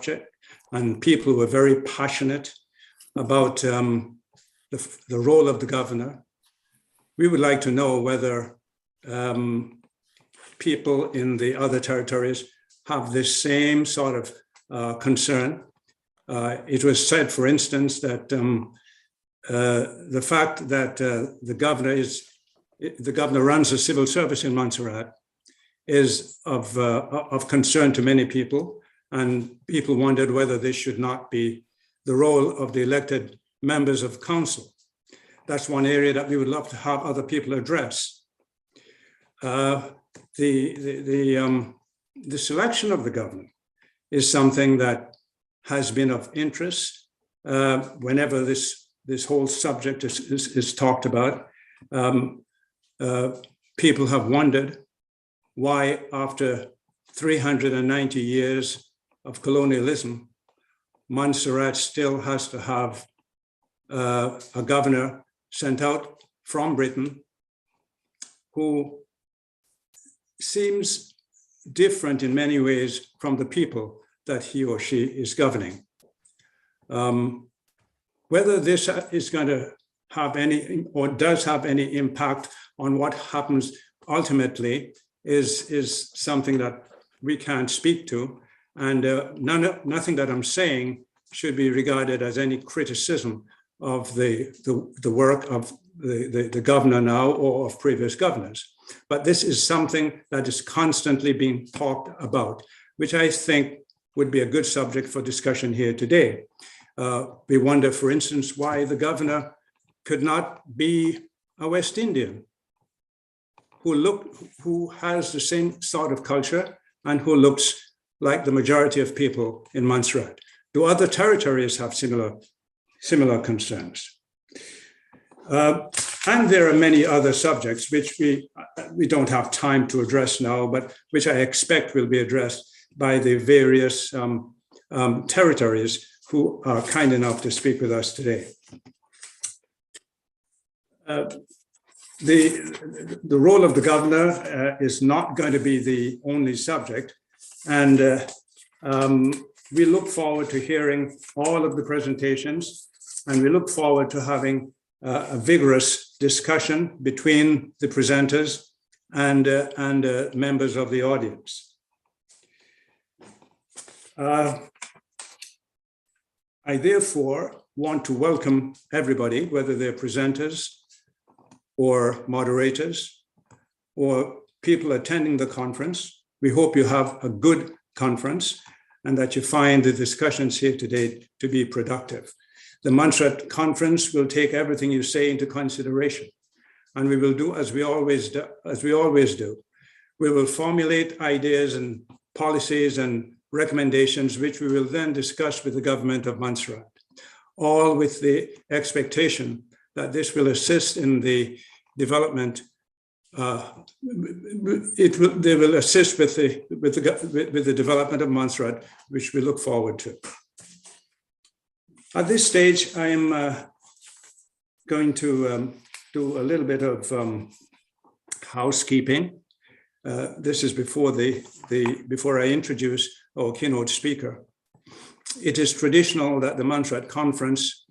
subject, and people were very passionate about the role of the governor. We would like to know whether people in the other territories have this same sort of concern. It was said, for instance, that the fact that the governor runs a civil service in Montserrat is of concern to many people, and people wondered whether this should not be the role of the elected members of council. That's one area that we would love to have other people address. The selection of the governor is something that has been of interest whenever this whole subject is talked about. People have wondered why, after 390 years of colonialism, Montserrat still has to have a governor sent out from Britain who seems different in many ways from the people that he or she is governing. Whether this is going to have any or does have any impact on what happens ultimately is something that we can't speak to, and nothing that I'm saying should be regarded as any criticism of the work of the governor now or of previous governors. But this is something that is constantly being talked about, which I think would be a good subject for discussion here today. We wonder, for instance, why the governor could not be a West Indian who has the same sort of culture and who looks like the majority of people in Montserrat. Do other territories have similar concerns? And there are many other subjects which we don't have time to address now, but which I expect will be addressed by the various territories who are kind enough to speak with us today. The role of the governor is not going to be the only subject, and we look forward to hearing all of the presentations, and we look forward to having a vigorous discussion between the presenters and members of the audience. I therefore want to welcome everybody, whether they're presenters or moderators or people attending the conference. We hope you have a good conference and that you find the discussions here today to be productive. The Montserrat conference will take everything you say into consideration, and we will do as we always do. We will formulate ideas and policies and recommendations, which we will then discuss with the government of Montserrat, all with the expectation that this will assist in the development. They will assist with the development of Montserrat, which we look forward to. At this stage, I am going to do a little bit of housekeeping. This is before I introduce our keynote speaker. It is traditional that the Montserrat Conference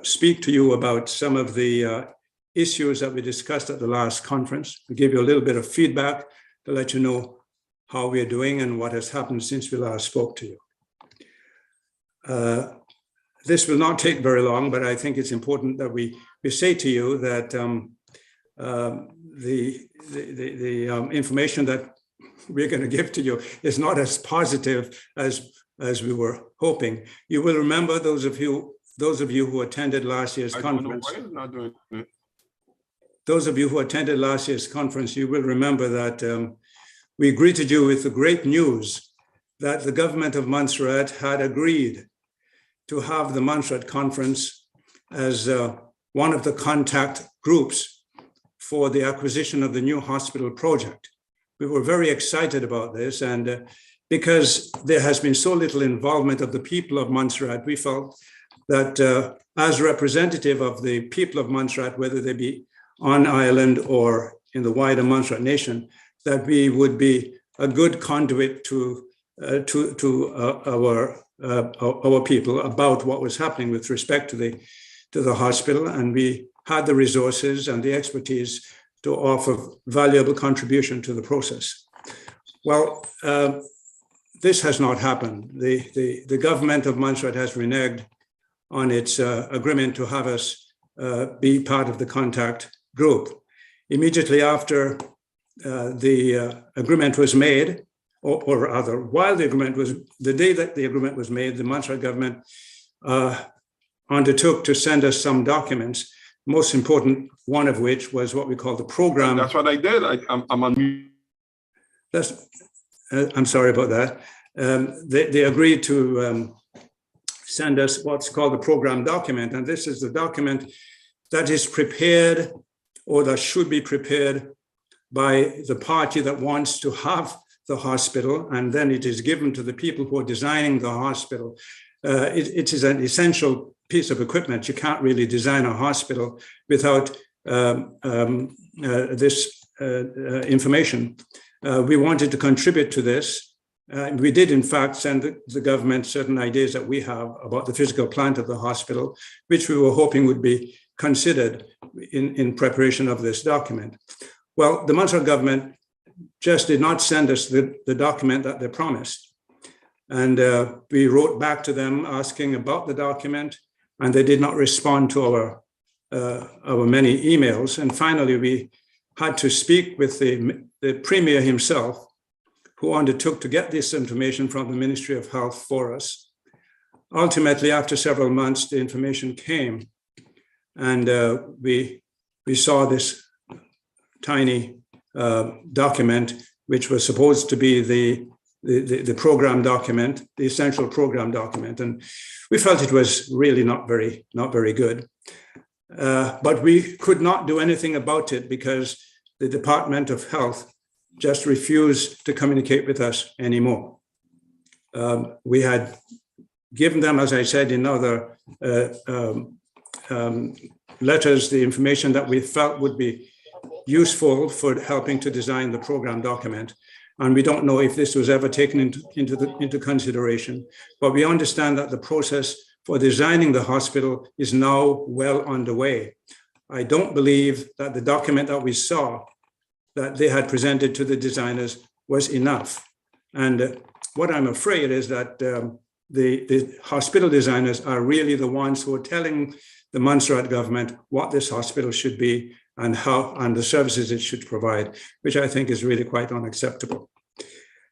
speak to you about some of the issues that we discussed at the last conference. We give you a little bit of feedback to let you know how we are doing and what has happened since we last spoke to you. This will not take very long, but I think it's important that we say to you that the information that we're going to give to you is not as positive as we were hoping. You will remember, those of you who attended last year's conference. Those of you who attended last year's conference, you will remember that we greeted you with the great news that the government of Montserrat had agreed to have the Montserrat Conference as one of the contact groups for the acquisition of the new hospital project. We were very excited about this, and because there has been so little involvement of the people of Montserrat, we felt that as representative of the people of Montserrat, whether they be on island or in the wider Montserrat nation, that we would be a good conduit to our people about what was happening with respect to the hospital, and we had the resources and the expertise to offer valuable contribution to the process. Well, this has not happened. The government of Montserrat has reneged on its agreement to have us be part of the contact group. Immediately after the agreement was made, or rather, while the day that the agreement was made, the Montserrat government undertook to send us some documents, most important one of which was what we call the program. That's what I did. I'm on mute. I'm sorry about that. They agreed to send us what's called the program document. And this is the document that is prepared, or that should be prepared, by the party that wants to have the hospital, and then it is given to the people who are designing the hospital. It is an essential piece of equipment. You can't really design a hospital without this information. We wanted to contribute to this. We did, in fact, send the government certain ideas that we have about the physical plant of the hospital, which we were hoping would be considered in preparation of this document. Well, the Montserrat government just did not send us the document that they promised. And we wrote back to them asking about the document, and they did not respond to our many emails. And finally, we had to speak with the Premier himself, who undertook to get this information from the Ministry of Health for us. Ultimately, after several months, the information came, and we saw this tiny document, which was supposed to be the program document, the essential program document, and we felt it was really not very good. But we could not do anything about it because the Department of Health just refused to communicate with us anymore. We had given them, as I said, in other letters, the information that we felt would be useful for helping to design the program document. And we don't know if this was ever taken into consideration, but we understand that the process for designing the hospital is now well underway. I don't believe that the document that we saw that they had presented to the designers was enough. And what I'm afraid is that the hospital designers are really the ones who are telling the Montserrat government what this hospital should be and how, and the services it should provide, which I think is really quite unacceptable.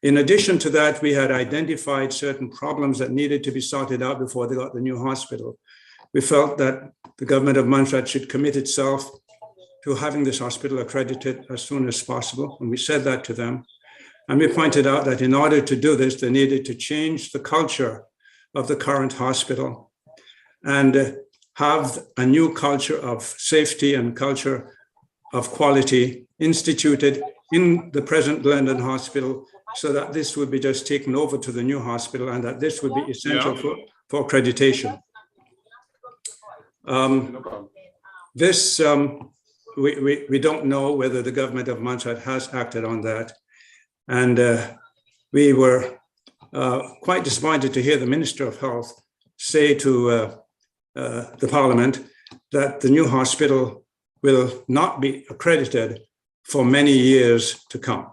In addition to that, we had identified certain problems that needed to be sorted out before they got the new hospital. We felt that the government of Montserrat should commit itself to having this hospital accredited as soon as possible, and we said that to them. And we pointed out that in order to do this, they needed to change the culture of the current hospital and have a new culture of safety and culture of quality instituted in the present London hospital, so that this would be just taken over to the new hospital and that this would be essential for accreditation. We don't know whether the government of Montserrat has acted on that. And we were quite disappointed to hear the Minister of Health say to the Parliament that the new hospital will not be accredited for many years to come.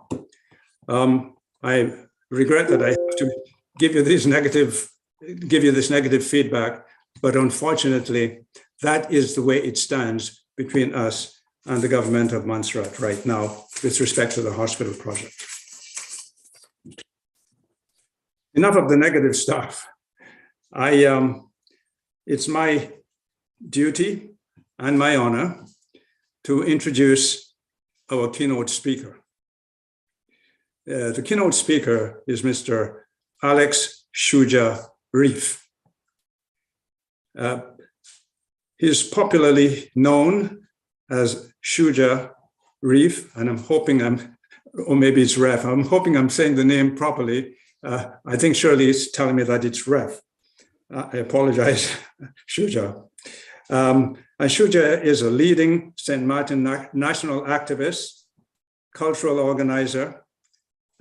I regret that I have to give you this negative feedback, but unfortunately, that is the way it stands between us and the government of Montserrat right now with respect to the hospital project. Enough of the negative stuff. It's my duty and my honor to introduce our keynote speaker. The keynote speaker is Mr. Alex Shuja Reef. He's popularly known as Shuja Reef, and I'm hoping or maybe it's Ref. I'm hoping I'm saying the name properly. I think Shirley is telling me that it's Ref. I apologize, Shuja. And Shuja is a leading St. Martin national activist, cultural organizer,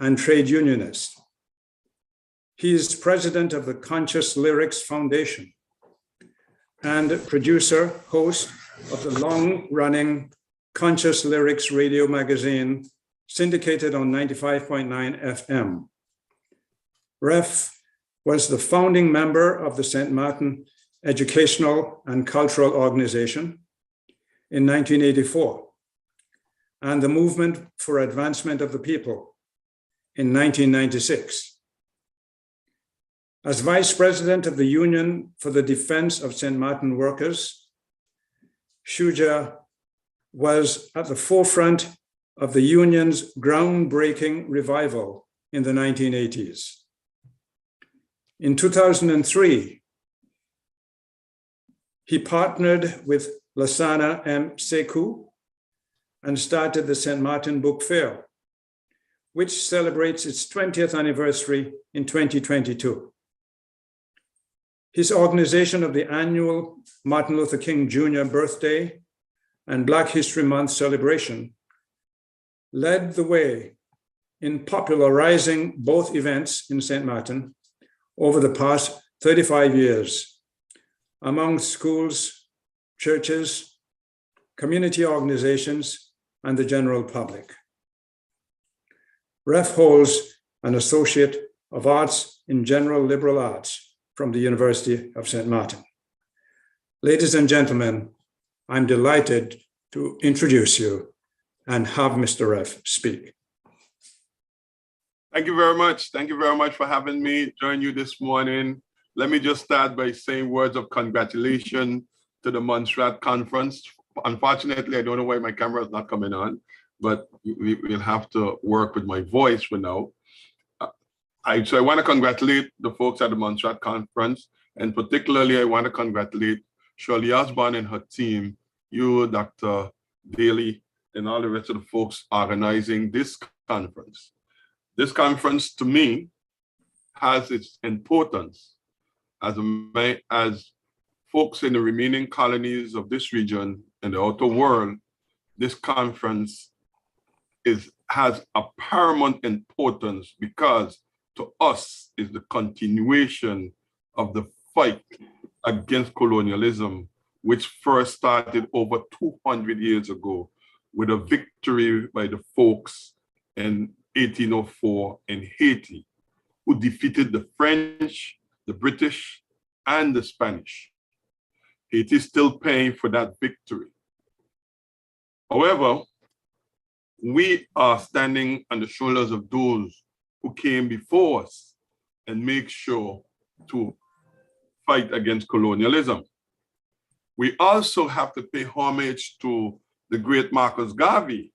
and trade unionist. He is president of the Conscious Lyrics Foundation and producer, host of the long-running Conscious Lyrics radio magazine, syndicated on 95.9 FM. Ref was the founding member of the St. Martin Educational and Cultural Organization in 1984 and the Movement for Advancement of the People in 1996. As Vice President of the Union for the Defense of St. Martin Workers, Shuja was at the forefront of the union's groundbreaking revival in the 1980s. In 2003, he partnered with Lassana M. Sekou and started the St. Martin Book Fair, which celebrates its 20th anniversary in 2022. His organization of the annual Martin Luther King Jr. birthday and Black History Month celebration led the way in popularizing both events in St. Martin over the past 35 years among schools, churches, community organizations, and the general public. Ref holds an Associate of Arts in General Liberal Arts from the University of St. Martin. Ladies and gentlemen, I'm delighted to introduce you and have Mr. Ref speak. Thank you very much. Thank you very much for having me join you this morning. Let me just start by saying words of congratulations to the Montserrat conference. Unfortunately, I don't know why my camera is not coming on, but we'll have to work with my voice for now. So I want to congratulate the folks at the Montserrat conference, and particularly I want to congratulate Shirley Osborne and her team, you, Dr. Daly, and all the rest of the folks organizing this conference. This conference, to me, has its importance as folks in the remaining colonies of this region and the outer world. This conference has a paramount importance because to us is the continuation of the fight against colonialism, which first started over 200 years ago with a victory by the folks in 1804 in Haiti, who defeated the French, the British, and the Spanish. Haiti is still paying for that victory. However, we are standing on the shoulders of those who came before us and make sure to fight against colonialism. We also have to pay homage to the great Marcus Garvey,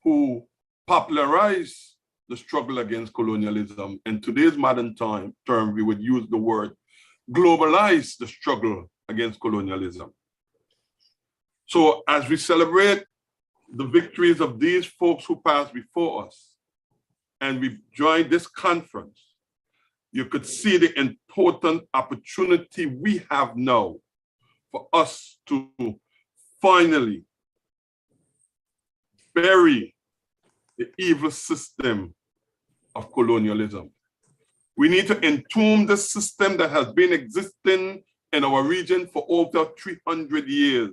who popularized the struggle against colonialism. In today's modern term, we would use the word globalize the struggle against colonialism. So as we celebrate the victories of these folks who passed before us, and we joined this conference, you could see the important opportunity we have now for us to finally bury the evil system of colonialism. We need to entomb the system that has been existing in our region for over 300 years.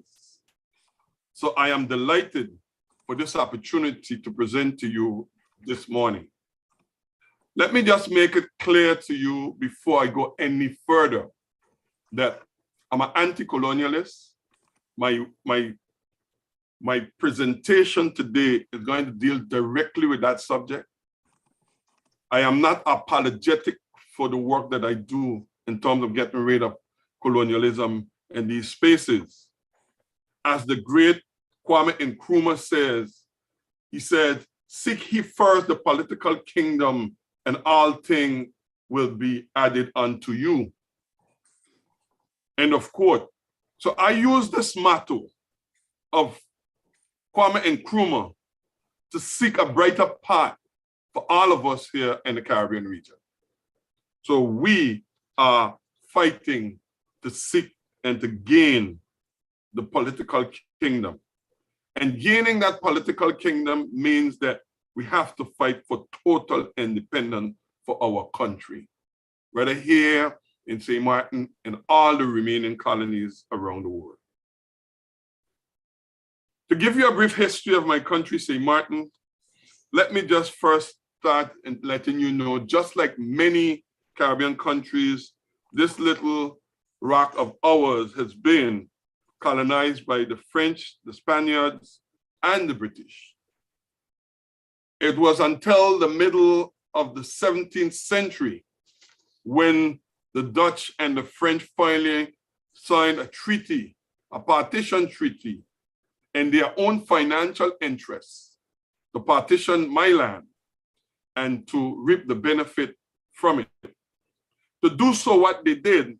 So I am delighted for this opportunity to present to you this morning. Let me just make it clear to you before I go any further that I'm an anti-colonialist. My presentation today is going to deal directly with that subject. I am not apologetic for the work that I do in terms of getting rid of colonialism in these spaces. As the great Kwame Nkrumah says, he said, "Seek ye first the political kingdom, and all things will be added unto you." End of quote. So I use this motto of Kwame Nkrumah to seek a brighter path for all of us here in the Caribbean region. So we are fighting to seek and to gain the political kingdom. And gaining that political kingdom means that we have to fight for total independence for our country. whether here in St. Martin and all the remaining colonies around the world. To give you a brief history of my country, St. Martin, let me just first start in letting you know, just like many Caribbean countries, this little rock of ours has been colonized by the French, the Spaniards, and the British. It was until the middle of the 17th century when the Dutch and the French finally signed a treaty, a partition treaty, in their own financial interests to partition my land and to reap the benefit from it. To do so, what they did,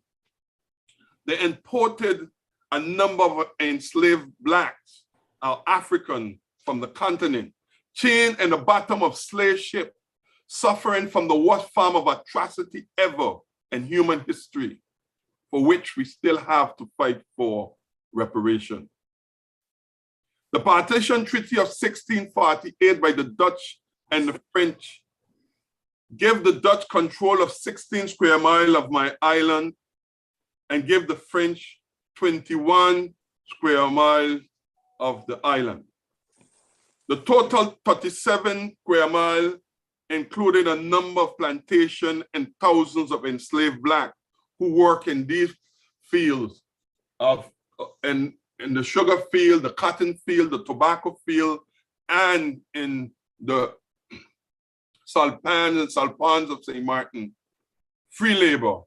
they imported a number of enslaved blacks, African from the continent, chained in the bottom of slave ship, suffering from the worst form of atrocity ever in human history, for which we still have to fight for reparation. The Partition Treaty of 1648 by the Dutch and the French gave the Dutch control of 16 square miles of my island and gave the French 21 square miles of the island. The total 37 square miles included a number of plantations and thousands of enslaved blacks who work in these fields of in the sugar field, the cotton field, the tobacco field, and in the salpans and salpans of St. Martin, free labor,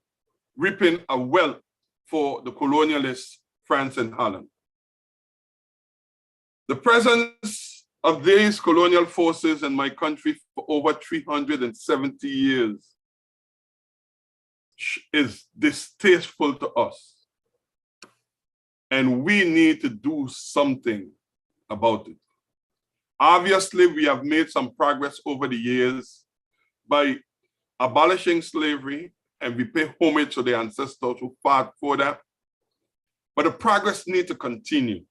reaping a wealth for the colonialists, France and Holland. The presence of these colonial forces in my country for over 370 years is distasteful to us. And we need to do something about it. Obviously, we have made some progress over the years by abolishing slavery, and we pay homage to the ancestors who fought for that. But the progress needs to continue.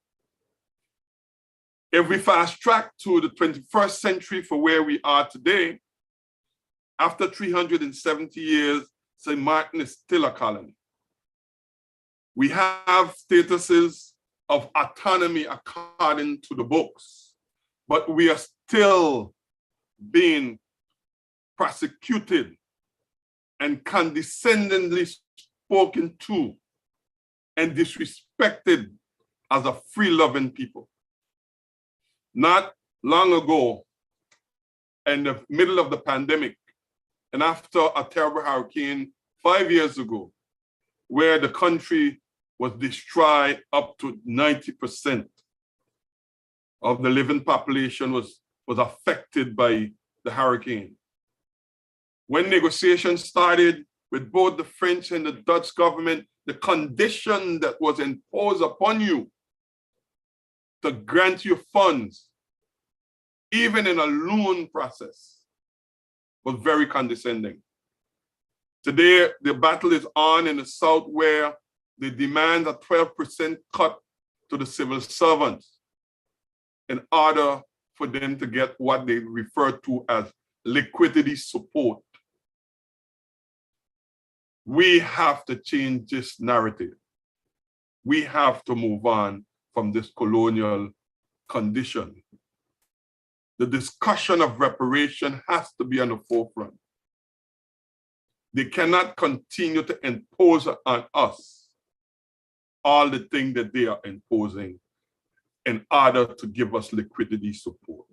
If we fast track to the 21st century for where we are today, after 370 years, St. Martin is still a colony. We have statuses of autonomy according to the books, but we are still being prosecuted and condescendingly spoken to and disrespected as a free-loving people. Not long ago, in the middle of the pandemic, and after a terrible hurricane 5 years ago, where the country was destroyed, up to 90% of the living population was affected by the hurricane. When negotiations started with both the French and the Dutch government, the condition that was imposed upon you to grant you funds, even in a loan process, was very condescending. Today, the battle is on in the South, where they demand a 12% cut to the civil servants in order for them to get what they refer to as liquidity support. We have to change this narrative. We have to move on from this colonial condition. The discussion of reparation has to be on the forefront. They cannot continue to impose on us all the things that they are imposing in order to give us liquidity support.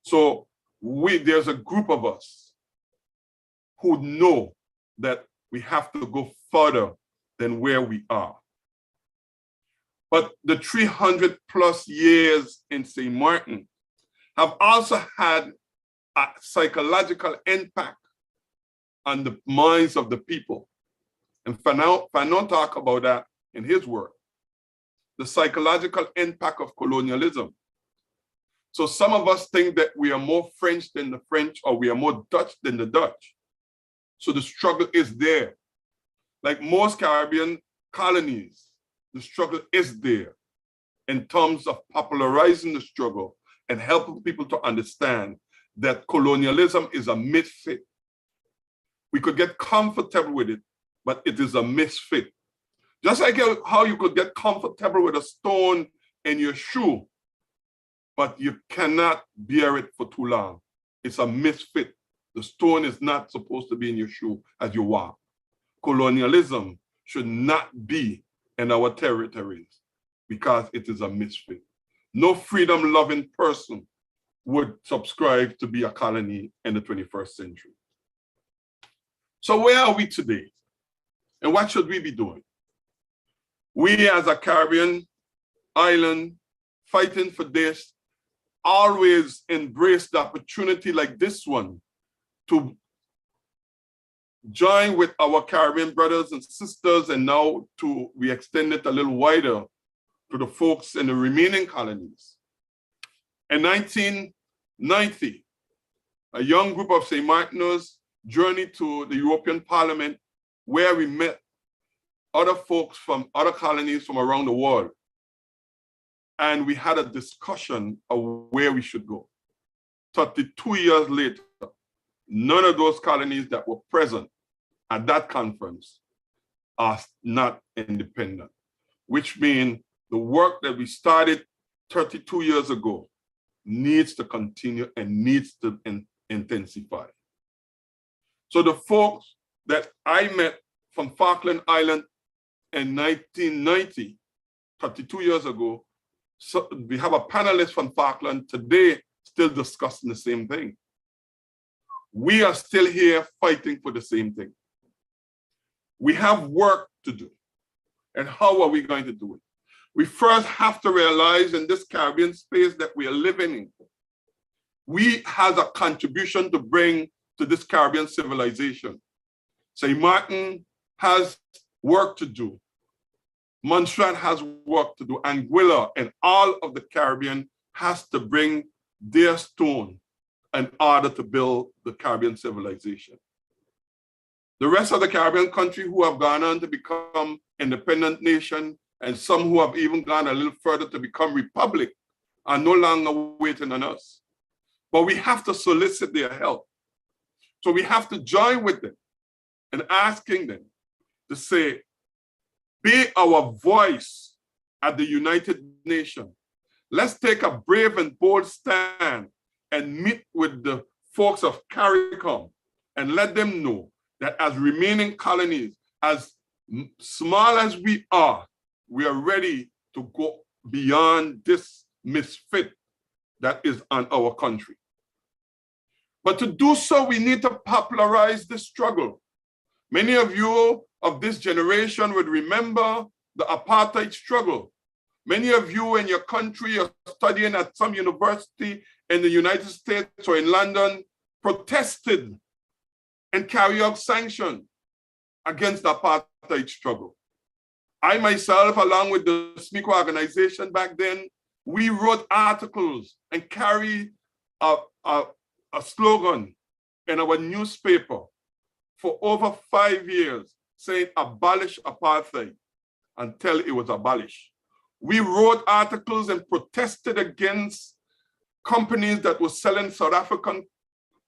So there's a group of us who know that we have to go further than where we are. But the 300 plus years in St. Martin have also had a psychological impact on the minds of the people. And Fanon talked about that in his work, the psychological impact of colonialism. So some of us think that we are more French than the French, or we are more Dutch than the Dutch. So the struggle is there. Like most Caribbean colonies, the struggle is there in terms of popularizing the struggle and helping people to understand that colonialism is a misfit. We could get comfortable with it, but it is a misfit. Just like how you could get comfortable with a stone in your shoe, but you cannot bear it for too long. It's a misfit. The stone is not supposed to be in your shoe as you walk. Colonialism should not be in our territories because it is a misfit. No freedom-loving person would subscribe to be a colony in the 21st century. So where are we today? And what should we be doing? We as a Caribbean island fighting for this always embrace the opportunity like this one to join with our Caribbean brothers and sisters, and now we extend it a little wider to the folks in the remaining colonies. In 1990, a young group of St. Martiners journeyed to the European Parliament, where we met other folks from other colonies from around the world. And we had a discussion of where we should go. 32 years later, none of those colonies that were present at that conference are not independent, which means the work that we started 32 years ago needs to continue and needs to intensify. So the folks that I met from Falkland Island in 1990, 32 years ago, so we have a panelist from Falkland today still discussing the same thing. We are still here fighting for the same thing. We have work to do. And how are we going to do it? We first have to realize in this Caribbean space that we are living in, we have a contribution to bring to this Caribbean civilization. St. Martin has work to do. Montserrat has work to do. Anguilla and all of the Caribbean has to bring their stone in order to build the Caribbean civilization. The rest of the Caribbean country who have gone on to become independent nation, and some who have even gone a little further to become republic, are no longer waiting on us. But we have to solicit their help. So we have to join with them and asking them to say, be our voice at the United Nations. Let's take a brave and bold stand and meet with the folks of CARICOM and let them know that as remaining colonies, as small as we are ready to go beyond this misfit that is on our country. But to do so, we need to popularize this struggle. Many of you of this generation would remember the apartheid struggle. Many of you in your country are studying at some university in the United States or in London, protested and carried out sanctions against the apartheid struggle. I myself, along with the SMICO organization back then, we wrote articles and carried a slogan in our newspaper for over 5 years saying abolish apartheid until it was abolished. We wrote articles and protested against companies that were selling South African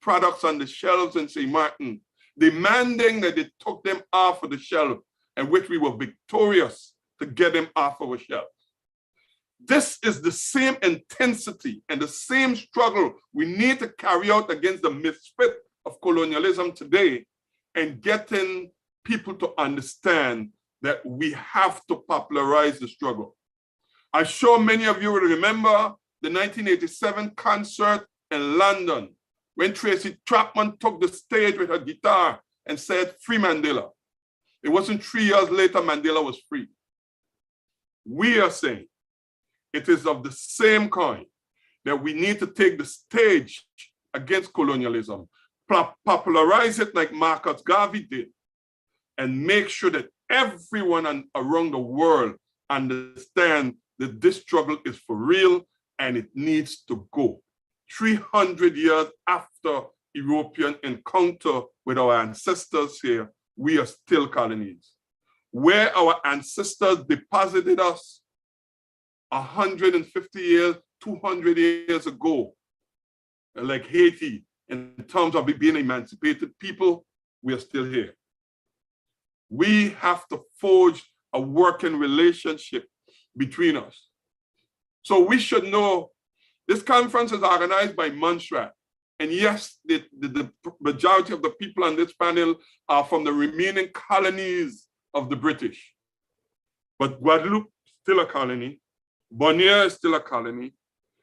products on the shelves in St. Martin, demanding that they took them off of the shelf, and which we were victorious to get them off our shelves. This is the same intensity and the same struggle we need to carry out against the misfit of colonialism today, and getting people to understand that we have to popularize the struggle. I'm sure many of you will remember the 1987 concert in London when Tracy Chapman took the stage with her guitar and said, "Free Mandela." It wasn't 3 years later Mandela was free. We are saying it is of the same kind that we need to take the stage against colonialism, popularize it like Marcus Garvey did, and make sure that everyone around the world understands that this struggle is for real and it needs to go. 300 years after European encounter with our ancestors here, we are still colonies. Where our ancestors deposited us 150 years, 200 years ago, like Haiti, in terms of being emancipated people, we are still here. We have to forge a working relationship between us. So we should know this conference is organized by Montserrat. And yes, the majority of the people on this panel are from the remaining colonies of the British. But Guadeloupe is still a colony. Bonaire is still a colony.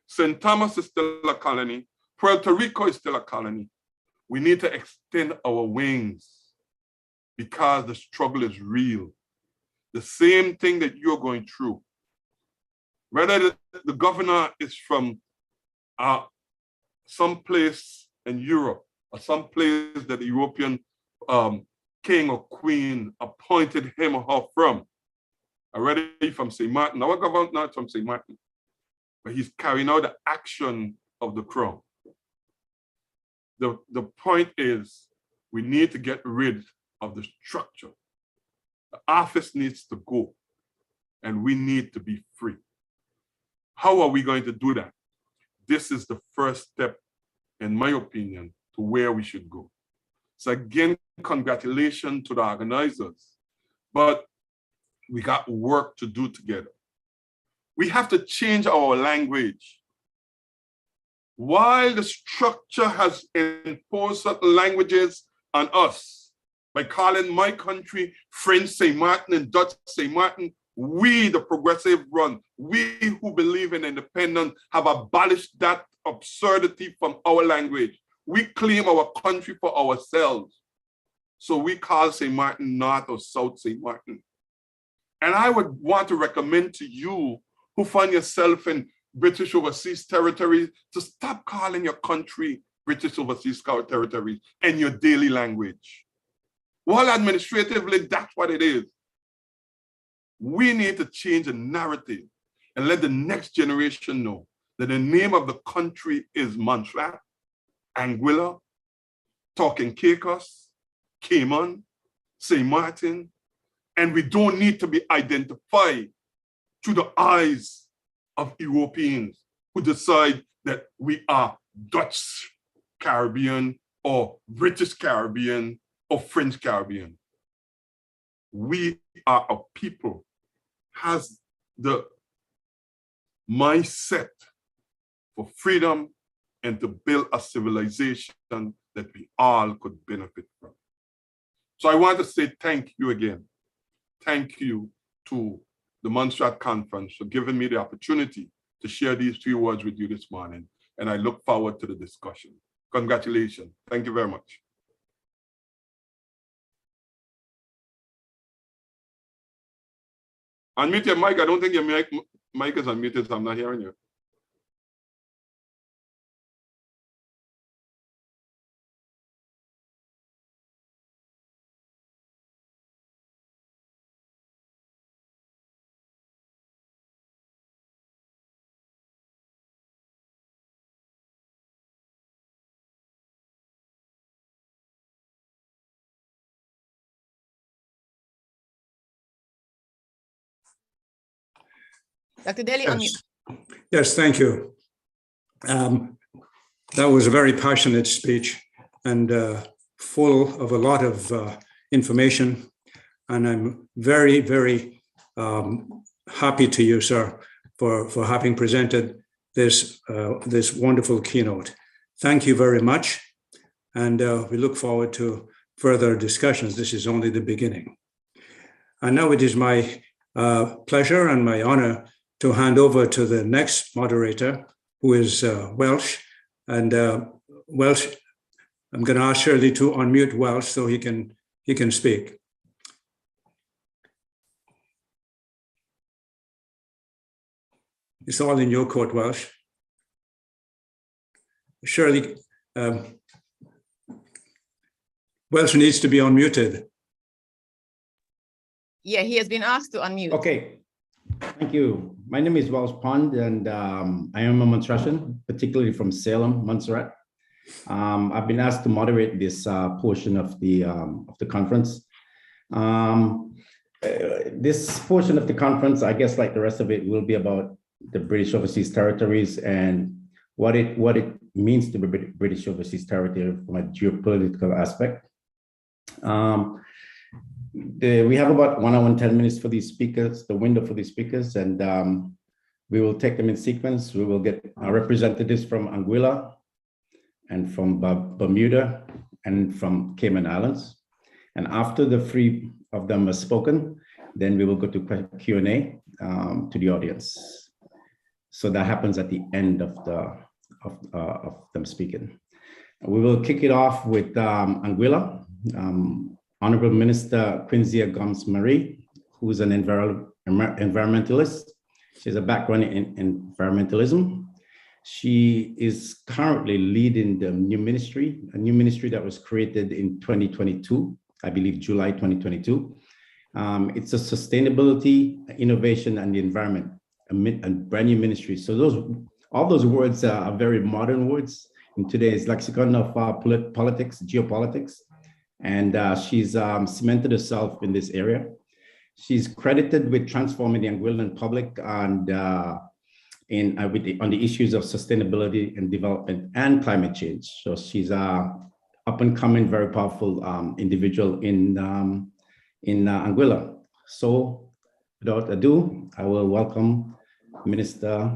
St. Thomas is still a colony. Puerto Rico is still a colony. We need to extend our wings because the struggle is real. The same thing that you're going through. Whether the governor is from some place in Europe or some place that the European king or queen appointed him or her from, already from St. Martin. Our governor not from St. Martin, but he's carrying out the action of the crown. The point is, we need to get rid of the structure. The office needs to go, and we need to be free. How are we going to do that? This is the first step, in my opinion, to where we should go. So again, congratulations to the organizers, but we got work to do together. We have to change our language. While the structure has imposed certain languages on us, by calling my country French St. Martin and Dutch St. Martin, we, the progressive run, we who believe in independence, have abolished that absurdity from our language. We claim our country for ourselves. So we call St. Martin North or South St. Martin. And I would want to recommend to you who find yourself in British Overseas Territories to stop calling your country British Overseas Territories in your daily language. While administratively, that's what it is. We need to change the narrative and let the next generation know that the name of the country is Montserrat, Anguilla, Talking Caicos, Cayman, St. Martin, and we don't need to be identified through the eyes of Europeans who decide that we are Dutch Caribbean or British Caribbean or French Caribbean. We are a people has the mindset for freedom and to build a civilization that we all could benefit from. So I want to say thank you again. Thank you to the Montserrat Conference for giving me the opportunity to share these 3 words with you this morning. And I look forward to the discussion. Congratulations. Thank you very much. Unmute your mic. I don't think your mic is unmuted, so I'm not hearing you. Dr. Daly, unmute. Yes, thank you. That was a very passionate speech and full of a lot of information. And I'm very, very happy to you, sir, for having presented this wonderful keynote. Thank you very much. And we look forward to further discussions. This is only the beginning. And now it is my pleasure and my honor to hand over to the next moderator, who is Welsh. And Welsh, I'm going to ask Shirley to unmute Welsh so he can speak. It's all in your court, Welsh. Shirley, Welsh needs to be unmuted. Yeah, he has been asked to unmute. Okay, thank you. My name is Welsh Pond, and I am a Montserratian, particularly from Salem, Montserrat. I've been asked to moderate this portion of the conference. This portion of the conference, I guess, like the rest of it, will be about the British Overseas Territories and what it means to be British Overseas Territory from a geopolitical aspect. We have about 1 hour and 10 minutes for these speakers, the window for these speakers, and we will take them in sequence. We will get our representatives from Anguilla and from Bermuda and from Cayman Islands. And after the three of them have spoken, then we will go to Q&A to the audience. So that happens at the end of them speaking. We will kick it off with Anguilla. Honorable Minister Quinzia Gomes-Marie, who is an environmentalist. She has a background in environmentalism. She is currently leading the new ministry, a new ministry that was created in 2022, I believe July 2022. It's a sustainability, innovation, and the environment, a brand new ministry. So all those words are very modern words in today's lexicon of politics, geopolitics. And she's cemented herself in this area. She's credited with transforming the Anguillan public and on the issues of sustainability and development and climate change. So she's a up and coming, very powerful individual in Anguilla. So without ado, I will welcome Minister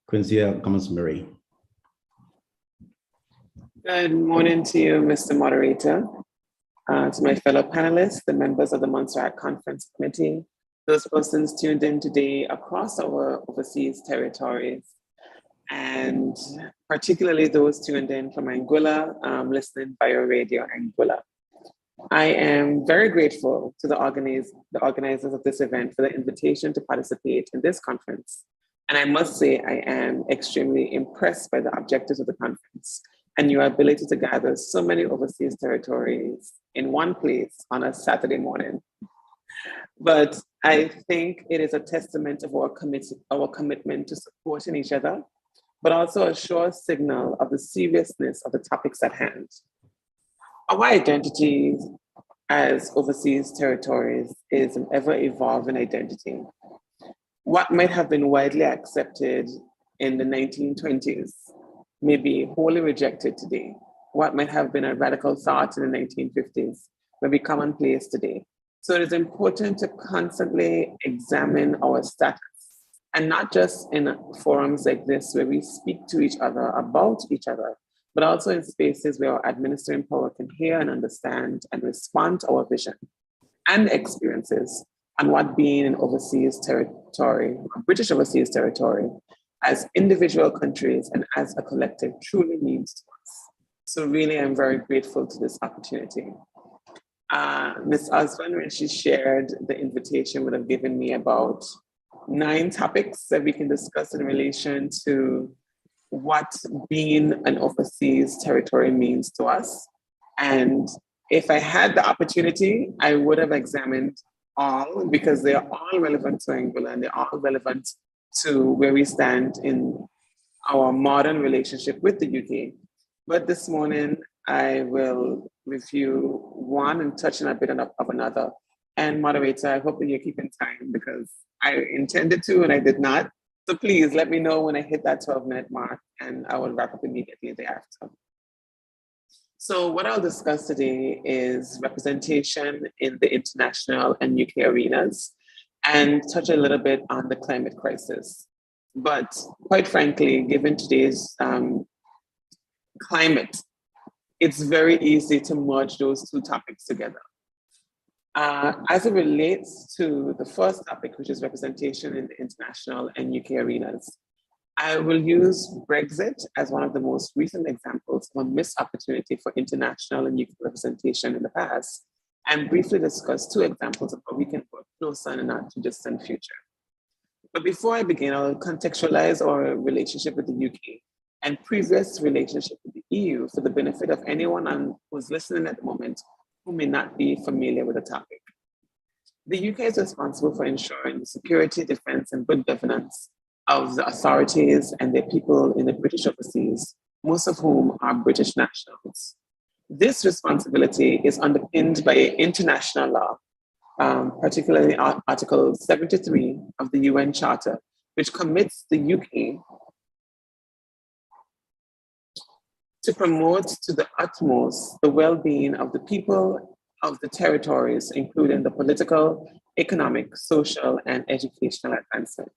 Quinzia Gomes-Marie. Good morning to you, Mr. Moderator. To my fellow panelists, the members of the Montserrat Conference Committee, those persons tuned in today across our overseas territories, and particularly those tuned in from Anguilla, listening via Radio Anguilla. I am very grateful to the organizers of this event for the invitation to participate in this conference. And I must say, I am extremely impressed by the objectives of the conference and your ability to gather so many overseas territories in one place on a Saturday morning. But I think it is a testament of our commitment to supporting each other, but also a sure signal of the seriousness of the topics at hand. Our identity as overseas territories is an ever-evolving identity. What might have been widely accepted in the 1920s may be wholly rejected today. What might have been a radical thought in the 1950s may be commonplace today. So it is important to constantly examine our status, and not just in forums like this where we speak to each other about each other, but also in spaces where our administering power can hear and understand and respond to our vision and experiences on what being an overseas territory, British overseas territory, as individual countries and as a collective truly means to us. So really, I'm very grateful to this opportunity. Ms. Osborne, when she shared the invitation, would have given me about 9 topics that we can discuss in relation to what being an overseas territory means to us. And if I had the opportunity, I would have examined all, because they are all relevant to Anguilla and they're all relevant to where we stand in our modern relationship with the UK. But this morning, I will review one and touch on a bit of another. And moderator, I hope that you're keeping time, because I intended to and I did not. So please let me know when I hit that 12-minute mark, and I will wrap up immediately thereafter. So what I'll discuss today is representation in the international and UK arenas, and touch a little bit on the climate crisis. But quite frankly, given today's climate, it's very easy to merge those two topics together. As it relates to the first topic, which is representation in the international and UK arenas, I will use Brexit as one of the most recent examples of a missed opportunity for international and UK representation in the past, and briefly discuss 2 examples of how we can work closer in the not too distant future. But before I begin, I'll contextualize our relationship with the UK and previous relationship with the EU for the benefit of anyone who's listening at the moment who may not be familiar with the topic. The UK is responsible for ensuring the security, defense, and good governance of the authorities and their people in the British overseas, most of whom are British nationals. This responsibility is underpinned by international law, particularly Article 73 of the UN Charter, which commits the UK to promote to the utmost the well-being of the people of the territories, including the political, economic, social, and educational advancement.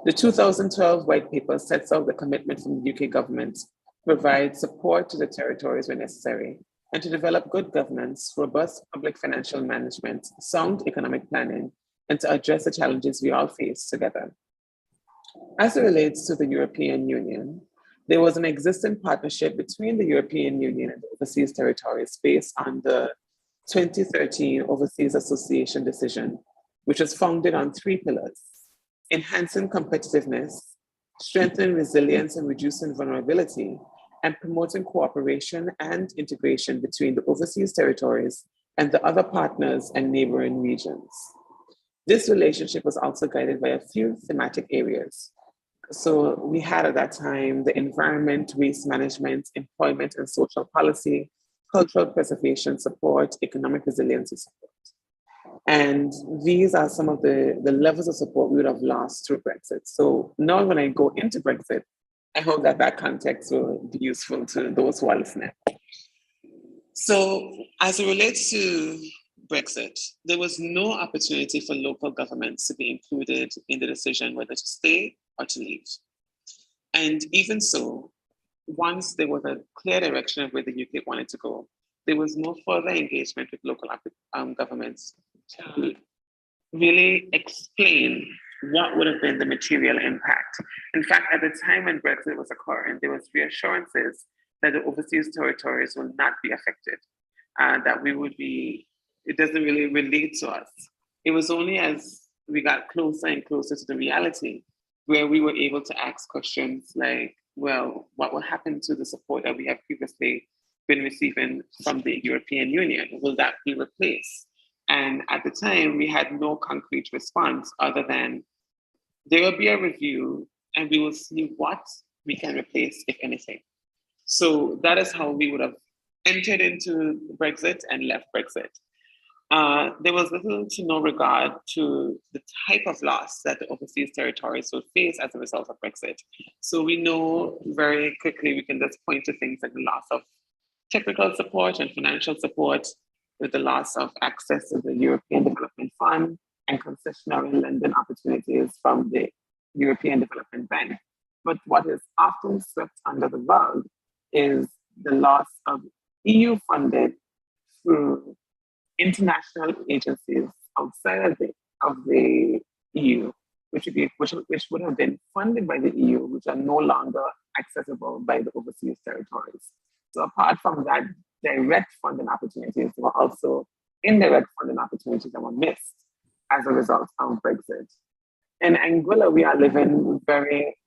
The 2012 White Paper sets out the commitment from the UK government to provide support to the territories where necessary and to develop good governance, robust public financial management, sound economic planning, and to address the challenges we all face together. As it relates to the European Union, there was an existing partnership between the European Union and the overseas territories based on the 2013 Overseas Association decision, which was founded on 3 pillars: enhancing competitiveness, strengthening resilience and reducing vulnerability, and promoting cooperation and integration between the overseas territories and the other partners and neighboring regions. This relationship was also guided by a few thematic areas. So we had at that time the environment, waste management, employment and social policy, cultural preservation support, economic resiliency support. And these are some of the levels of support we would have lost through Brexit. So now when I go into Brexit, I hope that that context will be useful to those who are listening. So as it relates to Brexit, there was no opportunity for local governments to be included in the decision whether to stay or to leave. And even so, once there was a clear direction of where the UK wanted to go, there was no further engagement with local governments to really explain what would have been the material impact. In fact, at the time when Brexit was occurring, there was reassurances that the overseas territories will not be affected, that we would be, it doesn't really relate to us. It was only as we got closer and closer to the reality where we were able to ask questions like, well, what will happen to the support that we have previously been receiving from the European Union? Will that be replaced? And at the time, we had no concrete response other than there will be a review and we will see what we can replace, if anything. So that is how we would have entered into Brexit and left Brexit. There was little to no regard to the type of loss that the overseas territories will face as a result of Brexit. So we know very quickly, we can just point to things like the loss of technical support and financial support, with the loss of access to the European Development Fund and concessionary lending opportunities from the European Development Bank. But what is often swept under the rug is the loss of EU funded through international agencies outside of the EU, which would have been funded by the EU, which are no longer accessible by the overseas territories. So apart from that, direct funding opportunities were also indirect funding opportunities that were missed as a result of Brexit. In Anguilla, we are living very,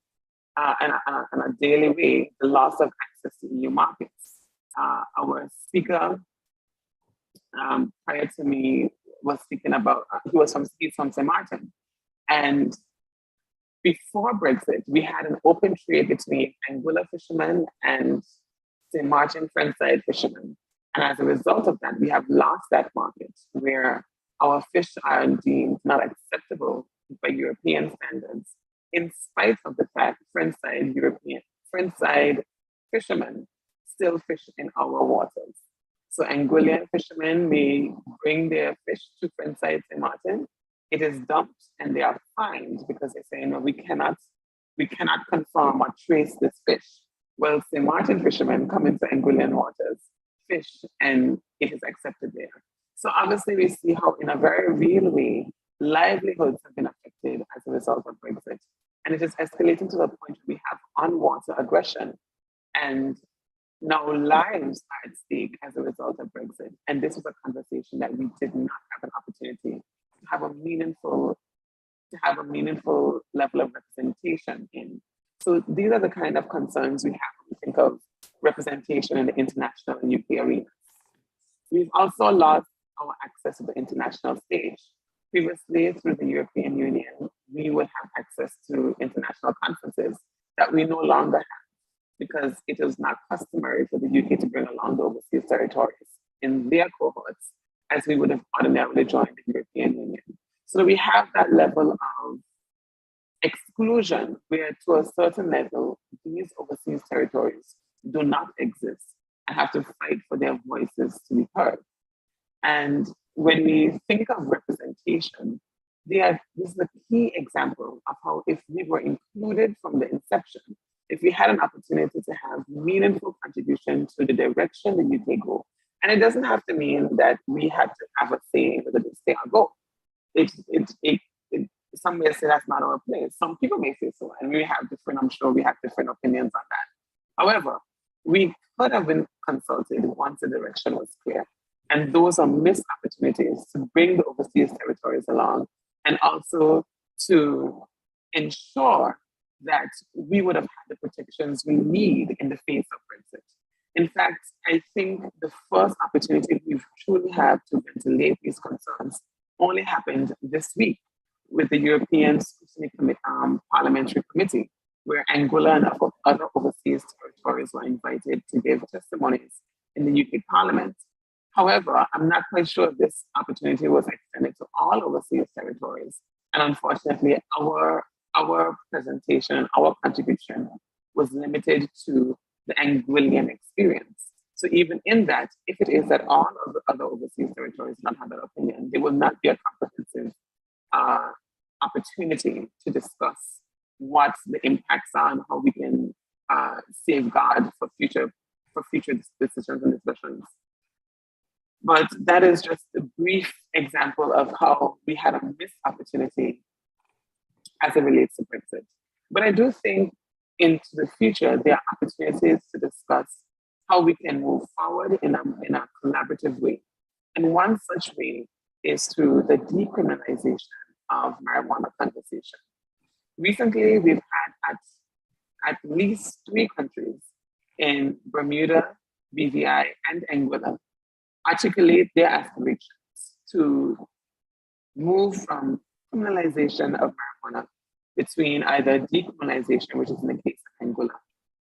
in a daily way, the loss of access to EU markets. Our speaker prior to me was speaking about, he's from St. Martin. And before Brexit, we had an open trade between Anguilla fishermen and St. Martin Friendside fishermen. And as a result of that, we have lost that market where our fish are deemed not acceptable by European standards, in spite of the fact Friendside fishermen still fish in our waters. So Anguillian fishermen may bring their fish to Friendside St. Martin. It is dumped and they are fined because they say, no, we cannot confirm or trace this fish. Well, St. Martin fishermen come into Anguillian waters, fish, and it is accepted there. So obviously we see how in a very real way, livelihoods have been affected as a result of Brexit. And it is escalating to the point where we have on-water aggression. And now lives are at stake as a result of Brexit. And this was a conversation that we did not have an opportunity to have a meaningful level of representation in. So these are the kind of concerns we have when we think of representation in the international and UK arena. We've also lost our access to the international stage. Previously, through the European Union, we would have access to international conferences that we no longer have because it is not customary for the UK to bring along the overseas territories in their cohorts as we would have ordinarily joined the European Union. So we have that level of exclusion where to a certain level, these overseas territories do not exist and have to fight for their voices to be heard. And when we think of representation, this is a key example of how if we were included from the inception, if we had an opportunity to have meaningful contribution to the direction the UK go, and it doesn't have to mean that we had to have a say whether they stay or go. Some may say that's not our place. Some people may say so, and I'm sure we have different opinions on that. However, we could have been consulted once the direction was clear. And those are missed opportunities to bring the overseas territories along and also to ensure that we would have had the protections we need in the face of Brexit. In fact, I think the first opportunity we truly have to ventilate these concerns only happened this week with the European Scrutiny Parliamentary Committee, where Angola and other overseas territories were invited to give testimonies in the UK Parliament. However, I'm not quite sure if this opportunity was extended to all overseas territories. And unfortunately, our presentation, our contribution was limited to the Anguillian experience. So even in that, if it is that all of the other overseas territories don't have that opinion, there will not be a comprehensive opportunity to discuss what the impacts are and how we can safeguard for future decisions and discussions. But that is just a brief example of how we had a missed opportunity as it relates to Brexit. But I do think into the future, there are opportunities to discuss how we can move forward in a collaborative way. And one such way is through the decriminalization of marijuana conversation. Recently, we've had at least 3 countries in Bermuda, BVI, and Anguilla articulate their aspirations to move from criminalization of marijuana between either decriminalization, which is in the case of Angola,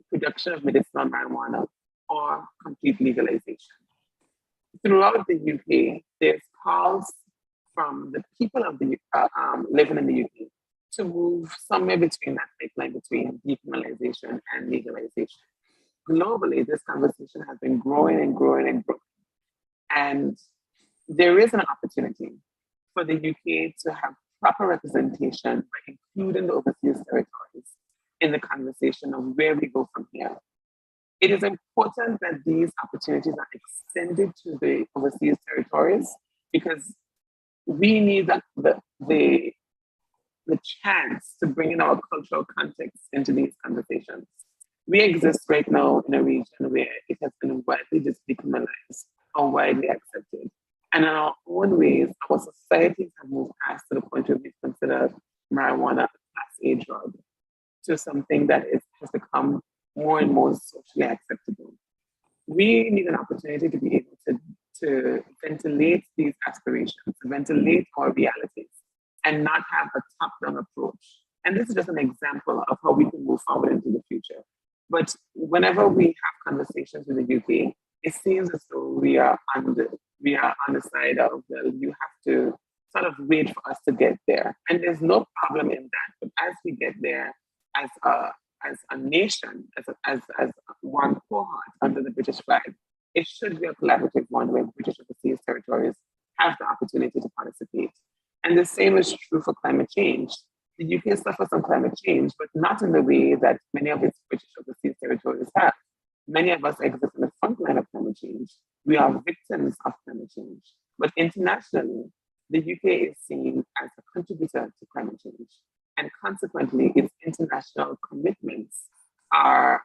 production of medicinal marijuana, or complete legalization. Throughout the UK, there's calls from the people of the living in the UK to move somewhere between that pipeline between decriminalization and legalization. Globally, this conversation has been growing and growing and growing. And there is an opportunity for the UK to have proper representation by including the overseas territories in the conversation of where we go from here. It is important that these opportunities are extended to the overseas territories because we need the chance to bring in our cultural context into these conversations. We exist right now in a region where it has been widely decriminalized or widely accepted. And in our own ways, our societies have moved past to the point where we consider marijuana a Class A drug to something that has become more and more socially acceptable. We need an opportunity to be able to ventilate these aspirations, to ventilate our realities, and not have a top-down approach. And this is just an example of how we can move forward into the future. But whenever we have conversations with the UK, it seems as though we are on the side of, well, you have to sort of wait for us to get there. And there's no problem in that. But as we get there as a nation, as one cohort under the British flag, it should be a collaborative one where British overseas territories have the opportunity to participate. And the same is true for climate change. The UK suffers from climate change, but not in the way that many of its British overseas territories have. Many of us exist in the front line of climate change. We are victims of climate change. But internationally, the UK is seen as a contributor to climate change. And consequently, its international commitments are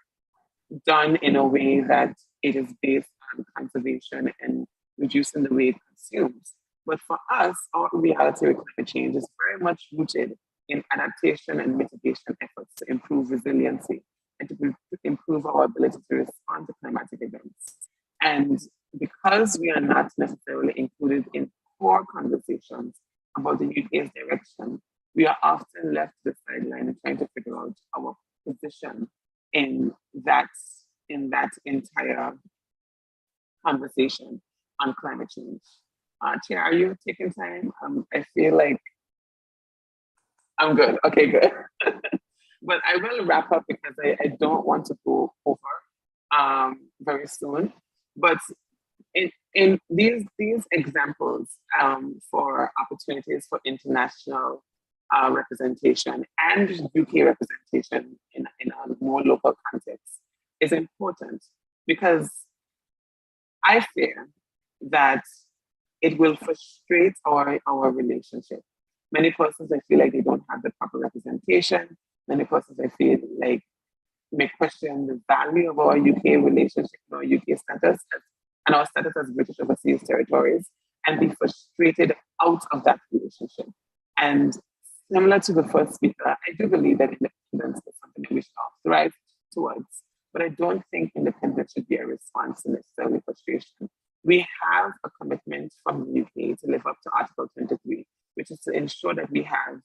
done in a way that it is based on conservation and reducing the way it consumes. But for us, our reality with climate change is very much rooted in adaptation and mitigation efforts to improve resiliency and to improve our ability to respond to climatic events. And because we are not necessarily included in core conversations about the UK's direction, we are often left to the sideline and trying to figure out our position in that entire conversation on climate change. Tia, are you taking time? I feel like I'm good. Okay, good. But I will wrap up because I don't want to go over very soon. But in in these examples for opportunities for international representation and UK representation in a more local context is important, because I fear that it will frustrate our relationship. Many persons, I feel like they don't have the proper representation. Many persons, I feel like, may question the value of our UK relationship, our UK status, and our status as British overseas territories, and be frustrated out of that relationship. And similar to the first speaker, I do believe that independence is something that we should all strive towards, but I don't think independence should be a response to necessarily frustration. We have a commitment from the UK to live up to Article 23, which is to ensure that we have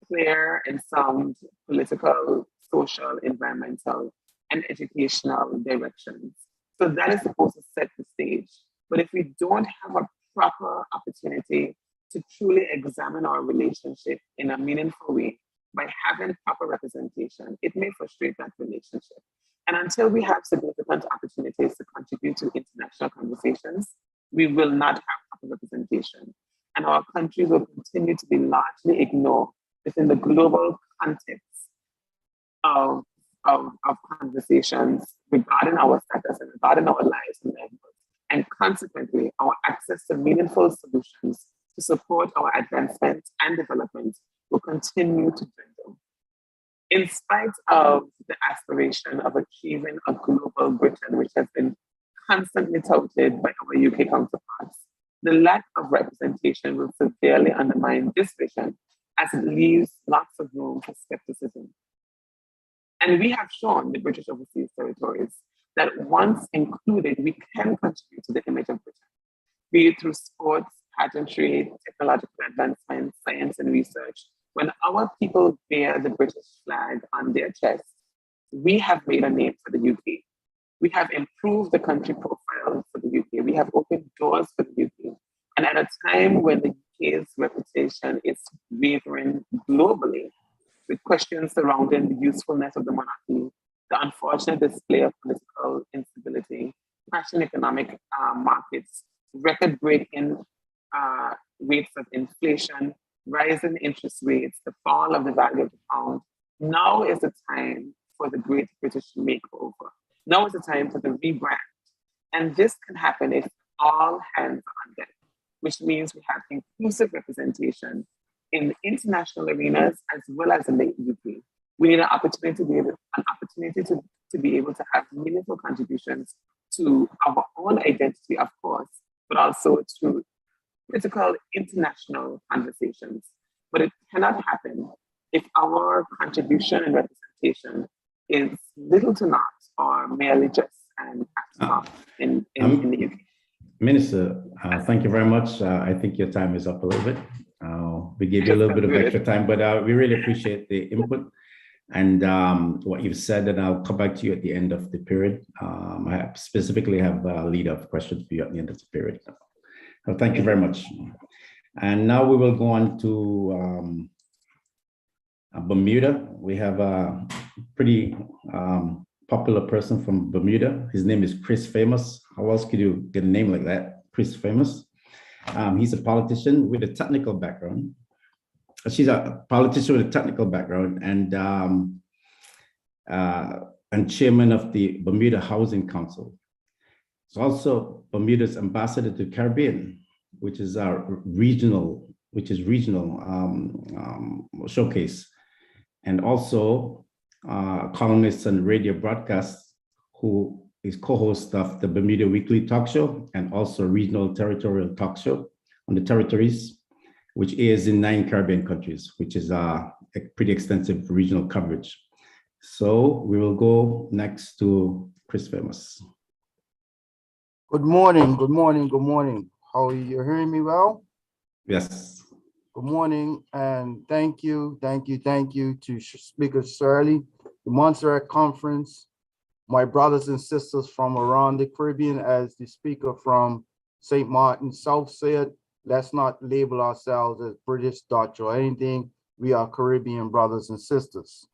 clear and sound political, social, environmental, and educational directions. So that is supposed to set the stage. But if we don't have a proper opportunity to truly examine our relationship in a meaningful way by having proper representation, it may frustrate that relationship. And until we have significant opportunities to contribute to international conversations, we will not have proper representation. And our countries will continue to be largely ignored within the global context of conversations regarding our status and regarding our lives and livelihoods. And consequently, our access to meaningful solutions to support our advancement and development will continue to dwindle. In spite of the aspiration of achieving a global Britain, which has been constantly touted by our UK counterparts, the lack of representation will severely undermine this vision, as it leaves lots of room for skepticism. And we have shown the British overseas territories that once included, we can contribute to the image of Britain, be it through sports, pageantry, technological advancement, science and research. When our people bear the British flag on their chest, we have made a name for the UK. We have improved the country profile for the UK. We have opened doors for the UK. And at a time when the UK's reputation is wavering globally, with questions surrounding the usefulness of the monarchy, the unfortunate display of political instability, crashing economic markets, record-breaking rates of inflation, rising interest rates, the fall of the value of the pound. Now is the time for the Great British Makeover. Now is the time for the rebrand. And this can happen if all hands are on deck, which means we have inclusive representation in international arenas as well as in the UK. We need an opportunity to be able to have meaningful contributions to our own identity, of course, but also to critical international conversations. But it cannot happen if our contribution and representation is little to not, or merely just an afterthought in the UK. Minister, thank you very much. I think your time is up a little bit. We gave you a little bit of extra time, but we really appreciate the input and what you've said, and I'll come back to you at the end of the period. I specifically have a lead of questions for you at the end of the period. So thank you very much. And now we will go on to Bermuda. We have a pretty popular person from Bermuda. His name is Chris Famous. How else could you get a name like that? Chris Famous. He's a politician with a technical background. She's a politician with a technical background and chairman of the Bermuda Housing Council. He's also Bermuda's ambassador to Caribbean, which is regional showcase, and also columnist and radio broadcast who is co-host of the Bermuda Weekly Talk Show and also regional territorial talk show on the territories, which airs in 9 Caribbean countries, which is a pretty extensive regional coverage. So we will go next to Chris Famous. Good morning, good morning, good morning. How are you? You're hearing me well? Yes. Good morning, and thank you to Speaker Shirley, the Montserrat Conference, my brothers and sisters from around the Caribbean, as the speaker from St. Martin South said, let's not label ourselves as British, Dutch, or anything. We are Caribbean brothers and sisters.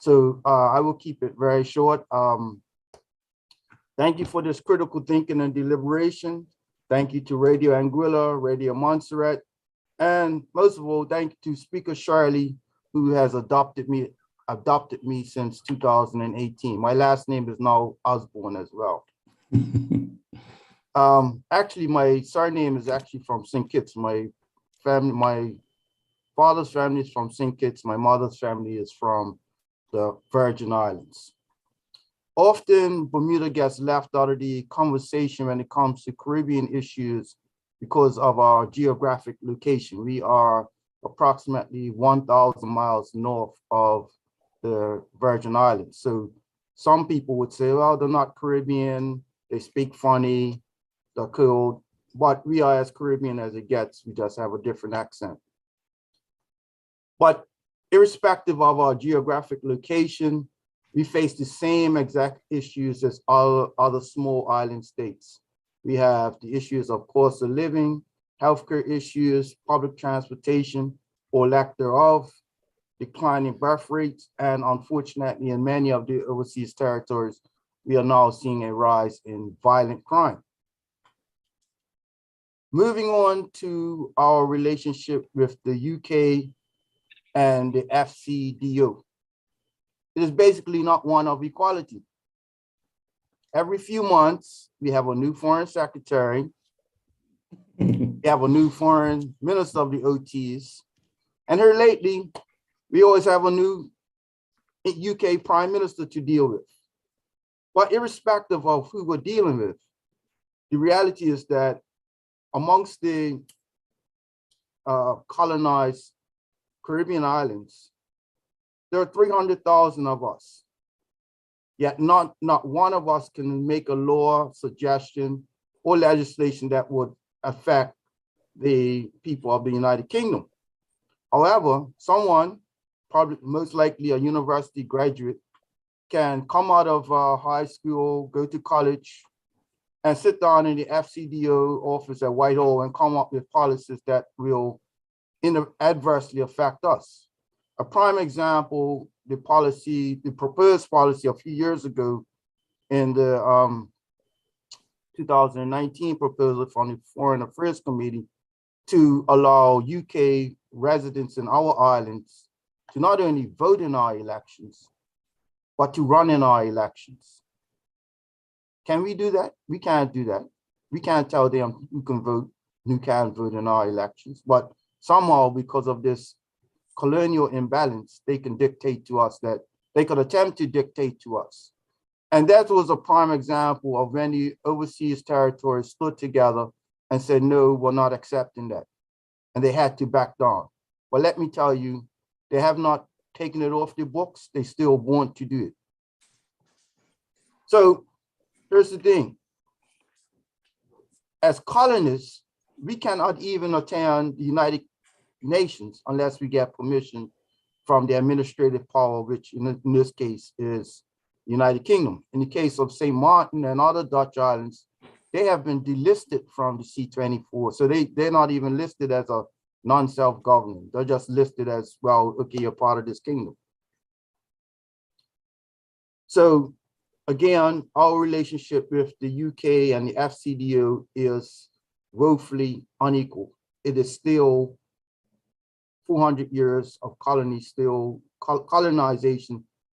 So I will keep it very short. Thank you for this critical thinking and deliberation. Thank you to Radio Anguilla, Radio Montserrat, and most of all, thank you to Speaker Shirley, who has adopted me since 2018. My last name is now Osborne as well. Actually, my surname is actually from St. Kitts. My father's family is from St. Kitts. My mother's family is from the Virgin Islands. Often, Bermuda gets left out of the conversation when it comes to Caribbean issues because of our geographic location. We are approximately 1,000 miles north of the Virgin Islands. So some people would say, well, they're not Caribbean, they speak funny, they're cold, but we are as Caribbean as it gets. We just have a different accent. But irrespective of our geographic location, we face the same exact issues as all other small island states. We have the issues of cost of living, healthcare issues, public transportation or lack thereof, declining birth rates, and unfortunately, in many of the overseas territories, we are now seeing a rise in violent crime. Moving on to our relationship with the UK and the FCDO. It is basically not one of equality. Every few months, we have a new foreign secretary, we have a new foreign minister of the OTs, and here lately, we always have a new UK prime minister to deal with. But irrespective of who we're dealing with, the reality is that amongst the colonized Caribbean islands, there are 300,000 of us. Yet not one of us can make a law, suggestion, or legislation that would affect the people of the United Kingdom. However, someone, probably most likely a university graduate, can come out of high school, go to college, and sit down in the FCDO office at Whitehall and come up with policies that will adversely affect us. A prime example, the proposed policy a few years ago in the 2019 proposal from the Foreign Affairs Committee to allow UK residents in our islands to not only vote in our elections, but to run in our elections. Can we do that? We can't do that. We can't tell them who can vote, who can't vote in our elections. But somehow, because of this colonial imbalance, they can dictate to us that they could attempt to dictate to us. And that was a prime example of when the overseas territories stood together and said, no, we're not accepting that. And they had to back down. But let me tell you, they have not taken it off the books. They still want to do it. So here's the thing. As colonists, we cannot even attend the United Nations unless we get permission from the administrative power, which in this case is the United Kingdom. In the case of St. Martin and other Dutch islands, they have been delisted from the C24. So they're not even listed as a non-self-governing. They're just listed as, well, okay, you're part of this kingdom. So again, our relationship with the UK and the FCDO is woefully unequal. It is still 400 years of colonization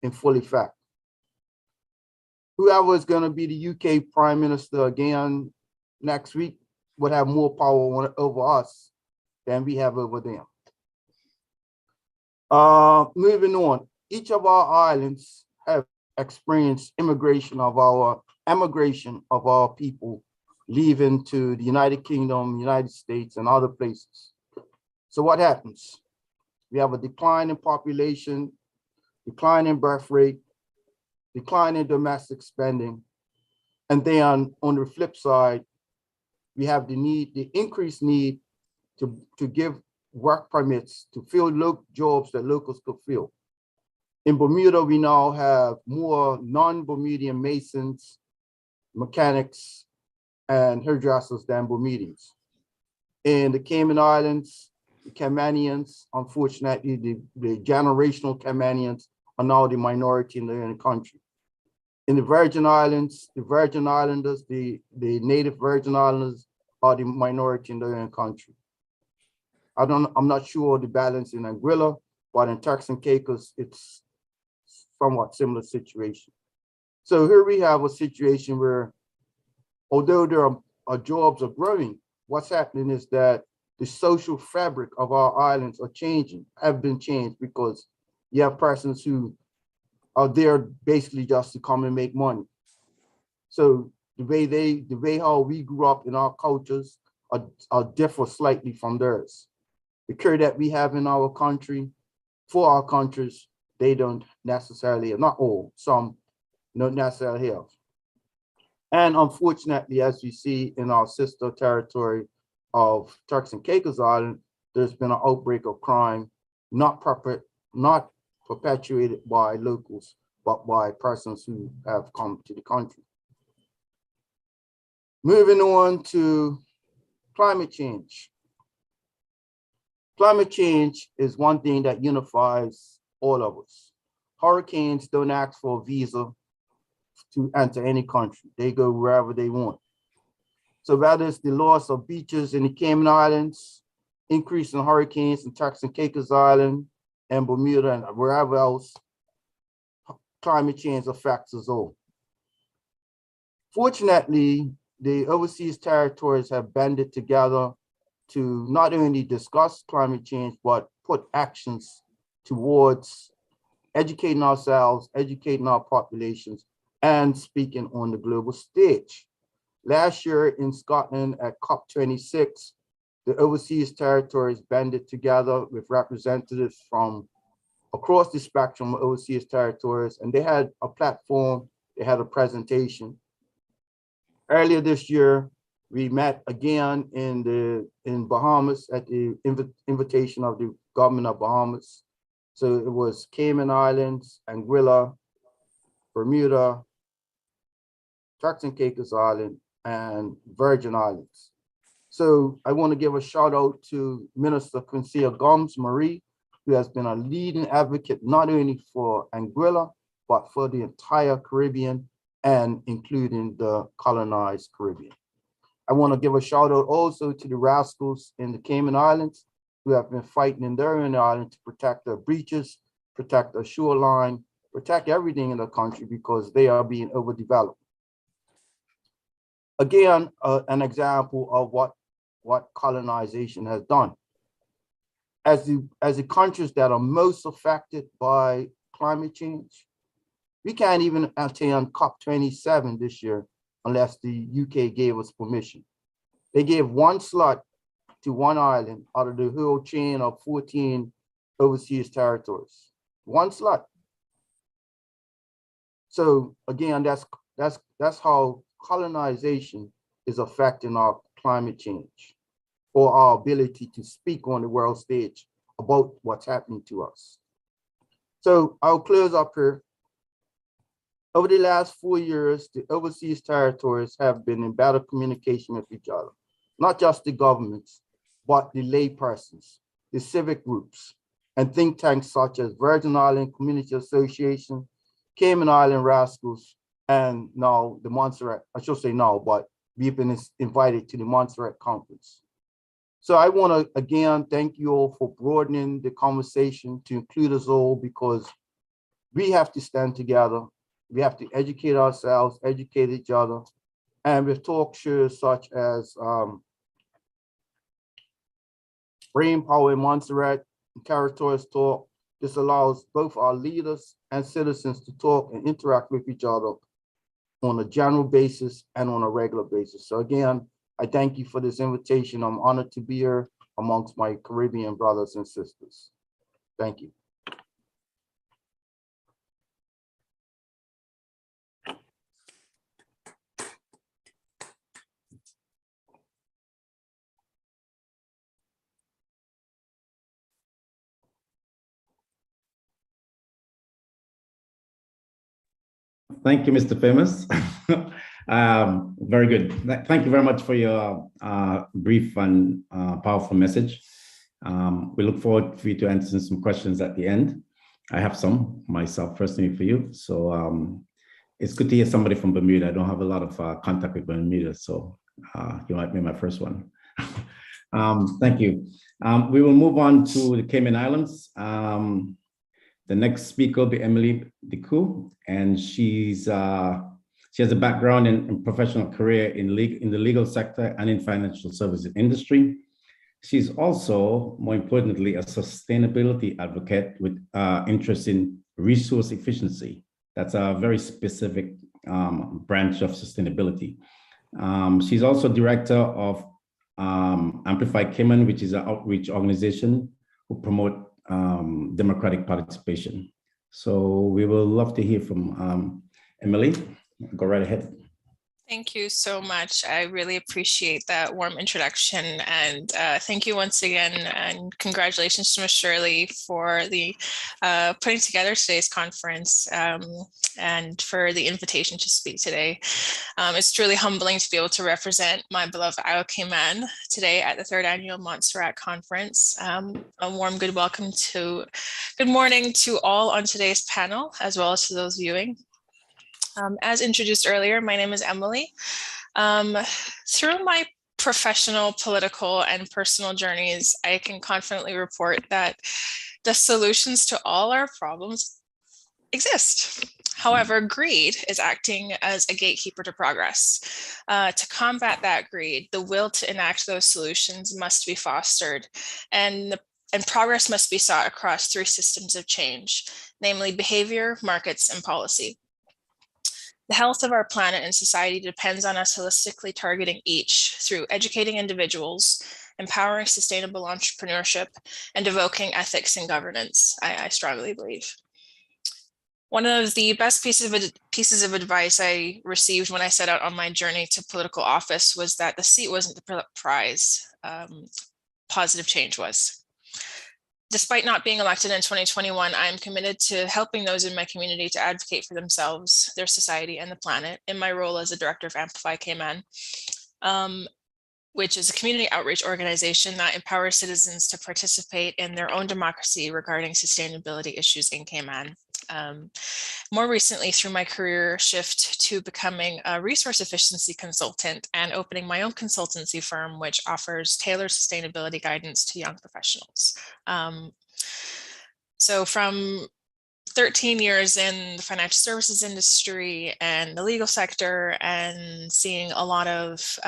in full effect. Whoever is going to be the UK Prime Minister again next week would have more power over us than we have over them. Moving on, each of our islands have experienced emigration of our people leaving to the United Kingdom, United States, and other places. So what happens? We have a decline in population, decline in birth rate, decline in domestic spending. And then on the flip side, we have the increased need to give work permits to fill jobs that locals could fill. In Bermuda, we now have more non-Bermudian masons, mechanics, and hairdressers than Bermudians. In the Cayman Islands, the Caymanians, unfortunately, the generational Caymanians are now the minority in the country. In the Virgin Islands, the Virgin Islanders, the native Virgin Islanders are the minority in the country. I'm not sure the balance in Anguilla, but in Turks and Caicos, it's somewhat similar situation. So here we have a situation where, although there are jobs are growing, what's happening is that the social fabric of our islands are changing, have been changed, because you have persons who are there basically just to come and make money. So the way how we grew up in our cultures are differ slightly from theirs. The care that we have in our country, for our countries, they don't necessarily, not all, some don't necessarily have. And unfortunately, as we see in our sister territory of Turks and Caicos Island, there's been an outbreak of crime, not perpetuated by locals, but by persons who have come to the country. Moving on to climate change. Climate change is one thing that unifies all of us. Hurricanes don't ask for a visa to enter any country. They go wherever they want. So whether it's the loss of beaches in the Cayman Islands, increase in hurricanes in Turks and Caicos Island and Bermuda and wherever else, climate change affects us all. Fortunately, the overseas territories have banded together to not only discuss climate change, but put actions towards educating ourselves, educating our populations, and speaking on the global stage. Last year in Scotland at COP26, the overseas territories banded together with representatives from across the spectrum of overseas territories, and they had a platform, they had a presentation. Earlier this year, we met again in Bahamas at the invitation of the government of Bahamas. So it was Cayman Islands, Anguilla, Bermuda, Turks and Caicos Island, and Virgin Islands. So I want to give a shout out to Minister Quincy Gomes Marie, who has been a leading advocate not only for Anguilla, but for the entire Caribbean and including the colonized Caribbean. I want to give a shout out also to the rascals in the Cayman Islands who have been fighting in their own island to protect their beaches, protect their shoreline, protect everything in the country because they are being overdeveloped. Again, an example of what colonization has done. As the countries that are most affected by climate change, we can't even attend COP27 this year unless the UK gave us permission. They gave one slot to one island out of the whole chain of 14 overseas territories. One slot. So again, that's how colonization is affecting our climate change or our ability to speak on the world stage about what's happening to us. So I'll close up here. Over the last 4 years, the overseas territories have been in better communication with each other, not just the governments, but the laypersons, the civic groups, and think tanks such as Virgin Island Community Association, Cayman Island Rascals, and now the Montserrat, I should say now, but we've been invited to the Montserrat Conference. So I want to, again, thank you all for broadening the conversation to include us all because we have to stand together. We have to educate ourselves, educate each other. And with talk shows such as Brain Power in Montserrat, Territories Talk, this allows both our leaders and citizens to talk and interact with each other on a general basis and on a regular basis. So again, I thank you for this invitation. I'm honored to be here amongst my Caribbean brothers and sisters. Thank you. Thank you, Mr. Famous. Very good. Thank you very much for your brief and powerful message. We look forward for you to answer some questions at the end. I have some myself personally for you. So it's good to hear somebody from Bermuda. I don't have a lot of contact with Bermuda, so you might be my first one. Thank you. We will move on to the Cayman Islands. The next speaker will be Emily Decoux, and she has a background in professional career in the legal sector and in financial services industry. She's also, more importantly, a sustainability advocate with interest in resource efficiency. That's a very specific branch of sustainability. She's also director of Amplify Cayman, which is an outreach organization who promote democratic participation. So we will love to hear from Emily. Go right ahead. Thank you so much. I really appreciate that warm introduction, and thank you once again, and congratulations to Ms. Shirley for the putting together today's conference and for the invitation to speak today. It's truly humbling to be able to represent my beloved Isle Cayman today at the 3rd Annual Montserrat Conference. A warm good morning to all on today's panel, as well as to those viewing. As introduced earlier, my name is Emily. Through my professional, political, and personal journeys, I can confidently report that the solutions to all our problems exist. However, greed is acting as a gatekeeper to progress. To combat that greed, the will to enact those solutions must be fostered, and progress must be sought across 3 systems of change, namely behavior, markets, and policy. The health of our planet and society depends on us holistically targeting each through educating individuals, empowering sustainable entrepreneurship, and evoking ethics and governance, I strongly believe. One of the best pieces of advice I received when I set out on my journey to political office was that the seat wasn't the prize, positive change was. Despite not being elected in 2021, I am committed to helping those in my community to advocate for themselves, their society, and the planet in my role as a director of Amplify Cayman, which is a community outreach organization that empowers citizens to participate in their own democracy regarding sustainability issues in Cayman. More recently, through my career shift to becoming a resource efficiency consultant and opening my own consultancy firm, which offers tailored sustainability guidance to young professionals. So from 13 years in the financial services industry and the legal sector, and seeing a lot of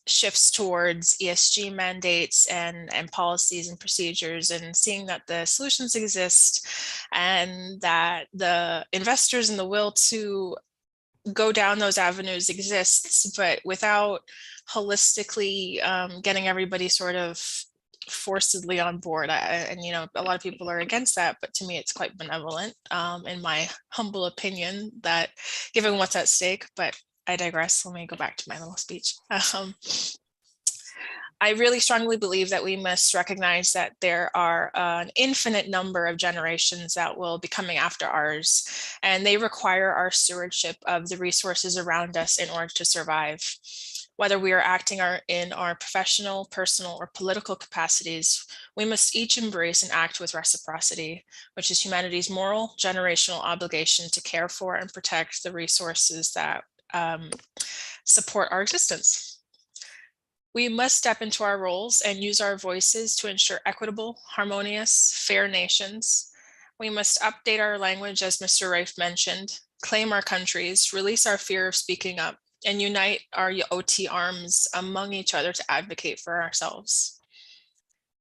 shifts towards ESG mandates and policies and procedures, and seeing that the solutions exist and that the investors and the will to go down those avenues exists, but without holistically getting everybody sort of forcibly on board. And you know, a lot of people are against that, but to me it's quite benevolent, in my humble opinion, that given what's at stake. But I digress. Let me go back to my little speech. I really strongly believe that we must recognize that there are an infinite number of generations that will be coming after ours, and they require our stewardship of the resources around us in order to survive. Whether we are acting in our professional, personal, or political capacities, we must each embrace and act with reciprocity, which is humanity's moral, generational obligation to care for and protect the resources that support our existence. We must step into our roles and use our voices to ensure equitable, harmonious, fair nations. We must update our language, as Mr. Rafe mentioned, claim our countries, release our fear of speaking up, and unite our OT arms among each other to advocate for ourselves.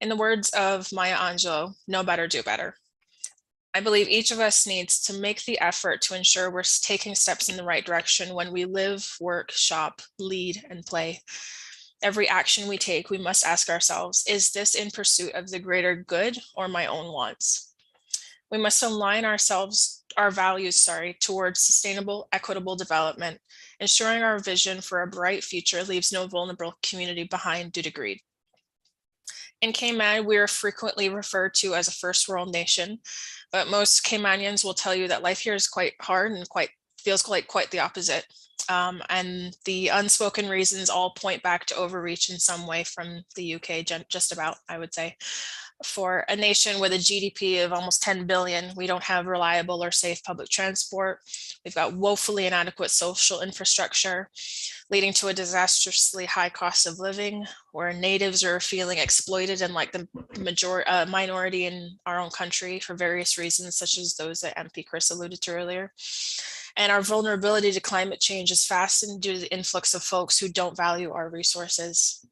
In the words of Maya Angelou, know better, do better. I believe each of us needs to make the effort to ensure we're taking steps in the right direction when we live, work, shop, lead, and play. Every action we take, we must ask ourselves, is this in pursuit of the greater good or my own wants? We must align our values, towards sustainable, equitable development, ensuring our vision for a bright future leaves no vulnerable community behind due to greed. In Cayman, we are frequently referred to as a first world nation, but most Caymanians will tell you that life here is quite hard and feels like quite the opposite. And the unspoken reasons all point back to overreach in some way from the UK, just about, I would say. For a nation with a GDP of almost 10 billion, we don't have reliable or safe public transport. We've got woefully inadequate social infrastructure, leading to a disastrously high cost of living, where natives are feeling exploited and like the minority in our own country for various reasons, such as those that MP Chris alluded to earlier. And our vulnerability to climate change is fastened due to the influx of folks who don't value our resources.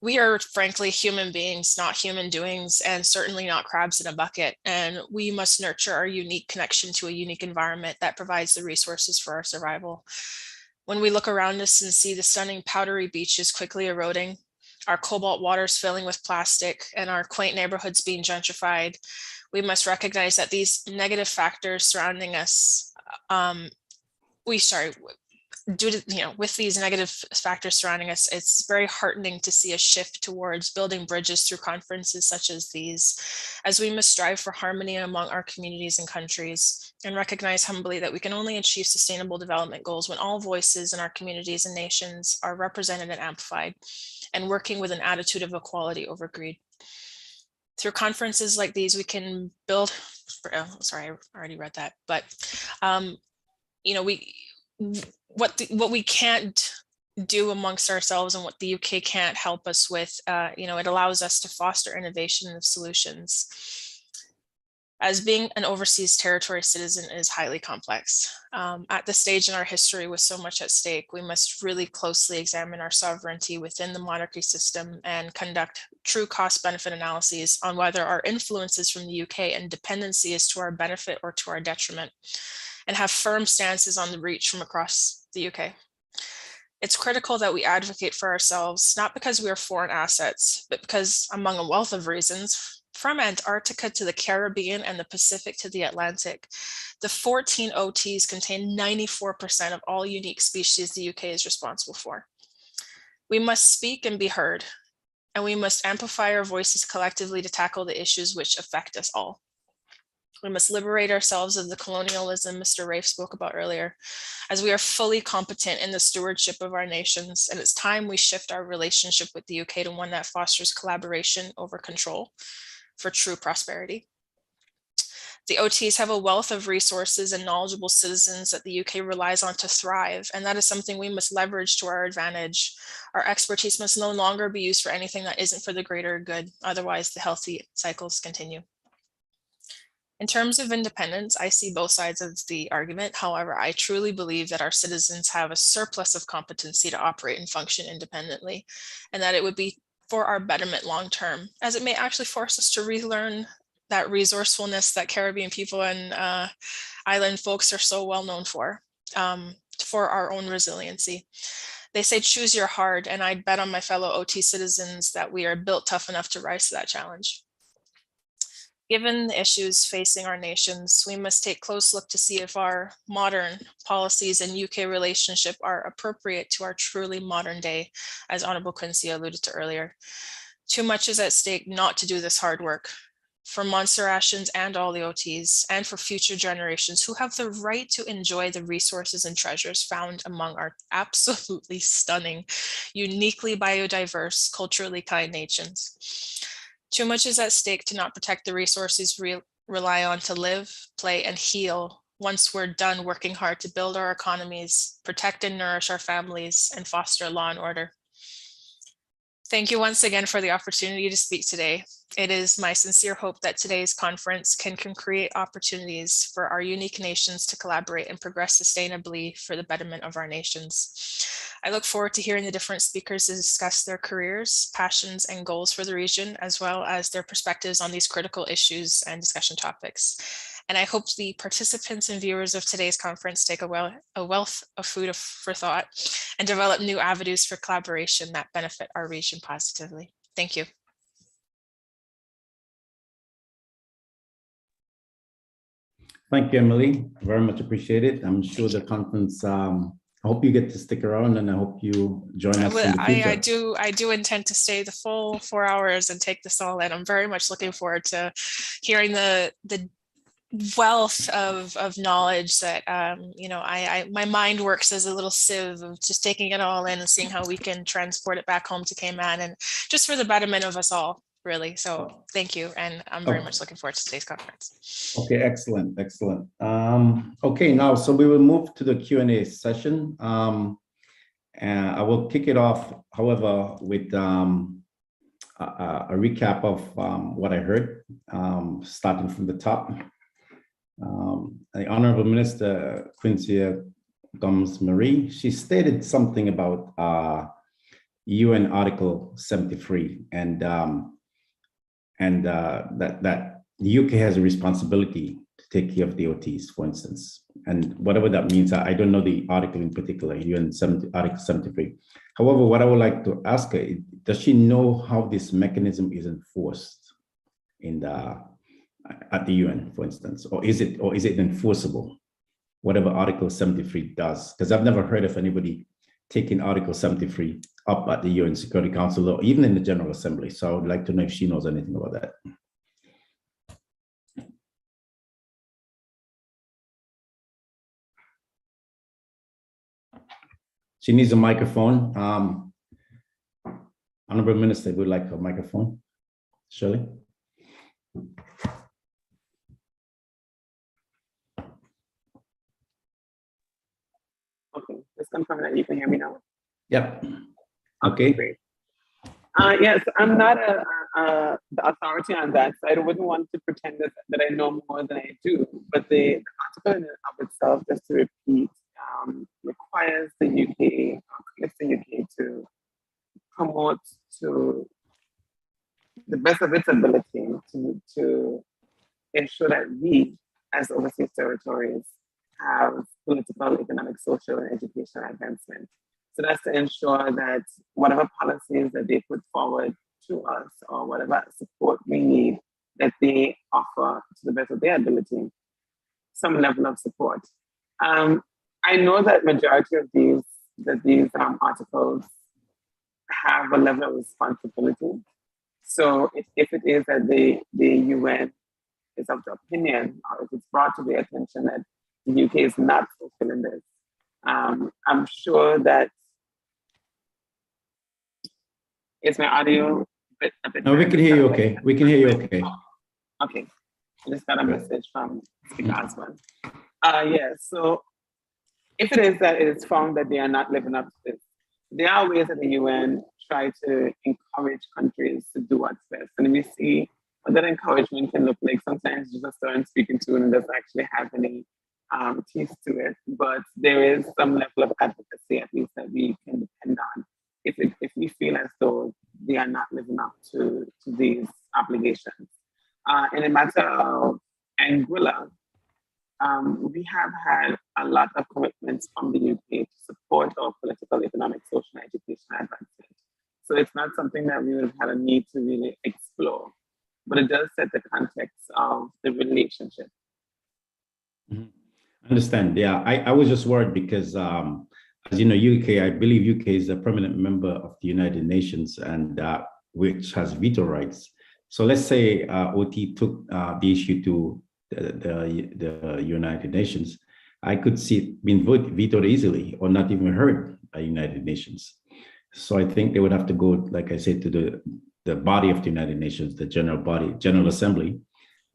We are frankly human beings, not human doings, and certainly not crabs in a bucket. And we must nurture our unique connection to a unique environment that provides the resources for our survival. When we look around us and see the stunning powdery beaches quickly eroding, our cobalt waters filling with plastic, and our quaint neighborhoods being gentrified, we must recognize that these negative factors surrounding us, due to, with these negative factors surrounding us, it's very heartening to see a shift towards building bridges through conferences such as these, as we must strive for harmony among our communities and countries, and recognize humbly that we can only achieve sustainable development goals when all voices in our communities and nations are represented and amplified, and working with an attitude of equality over greed. Through conferences like these, we can build, sorry, I already read that, but what we can't do amongst ourselves and what the UK can't help us with, it allows us to foster innovation of solutions. As being an overseas territory citizen is highly complex. At this stage in our history with so much at stake, we must really closely examine our sovereignty within the monarchy system and conduct true cost-benefit analyses on whether our influences from the UK and dependency is to our benefit or to our detriment, and have firm stances on the reach from across the UK. It's critical that we advocate for ourselves, not because we are foreign assets, but because, among a wealth of reasons, from Antarctica to the Caribbean and the Pacific to the Atlantic, the 14 OTs contain 94% of all unique species the UK is responsible for. We must speak and be heard, and we must amplify our voices collectively to tackle the issues which affect us all. We must liberate ourselves of the colonialism Mr. Rafe spoke about earlier, as we are fully competent in the stewardship of our nations, and it's time we shift our relationship with the UK to one that fosters collaboration over control for true prosperity. The OTs have a wealth of resources and knowledgeable citizens that the UK relies on to thrive, and that is something we must leverage to our advantage. Our expertise must no longer be used for anything that isn't for the greater good, otherwise the healthy cycles continue. In terms of independence, I see both sides of the argument. However, I truly believe that our citizens have a surplus of competency to operate and function independently, and that it would be for our betterment long-term, as it may actually force us to relearn that resourcefulness that Caribbean people and island folks are so well known for our own resiliency. They say choose your hard, and I'd bet on my fellow OT citizens that we are built tough enough to rise to that challenge. Given the issues facing our nations, we must take a close look to see if our modern policies and UK relationship are appropriate to our truly modern day, as Honorable Quincy alluded to earlier. Too much is at stake not to do this hard work for Montserratians and all the OTs, and for future generations who have the right to enjoy the resources and treasures found among our absolutely stunning, uniquely biodiverse, culturally kind nations. Too much is at stake to not protect the resources we rely on to live, play, and heal once we're done working hard to build our economies, protect and nourish our families, and foster law and order. Thank you once again for the opportunity to speak today. It is my sincere hope that today's conference can create opportunities for our unique nations to collaborate and progress sustainably for the betterment of our nations. I look forward to hearing the different speakers discuss their careers, passions, and goals for the region, as well as their perspectives on these critical issues and discussion topics. And I hope the participants and viewers of today's conference take a wealth of food for thought and develop new avenues for collaboration that benefit our region positively. Thank you. Thank you, Emily. Very much appreciated. I'm sure the conference, I hope you get to stick around, and I hope you join us in the future. I do intend to stay the full 4 hours and take this all in. I'm very much looking forward to hearing the wealth of knowledge that my mind works as a little sieve of just taking it all in and seeing how we can transport it back home to Cayman, and just for the betterment of us all. really. So thank you. And I'm very much looking forward to today's conference. Okay, excellent, excellent. Okay, now, so we will move to the Q&A session. And I will kick it off, however, with a recap of what I heard, starting from the top. The Honorable Minister Quincy Gomes-Marie, she stated something about UN Article 73 and that the UK has a responsibility to take care of the OTs, for instance, and whatever that means. I don't know the article in particular, Article 73. However, what I would like to ask her, does she know how this mechanism is enforced in at the UN, for instance, or is it enforceable? Whatever Article 73 does, because I've never heard of anybody taking Article 73 up at the UN Security Council or even in the General Assembly. So I would like to know if she knows anything about that. She needs a microphone. Honorable Minister would like a microphone. Shirley. Okay, just confirm that you can hear me now. Yep. Okay. Great. Yes, I'm not the authority on that, so I wouldn't want to pretend that I know more than I do. But the article in and of itself, just to repeat, requires the UK, commits the UK to promote to the best of its ability to ensure that we, as overseas territories, have political, economic, social, and educational advancement. So that's to ensure that whatever policies that they put forward to us or whatever support we need, that they offer to the best of their ability, some level of support. I know that majority of these articles have a level of responsibility. So if it is that the UN is of the opinion, or if it's brought to their attention that the UK is not fulfilling this, I'm sure that is my audio a bit No, we can hear you okay. We can hear you okay. Okay. I just got a message from Speaker Osman. Yeah, so if it is that it is found that they are not living up to this, there are ways that the UN try to encourage countries to do what's best. And we see what that encouragement can look like. Sometimes just starting speaking to and doesn't actually have any teeth to it, but there is some level of advocacy at least that we can depend on if we feel as though they are not living up to these obligations. In a matter of Anguilla, we have had a lot of commitments from the UK to support our political, economic, social, and educational advancement. So it's not something that we would have had a need to really explore, but it does set the context of the relationship. Mm-hmm. Understand. Yeah, I was just worried because, as you know, UK, I believe UK is a permanent member of the United Nations and which has veto rights. So let's say OT took the issue to the United Nations, I could see it being vetoed easily or not even heard by United Nations. So I think they would have to go, like I said, to the body of the United Nations, the General Assembly.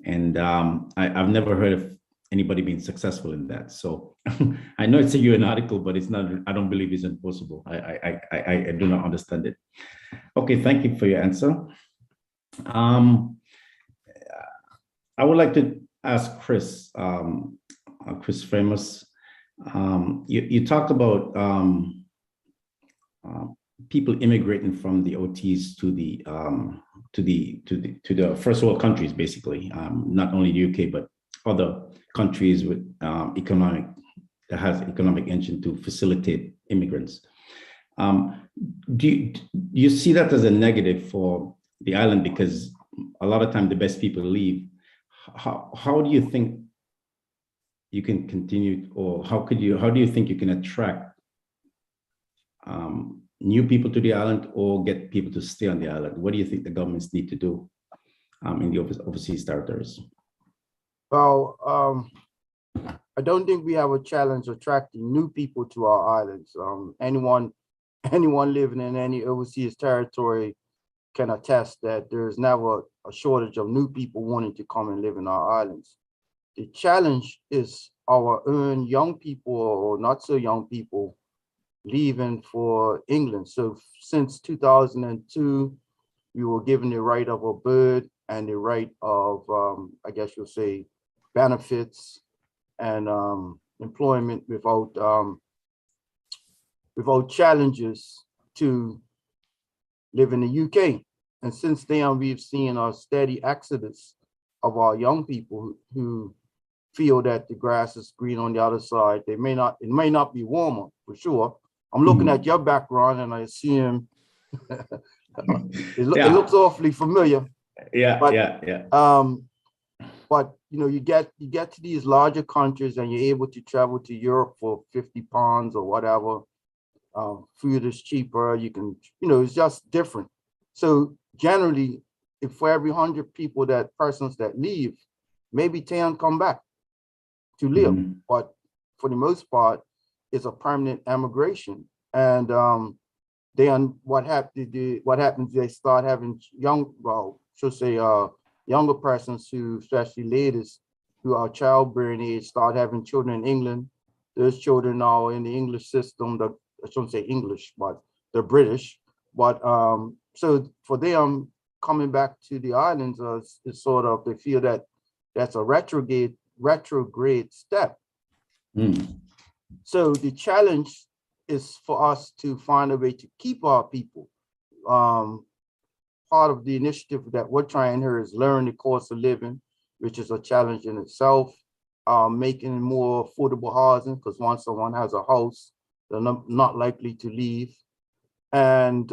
And I've never heard of anybody being successful in that. So I know it's a UN article, but it's not, I don't believe it's enforceable. I do not understand it. Okay, thank you for your answer. I would like to ask Chris, Chris Famous. You talked about people immigrating from the OTs to the first world countries, basically, not only the UK but other countries with economic engine to facilitate immigrants. Do you see that as a negative for the island, because a lot of time the best people leave? How do you think you can continue, or how do you think you can attract new people to the island or get people to stay on the island? What do you think the governments need to do in the overseas territories? Well, I don't think we have a challenge attracting new people to our islands. Anyone living in any overseas territory can attest that there's never a shortage of new people wanting to come and live in our islands. The challenge is our own young people or not so young people leaving for England. So since 2002, we were given the right of a bird and the right of, I guess you'll say, benefits and employment without challenges to live in the UK. And since then, we've seen a steady exodus of our young people who feel that the grass is green on the other side. It may not be warmer for sure. I'm looking at your background and I assume it looks awfully familiar. But you know, you get to these larger countries and you're able to travel to Europe for 50 pounds or whatever. Food is cheaper. You can, you know, it's just different. So generally, if for every 100 persons that leave, maybe 10 come back to live. But for the most part, it's a permanent emigration. And then what happens? They start having younger persons who, especially ladies who are childbearing age, start having children in England. Those children are in the English system. I shouldn't say English, but they're British. But so for them coming back to the islands, is sort of, they feel that that's a retrograde step. So the challenge is for us to find a way to keep our people. Part of the initiative that we're trying here is learn the cost of living, which is a challenge in itself. Making more affordable housing, because once someone has a house, they're not likely to leave. And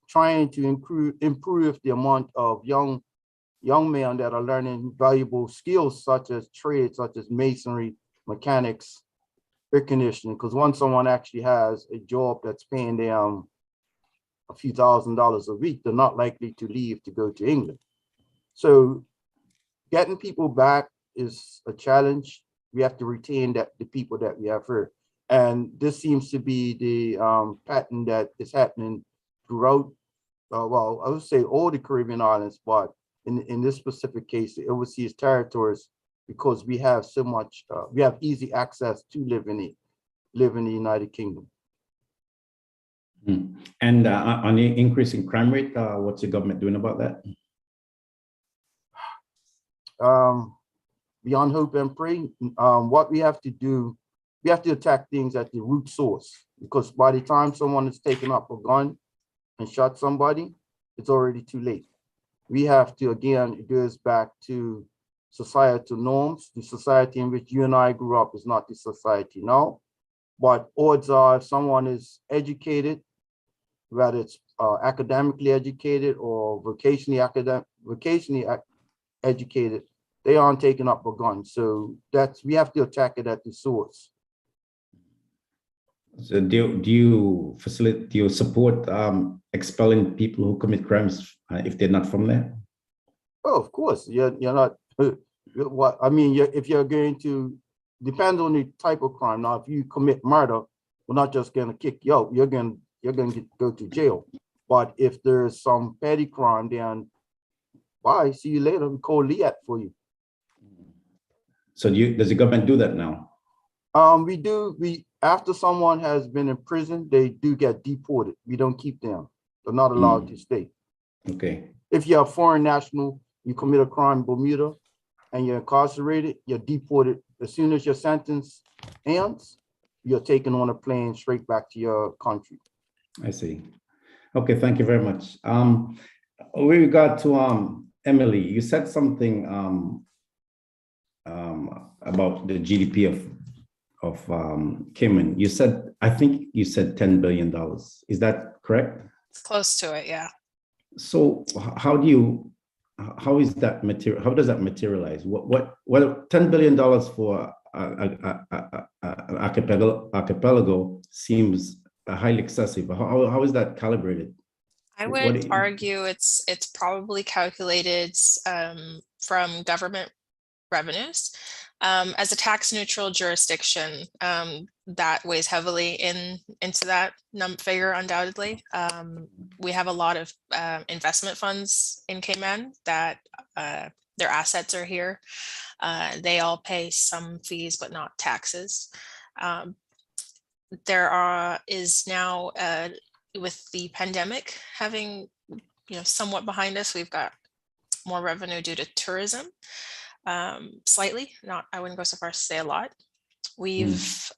trying to improve the amount of young men that are learning valuable skills such as trades, such as masonry, mechanics, air conditioning, because once someone actually has a job that's paying them a few $1,000s a week, they're not likely to leave to go to England. So getting people back is a challenge. We have to retain the people that we have here. And this seems to be the pattern that is happening throughout, well, I would say all the Caribbean islands, but in this specific case, the overseas territories, because we have so much, we have easy access to live in the United Kingdom. And on the increase in crime rate, what's the government doing about that? Beyond hope and pray, what we have to do, we have to attack things at the root source, because by the time someone is taken up a gun and shot somebody, it's already too late. We have to, again, it goes back to societal norms. The society in which you and I grew up is not the society now, but odds are if someone is educated, whether it's academically educated or vocationally educated, they aren't taking up a gun. So we have to attack it at the source. So do you support expelling people who commit crimes if they're not from there? Oh, of course. You're not. What I mean, if you're going to, depend on the type of crime. Now, if you commit murder, we're not just going to kick you out. You're going to go to jail. But if there's some petty crime, then bye. See you later. We call Liat for you. So does the government do that now? We do. After someone has been in prison, they do get deported. We don't keep them. They're not allowed to stay. Okay. If you're a foreign national, you commit a crime in Bermuda and you're incarcerated, you're deported. As soon as your sentence ends, you're taken on a plane straight back to your country. I see. Okay, thank you very much. With regard to Emily, you said something about the GDP of Cayman. I think you said $10 billion. Is that correct? It's close to it, yeah. So how does that materialize? What $10 billion for an archipelago seems highly excessive. How is that calibrated? I would argue it's probably calculated from government revenues. As a tax neutral jurisdiction, that weighs heavily into that figure undoubtedly. We have a lot of investment funds in Cayman that their assets are here. They all pay some fees, but not taxes. There is now, with the pandemic having somewhat behind us, we've got more revenue due to tourism. Slightly, I wouldn't go so far as to say a lot. We've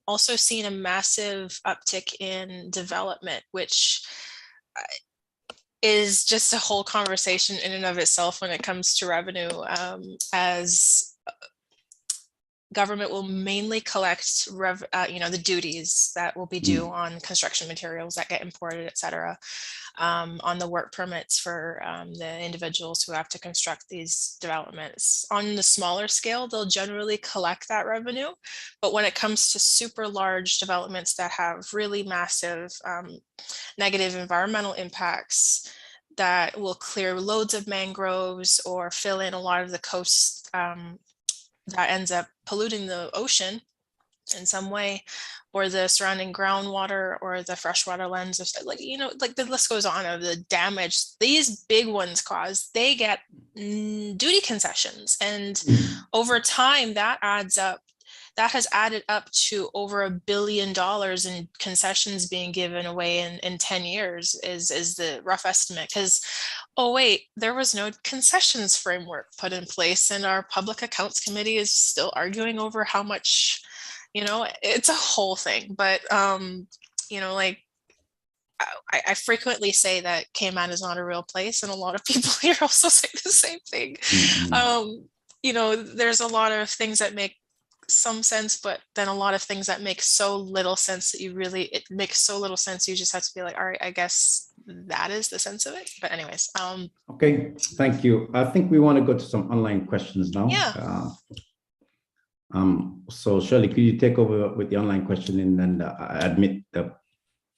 also seen a massive uptick in development, which is just a whole conversation in and of itself when it comes to revenue, as government will mainly collect the duties that will be due on construction materials that get imported, et cetera, on the work permits for the individuals who have to construct these developments. On the smaller scale, they'll generally collect that revenue. But when it comes to super large developments that have really massive negative environmental impacts that will clear loads of mangroves or fill in a lot of the coast, that ends up polluting the ocean in some way, or the surrounding groundwater or the freshwater lands, the list goes on of the damage these big ones cause. They get duty concessions, and over time that has added up to over $1 billion in concessions being given away in 10 years is the rough estimate. Because, oh wait, there was no concessions framework put in place, and our Public Accounts Committee is still arguing over how much, it's a whole thing. But, I frequently say that Cayman is not a real place, and a lot of people here also say the same thing. There's a lot of things that make some sense, but then a lot of things that make so little sense that it makes so little sense you just have to be like, all right, I guess that is the sense of it. But anyways, okay, thank you. I think we want to go to some online questions now. Yeah. So Shirley, could you take over with the online question and then admit the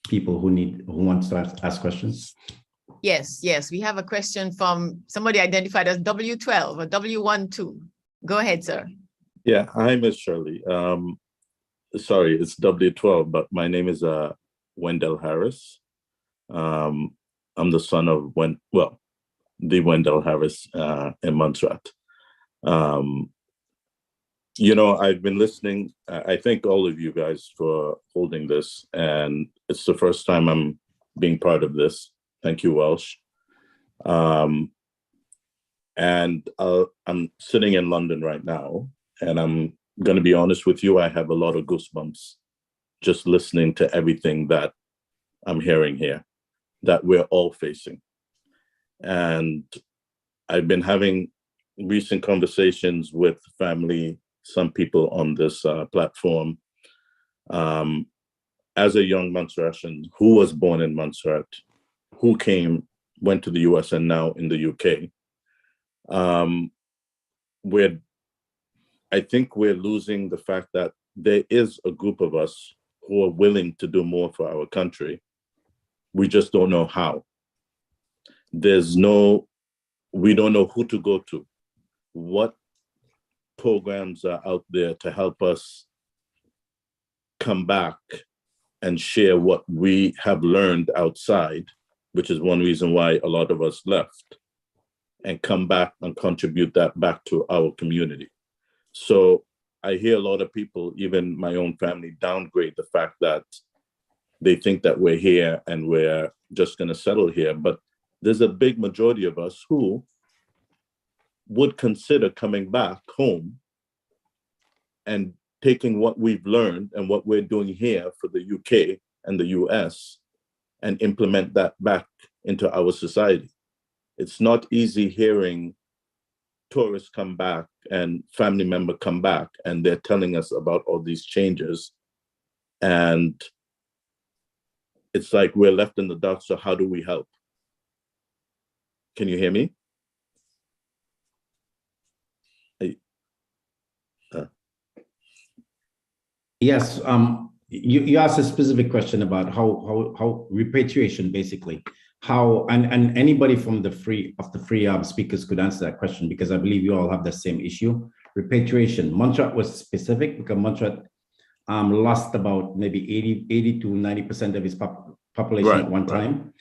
people who want to ask questions? Yes, we have a question from somebody identified as W12 or W12. Go ahead, sir. Yeah, hi, Ms. Shirley. Sorry, it's W12, but my name is Wendell Harris. I'm the son of the Wendell Harris in Montserrat. I've been listening. I thank all of you guys for holding this, and it's the first time I'm being part of this. Thank you, Welsh. And I'm sitting in London right now. And I'm going to be honest with you, I have a lot of goosebumps just listening to everything that I'm hearing here, that we're all facing. And I've been having recent conversations with family, some people on this platform. As a young Montserratian who was born in Montserrat, who went to the US and now in the UK, I think we're losing the fact that there is a group of us who are willing to do more for our country. We just don't know how. We don't know who to go to. What programs are out there to help us come back and share what we have learned outside, which is one reason why a lot of us left, and come back and contribute that back to our community. So I hear a lot of people, even my own family, downgrade the fact that they think that we're here and we're just going to settle here. But there's a big majority of us who would consider coming back home and taking what we've learned and what we're doing here for the UK and the US and implement that back into our society. It's not easy hearing tourists come back and family members come back and they're telling us about all these changes. And it's like we're left in the dark. So how do we help? Can you hear me? Yes. You asked a specific question about how repatriation, basically, how, and anybody from the three speakers could answer that question, because I believe you all have the same issue. Repatriation. Montserrat was specific because Montserrat lost about maybe 80 to 90% of its population at one time.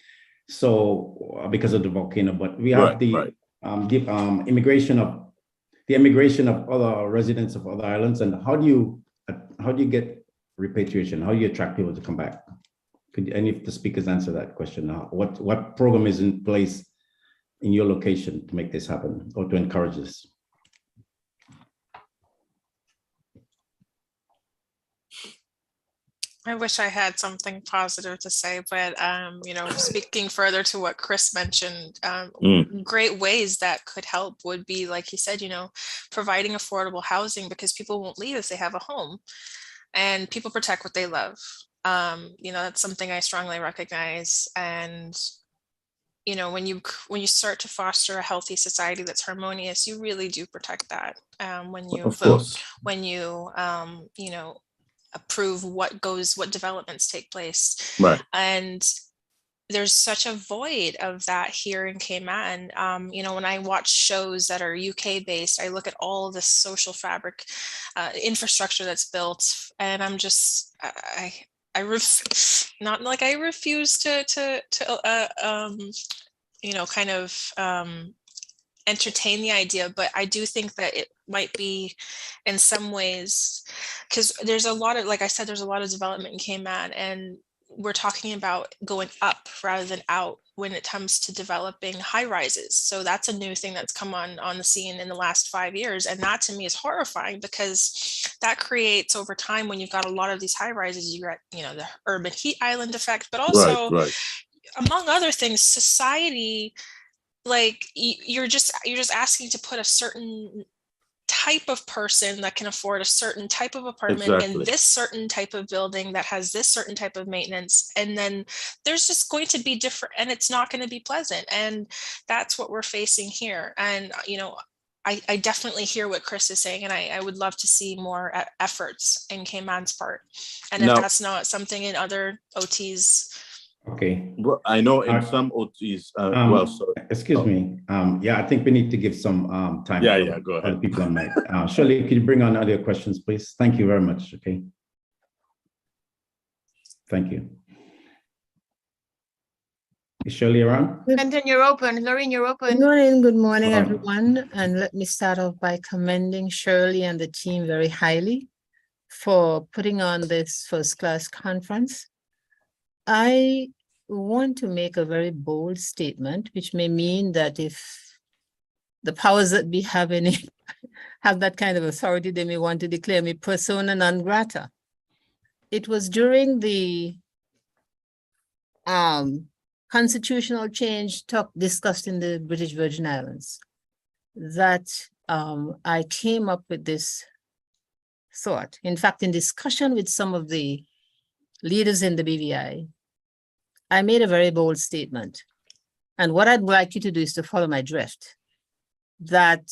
So because of the volcano, but we have the immigration of other residents of other islands. And how do you get repatriation? How do you attract people to come back? Could any of the speakers answer that question? What program is in place in your location to make this happen or to encourage this? I wish I had something positive to say, but you know, speaking further to what Chris mentioned, great ways that could help would be, like he said, you know, providing affordable housing, because people won't leave if they have a home, and people protect what they love. You know, that's something I strongly recognize. And you know, when you start to foster a healthy society that's harmonious, you really do protect that. When you vote, when you you know, approve what developments take place. Right. And there's such a void of that here in Cayman. You know, when I watch shows that are UK based, I look at all of the social fabric infrastructure that's built, and I'm just, not like I refuse to you know, kind of entertain the idea, but I do think that it might be in some ways, because there's a lot of, like I said, there's a lot of development in Cayman, and we're talking about going up rather than out when it comes to developing high rises. So that's a new thing that's come on the scene in the last 5 years. And that to me is horrifying, because that creates over time, when you've got a lot of these high rises, you got, you know, the urban heat island effect, but also among other things, society, like you're just asking to put a certain type of person that can afford a certain type of apartment in this certain type of building that has this certain type of maintenance, and then there's just going to be different, and it's not going to be pleasant, and that's what we're facing here. And you know, I definitely hear what Chris is saying, and I would love to see more efforts in Cayman's part, and if that's not something in other OTs. Okay. Well, I know in some OTs, well, sorry. Excuse me. Yeah, I think we need to give some time. Yeah, go ahead. People on mic. Shirley, could you bring on other questions, please? Thank you very much. Okay. Thank you. Is Shirley around? Clinton, you're open. Lorraine, you're open. Good morning, everyone. And let me start off by commending Shirley and the team very highly for putting on this first-class conference. I want to make a very bold statement, which may mean that if the powers that be have that kind of authority, they may want to declare me persona non grata. It was during the constitutional change discussed in the British Virgin Islands that I came up with this thought. In fact, in discussion with some of the leaders in the BVI, I made a very bold statement. And what I'd like you to do is to follow my drift, that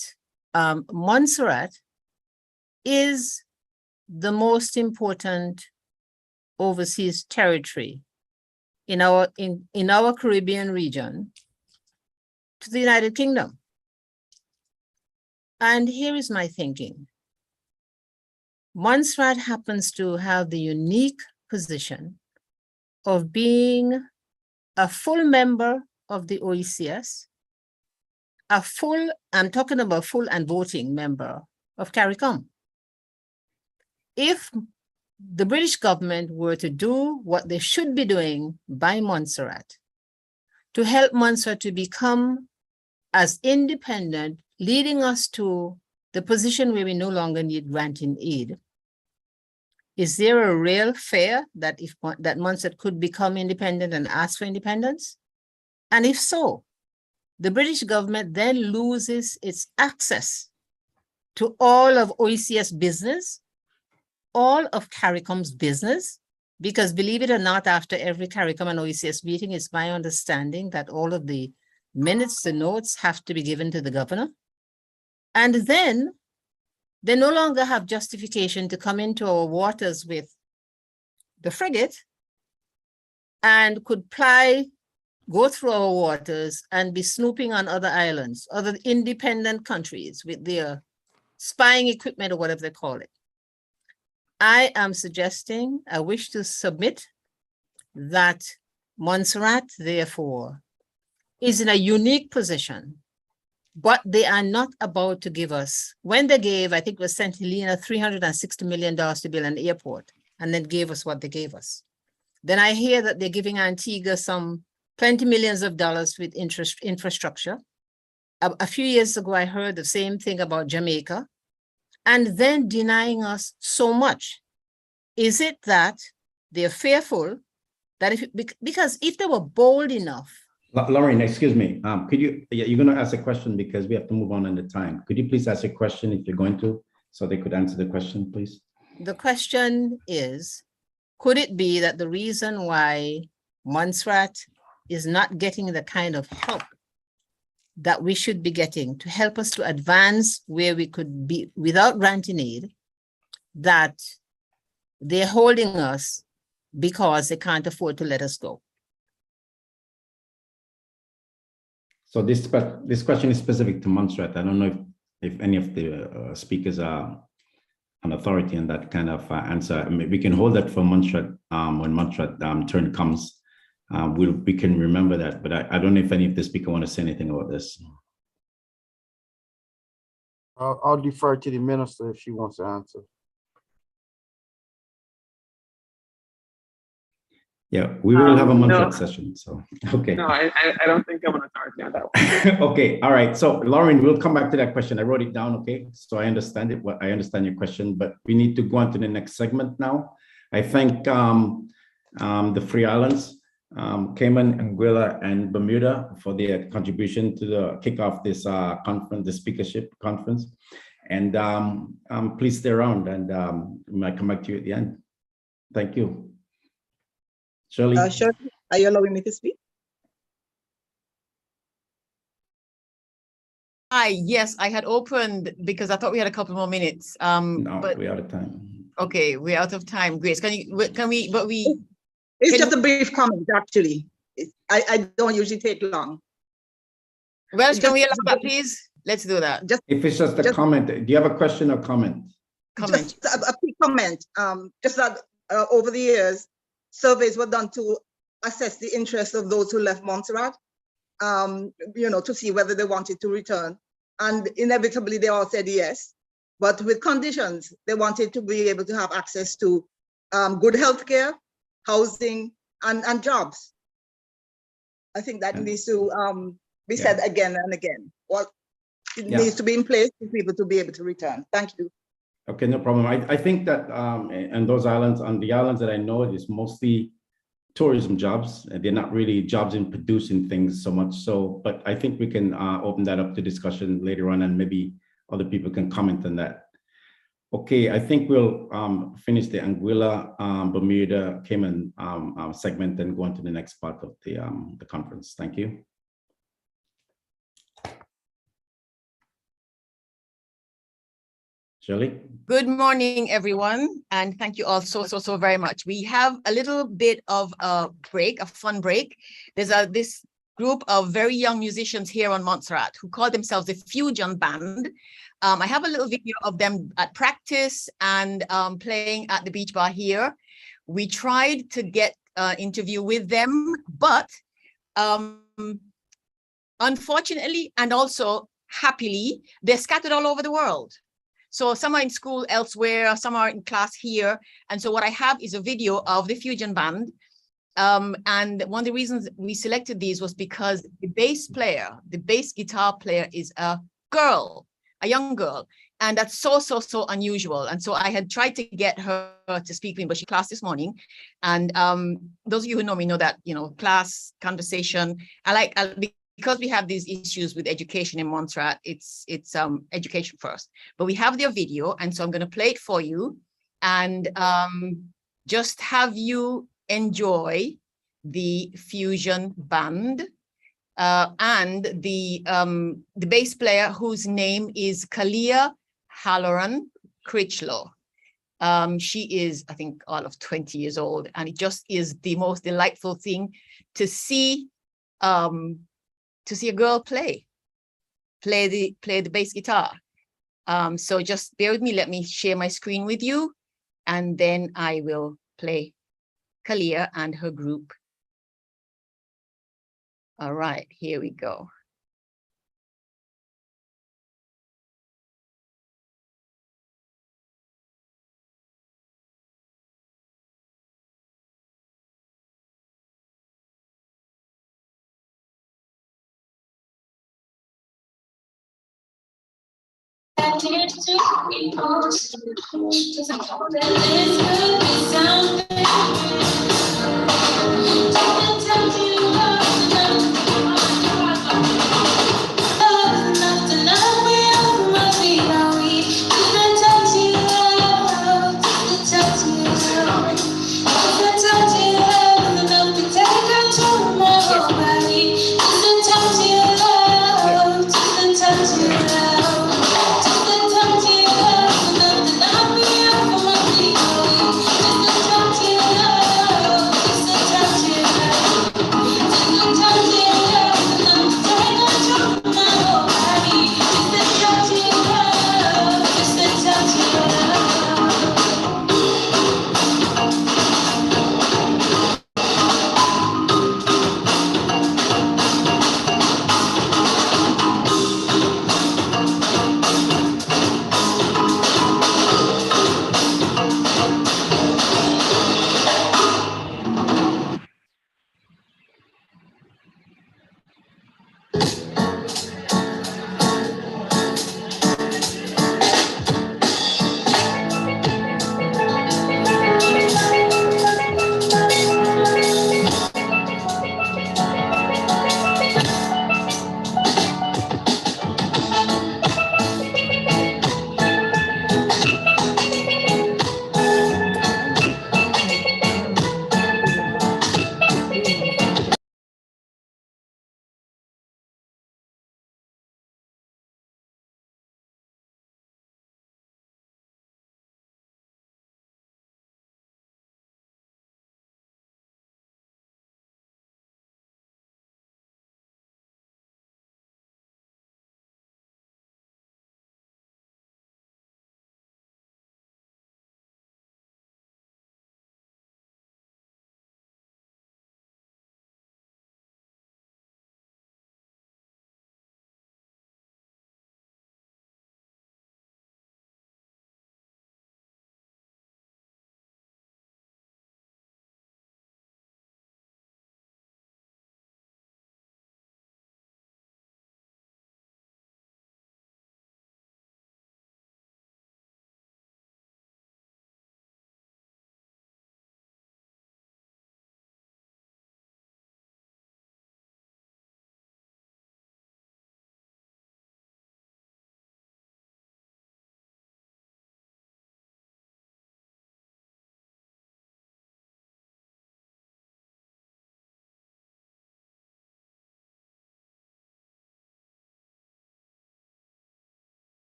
Montserrat is the most important overseas territory in our Caribbean region to the United Kingdom. And here is my thinking. Montserrat happens to have the unique position of being a full member of the OECS, I'm talking about full and voting member of CARICOM. If the British government were to do what they should be doing by Montserrat, to help Montserrat to become as independent, leading us to the position where we no longer need granting aid, is there a real fear that that Montserrat could become independent and ask for independence? And if so, the British government then loses its access to all of OECS business, all of CARICOM's business, because believe it or not, after every CARICOM and OECS meeting, it's my understanding that all of the minutes, the notes have to be given to the governor. And then they no longer have justification to come into our waters with the frigate and could ply go through our waters and be snooping on other islands, other independent countries with their spying equipment or whatever they call it. I am suggesting, I wish to submit that Montserrat, therefore, is in a unique position, but they are not about to give us, when they gave, I think it was St. Helena, $360 million to build an airport, and then gave us what they gave us. Then I hear that they're giving Antigua some $20 million with infrastructure. A few years ago, I heard the same thing about Jamaica, and then denying us so much. Is it that they're fearful that because if they were bold enough. Lauren, excuse me, you're going to ask a question because we have to move on in the time. Could you please ask a question if you're going to, so they could answer the question, please? The question is, could it be that the reason why Montserrat is not getting the kind of help that we should be getting to help us to advance where we could be without granting aid, that they're holding us because they can't afford to let us go? So this question is specific to Montserrat. I don't know if any of the speakers are an authority in that kind of answer. I mean, we can hold that for Montserrat when Montserrat turn comes. We can remember that, but I don't know if any of the speakers want to say anything about this. I'll defer to the minister if she wants to answer. Yeah, we will have a Montserrat session, so, okay. No, I don't think I'm an authority on that one. Okay, all right. So Lauren, we'll come back to that question. I wrote it down, okay? So I understand it. I understand your question, but we need to go on to the next segment now. I thank the Free Islands, Cayman, Anguilla, and Bermuda for their contribution to the kickoff this conference, the speakership conference. And please stay around, and we might come back to you at the end. Thank you. Shirley? Sure. Are you allowing me to speak? Hi, yes, I had opened because I thought we had a couple more minutes. No, but we're out of time. okay, we're out of time. Grace, It's just a brief comment, actually. I don't usually take long. Well, can we allow that, please? Let's do that. If it's just a comment, do you have a question or comment? Comment. Just a quick comment. Just that over the years, surveys were done to assess the interest of those who left Montserrat, to see whether they wanted to return. And inevitably, they all said yes, but with conditions. They wanted to be able to have access to good healthcare, housing, and jobs. I think that needs to be said again and again. It needs to be in place for people to be able to return. Thank you. Okay, no problem. I think that and those islands, on the islands that I know, it is mostly tourism jobs. They're not really jobs in producing things so much. So, but I think we can open that up to discussion later on, and maybe other people can comment on that. Okay, I think we'll finish the Anguilla, Bermuda, Cayman segment, and go on to the next part of the conference. Thank you. Shirley? Good morning, everyone, and thank you all so very much. We have a little bit of a break, a fun break. There's this group of very young musicians here on Montserrat who call themselves the Fusion Band. I have a little video of them at practice and playing at the beach bar here. We tried to get an interview with them, but unfortunately and also happily, they're scattered all over the world. So some are in school elsewhere, some are in class here. And so what I have is a video of the Fusion Band. And one of the reasons we selected these was because the bass guitar player is a girl, a young girl. And that's so unusual. And so I had tried to get her to speak with me, but she class this morning. And those of you who know me know that, class, conversation, because we have these issues with education in Montserrat, it's education first. But we have their video, and so I'm going to play it for you, and just have you enjoy the Fusion Band and the bass player, whose name is Kalia Halloran Critchlow. She is, I think, all of 20 years old, and it just is the most delightful thing to see to see a girl play the bass guitar. So just bear with me. Let me share my screen with you, and then I will play Kalia and her group. All right, here we go.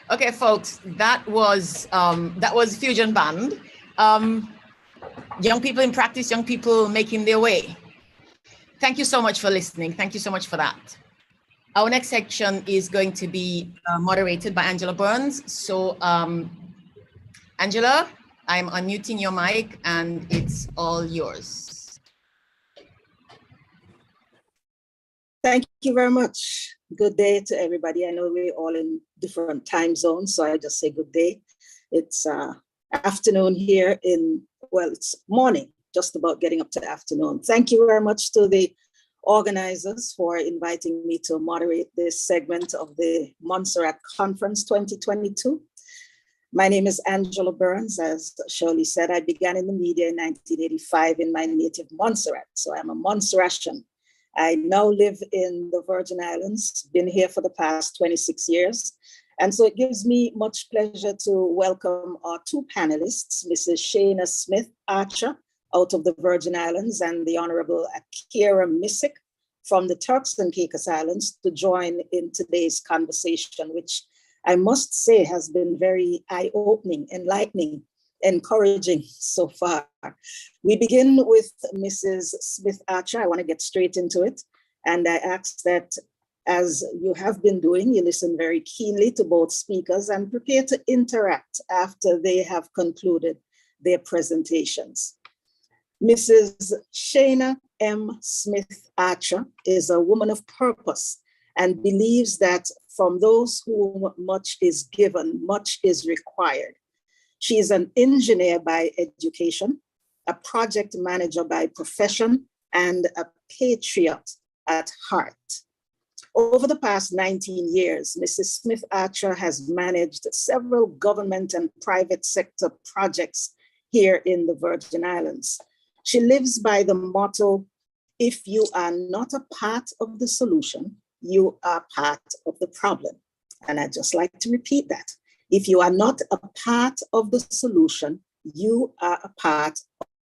Okay, folks, that was Fusion Band. Young people in practice, young people making their way. Thank you so much for listening. Thank you so much for that. Our next section is going to be moderated by Angela Burns. So Angela, I'm unmuting your mic and it's all yours. Thank you very much. Good day to everybody. I know we're all in different time zones, so I just say good day. It's afternoon here well, it's morning, just about getting up to afternoon. Thank you very much to the organizers for inviting me to moderate this segment of the Montserrat Conference 2022. My name is Angela Burns. As Shirley said, I began in the media in 1985 in my native Montserrat, so I'm a Montserratian. I now live in the Virgin Islands, been here for the past 26 years. And so it gives me much pleasure to welcome our two panelists, Mrs. Shayna Smith Archer out of the Virgin Islands and the Honorable Akira Missick from the Turks and Caicos Islands to join in today's conversation, which I must say has been very eye-opening, enlightening, encouraging so far. We begin with Mrs. Smith Archer. I want to get straight into it. And I ask that, as you have been doing, you listen very keenly to both speakers and prepare to interact after they have concluded their presentations. Mrs. Shayna M. Smith Archer is a woman of purpose and believes that from those whom much is given, much is required. She is an engineer by education, a project manager by profession, and a patriot at heart. Over the past 19 years, Mrs. Smith Archer has managed several government and private sector projects here in the Virgin Islands. She lives by the motto, if you are not a part of the solution, you are part of the problem. And I'd just like to repeat that. If you are not a part of the solution, you are a part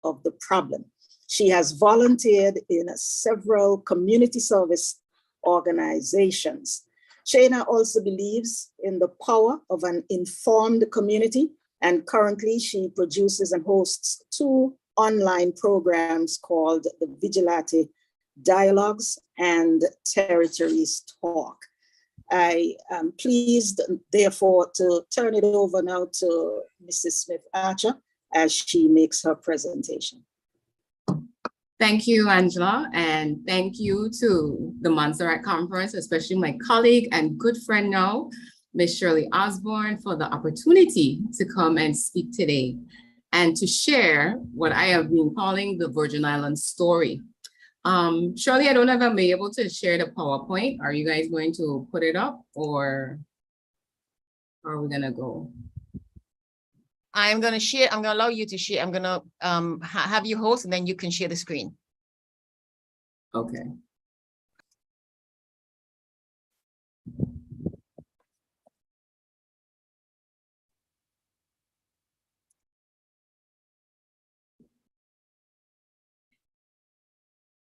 of the problem. She has volunteered in several community service organizations. Shayna also believes in the power of an informed community, and currently she produces and hosts two online programs called the Vigilante Dialogues and Territories Talk. I am pleased, therefore, to turn it over now to Mrs. Smith Archer as she makes her presentation. Thank you, Angela, and thank you to the Montserrat Conference, especially my colleague and good friend now, Ms. Shirley Osborne, for the opportunity to come and speak today and to share what I have been calling the Virgin Islands story. Shirley, I don't know if I'll be able to share the PowerPoint. Are you guys going to put it up or are we gonna go? I'm going to share, I'm going to allow you to share. I'm going to have you host and then you can share the screen. Okay.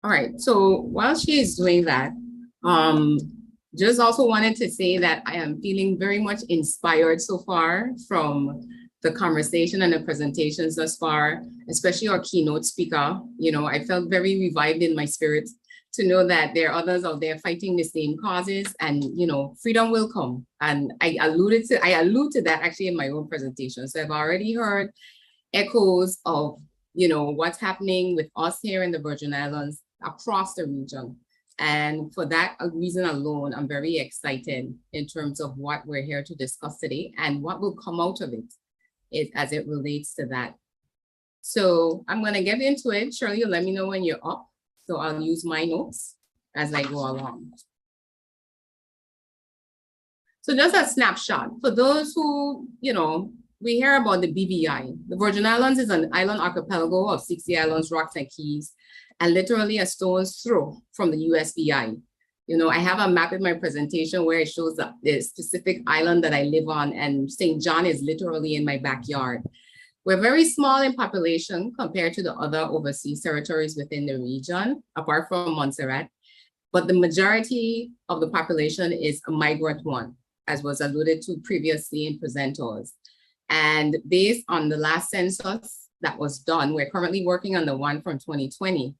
All right, so while she is doing that, just also wanted to say that I am feeling very much inspired so far from the conversation and the presentations thus far, especially our keynote speaker. You know, I felt very revived in my spirit to know that there are others out there fighting the same causes and, you know, freedom will come. And I allude to that actually in my own presentation. So I've already heard echoes of, you know, what's happening with us here in the Virgin Islands across the region. And for that reason alone, I'm very excited in terms of what we're here to discuss today and what will come out of it as it relates to that. So I'm going to get into it. Shirley, you let me know when you're up. So I'll use my notes as I go along. So just a snapshot for those who, you know, we hear about the BVI. The Virgin Islands is an island archipelago of 60 islands, rocks, and keys, and literally a stone's throw from the USVI. You know, I have a map in my presentation where it shows the specific island that I live on, and St. John is literally in my backyard. We're very small in population compared to the other overseas territories within the region, apart from Montserrat, but the majority of the population is a migrant one. as was alluded to previously in presenters. And based on the last census that was done, we're currently working on the one from 2020,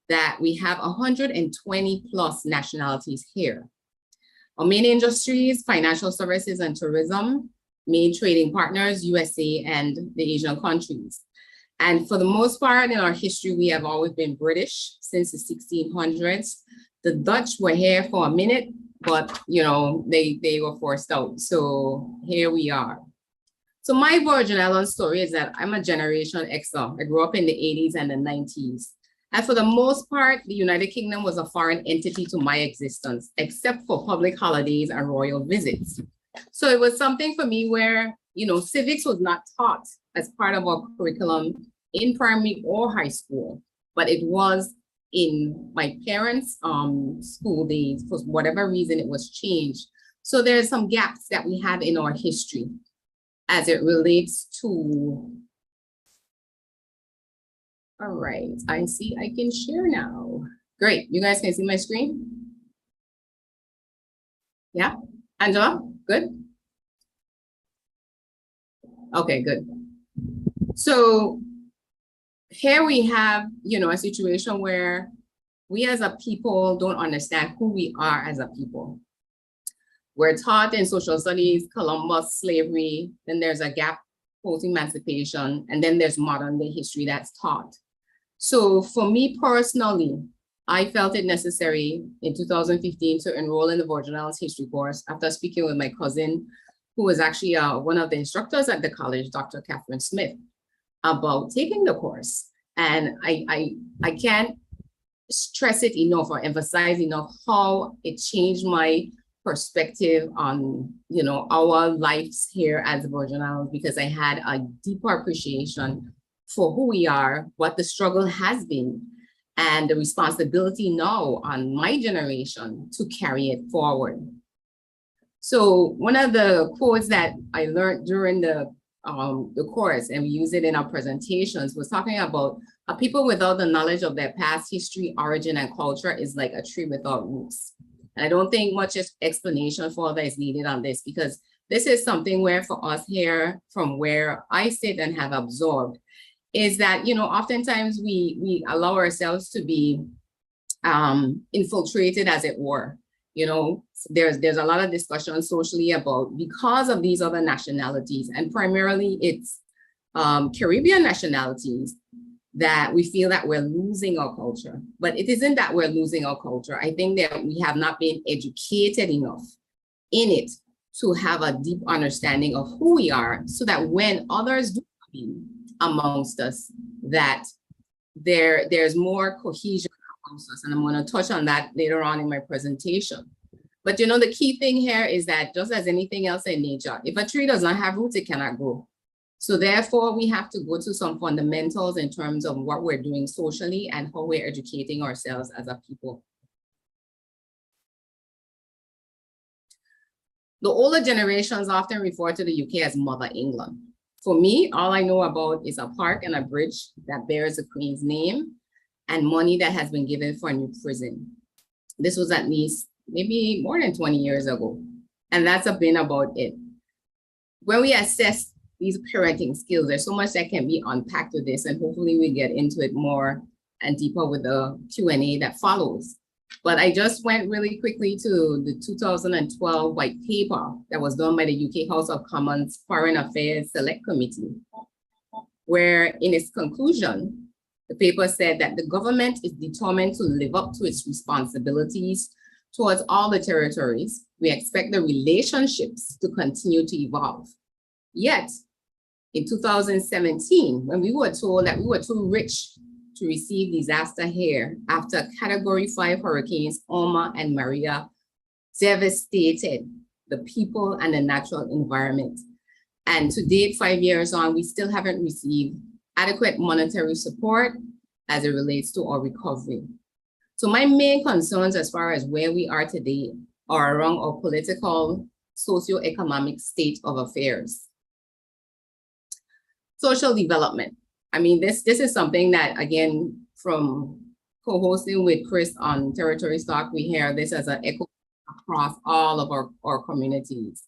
that we have 120 plus nationalities here. Our main industries, financial services and tourism, main trading partners, USA and the Asian countries. And for the most part in our history, we have always been British since the 1600s. The Dutch were here for a minute, but you know, they were forced out. So here we are. So my Virgin Islands story is that I'm a Generation Xer. I grew up in the 80s and the 90s. And for the most part, the United Kingdom was a foreign entity to my existence, except for public holidays and royal visits. So it was something for me where, you know, civics was not taught as part of our curriculum in primary or high school, but it was in my parents' school days. For whatever reason, it was changed. So there's some gaps that we have in our history as it relates to. All right, I see I can share now. Great, you guys can see my screen? Yeah, Angela, good? Okay, good. So here we have, you know, a situation where we as a people don't understand who we are as a people. We're taught in social studies, Columbus, slavery, then there's a gap post-emancipation, and then there's modern day history that's taught. So for me personally, I felt it necessary in 2015 to enroll in the Virgin Islands history course after speaking with my cousin, who was actually one of the instructors at the college, Dr. Catherine Smith, about taking the course. And I can't stress it enough or emphasize enough how it changed my perspective on, you know, our lives here as the Virgin Islands, because I had a deeper appreciation for who we are, what the struggle has been, and the responsibility now on my generation to carry it forward. So one of the quotes that I learned during the course, and we use it in our presentations, was talking about a people without the knowledge of their past history, origin, and culture is like a tree without roots. And I don't think much explanation further is needed on this, because this is something where for us here, from where I sit and have absorbed, is that, you know, oftentimes we allow ourselves to be infiltrated, as it were. You know, there's a lot of discussion socially about, because of these other nationalities, and primarily it's Caribbean nationalities, that we feel that we're losing our culture. But it isn't that we're losing our culture. I think that we have not been educated enough in it to have a deep understanding of who we are, so that when others do come in amongst us, that there's more cohesion amongst us. And I'm going to touch on that later on in my presentation. But you know, the key thing here is that just as anything else in nature, if a tree does not have roots, it cannot grow. So therefore, we have to go to some fundamentals in terms of what we're doing socially and how we're educating ourselves as a people. The older generations often refer to the UK as Mother England. For me, all I know about is a park and a bridge that bears the Queen's name, and money that has been given for a new prison. This was at least maybe more than 20 years ago. And that's been about it. When we assess these parenting skills, there's so much that can be unpacked with this, and hopefully we get into it more and deeper with the Q&A that follows. But I just went really quickly to the 2012 white paper that was done by the UK House of Commons Foreign Affairs Select Committee, where in its conclusion, the paper said that the government is determined to live up to its responsibilities towards all the territories. We expect the relationships to continue to evolve. Yet, in 2017, when we were told that we were too rich to receive disaster here after Category 5 hurricanes Irma and Maria devastated the people and the natural environment. And to date, 5 years on, we still haven't received adequate monetary support as it relates to our recovery. So my main concerns as far as where we are today are around our political, socioeconomic state of affairs. Social development. I mean, this is something that, again, from co-hosting with Chris on Territory Talk, we hear this as an echo across all of our communities.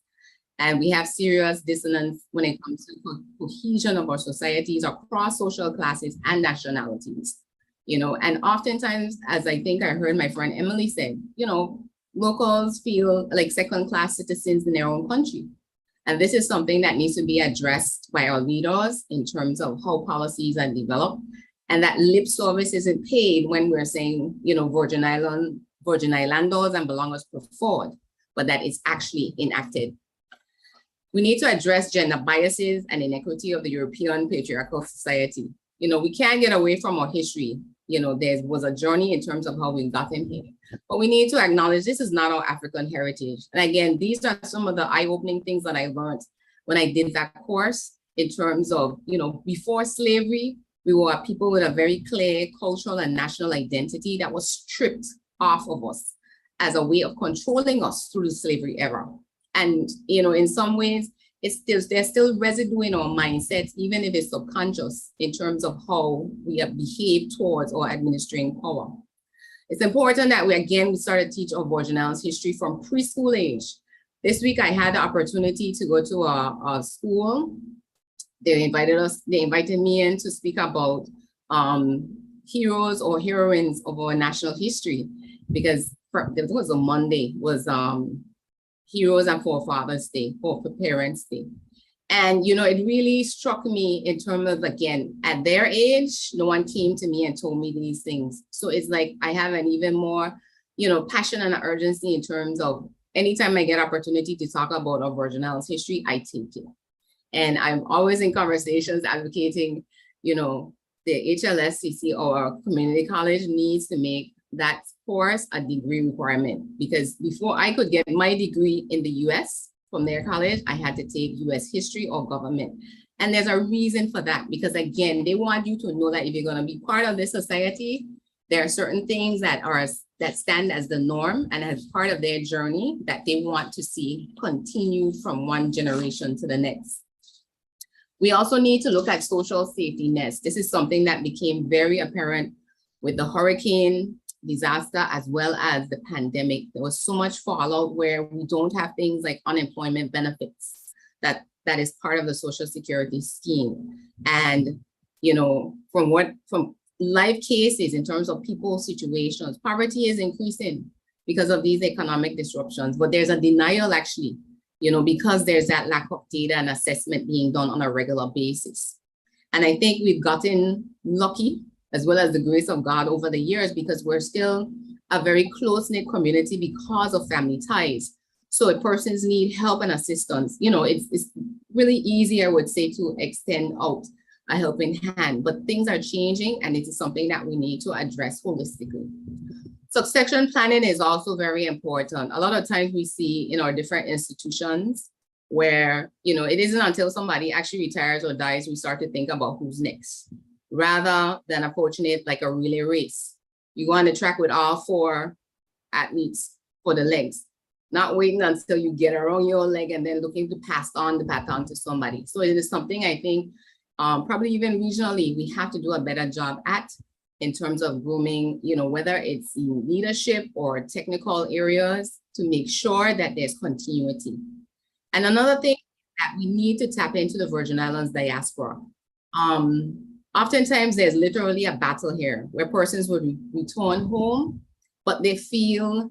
And we have serious dissonance when it comes to cohesion of our societies across social classes and nationalities. You know, and oftentimes, as I think I heard my friend Emily said, you know, locals feel like second-class citizens in their own country. And this is something that needs to be addressed by our leaders in terms of how policies are developed, and that lip service isn't paid when we're saying, you know, Virgin Islanders and belongers put forward, but that it's actually enacted. We need to address gender biases and inequity of the European patriarchal society. You know, we can't get away from our history. You know, there was a journey in terms of how we got in here, but we need to acknowledge this is not our African heritage. And again, these are some of the eye-opening things that I learned when I did that course in terms of, you know, before slavery, we were people with a very clear cultural and national identity that was stripped off of us as a way of controlling us through the slavery era. And, you know, in some ways, there's still residue in our mindsets, even if it's subconscious, in terms of how we have behaved towards or administering power. It's important that we started to teach our Virgin Islands history from preschool age. This week, I had the opportunity to go to a school. They invited me in to speak about heroes or heroines of our national history, because it was a Monday, was Heroes and Forefathers Day, for Parents Day. And, you know, it really struck me in terms of, again, at their age, no one came to me and told me these things. So it's like, I have an even more, you know, passion and urgency in terms of anytime I get opportunity to talk about our Virgin Islands history, I take it. And I'm always in conversations advocating, you know, the HLSCC or our community college needs to make that course a degree requirement, because before I could get my degree in the US from their college, I had to take US history or government. And there's a reason for that, because again, they want you to know that if you're going to be part of this society, there are certain things that stand as the norm and as part of their journey that they want to see continued from one generation to the next. We also need to look at social safety nets. This is something that became very apparent with the hurricane disaster as well as the pandemic. There was so much fallout where we don't have things like unemployment benefits that is part of the Social Security scheme. And, you know, from life cases in terms of people's situations, poverty is increasing because of these economic disruptions, but there's a denial actually, you know, because there's that lack of data and assessment being done on a regular basis. And I think we've gotten lucky, as well as the grace of God over the years, because we're still a very close-knit community because of family ties. So if persons need help and assistance, you know, it's really easy, I would say, to extend out a helping hand, but things are changing and it is something that we need to address holistically. Succession planning is also very important. A lot of times we see in our different institutions where, you know, it isn't until somebody actually retires or dies, we start to think about who's next, rather than approaching it like a relay race. You go on the track with all 4 athletes for the legs, not waiting until you get around your leg and then looking to pass on the baton to somebody. So it is something I think probably even regionally, we have to do a better job at in terms of grooming, you know, whether it's in leadership or technical areas, to make sure that there's continuity. And another thing that we need to tap into the Virgin Islands diaspora. Oftentimes there's literally a battle here where persons would return home, but they feel,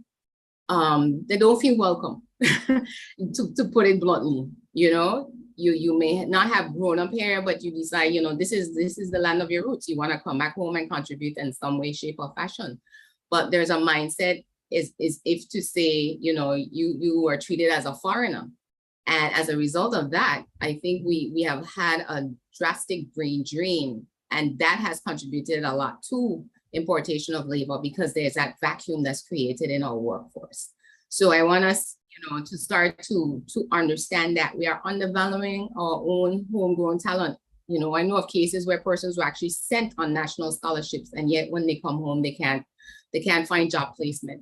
they don't feel welcome, to put it bluntly. You know, you may not have grown up here, but you decide, you know, this is the land of your roots. You want to come back home and contribute in some way, shape, or fashion. But there's a mindset is if to say, you know, you are treated as a foreigner. And as a result of that, I think we have had a drastic brain drain, and that has contributed a lot to importation of labor, because there's that vacuum that's created in our workforce. So I want us, you know, to start to understand that we are undervaluing our own homegrown talent. You know, I know of cases where persons were actually sent on national scholarships, and yet when they come home, they can't find job placement.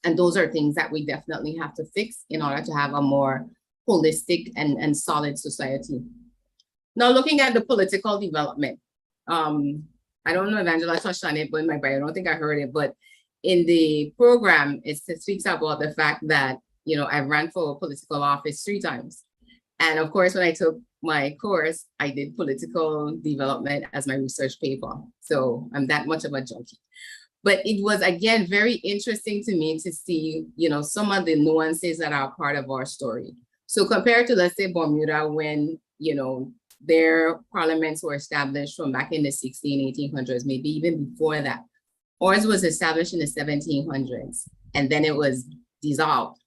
And those are things that we definitely have to fix in order to have a more holistic and solid society. Now, looking at the political development, I don't know if Angela touched on it, but in my bio, I don't think I heard it, but in the program, it speaks about the fact that, you know, I ran for political office 3 times. And of course, when I took my course, I did political development as my research paper. So I'm that much of a junkie. But it was, again, very interesting to me to see, you know, some of the nuances that are part of our story. So compared to, let's say, Bermuda, when, you know, their parliaments were established from back in the 1800s, maybe even before that. Ours was established in the 1700s, and then it was dissolved.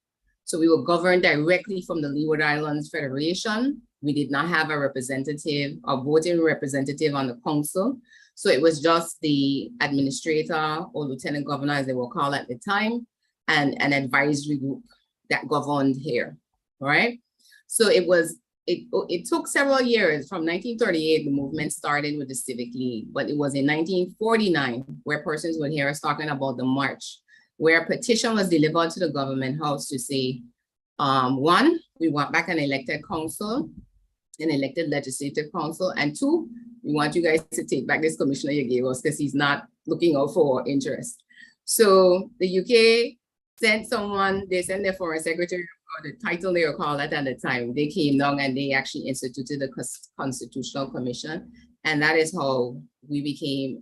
So we were governed directly from the Leeward Islands Federation. We did not have a representative, a voting representative on the council. So it was just the administrator or lieutenant governor, as they were called at the time, and an advisory group that governed here, all right? So it took several years. From 1938, the movement started with the Civic League, but it was in 1949 where persons would hear us talking about the march, where a petition was delivered to the government house to say, 1, we want back an elected council, an elected legislative council, and 2, we want you guys to take back this commissioner you gave us because he's not looking out for our interest. So the UK sent someone, they sent their foreign secretary, or the title they were called at the time. They came down and they actually instituted the Constitutional Commission. And that is how we became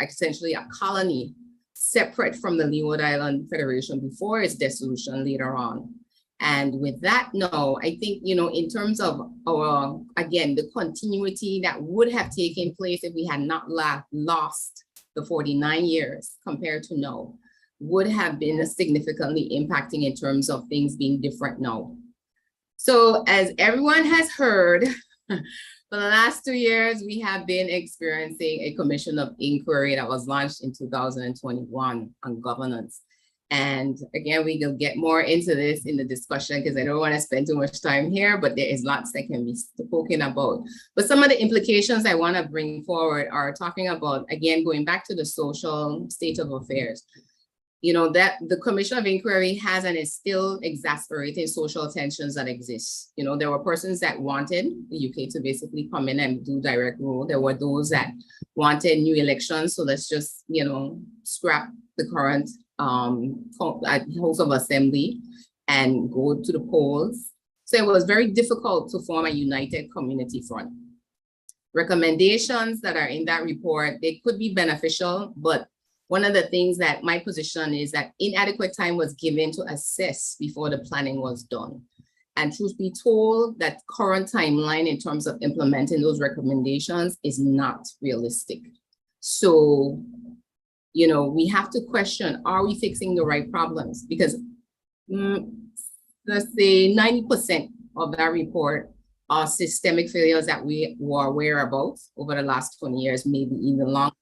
essentially a colony separate from the Leeward Island Federation before its dissolution later on. And with that, no, I think, you know, in terms of our, again, the continuity that would have taken place if we had not lost the 49 years compared to now, would have been significantly impacting in terms of things being different now. So as everyone has heard, for the last 2 years, we have been experiencing a commission of inquiry that was launched in 2021 on governance. And again, we will get more into this in the discussion because I don't want to spend too much time here, but there is lots that can be spoken about. But some of the implications I want to bring forward are talking about, again, going back to the social state of affairs. You know, that the Commission of Inquiry has and is still exasperating social tensions that exist. You know, there were persons that wanted the UK to basically come in and do direct rule. There were those that wanted new elections. So let's just, you know, scrap the current House of Assembly and go to the polls. So it was very difficult to form a united community front. Recommendations that are in that report, they could be beneficial, but one of the things that my position is that inadequate time was given to assess before the planning was done. And truth be told, that current timeline in terms of implementing those recommendations is not realistic. So, you know, we have to question, are we fixing the right problems? Because let's say 90% of that report are systemic failures that we were aware about over the last 20 years, maybe even longer.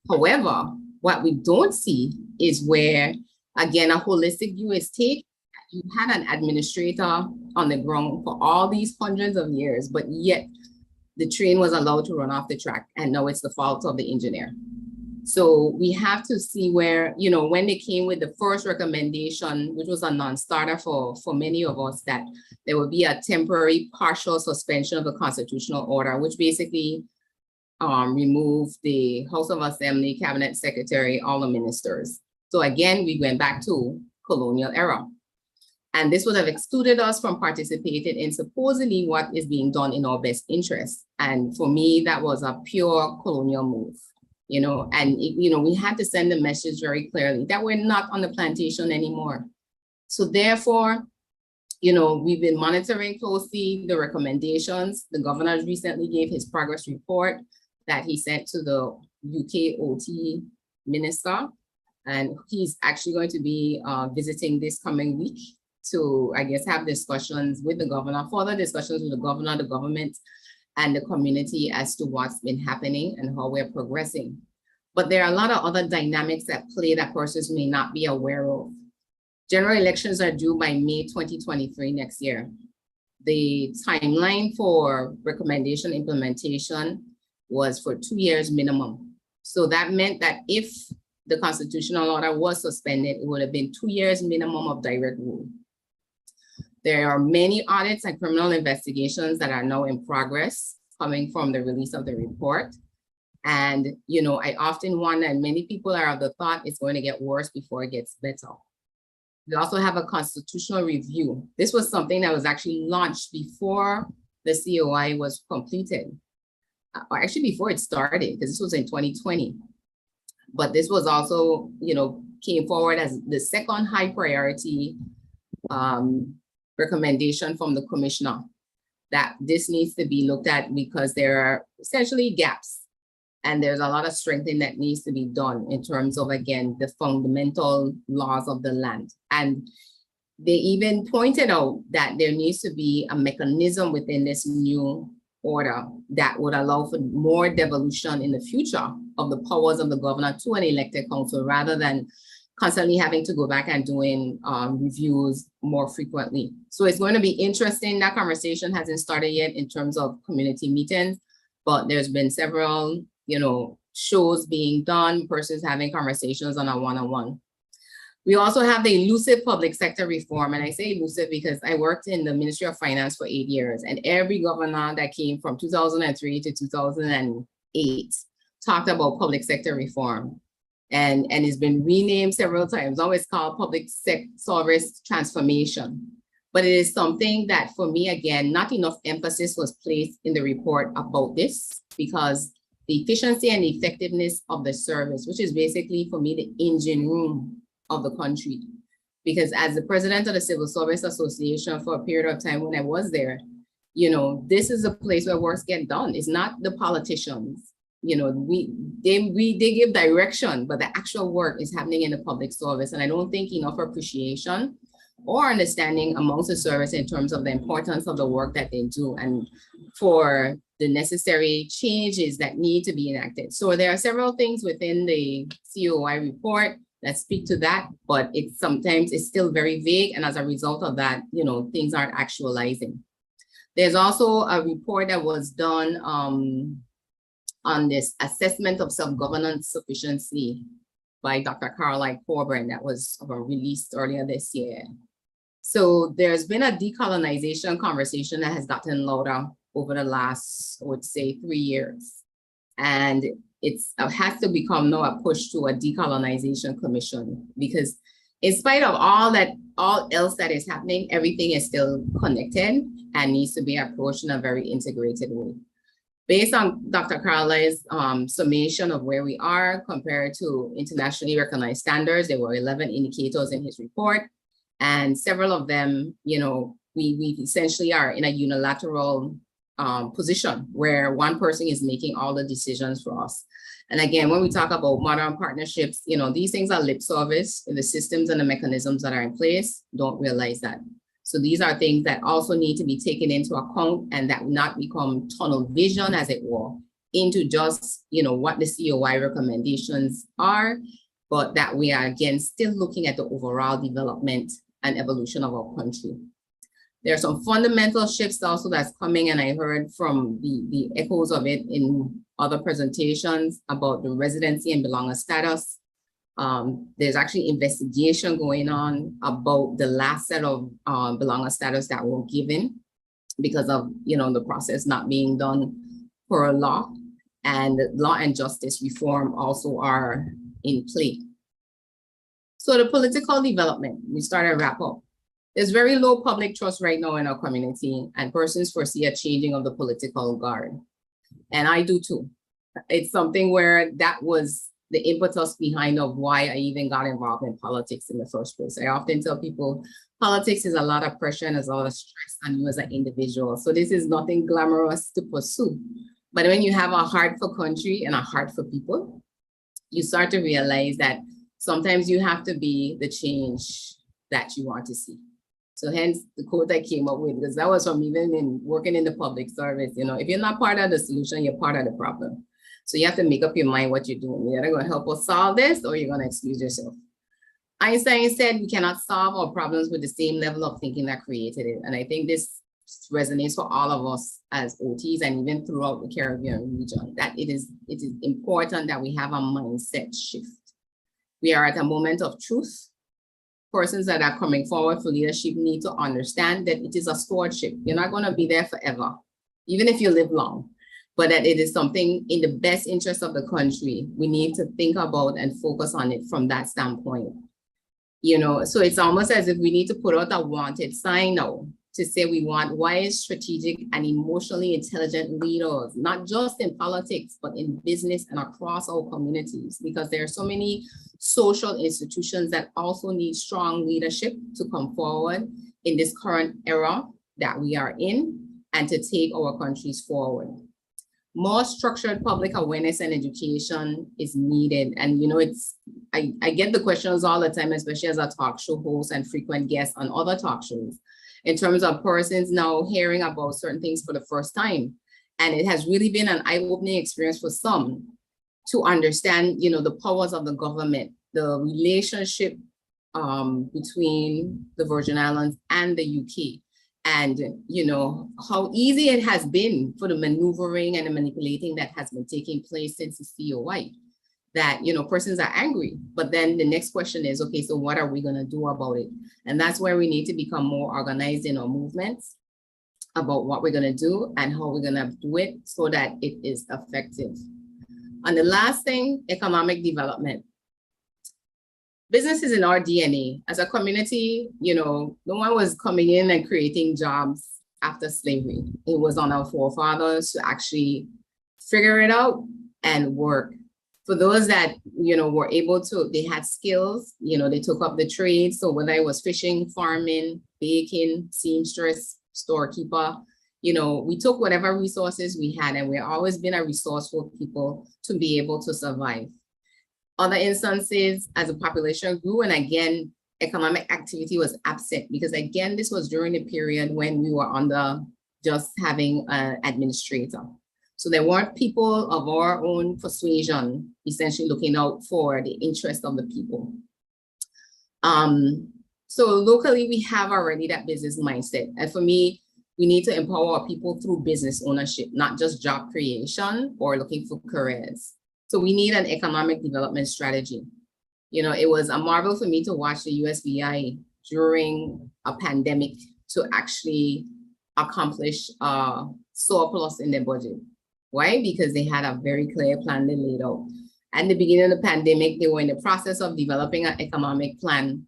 However, what we don't see is where, again, a holistic view is taken. You had an administrator on the ground for all these hundreds of years, but yet the train was allowed to run off the track, and now it's the fault of the engineer. So we have to see where, you know, when they came with the first recommendation, which was a non-starter for many of us, that there would be a temporary partial suspension of the constitutional order, which basically remove the House of Assembly, Cabinet Secretary, all the ministers. So again, we went back to colonial era. And this would have excluded us from participating in supposedly what is being done in our best interest. And for me, that was a pure colonial move, you know, and, you know, we had to send a message very clearly that we're not on the plantation anymore. So therefore, you know, we've been monitoring closely the recommendations. The governor recently gave his progress report that he sent to the UK OT minister. And he's actually going to be visiting this coming week to, I guess, have discussions with the governor, further discussions with the governor, the government, and the community as to what's been happening and how we're progressing. But there are a lot of other dynamics at play that persons may not be aware of. General elections are due by May 2023 next year. The timeline for recommendation implementation was for 2 years minimum. So that meant that if the constitutional order was suspended, it would have been 2 years minimum of direct rule. There are many audits and criminal investigations that are now in progress coming from the release of the report. And, you know, I often wonder, and many people are of the thought it's going to get worse before it gets better. We also have a constitutional review. This was something that was actually launched before the COI was completed, or actually before it started, because this was in 2020. But this was also, you know, came forward as the second high priority recommendation from the commissioner, that this needs to be looked at because there are essentially gaps. And there's a lot of strengthening that needs to be done in terms of, again, the fundamental laws of the land. And they even pointed out that there needs to be a mechanism within this new order that would allow for more devolution in the future of the powers of the governor to an elected council, rather than constantly having to go back and doing reviews more frequently. So it's going to be interesting. That conversation hasn't started yet in terms of community meetings, but there's been several, you know, shows being done, persons having conversations on a one-on-one. We also have the elusive public sector reform. And I say elusive because I worked in the Ministry of Finance for 8 years, and every governor that came from 2003 to 2008 talked about public sector reform. And it's been renamed several times, always called public service transformation. But it is something that, for me, again, not enough emphasis was placed in the report about this, because the efficiency and effectiveness of the service, which is basically, for me, the engine room of the country. Because as the president of the Civil Service Association for a period of time when I was there, you know, this is a place where works get done. It's not the politicians. You know, they give direction, but the actual work is happening in the public service. And I don't think enough appreciation or understanding amongst the service in terms of the importance of the work that they do and for the necessary changes that need to be enacted. So there are several things within the COI report that speak to that, but sometimes it's still very vague. And as a result of that, you know, things aren't actualizing. There's also a report that was done on this assessment of self-governance sufficiency by Dr. Caroline Corbin that was released earlier this year. So there's been a decolonization conversation that has gotten louder over the last, I would say, 3 years. And it has to become now a push to a decolonization commission, because in spite of all else that is happening, everything is still connected and needs to be approached in a very integrated way. Based on Dr. Caroline's summation of where we are compared to internationally recognized standards, there were 11 indicators in his report, and several of them, you know, we essentially are in a unilateral position where one person is making all the decisions for us. And again, when we talk about modern partnerships, you know, these things are lip service. The systems and the mechanisms that are in place don't realize that. So these are things that also need to be taken into account, and that not become tunnel vision, as it were, into just, you know, what the COI recommendations are, but that we are, again, still looking at the overall development and evolution of our country. There are some fundamental shifts also that's coming, and I heard from the echoes of it in other presentations about the residency and belonger status. There's actually investigation going on about the last set of belonger status that were given because of, you know, the process not being done per law, and law and justice reform also are in play. So the political development, we started to wrap up. There's very low public trust right now in our community, and persons foresee a changing of the political guard. And I do too. It's something where that was the impetus behind of why I even got involved in politics in the first place. I often tell people, politics is a lot of pressure and there's a lot of stress on you as an individual. So this is nothing glamorous to pursue. But when you have a heart for country and a heart for people, you start to realize that sometimes you have to be the change that you want to see. So hence the quote I came up with, because that was from even in working in the public service. You know, if you're not part of the solution, you're part of the problem. So you have to make up your mind what you're doing. You're either going to help us solve this, or you're going to excuse yourself. Einstein said we cannot solve our problems with the same level of thinking that created it. And I think this resonates for all of us as OTs and even throughout the Caribbean region, that it is important that we have a mindset shift. We are at a moment of truth. Persons that are coming forward for leadership need to understand that it is a stewardship. You're not going to be there forever, even if you live long. but that it is something in the best interest of the country. We need to think about and focus on it from that standpoint. You know, so it's almost as if we need to put out a wanted sign now to say we want wise, strategic, and emotionally intelligent leaders, not just in politics, but in business and across our communities, because there are so many social institutions that also need strong leadership to come forward in this current era that we are in and to take our countries forward. More structured public awareness and education is needed. And, you know, I get the questions all the time, especially as a talk show host and frequent guest on other talk shows, in terms of persons now hearing about certain things for the first time. And it has really been an eye-opening experience for some to understand, you know, the powers of the government, the relationship between the Virgin Islands and the UK. And, you know, how easy it has been for the maneuvering and the manipulating that has been taking place since the COI. That, you know, persons are angry, but then the next question is, okay, so what are we going to do about it? And that's where we need to become more organized in our movements about what we're going to do and how we're going to do it so that it is effective. And the last thing, economic development. Business is in our DNA. As a community, you know, no one was coming in and creating jobs after slavery. It was on our forefathers to actually figure it out and work. For those that, you know, were able to, they had skills, you know, they took up the trade. So whether it was fishing, farming, baking, seamstress, storekeeper, you know, we took whatever resources we had, and we've always been a resourceful people to be able to survive. Other instances, as the population grew, and again, economic activity was absent, because again, this was during the period when we were under just having an administrator. So there weren't people of our own persuasion, essentially looking out for the interest of the people. So locally, we have already that business mindset. And for me, we need to empower our people through business ownership, not just job creation or looking for careers. So we need an economic development strategy. You know, it was a marvel for me to watch the USVI during a pandemic to actually accomplish a surplus in their budget. Why? Because they had a very clear plan they laid out. At the beginning of the pandemic, they were in the process of developing an economic plan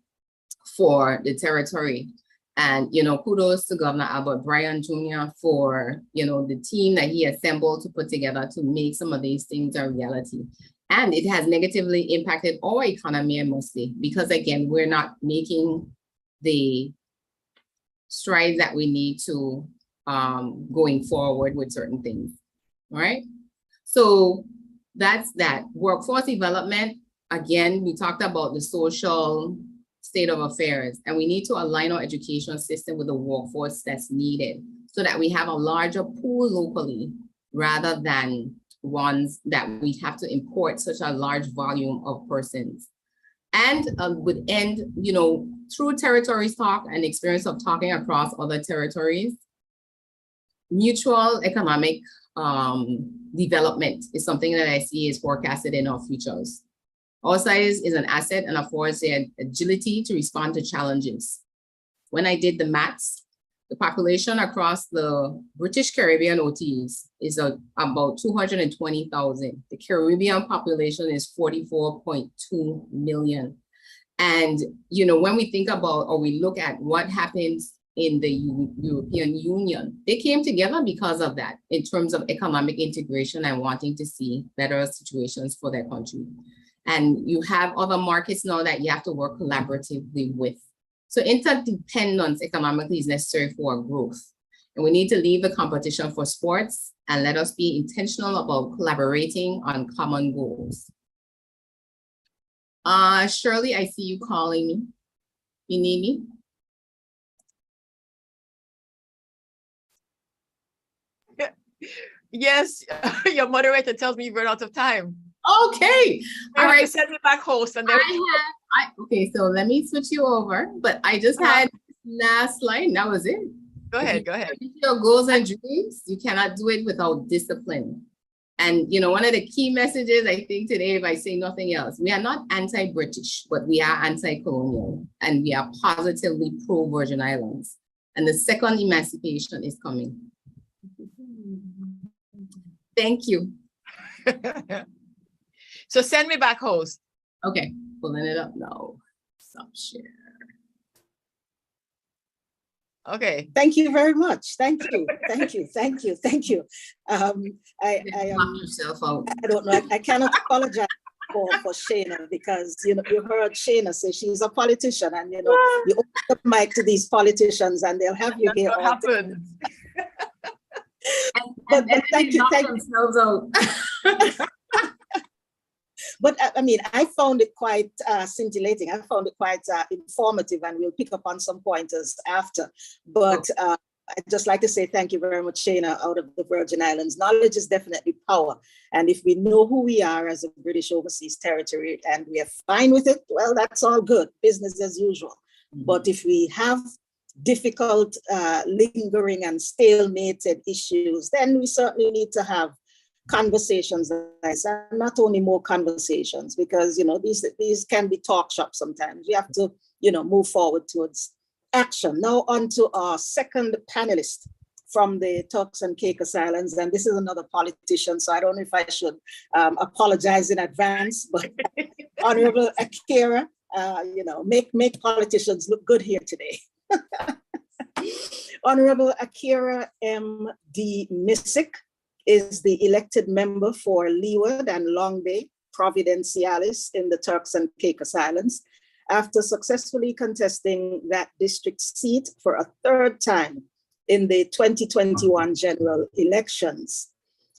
for the territory. And, you know, kudos to Governor Albert Bryan Jr. for, you know, the team that he assembled to put together to make some of these things a reality. And it has negatively impacted our economy mostly, because again, we're not making the strides that we need to going forward with certain things, right? So that's that. Workforce development, again, we talked about the social state of affairs, and we need to align our education system with the workforce that's needed so that we have a larger pool locally rather than ones that we have to import such a large volume of persons. And would end, you know, through territories talk and experience of talking across other territories, mutual economic development is something that I see is forecasted in our futures. Our size is an asset and affords the agility to respond to challenges. When I did the maths, the population across the British Caribbean OTs is about 220,000. The Caribbean population is 44.2 million. And, you know, when we think about, or we look at what happens in the European Union, they came together because of that in terms of economic integration and wanting to see better situations for their country. And you have other markets now that you have to work collaboratively with. So interdependence economically is necessary for our growth. And we need to leave the competition for sports and let us be intentional about collaborating on common goals. Shirley, I see you calling me. You need me? Yes, your moderator tells me you've run out of time. Okay. All right. Send me back host and then okay, so let me switch you over, but I just had last line. That was it. Go ahead, go ahead. Your goals and dreams, you cannot do it without discipline. And, you know, one of the key messages I think today, if I say nothing else, we are not anti-British, but we are anti-colonial, and we are positively pro-Virgin Islands. And the second emancipation is coming. Thank you. So send me back host. Okay, pulling it up now. Stop share. Okay. Thank you very much. Thank you. Thank you. Thank you. Thank you. I Knock yourself out. I don't know. I cannot apologize for Shayna, because you heard Shayna say she's a politician, and you open the mic to these politicians and they'll have you here. What happened? But thank you. Themselves out. But I mean, I found it quite scintillating. I found it quite informative, and we'll pick up on some pointers after. But I'd just like to say thank you very much, Shayna, out of the Virgin Islands. Knowledge is definitely power. And if we know who we are as a British overseas territory and we are fine with it, well, that's all good, business as usual. Mm-hmm. But if we have difficult, lingering and stalemated issues, then we certainly need to have conversations like this, and not only more conversations, because these can be talk shops sometimes. We have to move forward towards action. Now on to our second panelist from the Turks and Caicos Islands, and this is another politician, so I don't know if I should apologize in advance, but Honorable Akira, make politicians look good here today. Honorable Akira M.D. Missick is the elected member for Leeward and Long Bay Providenciales in the Turks and Caicos Islands, after successfully contesting that district seat for a third time in the 2021 general elections.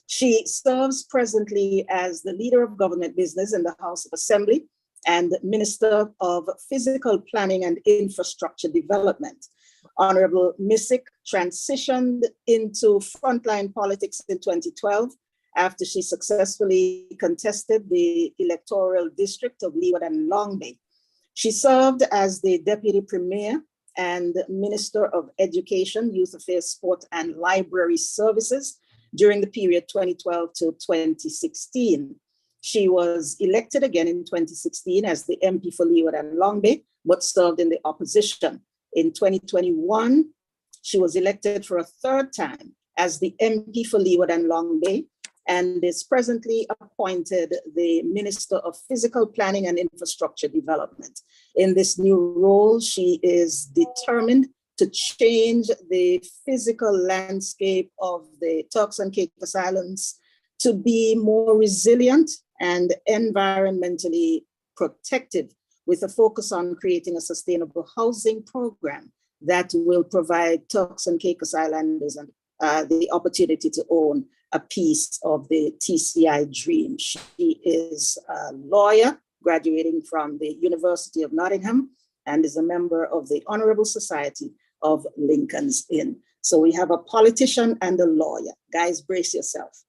She serves presently as the leader of government business in the House of Assembly and Minister of Physical Planning and Infrastructure Development. Honorable Missick transitioned into frontline politics in 2012 after she successfully contested the electoral district of Leeward and Long Bay. She served as the Deputy Premier and Minister of Education, Youth Affairs, Sport and Library Services during the period 2012 to 2016. She was elected again in 2016 as the MP for Leeward and Long Bay, but served in the opposition. In 2021, she was elected for a third time as the MP for Leeward and Long Bay, and is presently appointed the Minister of Physical Planning and Infrastructure Development. In this new role, she is determined to change the physical landscape of the Turks and Caicos Islands to be more resilient and environmentally protective, with a focus on creating a sustainable housing program that will provide Turks and Caicos Islanders the opportunity to own a piece of the TCI dream. She is a lawyer graduating from the University of Nottingham and is a member of the Honorable Society of Lincoln's Inn. So we have a politician and a lawyer. Guys, brace yourself.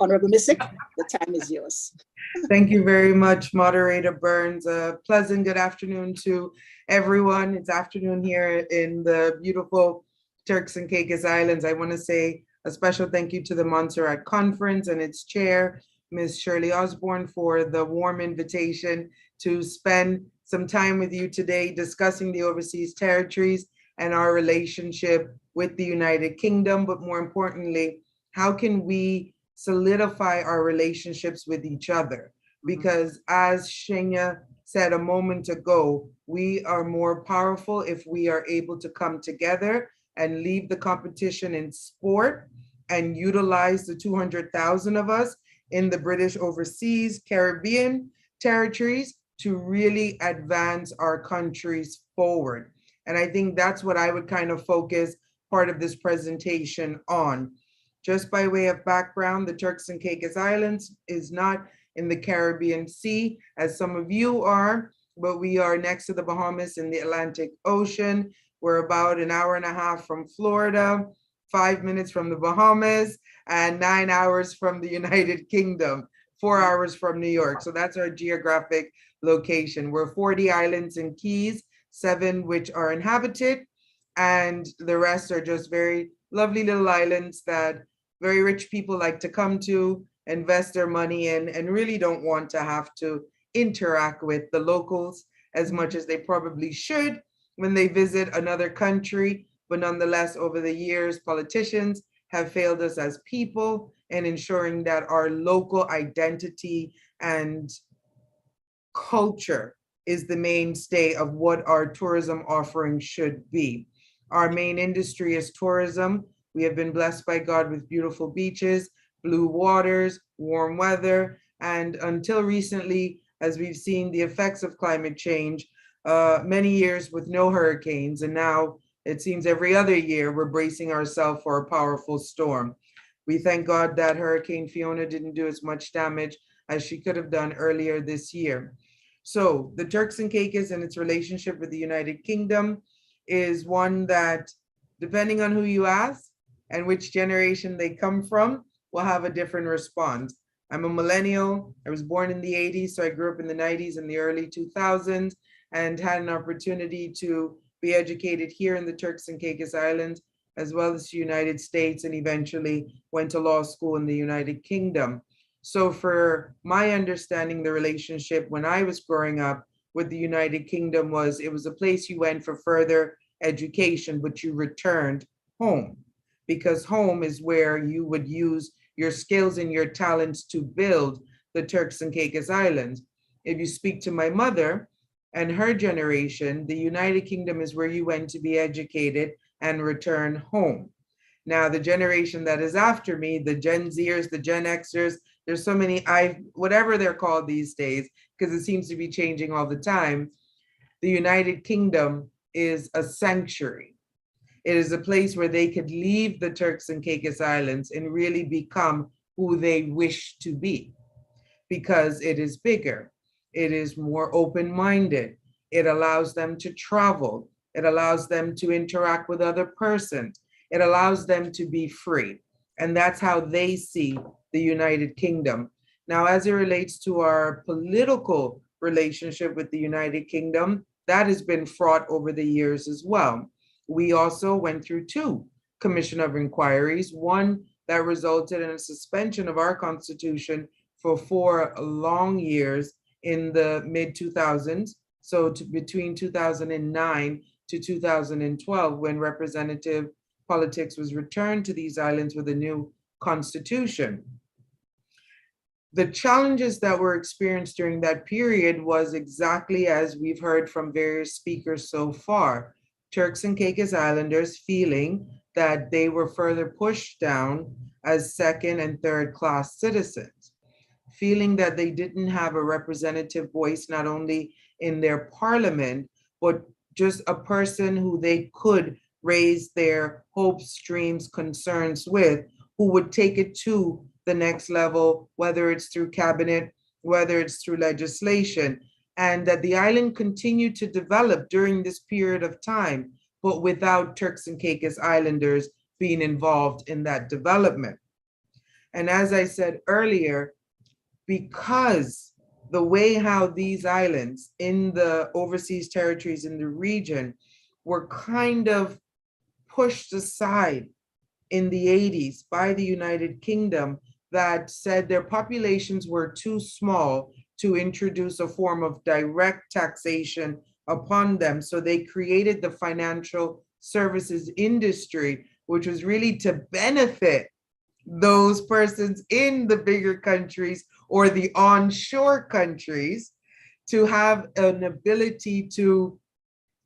Honorable Missick, the time is yours. Thank you very much, Moderator Burns. A pleasant good afternoon to everyone. It's afternoon here in the beautiful Turks and Caicos Islands. I want to say a special thank you to the Montserrat Conference and its chair, Ms. Shirley Osborne, for the warm invitation to spend some time with you today discussing the overseas territories and our relationship with the United Kingdom, but more importantly, how can we solidify our relationships with each other? Because as Shania said a moment ago, we are more powerful if we are able to come together and leave the competition in sport and utilize the 200,000 of us in the British overseas Caribbean territories to really advance our countries forward. And I think that's what I would kind of focus part of this presentation on. Just by way of background, the Turks and Caicos Islands is not in the Caribbean Sea, as some of you are, but we are next to the Bahamas in the Atlantic Ocean. We're about an hour and a half from Florida, 5 minutes from the Bahamas, and 9 hours from the United Kingdom, 4 hours from New York. So that's our geographic location. We're 40 islands and keys, 7 which are inhabited, and the rest are just very lovely little islands that very rich people like to come to, invest their money in, and really don't want to have to interact with the locals as much as they probably should when they visit another country. But nonetheless, over the years, politicians have failed us as people and ensuring that our local identity and culture is the mainstay of what our tourism offering should be. Our main industry is tourism. We have been blessed by God with beautiful beaches, blue waters, warm weather, and until recently, as we've seen the effects of climate change, many years with no hurricanes, and now it seems every other year we're bracing ourselves for a powerful storm. We thank God that Hurricane Fiona didn't do as much damage as she could have done earlier this year. So the Turks and Caicos and its relationship with the United Kingdom is one that, depending on who you ask and which generation they come from, will have a different response. I'm a millennial. I was born in the 80s, so I grew up in the 90s and the early 2000s and had an opportunity to be educated here in the Turks and Caicos Islands, as well as the United States, and eventually went to law school in the United Kingdom. So for my understanding, the relationship when I was growing up with the United Kingdom was, it was a place you went for further education, but you returned home, because home is where you would use your skills and your talents to build the Turks and Caicos Islands. If you speak to my mother and her generation, the United Kingdom is where you went to be educated and return home. Now, the generation that is after me, the Gen Zers, the Gen Xers, there's so many, whatever they're called these days, because it seems to be changing all the time. The United Kingdom is a sanctuary. It is a place where they could leave the Turks and Caicos Islands and really become who they wish to be, because it is bigger. It is more open-minded. It allows them to travel. It allows them to interact with other persons. It allows them to be free. And that's how they see the United Kingdom. Now, as it relates to our political relationship with the United Kingdom, that has been fraught over the years as well. We also went through 2 commission of inquiries, one that resulted in a suspension of our constitution for 4 long years in the mid-2000s, so between 2009 to 2012, when representative politics was returned to these islands with a new constitution. The challenges that were experienced during that period was exactly as we've heard from various speakers so far. Turks and Caicos Islanders feeling that they were further pushed down as second and third class citizens, feeling that they didn't have a representative voice, not only in their parliament, but just a person who they could raise their hopes, dreams, concerns with, who would take it to the next level, whether it's through cabinet, whether it's through legislation, and that the island continued to develop during this period of time, but without Turks and Caicos Islanders being involved in that development. And as I said earlier, because the way how these islands in the overseas territories in the region were kind of pushed aside in the 80s by the United Kingdom, that said their populations were too small to introduce a form of direct taxation upon them. So they created the financial services industry, which was really to benefit those persons in the bigger countries or the onshore countries to have an ability to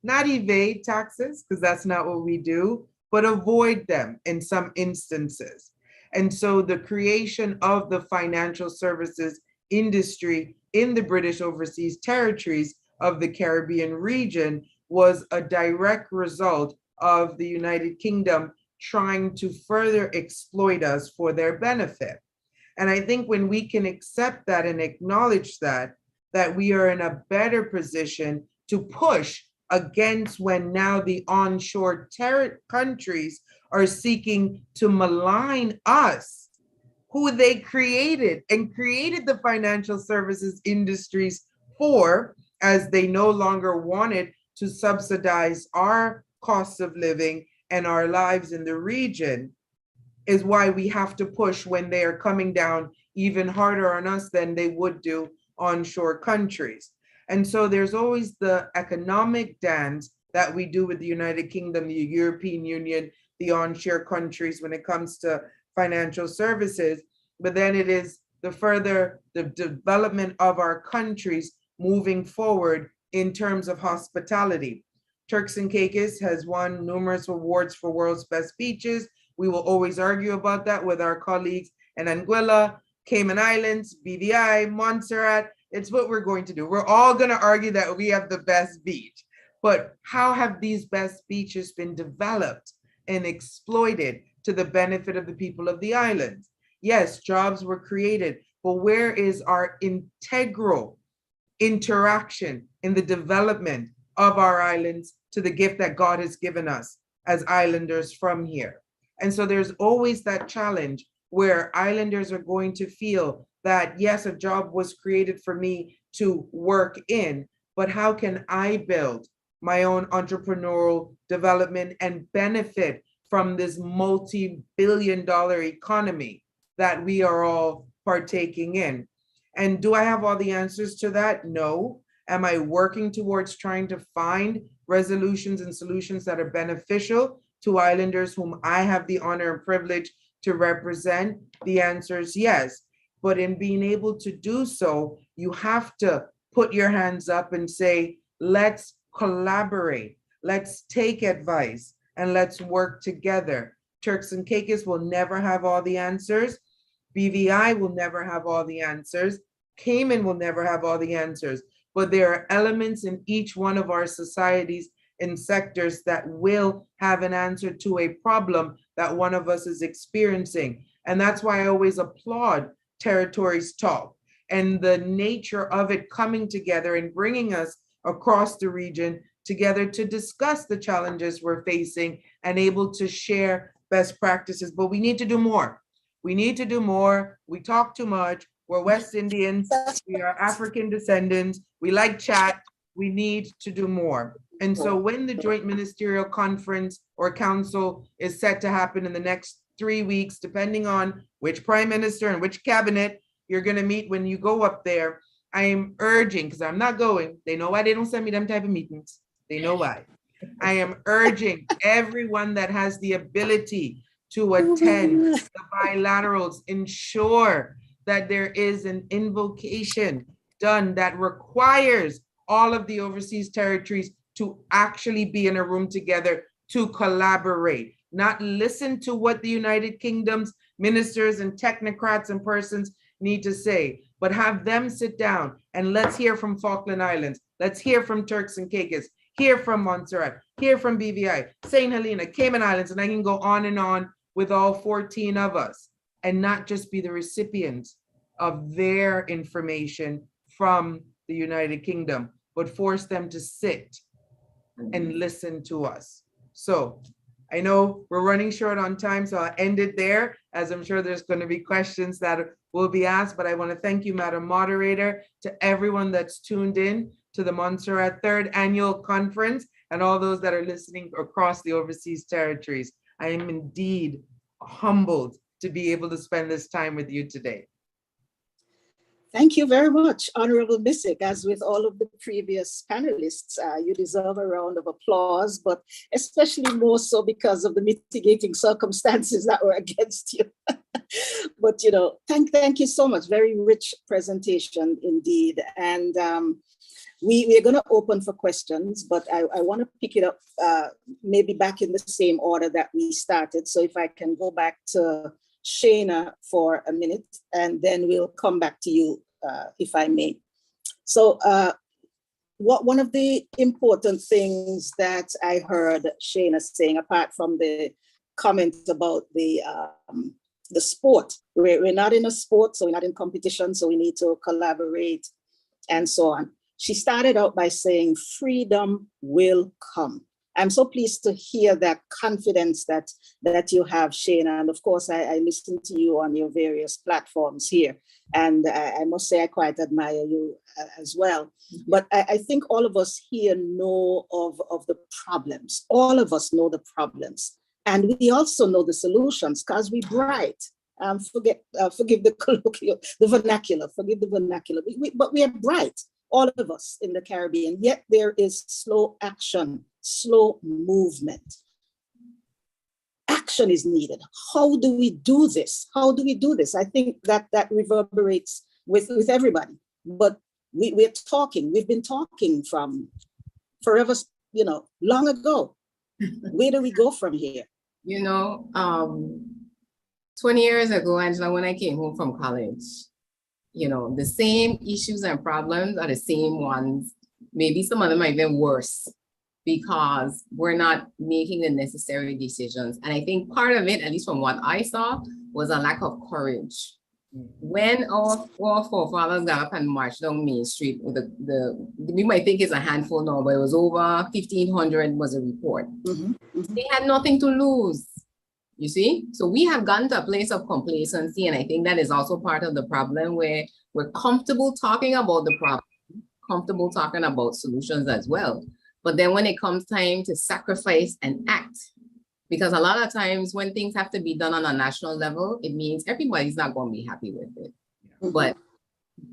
not evade taxes, because that's not what we do, but avoid them in some instances. And so the creation of the financial services industry in the British overseas territories of the Caribbean region was a direct result of the United Kingdom trying to further exploit us for their benefit. And I think when we can accept that and acknowledge that we are in a better position to push against when now the onshore countries are seeking to malign us, who they created and created the financial services industries for, as they no longer wanted to subsidize our costs of living and our lives in the region, is why we have to push when they are coming down even harder on us than they would do onshore countries. And so there's always the economic dance that we do with the United Kingdom, the European Union, the onshore countries when it comes to financial services, but then it is the development of our countries moving forward in terms of hospitality. Turks and Caicos has won numerous awards for world's best beaches. We will always argue about that with our colleagues in Anguilla, Cayman Islands, BVI, Montserrat. It's what we're going to do. We're all going to argue that we have the best beach. But how have these best beaches been developed and exploited to the benefit of the people of the islands? Yes, jobs were created, but where is our integral interaction in the development of our islands to the gift that God has given us as islanders from here? And so there's always that challenge where islanders are going to feel that, yes, a job was created for me to work in, but how can I build my own entrepreneurial development and benefit from this multi-billion-dollar economy that we are all partaking in? And do I have all the answers to that? No. Am I working towards trying to find resolutions and solutions that are beneficial to islanders whom I have the honor and privilege to represent? The answer is yes. But in being able to do so, you have to put your hands up and say, let's collaborate, let's take advice, and let's work together. Turks and Caicos will never have all the answers. BVI will never have all the answers. Cayman will never have all the answers. But there are elements in each one of our societies and sectors that will have an answer to a problem that one of us is experiencing. And that's why I always applaud Territories Talk and the nature of it coming together and bringing us across the region together to discuss the challenges we're facing and able to share best practices. But we need to do more. We need to do more. We talk too much. We're West Indians. We are African descendants. We like chat. We need to do more. And so when the Joint Ministerial Conference or Council is set to happen in the next 3 weeks, depending on which Prime Minister and which cabinet you're going to meet when you go up there, I am urging, because I'm not going, they know why they don't send me them type of meetings. They know why. I am urging everyone that has the ability to attend the bilaterals, ensure that there is an invocation done that requires all of the overseas territories to actually be in a room together to collaborate, not listen to what the United Kingdom's ministers and technocrats and persons need to say, but have them sit down and let's hear from Falkland Islands, let's hear from Turks and Caicos, hear from Montserrat, hear from BVI, St. Helena, Cayman Islands, and I can go on with all 14 of us, and not just be the recipients of their information from the United Kingdom, but force them to sit and listen to us. So I know we're running short on time, so I'll end it there, as I'm sure there's going to be questions that will be asked, but I want to thank you, Madam Moderator, to everyone that's tuned in to the Montserrat 3rd Annual Conference, and all those that are listening across the overseas territories. I am indeed humbled to be able to spend this time with you today. Thank you very much, Honorable Missick. As with all of the previous panelists, you deserve a round of applause, but especially more so because of the mitigating circumstances that were against you. But, you know, thank you so much. Very rich presentation indeed. And we are going to open for questions, but I want to pick it up maybe back in the same order that we started. So if I can go back to Shana for a minute, and then we'll come back to you, if I may. So one of the important things that I heard Shana saying, apart from the comment about the sport, we're not in a sport, so we're not in competition, so we need to collaborate and so on. She started out by saying, freedom will come. I'm so pleased to hear that confidence that you have, Shana. And of course, I listen to you on your various platforms here. And I must say, I quite admire you as well. But I think all of us here know of the problems. All of us know the problems. And we also know the solutions because we're bright. Forgive the colloquial, the vernacular, forgive the vernacular. But we are bright, all of us in the Caribbean. Yet there is slow action, slow movement. action is needed. How do we do this? How do we do this? I think that reverberates with everybody. But we're talking, we've been talking from forever, long ago. Where do we go from here? 20 years ago, Angela, when I came home from college, the same issues and problems are the same ones. Maybe some of them are even worse because we're not making the necessary decisions. And I think part of it, at least from what I saw, was a lack of courage. When our forefathers got up and marched down Main Street, we might think it's a handful now, but it was over 1,500 was a report. They had nothing to lose, you see? So we have gotten to a place of complacency, and I think that is also part of the problem where we're comfortable talking about the problem, comfortable talking about solutions as well. But then when it comes time to sacrifice and act, because a lot of times when things have to be done on a national level, it means everybody's not going to be happy with it. But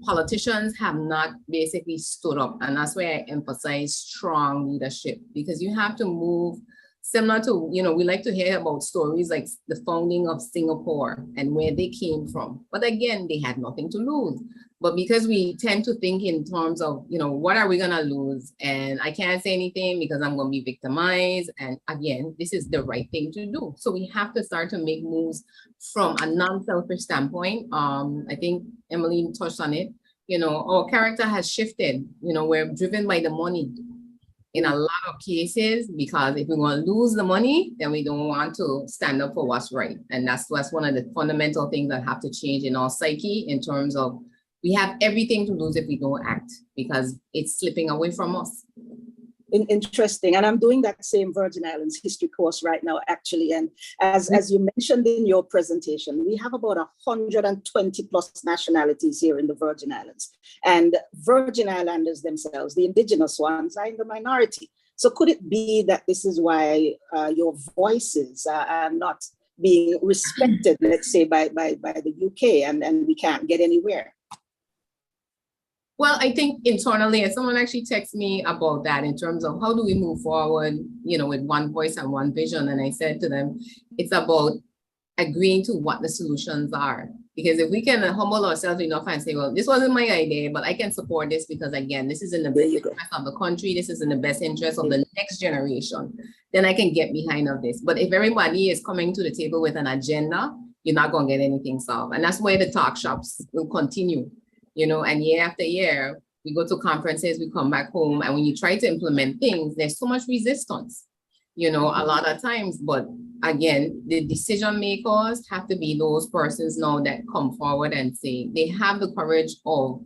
politicians have not basically stood up. And that's why I emphasize strong leadership, because you have to move similar to, we like to hear about stories like the founding of Singapore and where they came from. But again, they had nothing to lose. But because we tend to think in terms of, what are we going to lose? And I can't say anything because I'm going to be victimized. And again, this is the right thing to do. So we have to start to make moves from a non-selfish standpoint. I think Emily touched on it. Our character has shifted. We're driven by the money in a lot of cases, because if we're going to lose the money, then we don't want to stand up for what's right. And that's one of the fundamental things that have to change in our psyche, in terms of we have everything to lose if we don't act, because it's slipping away from us. Interesting. And I'm doing that same Virgin Islands history course right now, actually. And as you mentioned in your presentation, we have about 120 plus nationalities here in the Virgin Islands. And Virgin Islanders themselves, the indigenous ones, are in the minority. So could it be that this is why your voices are not being respected, let's say, by the UK, and we can't get anywhere? Well, I think internally, and someone actually texted me about that in terms of how do we move forward, with one voice and one vision. And I said to them, it's about agreeing to what the solutions are. Because if we can humble ourselves enough and say, well, this wasn't my idea, but I can support this because, again, this is in the best interest of the country. This is in the best interest of the next generation. Then I can get behind of this. But if everybody is coming to the table with an agenda, you're not going to get anything solved. And that's why the talk shops will continue. And year after year, we go to conferences, we come back home, and when you try to implement things, there's so much resistance, a lot of times. But again, the decision makers have to be those persons now that come forward and say they have the courage of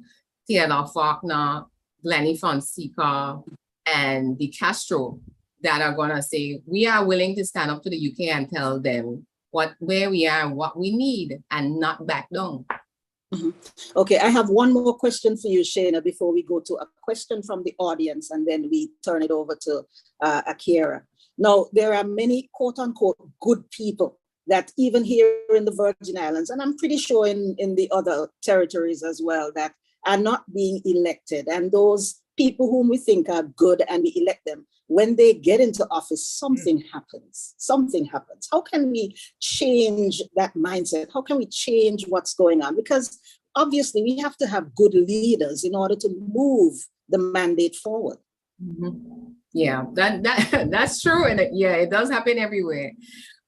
Theodore Faulkner, Glennie Fonseca, and De Castro that are going to say, we are willing to stand up to the UK and tell them where we are, what we need, and not back down. Okay, I have one more question for you, Shana, before we go to a question from the audience, and then we turn it over to Akira. Now, there are many quote unquote good people that even here in the Virgin Islands, and I'm pretty sure in the other territories as well, that are not being elected. And those people whom we think are good and we elect them, when they get into office, something happens. Something happens. How can we change that mindset? How can we change what's going on? Because obviously we have to have good leaders in order to move the mandate forward. Yeah, that's true. And it does happen everywhere.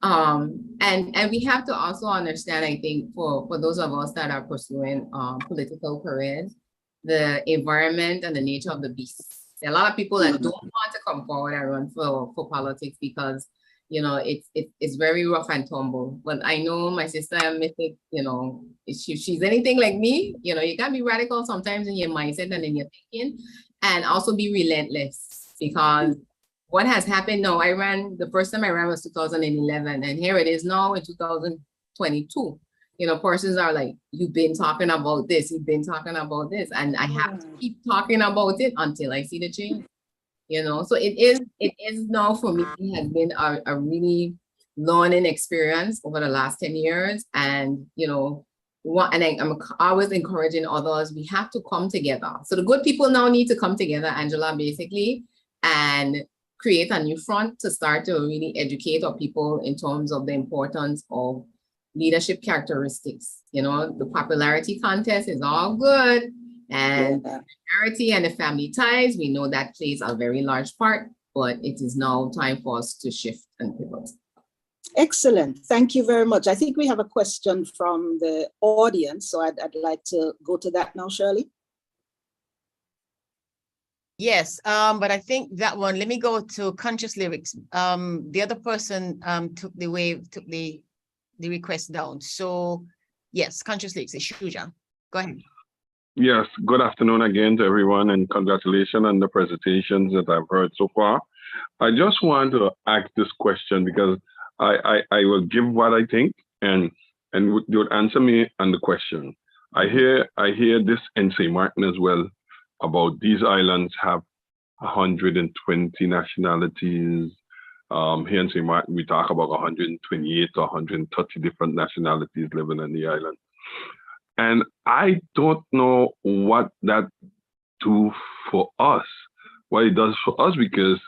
And we have to also understand, I think, for those of us that are pursuing political careers, the environment and the nature of the beast. There are a lot of people that don't want to come forward and run for politics because, it's very rough and tumble. But I know my sister Mythic, if she's anything like me, you can be radical sometimes in your mindset and in your thinking, and also be relentless, because what has happened now, the first time I ran was 2011, and here it is now in 2022. Persons are like, you've been talking about this, and I have to keep talking about it until I see the change. So it is now for me, it has been a really learning experience over the last 10 years. And, I'm always encouraging others, we have to come together. So the good people now need to come together, Angela, basically, and create a new front to start to really educate our people in terms of the importance of leadership characteristics. You know, the popularity contest is all good, and the popularity and the family ties, we know that plays a very large part, but it is now time for us to shift and pivot. Excellent. Thank you very much. I think we have a question from the audience, so I'd like to go to that now, Shirley. Yes, but I think that one, let me go to Conscious Lyrics. The other person took the request down. So yes, Conscious Lyrics is Shuja. Go ahead. Yes, good afternoon again to everyone, and congratulations on the presentations that I've heard so far. I just want to ask this question because I will give what I think, and you would answer me on the question. I hear this in St. Martin as well, about these islands have 120 nationalities. Here in St. Martin, we talk about 128 or 130 different nationalities living on the island. And I don't know what that do for us, what it does for us, because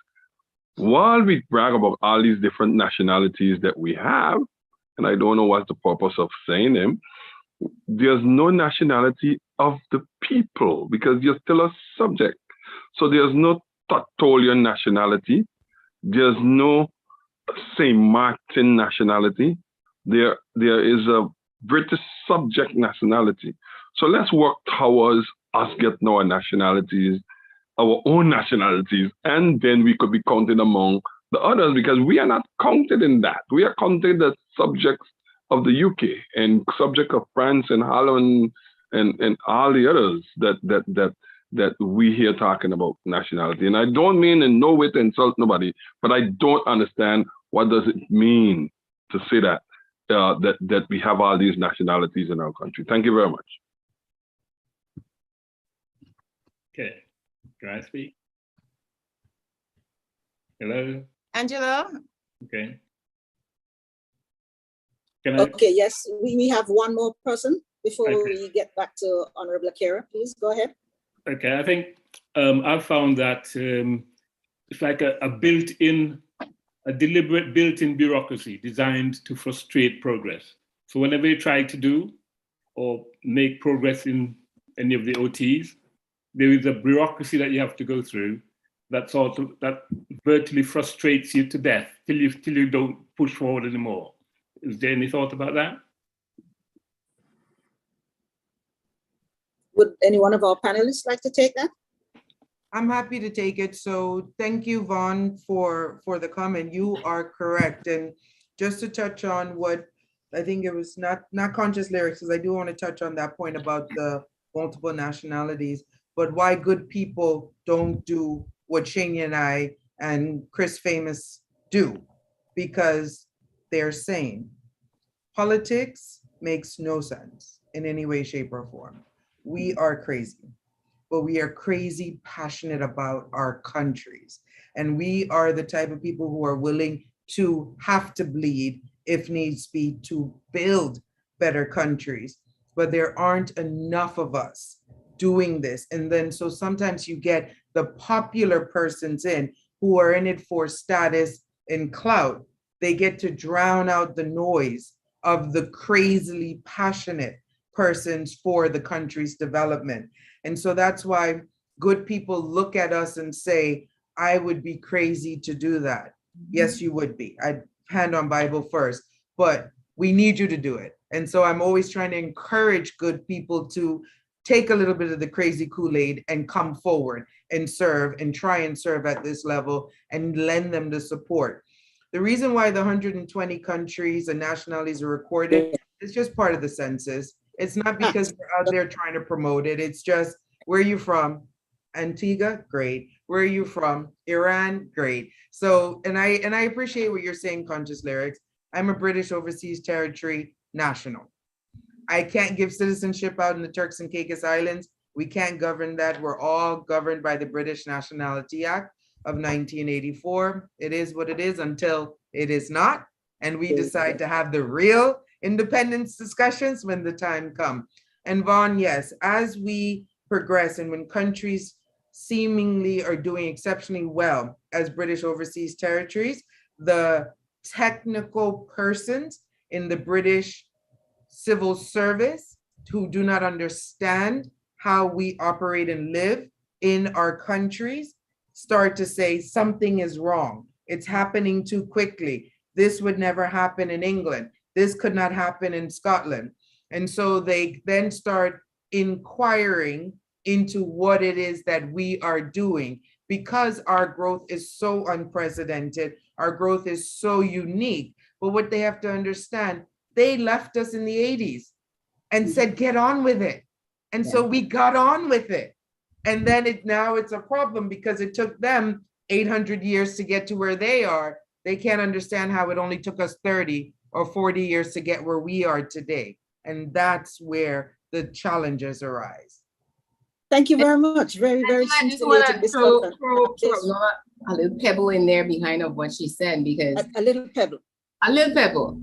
while we brag about all these different nationalities that we have, and I don't know what's the purpose of saying them, there's no nationality of the people because you're still a subject. So there's no Tertullian nationality. There's no St. Martin nationality. There is a British subject nationality. So let's work towards us getting our nationalities, our own nationalities, and then we could be counted among the others because we are not counted in that. We are counted as subjects of the UK and subject of France and Holland and all the others that we hear talking about nationality. And I don't mean in no way to insult nobody, but I don't understand what does it mean to say that that we have all these nationalities in our country. Thank you very much. Okay, can I speak? Hello? Angela? Okay. Can I? Okay, yes, we have one more person before we get back to Honorable Akira. Please go ahead. Okay, I think I've found that it's like a deliberate built-in bureaucracy designed to frustrate progress. So whenever you try to do or make progress in any of the OTs, there is a bureaucracy that you have to go through that virtually frustrates you to death till you don't push forward anymore. Is there any thought about that? Would any one of our panelists like to take that? I'm happy to take it. So thank you, Vaughn, for the comment. You are correct. And just to touch on what I think it was not Conscious Lyrics, because I do want to touch on that point about the multiple nationalities, but why good people don't do what Shania and I and Chris Famous do, because they're sane. Politics makes no sense in any way, shape, or form. We are crazy, but we are crazy passionate about our countries. And we are the type of people who are willing to have to bleed if needs be to build better countries. But there aren't enough of us doing this. And then so sometimes you get the popular persons in who are in it for status and clout. They get to drown out the noise of the crazily passionate persons for the country's development. And so that's why good people look at us and say, I would be crazy to do that. Yes, you would be. I'd hand on Bible first, but we need you to do it. And so I'm always trying to encourage good people to take a little bit of the crazy Kool-Aid and come forward and serve and try and serve at this level and lend them the support. The reason why the 120 countries and nationalities are recorded is just part of the census. It's not because we're out there trying to promote it. It's just, where are you from? Antigua? Great. Where are you from? Iran? Great. So, and I appreciate what you're saying, Conscious Lyrics. I'm a British Overseas Territory national. I can't give citizenship out in the Turks and Caicos Islands. We can't govern that. We're all governed by the British Nationality Act of 1984. It is what it is until it is not. And we decide to have the real independence discussions when the time comes. And Vaughn, yes, as we progress and when countries seemingly are doing exceptionally well as British overseas territories, the technical persons in the British civil service who do not understand how we operate and live in our countries start to say something is wrong. It's happening too quickly. This would never happen in England. This could not happen in Scotland. And so they then start inquiring into what it is that we are doing, because our growth is so unprecedented, our growth is so unique. But what they have to understand, they left us in the 80s and said, get on with it. And so we got on with it. And then now it's a problem because it took them 800 years to get to where they are. They can't understand how it only took us 30 or 40 years to get where we are today. And that's where the challenges arise. Thank you very much. Very, very I just scintillating want to discussion. throw a little pebble in there behind of what she said, because A little pebble. a little pebble.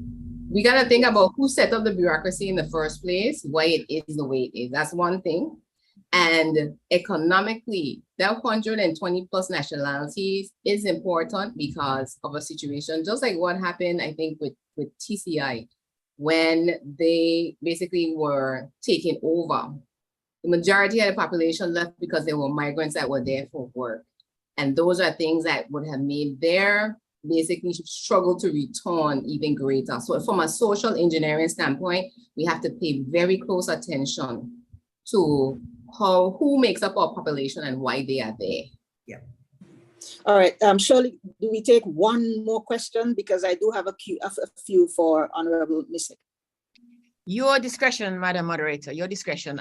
We got to think about who set up the bureaucracy in the first place, why it is the way it is. That's one thing. And economically, that 120 plus nationalities is important because of a situation, just like what happened, I think, with TCI, when they basically were taken over. The majority of the population left because there were migrants that were there for work. And those are things that would have made their basically struggle to return even greater. So from a social engineering standpoint, we have to pay very close attention to who makes up our population and why they are there. Yeah. All right, Shirley, do we take one more question? Because I do have a few for Honorable Missick. Your discretion, Madam Moderator, your discretion.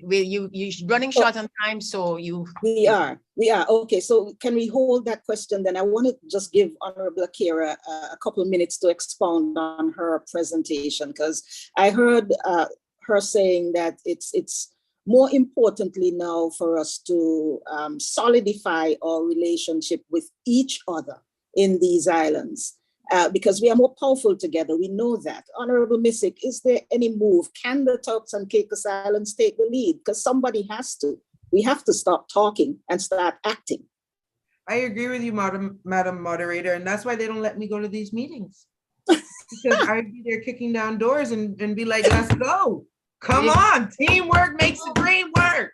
You're running short on time, so you... We are. Okay, so can we hold that question then? I want to just give Honorable Akira a couple of minutes to expound on her presentation, because I heard her saying that it's more importantly now for us to solidify our relationship with each other in these islands. Because we are more powerful together, we know that. Honorable Missick, is there any move? Can the Turks and Caicos Islands take the lead? Because somebody has to. We have to stop talking and start acting. I agree with you, Madam Moderator, and that's why they don't let me go to these meetings. Because I'd be there kicking down doors and be like, let's go. Come on, teamwork makes the dream work.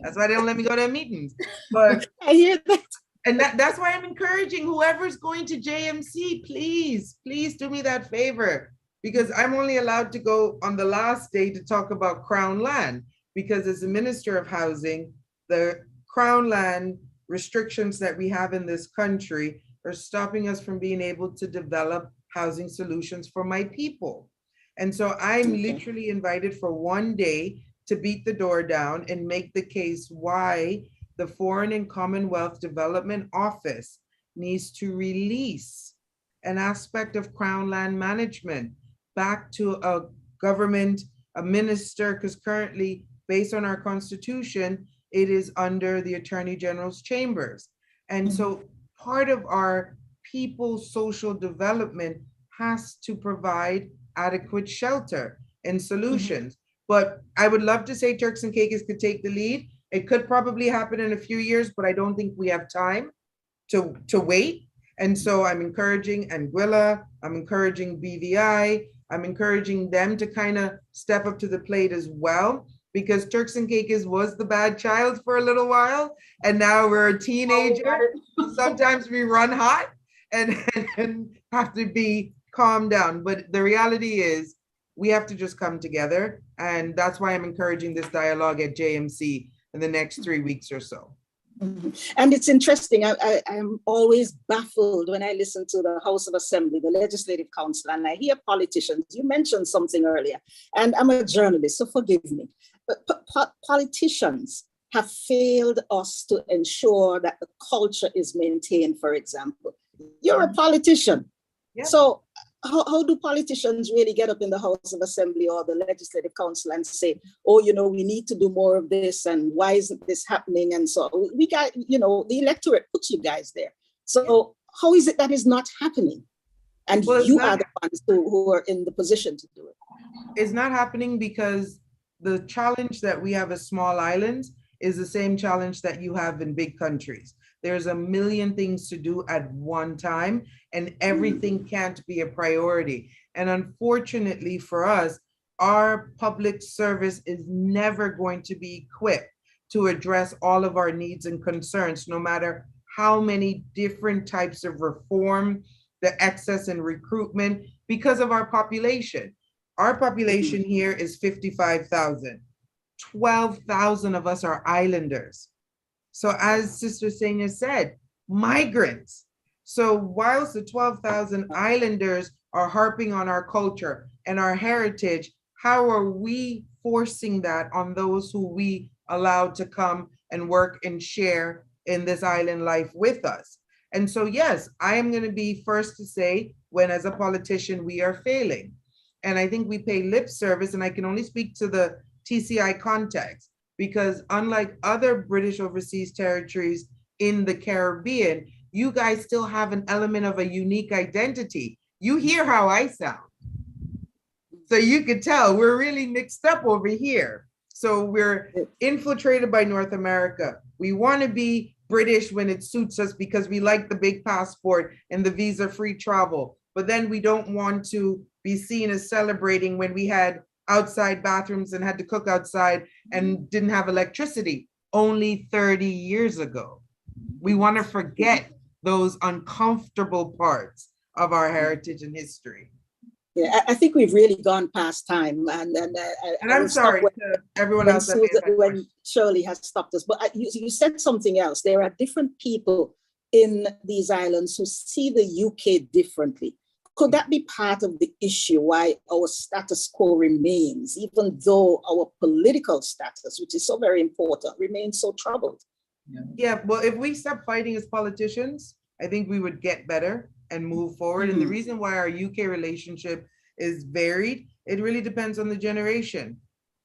That's why they don't let me go to meetings. But I hear that. And that's why I'm encouraging whoever's going to JMC, please do me that favor, because I'm only allowed to go on the last day to talk about Crown land, because as the Minister of Housing, the Crown land restrictions that we have in this country are stopping us from being able to develop housing solutions for my people. And so I'm literally invited for one day to beat the door down and make the case why the Foreign and Commonwealth Development Office needs to release an aspect of Crown land management back to a government, a minister, because currently, based on our Constitution, it is under the Attorney General's chambers. And so part of our people's social development has to provide adequate shelter and solutions. But I would love to say Turks and Caicos could take the lead. It could probably happen in a few years, but I don't think we have time to wait. And so I'm encouraging Anguilla, I'm encouraging BVI, I'm encouraging them to kind of step up to the plate as well, because Turks and Caicos was the bad child for a little while, and now we're a teenager. Sometimes we run hot and have to be calmed down. But the reality is we have to just come together. And that's why I'm encouraging this dialogue at JMC in the next 3 weeks or so. And it's interesting. I'm always baffled when I listen to the House of Assembly, the Legislative Council, and I hear politicians. You mentioned something earlier, and I'm a journalist, so forgive me. But politicians have failed us to ensure that the culture is maintained, for example. You're a politician. Yeah. So how do politicians really get up in the House of Assembly or the Legislative Council and say, oh, we need to do more of this, and why isn't this happening? And so we got, the electorate puts you guys there. So how is it that is not happening? And you are the ones who are in the position to do it. It's not happening because the challenge that we have as small islands is the same challenge that you have in big countries. There's a million things to do at one time, and everything can't be a priority. And unfortunately for us, our public service is never going to be equipped to address all of our needs and concerns, no matter how many different types of reform, the excess in recruitment, because of our population. Our population here is 55,000. 12,000 of us are islanders. So as Sister Senia said, migrants. So whilst the 12,000 islanders are harping on our culture and our heritage, how are we forcing that on those who we allowed to come and work and share in this island life with us? And so, yes, I am going to be first to say when as a politician, we are failing. And I think we pay lip service, and I can only speak to the TCI context, because unlike other British overseas territories in the Caribbean, you guys still have an element of a unique identity. You hear how I sound. So you could tell we're really mixed up over here. So we're infiltrated by North America. We want to be British when it suits us because we like the big passport and the visa-free travel. But then we don't want to be seen as celebrating when we had outside bathrooms and had to cook outside and didn't have electricity only 30 years ago. We want to forget those uncomfortable parts of our heritage and history. Yeah, I think we've really gone past time, and I'm sorry to everyone else when Shirley has stopped us. But you said something else. There are different people in these islands who see the UK differently. Could that be part of the issue why our status quo remains, even though our political status, which is so very important, remains so troubled? Yeah, well, if we stop fighting as politicians, I think we would get better and move forward. And the reason why our UK relationship is varied, it really depends on the generation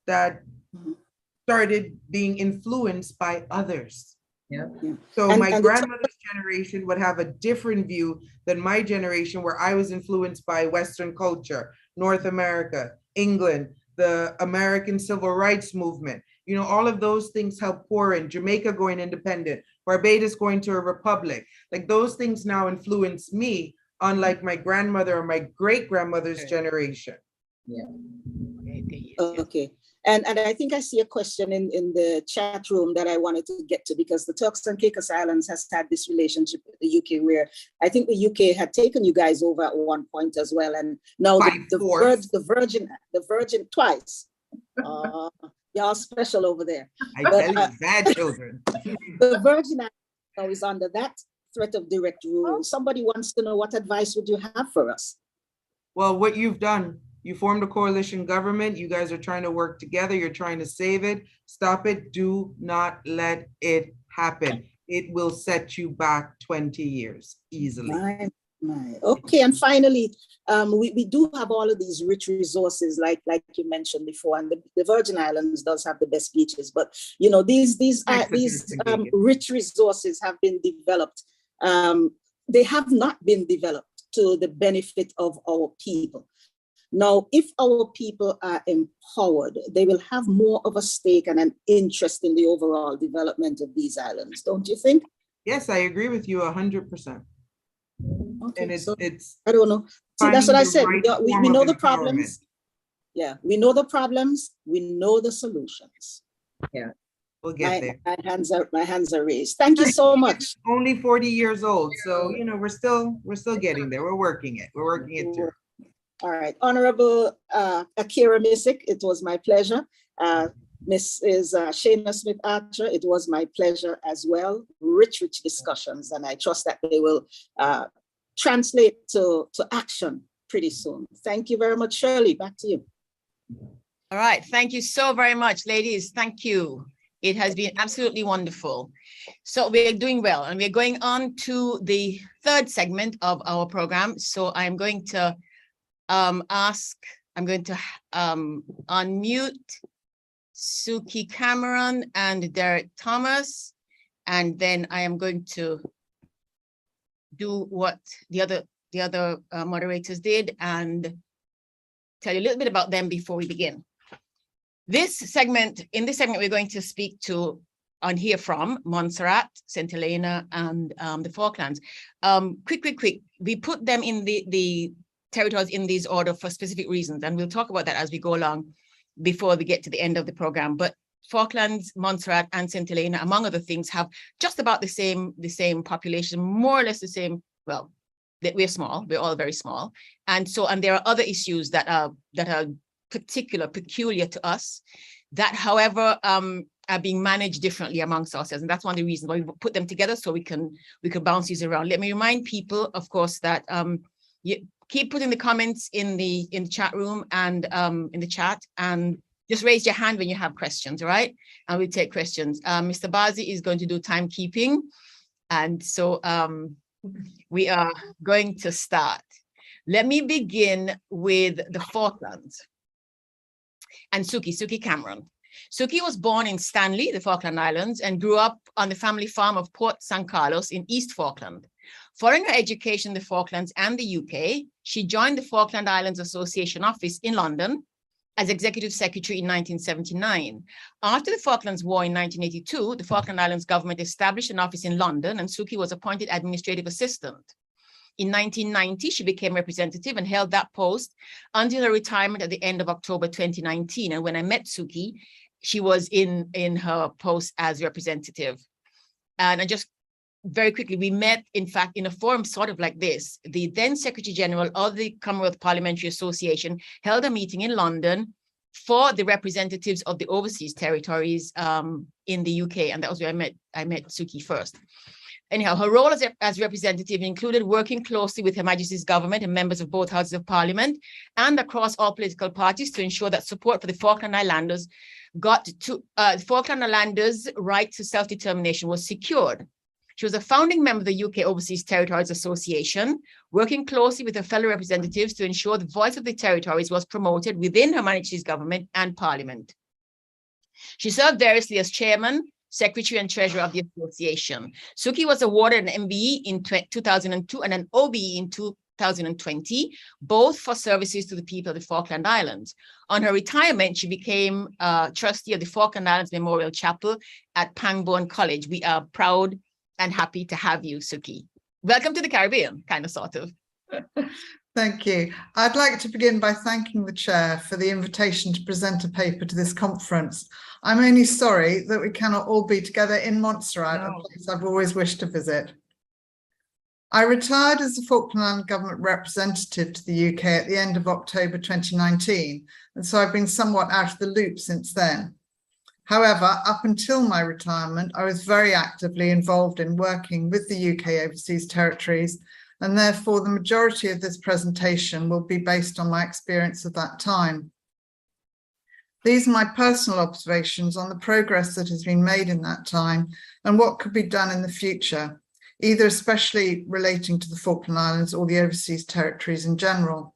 that started being influenced by others. Yeah. So my grandmother's generation would have a different view than my generation, where I was influenced by Western culture, North America, England, the American Civil Rights Movement. You know, all of those things help pour in. Jamaica going independent, Barbados going to a republic. Like those things now influence me, unlike my grandmother or my great-grandmother's generation. Yeah. Okay. And I think I see a question in the chat room that I wanted to get to, because the Turks and Caicos Islands has had this relationship with the UK, where I think the UK had taken you guys over at one point as well. And now the Virgin twice. Y'all special over there. I tell you, bad children. The Virgin Islands now is under that threat of direct rule. Somebody wants to know, what advice would you have for us? Well, what you've done, you formed a coalition government. You guys are trying to work together. You're trying to save it. Stop it. Do not let it happen. It will set you back 20 years easily. Okay, and finally, we do have all of these rich resources, like you mentioned before, and the Virgin Islands does have the best beaches. But you know, these rich resources have been developed. They have not been developed to the benefit of our people. Now, if our people are empowered, they will have more of a stake and an interest in the overall development of these islands, don't you think? Yes, I agree with you 100%. Okay, and it's I don't know. See, that's what I said. We know the problems. Yeah, we know the problems. We know the solutions. Yeah, we'll get there. My hands are raised. Thank you so much. Only 40 years old, so you know we're still getting there. We're working it. We're working it too. All right, Honorable Akira Missick, it was my pleasure. Mrs. Shana Smith Archer, it was my pleasure as well. Rich discussions, and I trust that they will translate to action pretty soon. Thank you very much, Shirley. Back to you. All right, thank you so very much, ladies. Thank you. It has been absolutely wonderful. So we're doing well, and we're going on to the third segment of our program. So I'm going to unmute Suki Cameron and Derek Thomas, and then I am going to do what the other moderators did and tell you a little bit about them before we begin. In this segment, we're going to speak to on here from Montserrat, St. Helena, and the Falklands. Quick. We put them in the territories in these order for specific reasons, and we'll talk about that as we go along before we get to the end of the program. But Falklands, Montserrat, and St. Helena, among other things, have just about the same population, more or less the same. Well, we're small, we're all very small. And there are other issues that are peculiar to us that, however, are being managed differently amongst ourselves. And that's one of the reasons why we put them together, so we can bounce these around. Let me remind people, of course, that you keep putting the comments in the chat room and in the chat, and just raise your hand when you have questions, all right? And we'll take questions. Mr. Bazi is going to do timekeeping. And so we are going to start. Let me begin with the Falklands and Suki Cameron. Suki was born in Stanley, the Falkland Islands, and grew up on the family farm of Port San Carlos in East Falkland. Following her education in the Falklands and the UK, she joined the Falkland Islands Association office in London as executive secretary in 1979. After the Falklands War in 1982, the Falkland Islands government established an office in London, and Suki was appointed administrative assistant. In 1990, she became representative and held that post until her retirement at the end of October 2019. And when I met Suki, she was in her post as representative. And I just very quickly, we met, in fact, in a forum sort of like this. The then Secretary General of the Commonwealth Parliamentary Association held a meeting in London for the representatives of the overseas territories in the UK. And that was where I met Suki first. Anyhow, her role as representative included working closely with Her Majesty's government and members of both houses of Parliament and across all political parties to ensure that support for the Falkland Islanders Falkland Islanders' right to self-determination was secured. She was a founding member of the UK Overseas Territories Association, working closely with her fellow representatives to ensure the voice of the territories was promoted within Her Majesty's government and Parliament. She served variously as chairman, secretary, and treasurer of the association. Suki was awarded an MBE in 2002 and an OBE in 2020, both for services to the people of the Falkland Islands. On her retirement, she became trustee of the Falkland Islands Memorial Chapel at Pangbourne College. We are proud and happy to have you, Suki. Welcome to the Caribbean, kind of, sort of. Thank you. I'd like to begin by thanking the chair for the invitation to present a paper to this conference. I'm only sorry that we cannot all be together in Montserrat, a place I've always wished to visit. I retired as the Falkland Island Government representative to the UK at the end of October 2019, and so I've been somewhat out of the loop since then. However, up until my retirement, I was very actively involved in working with the UK Overseas Territories, and therefore the majority of this presentation will be based on my experience of that time. These are my personal observations on the progress that has been made in that time and what could be done in the future, either especially relating to the Falkland Islands or the Overseas Territories in general.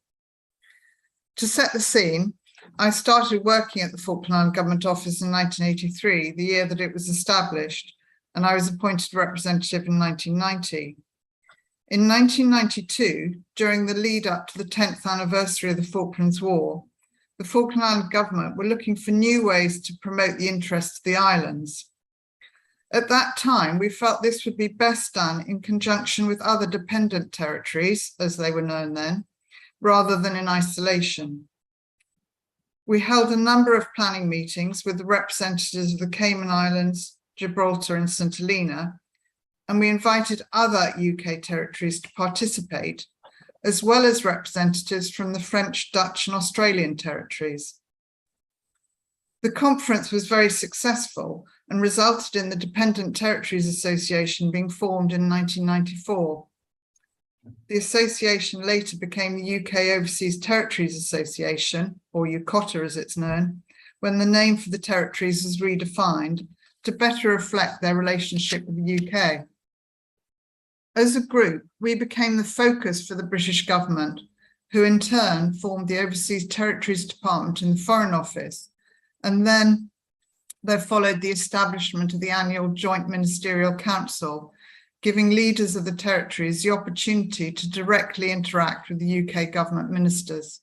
To set the scene, I started working at the Falkland Island Government Office in 1983, the year that it was established, and I was appointed representative in 1990. In 1992, during the lead up to the 10th anniversary of the Falklands War, the Falkland Island Government were looking for new ways to promote the interests of the islands. At that time, we felt this would be best done in conjunction with other dependent territories, as they were known then, rather than in isolation. We held a number of planning meetings with the representatives of the Cayman Islands, Gibraltar and St. Helena, and we invited other UK territories to participate, as well as representatives from the French, Dutch and Australian territories. The conference was very successful and resulted in the Dependent Territories Association being formed in 1994. The association later became the UK Overseas Territories Association, or UKOTA as it's known, when the name for the territories was redefined to better reflect their relationship with the UK. As a group, we became the focus for the British government, who in turn formed the Overseas Territories Department in the Foreign Office, and then there followed the establishment of the annual Joint Ministerial Council, giving leaders of the territories the opportunity to directly interact with the UK government ministers.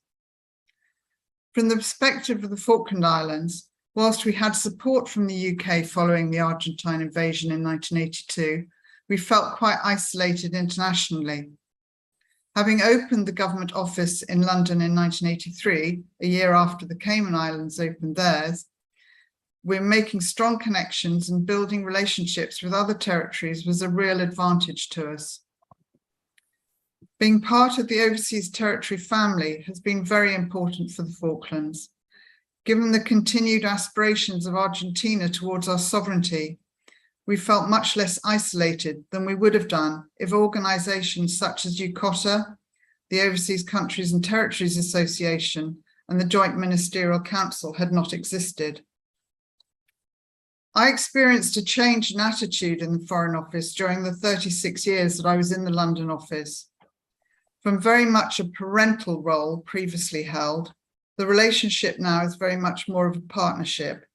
From the perspective of the Falkland Islands, Whilst we had support from the UK following the Argentine invasion in 1982, we felt quite isolated internationally. Having opened the government office in London in 1983, a year after the Cayman Islands opened theirs, we're making strong connections and building relationships with other territories was a real advantage to us. Being part of the overseas territory family has been very important for the Falklands. Given the continued aspirations of Argentina towards our sovereignty, we felt much less isolated than we would have done if organisations such as UCOTA, the Overseas Countries and Territories Association, and the Joint Ministerial Council had not existed. I experienced a change in attitude in the Foreign Office during the 36 years that I was in the London office. From very much a parental role previously held, the relationship now is very much more of a partnership.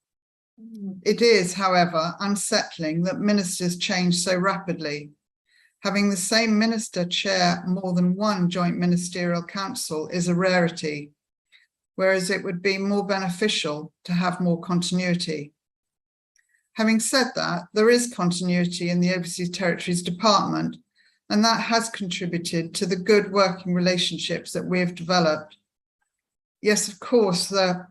It is, however, unsettling that ministers change so rapidly. Having the same minister chair more than one joint ministerial council is a rarity, whereas it would be more beneficial to have more continuity. Having said that, there is continuity in the Overseas Territories Department, and that has contributed to the good working relationships that we have developed. Yes, of course, there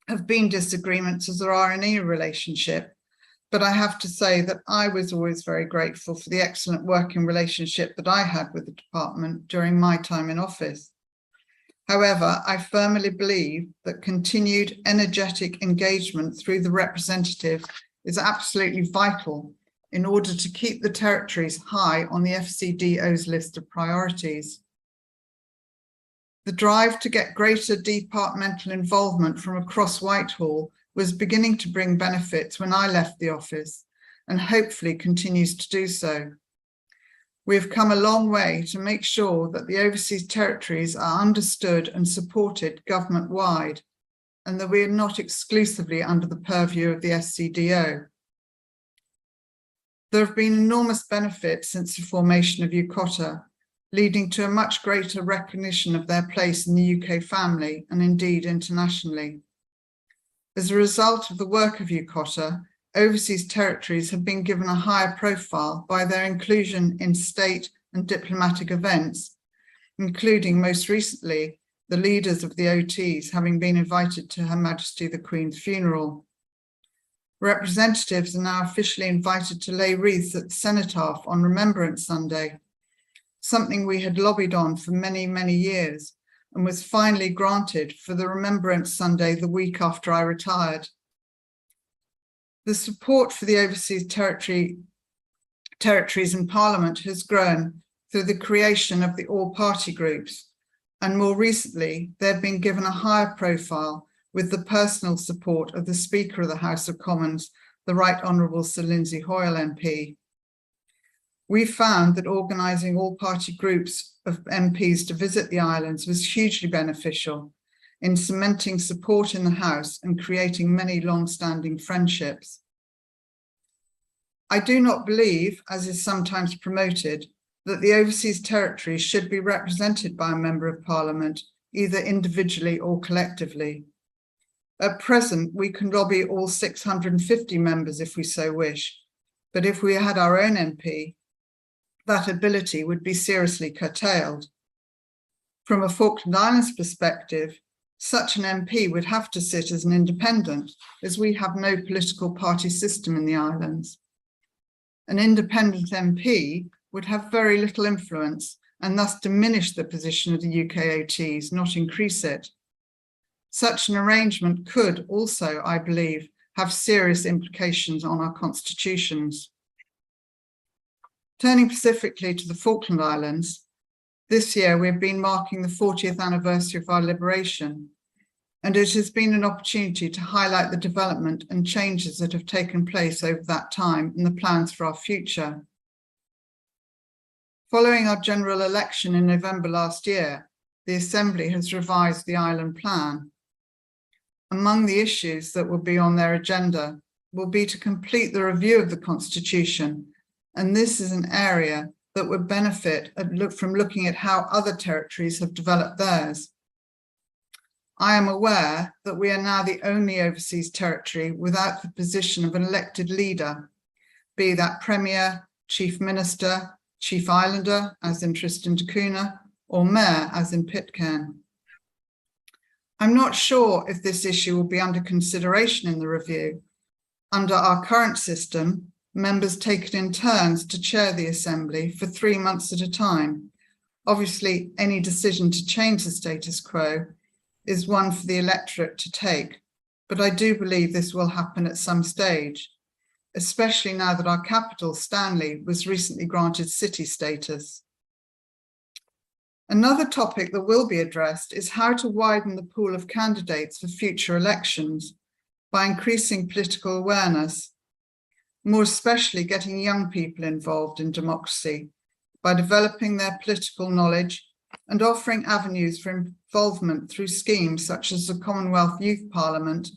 have been disagreements, as there are in any relationship, but I have to say that I was always very grateful for the excellent working relationship that I had with the department during my time in office. However, I firmly believe that continued energetic engagement through the representative is absolutely vital in order to keep the territories high on the FCDO's list of priorities. The drive to get greater departmental involvement from across Whitehall was beginning to bring benefits when I left the office, and hopefully continues to do so. We have come a long way to make sure that the overseas territories are understood and supported government-wide, and that we are not exclusively under the purview of the SCDO. There have been enormous benefits since the formation of UCOTA, leading to a much greater recognition of their place in the UK family and indeed internationally. As a result of the work of UCOTA, overseas territories have been given a higher profile by their inclusion in state and diplomatic events, including most recently the leaders of the OTs having been invited to Her Majesty the Queen's funeral. Representatives are now officially invited to lay wreaths at the Cenotaph on Remembrance Sunday, something we had lobbied on for many, many years and was finally granted for the Remembrance Sunday the week after I retired. The support for the overseas territories in Parliament has grown through the creation of the all-party groups, and more recently, they've been given a higher profile with the personal support of the Speaker of the House of Commons, the Right Honourable Sir Lindsay Hoyle MP. We found that organising all-party groups of MPs to visit the islands was hugely beneficial in cementing support in the House and creating many long-standing friendships. I do not believe, as is sometimes promoted, that the overseas territories should be represented by a Member of Parliament, either individually or collectively. At present, we can lobby all 650 members if we so wish, but if we had our own MP, that ability would be seriously curtailed. From a Falkland Islands perspective, such an MP would have to sit as an independent, as we have no political party system in the islands. An independent MP would have very little influence and thus diminish the position of the UK OTs, not increase it. Such an arrangement could also, I believe, have serious implications on our constitutions. Turning specifically to the Falkland Islands, this year we've been marking the 40th anniversary of our liberation, and it has been an opportunity to highlight the development and changes that have taken place over that time and the plans for our future. Following our general election in November last year, the Assembly has revised the island plan. Among the issues that will be on their agenda will be to complete the review of the Constitution, and this is an area that would benefit from looking at how other territories have developed theirs. I am aware that we are now the only overseas territory without the position of an elected leader, be that Premier, Chief Minister, Chief Islander, as in Tristan da Cunha, or Mayor, as in Pitcairn. I'm not sure if this issue will be under consideration in the review. Under our current system, members take it in turns to chair the Assembly for 3 months at a time. Obviously, any decision to change the status quo is one for the electorate to take, but I do believe this will happen at some stage, especially now that our capital, Stanley, was recently granted city status. Another topic that will be addressed is how to widen the pool of candidates for future elections by increasing political awareness, more especially getting young people involved in democracy by developing their political knowledge and offering avenues for involvement through schemes such as the Commonwealth Youth Parliament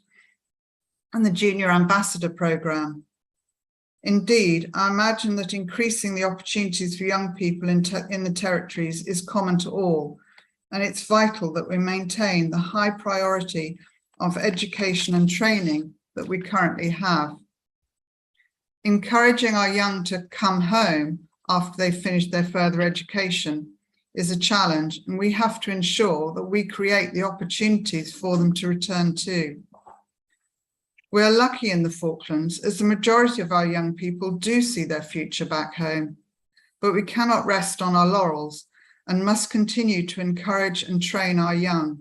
and the Junior Ambassador Programme. Indeed, I imagine that increasing the opportunities for young people in the territories is common to all, and it's vital that we maintain the high priority of education and training that we currently have. Encouraging our young to come home after they've finished their further education is a challenge, and we have to ensure that we create the opportunities for them to return to. We are lucky in the Falklands as the majority of our young people do see their future back home, but we cannot rest on our laurels and must continue to encourage and train our young.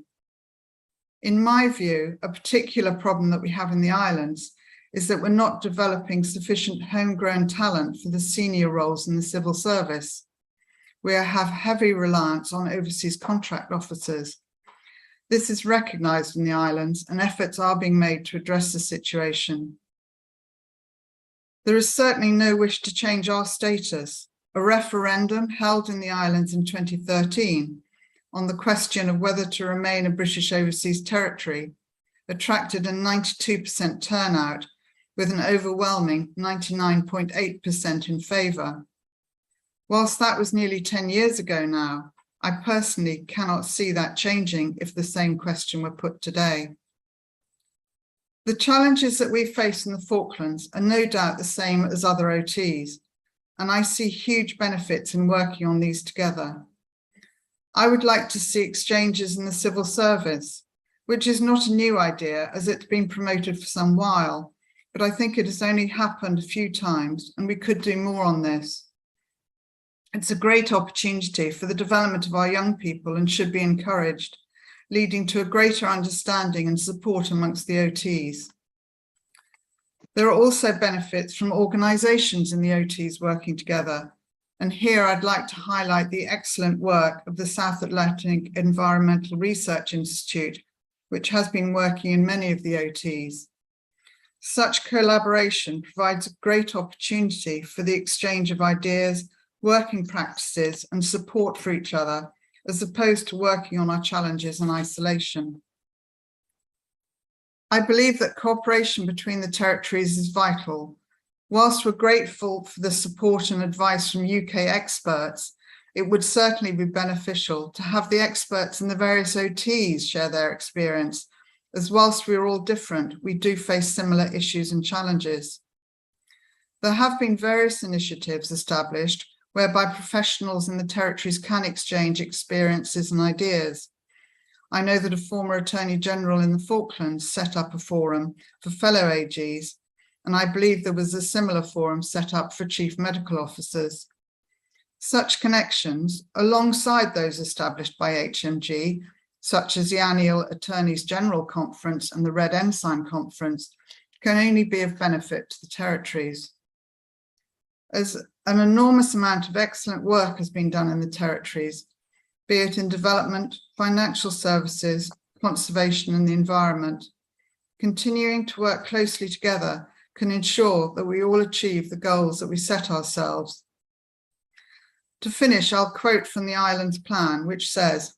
In my view, a particular problem that we have in the islands is that we're not developing sufficient homegrown talent for the senior roles in the civil service. We have heavy reliance on overseas contract officers. This is recognised in the islands and efforts are being made to address the situation. There is certainly no wish to change our status. A referendum held in the islands in 2013 on the question of whether to remain a British overseas territory attracted a 92% turnout with an overwhelming 99.8% in favour. Whilst that was nearly 10 years ago now, I personally cannot see that changing if the same question were put today. The challenges that we face in the Falklands are no doubt the same as other OTs, and I see huge benefits in working on these together. I would like to see exchanges in the civil service, which is not a new idea as it's been promoted for some while, but I think it has only happened a few times and we could do more on this. It's a great opportunity for the development of our young people and should be encouraged, leading to a greater understanding and support amongst the OTs. There are also benefits from organisations in the OTs working together. And here I'd like to highlight the excellent work of the South Atlantic Environmental Research Institute, which has been working in many of the OTs. Such collaboration provides a great opportunity for the exchange of ideas, working practices and support for each other, as opposed to working on our challenges in isolation. I believe that cooperation between the territories is vital. Whilst we're grateful for the support and advice from UK experts, it would certainly be beneficial to have the experts in the various OTs share their experience, as whilst we're all different, we do face similar issues and challenges. There have been various initiatives established whereby professionals in the territories can exchange experiences and ideas. I know that a former Attorney General in the Falklands set up a forum for fellow AGs, and I believe there was a similar forum set up for Chief Medical Officers. Such connections, alongside those established by HMG, such as the annual Attorneys General Conference and the Red Ensign Conference, can only be of benefit to the territories. As an enormous amount of excellent work has been done in the territories, be it in development, financial services, conservation and the environment. Continuing to work closely together can ensure that we all achieve the goals that we set ourselves. To finish, I'll quote from the Islands Plan, which says,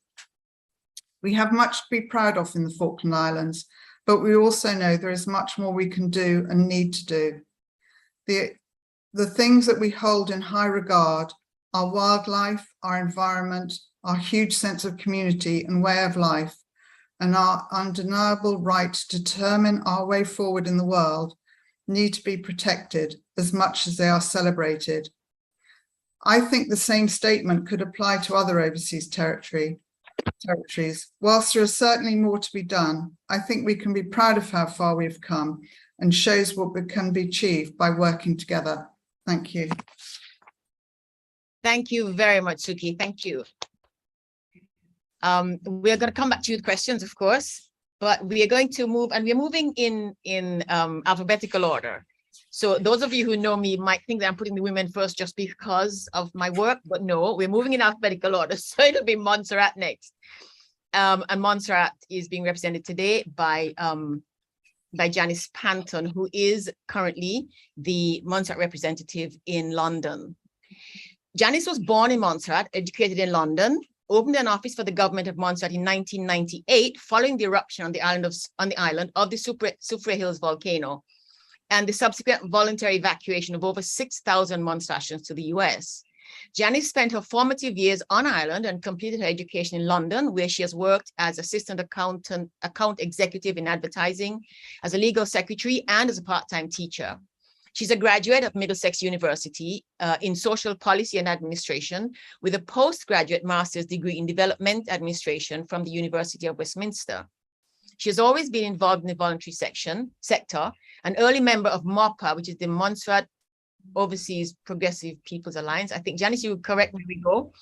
"We have much to be proud of in the Falkland Islands, but we also know there is much more we can do and need to do. The things that we hold in high regard, our wildlife, our environment, our huge sense of community and way of life, and our undeniable right to determine our way forward in the world need to be protected as much as they are celebrated. I think the same statement could apply to other overseas territories. Whilst there is certainly more to be done, I think we can be proud of how far we've come and shows what can be achieved by working together. Thank you. Thank you very much, Suki. Thank you. We're going to come back to you with questions, of course, but we are going to move, and we're moving in alphabetical order. So those of you who know me might think that I'm putting the women first just because of my work, but no, we're moving in alphabetical order. So it'll be Montserrat next. And Montserrat is being represented today by Janice Panton, who is currently the Montserrat representative in London. Janice was born in Montserrat, educated in London, opened an office for the government of Montserrat in 1998, following the eruption on the island of the Soufrière Hills volcano, and the subsequent voluntary evacuation of over 6,000 Montserratians to the US. Janice spent her formative years on island and completed her education in London, where she has worked as assistant account executive in advertising, as a legal secretary, and as a part-time teacher. She's a graduate of Middlesex University in social policy and administration, with a postgraduate master's degree in development administration from the University of Westminster. She has always been involved in the voluntary sector, an early member of MOPA, which is the Montserrat Overseas Progressive People's Alliance. I think, Janice, you would correct me, we go.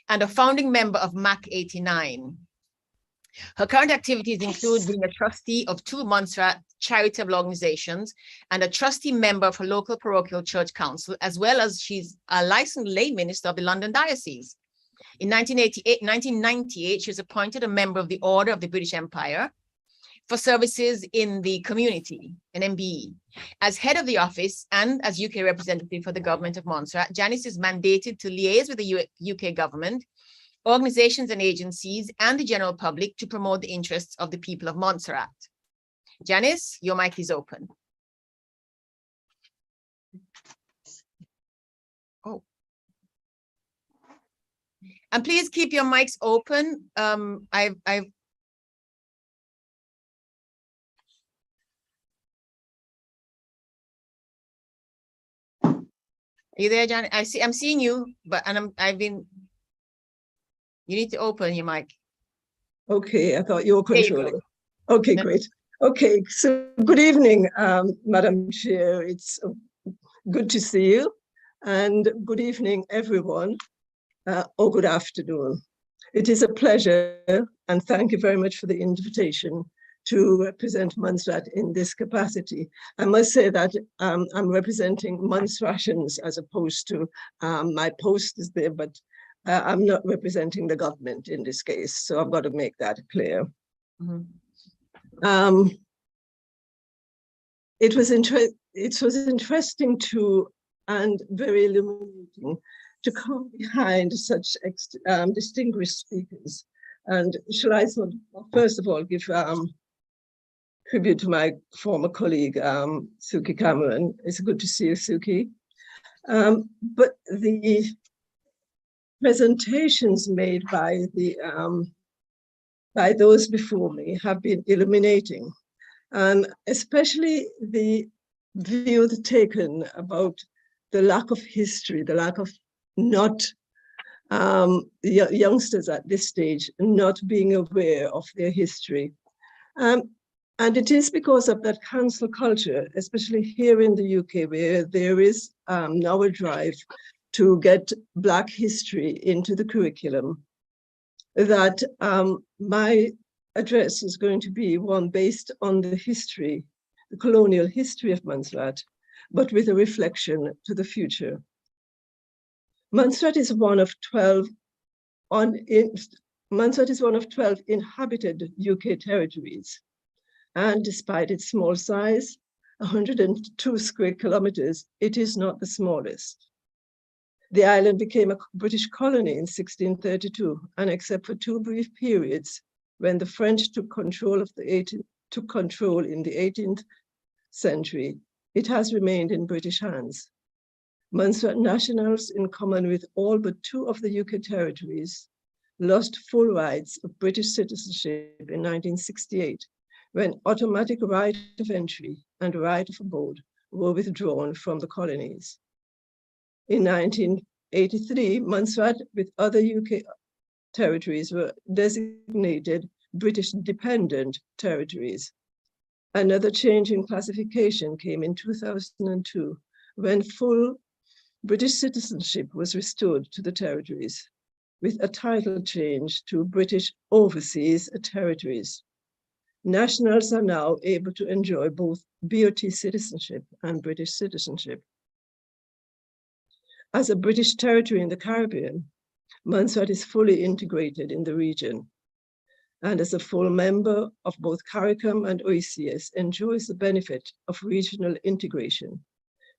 And a founding member of MAC 89. Her current activities include being a trustee of 2 Montserrat charitable organizations and a trustee member of her local parochial church council, as well as she's a licensed lay minister of the London Diocese. In 1998, she was appointed a member of the Order of the British Empire for services in the community, an MBE. As head of the office and as UK representative for the government of Montserrat, Janice is mandated to liaise with the UK government, organizations and agencies, and the general public to promote the interests of the people of Montserrat. Janice, your mic is open. Oh. And please keep your mics open. Are you there, Jan? I'm seeing you, but you need to open your mic. Okay, I thought you were controlling. Okay, great. Okay, so good evening, Madam Chair. It's good to see you, and good evening, everyone, or good afternoon. It is a pleasure, and thank you very much for the invitation to represent Montserrat in this capacity. I must say that I'm representing Montserratians as opposed to my post is there, but I'm not representing the government in this case. So I've got to make that clear. Mm-hmm. It was interesting and very illuminating to come behind such distinguished speakers. And shall I first of all give tribute to my former colleague, Suki Cameron. It's good to see you, Suki. But the presentations made by those before me have been illuminating, especially the view taken about the lack of history, the lack of youngsters at this stage not being aware of their history. And it is because of that cancel culture, especially here in the UK, where there is now a drive to get Black history into the curriculum, that my address is going to be one based on the history, the colonial history of Montserrat, but with a reflection to the future. Montserrat is one of 12 inhabited UK territories. And despite its small size, 102 square kilometers, it is not the smallest. The island became a British colony in 1632, and except for 2 brief periods when the French took control in the 18th century, it has remained in British hands. Montserrat nationals, in common with all but 2 of the UK territories, lost full rights of British citizenship in 1968, when automatic right of entry and right of abode were withdrawn from the colonies. In 1983, Montserrat with other UK territories were designated British dependent territories. Another change in classification came in 2002, when full British citizenship was restored to the territories, with a title change to British Overseas Territories. Nationals are now able to enjoy both BOT citizenship and British citizenship. As a British territory in the Caribbean, Montserrat is fully integrated in the region, and as a full member of both CARICOM and OECS, enjoys the benefit of regional integration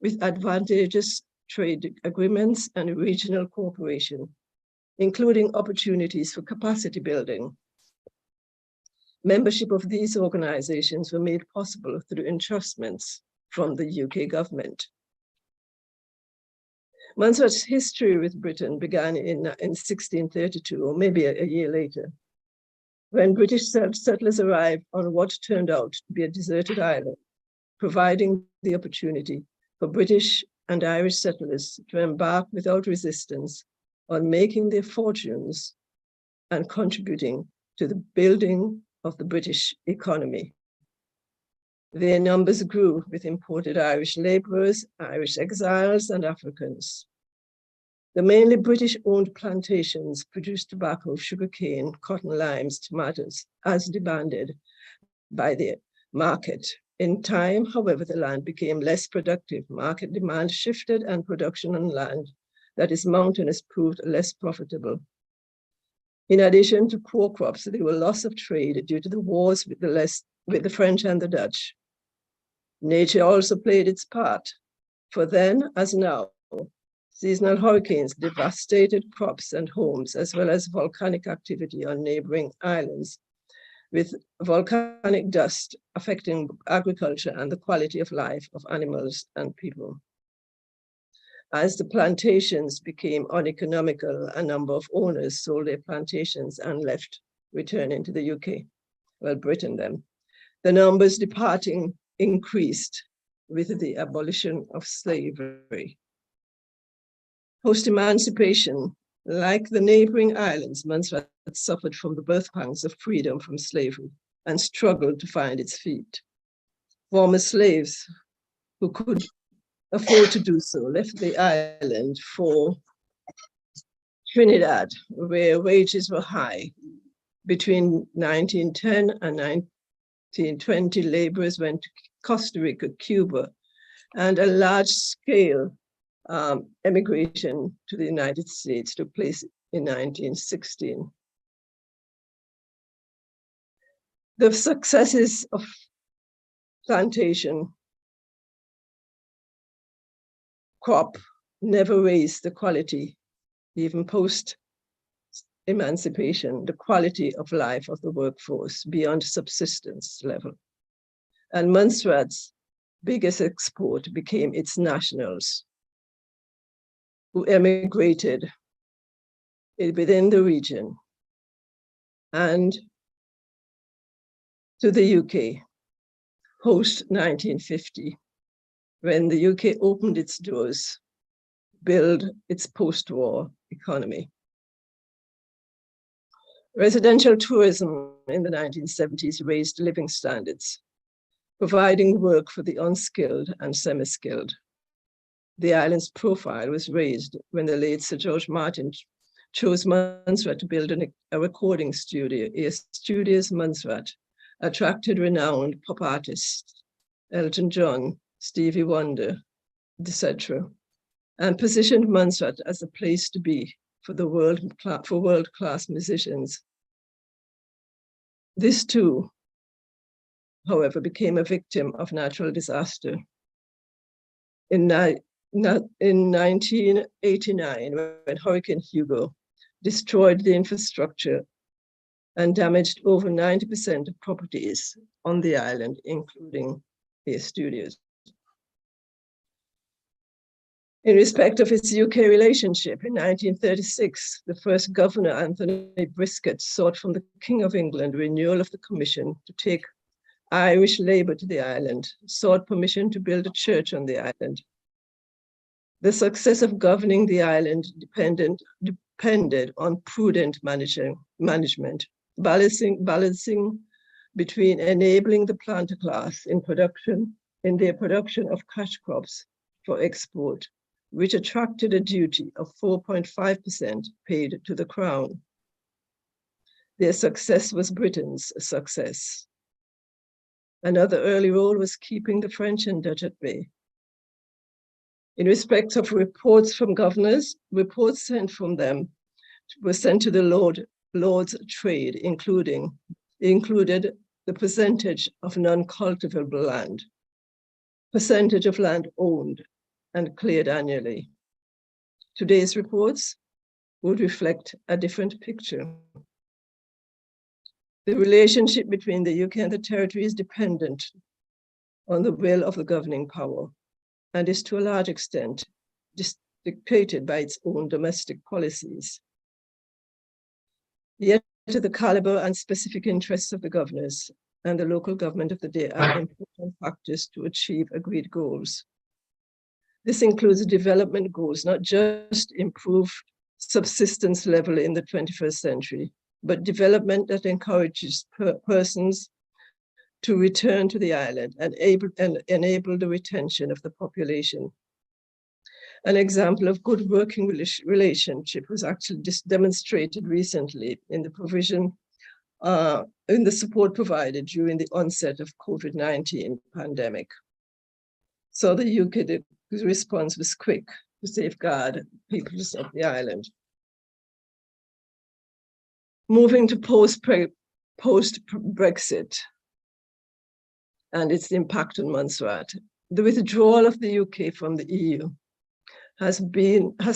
with advantageous trade agreements and regional cooperation, including opportunities for capacity building. Membership of these organizations were made possible through entrustments from the UK government. Montserrat's history with Britain began in 1632, or maybe a year later, when British settlers arrived on what turned out to be a deserted island, providing the opportunity for British and Irish settlers to embark without resistance on making their fortunes and contributing to the building of the British economy. Their numbers grew with imported Irish laborers, Irish exiles, and Africans. The mainly British-owned plantations produced tobacco, sugarcane, cotton, limes, tomatoes, as demanded by the market. In time, however, the land became less productive. Market demand shifted and production on land that is mountainous proved less profitable. In addition to poor crops, there were loss of trade due to the wars with the French and the Dutch. Nature also played its part, for then, as now, seasonal hurricanes devastated crops and homes, as well as volcanic activity on neighboring islands, with volcanic dust affecting agriculture and the quality of life of animals and people. As the plantations became uneconomical, a number of owners sold their plantations and left, returning to the UK, well, Britain then. The numbers departing increased with the abolition of slavery. Post-emancipation, like the neighboring islands, Montserrat suffered from the birth pangs of freedom from slavery and struggled to find its feet. Former slaves who could afford to do so left the island for Trinidad, where wages were high. Between 1910 and 1920, laborers went to Costa Rica, Cuba, and a large-scale emigration to the United States took place in 1916. The successes of plantation crop never raised the quality, even post-emancipation, the quality of life of the workforce beyond subsistence level. And Montserrat's biggest export became its nationals, who emigrated within the region and to the UK post-1950, when the UK opened its doors, build its post-war economy. Residential tourism in the 1970s raised living standards, providing work for the unskilled and semi-skilled. The island's profile was raised when the late Sir George Martin chose Montserrat to build a recording studio. A Studios Montserrat attracted renowned pop artists, Elton John, Stevie Wonder, etc., and positioned Montserrat as a place to be for world-class musicians. This too, however, became a victim of natural disaster. In 1989, when Hurricane Hugo destroyed the infrastructure and damaged over 90% of properties on the island, including their studios. In respect of its UK relationship, in 1936, the first governor, Anthony Brisket, sought from the King of England renewal of the commission to take Irish labour to the island, sought permission to build a church on the island. The success of governing the island depended on prudent management, balancing between enabling the planter class in their production of cash crops for export, which attracted a duty of 4.5% paid to the Crown. Their success was Britain's success. Another early role was keeping the French and Dutch at bay. In respect of reports from governors, reports sent from them were sent to the Lord's Trade, included the percentage of non-cultivable land, percentage of land owned and cleared annually. Today's reports would reflect a different picture. The relationship between the UK and the territory is dependent on the will of the governing power and is to a large extent dictated by its own domestic policies. Yet the caliber and specific interests of the governors and the local government of the day are important factors to achieve agreed goals. This includes development goals, not just improved subsistence level in the 21st century, but development that encourages persons to return to the island and enable the retention of the population. An example of good working relationship was actually just demonstrated recently in the provision, in the support provided during the onset of COVID-19 pandemic. So the UK, the response was quick to safeguard people of the island. Moving to post-Brexit and its impact on Montserrat. The withdrawal of the UK from the EU has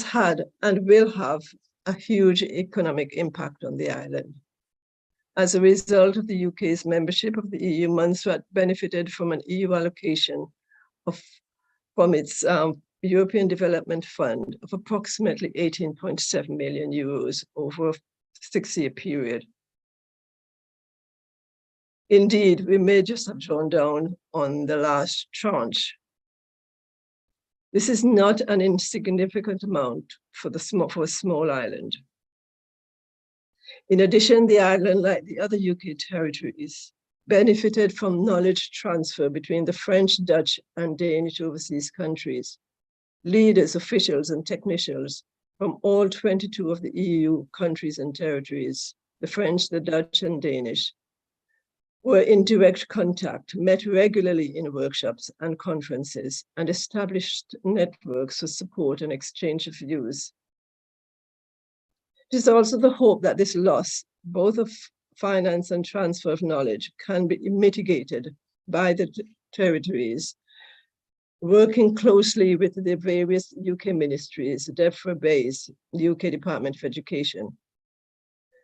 had and will have a huge economic impact on the island. As a result of the UK's membership of the EU, Montserrat benefited from an EU allocation from its European Development Fund of approximately 18.7 million euros over a 6-year period. Indeed, we may just have drawn down on the last tranche. This is not an insignificant amount for a small island. In addition, the island, like the other UK territories, benefited from knowledge transfer between the French, Dutch, and Danish overseas countries. Leaders, officials, and technicians from all 22 of the EU countries and territories, the French, the Dutch, and Danish, were in direct contact, met regularly in workshops and conferences, and established networks for support and exchange of views. It is also the hope that this loss, both of finance and transfer of knowledge, can be mitigated by the territories, working closely with the various UK ministries, DEFRA Base, the UK Department of Education,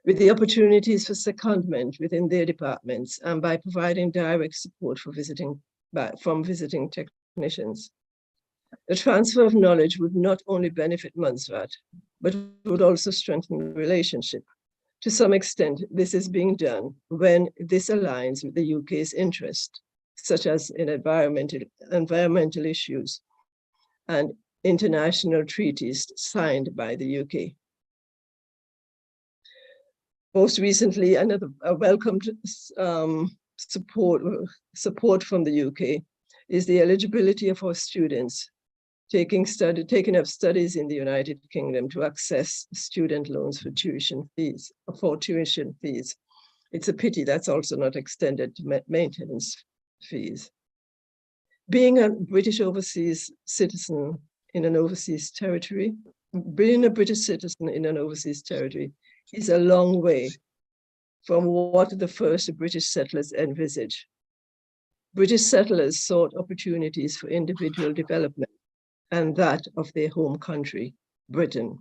with the opportunities for secondment within their departments and by providing direct support from visiting technicians. The transfer of knowledge would not only benefit Montserrat, but would also strengthen the relationship. To some extent, this is being done when this aligns with the UK's interest, such as in environmental issues and international treaties signed by the UK. Most recently, another welcomed support from the UK is the eligibility of our students taking up studies in the United Kingdom to access student loans for tuition fees. It's a pity that's also not extended to maintenance fees. Being a British overseas citizen in an overseas territory, is a long way from what the first British settlers envisaged. British settlers sought opportunities for individual development and that of their home country, Britain.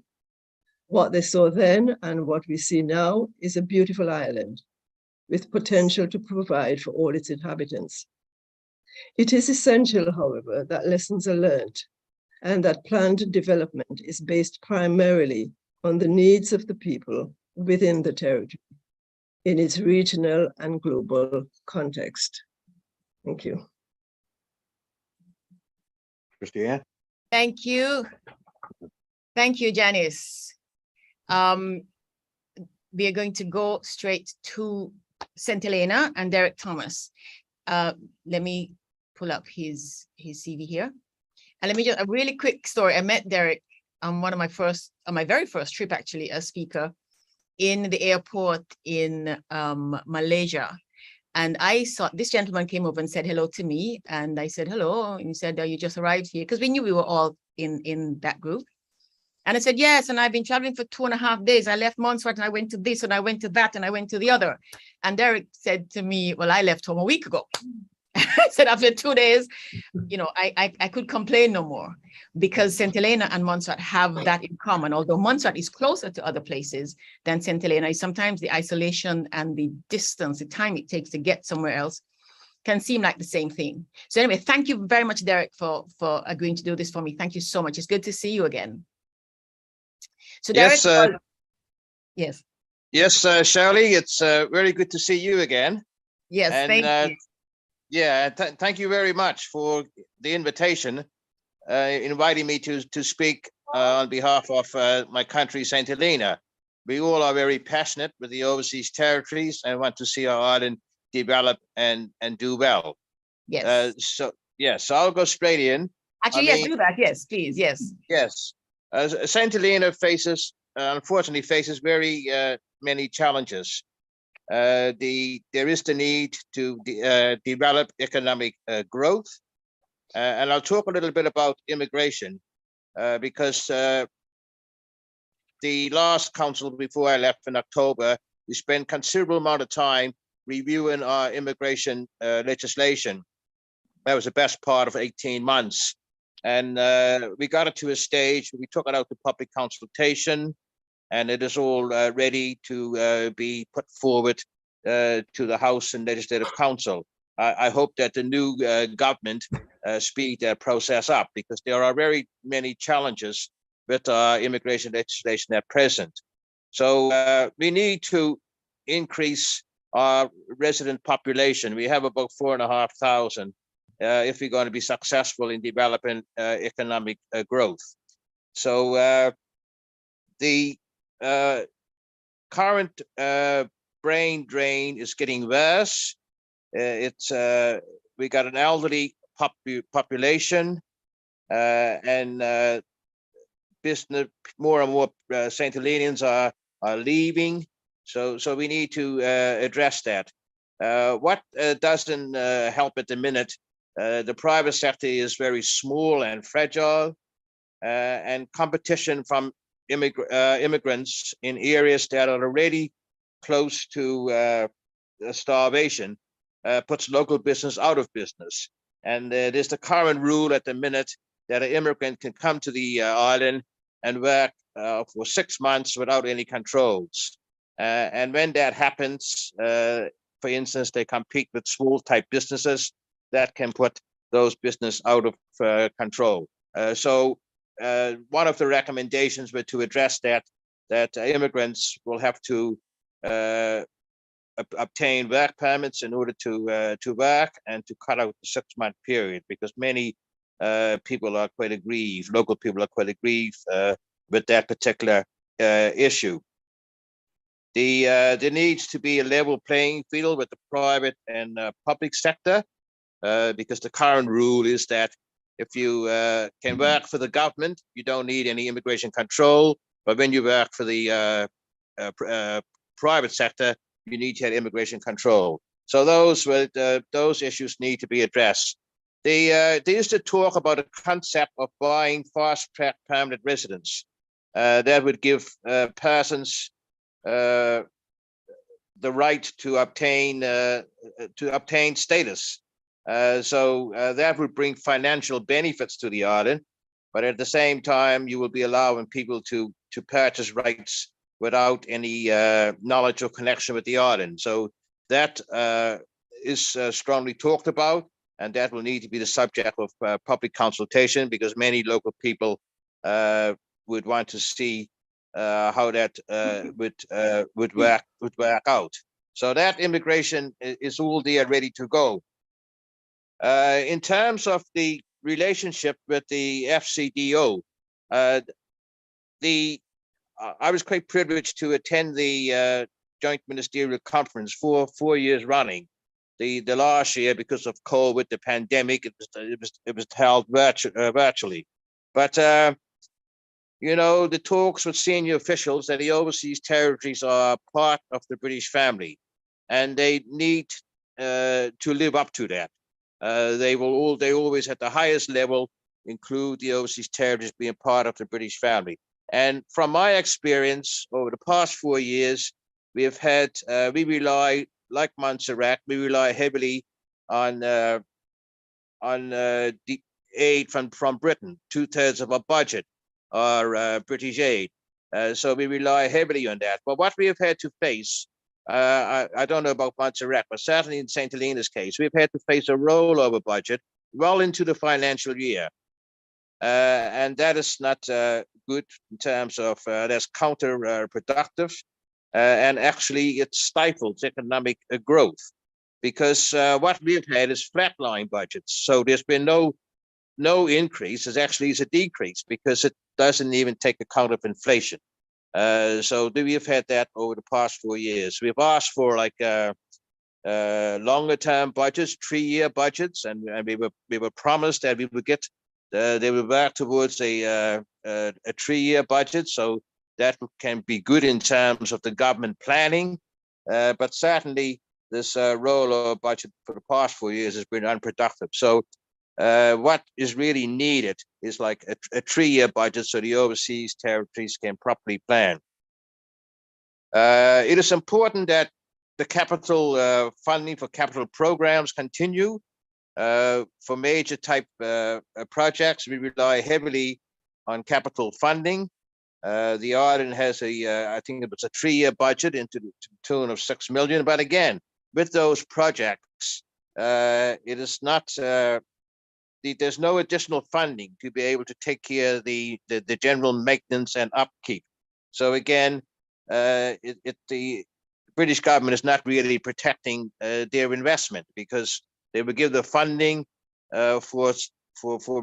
What they saw then and what we see now is a beautiful island with potential to provide for all its inhabitants. It is essential, however, that lessons are learned and that planned development is based primarily on the needs of the people within the territory in its regional and global context. Thank you. Christiane? Thank you. Thank you, Janice. We are going to go straight to St. Helena and Derek Thomas. Let me pull up his CV here. And let me just, a really quick story. I met Derek on my very first trip, actually, as speaker in the airport in Malaysia. And I saw this gentleman came over and said hello to me. And I said, hello. And he said, you just arrived here. Because we knew we were all in that group. And I said, yes. And I've been traveling for 2.5 days. I left Montserrat and I went to this and I went to that and I went to the other. And Derek said to me, well, I left home a week ago. I said, after 2 days, you know, I could complain no more, because St. Helena and Montserrat have that in common. Although Montserrat is closer to other places than St. Helena, sometimes the isolation and the distance, the time it takes to get somewhere else can seem like the same thing. So anyway, thank you very much, Derek, for agreeing to do this for me. Thank you so much. It's good to see you again. So Derek, yes. Yes, Shirley, it's very good to see you again. Yes, and, thank you. Yeah, thank you very much for the invitation, inviting me to speak on behalf of my country, St. Helena. We all are very passionate with the overseas territories and want to see our island develop and do well. Yes. So I'll go straight in. Actually, yes, do that. Yes, please. Yes. Yes. St. Helena unfortunately faces very many challenges. There is the need to develop economic growth. And I'll talk a little bit about immigration because the last council before I left in October, we spent considerable amount of time reviewing our immigration legislation. That was the best part of 18 months. And we got it to a stage where we took it out to public consultation, and it is all ready to be put forward to the House and Legislative Council. I hope that the new government speed that process up, because there are very many challenges with our immigration legislation at present. So we need to increase our resident population. We have about 4,500 if we're going to be successful in developing economic growth. So the current brain drain is getting worse. We got an elderly population, and business, more and more St. Helenians are leaving. So we need to address that. What doesn't help at the minute, the private sector is very small and fragile, and competition from immigrants in areas that are already close to starvation puts local business out of business. And there's the current rule at the minute that an immigrant can come to the island and work for 6 months without any controls. And when that happens, for instance, they compete with small type businesses that can put those business out of control. So one of the recommendations were to address that immigrants will have to obtain work permits in order to work and to cut out the 6-month period, because many people are quite aggrieved, local people are quite aggrieved with that particular issue. There needs to be a level playing field with the private and public sector, because the current rule is that if you can work for the government, you don't need any immigration control. But when you work for the private sector, you need to have immigration control. So those issues need to be addressed. There is to talk about a concept of buying fast-track permanent residence. That would give persons the right to obtain status. So that would bring financial benefits to the island, but at the same time, you will be allowing people to purchase rights without any knowledge or connection with the island. So that is strongly talked about. and that will need to be the subject of public consultation, because many local people would want to see how that would work out. So that immigration is all there, ready to go. In terms of the relationship with the FCDO, I was quite privileged to attend the Joint Ministerial Conference for 4 years running. The last year, because of COVID, the pandemic, it was held virtually. But you know, the talks with senior officials that the overseas territories are part of the British family, and they need to live up to that. They always at the highest level include the overseas territories being part of the British family. And from my experience over the past 4 years, we have had, we rely, like Montserrat, we rely heavily on the aid from Britain. 2/3 of our budget are British aid. So we rely heavily on that. But what we have had to face, I don't know about Montserrat, but certainly in St. Helena's case, we've had to face a rollover budget well into the financial year. And that is not good in terms of that's counterproductive, and actually it stifles economic growth, because what we've had is flatline budgets. So there's been no increase. There's actually a decrease, because it doesn't even take account of inflation. So we've had that over the past 4 years. We've asked for like longer term budgets, 3-year budgets, and we were promised that we would get they will work towards a 3-year budget, so that can be good in terms of the government planning. But certainly this rollover budget for the past 4 years has been unproductive. So what is really needed is like a 3-year budget, so the overseas territories can properly plan. It is important that the capital funding for capital programs continue. For major type projects, we rely heavily on capital funding. The island has I think it was a 3-year budget into the tune of 6 million. But again, with those projects, it is not, there's no additional funding to be able to take care of the general maintenance and upkeep. So again, the British government is not really protecting their investment, because they would give the funding for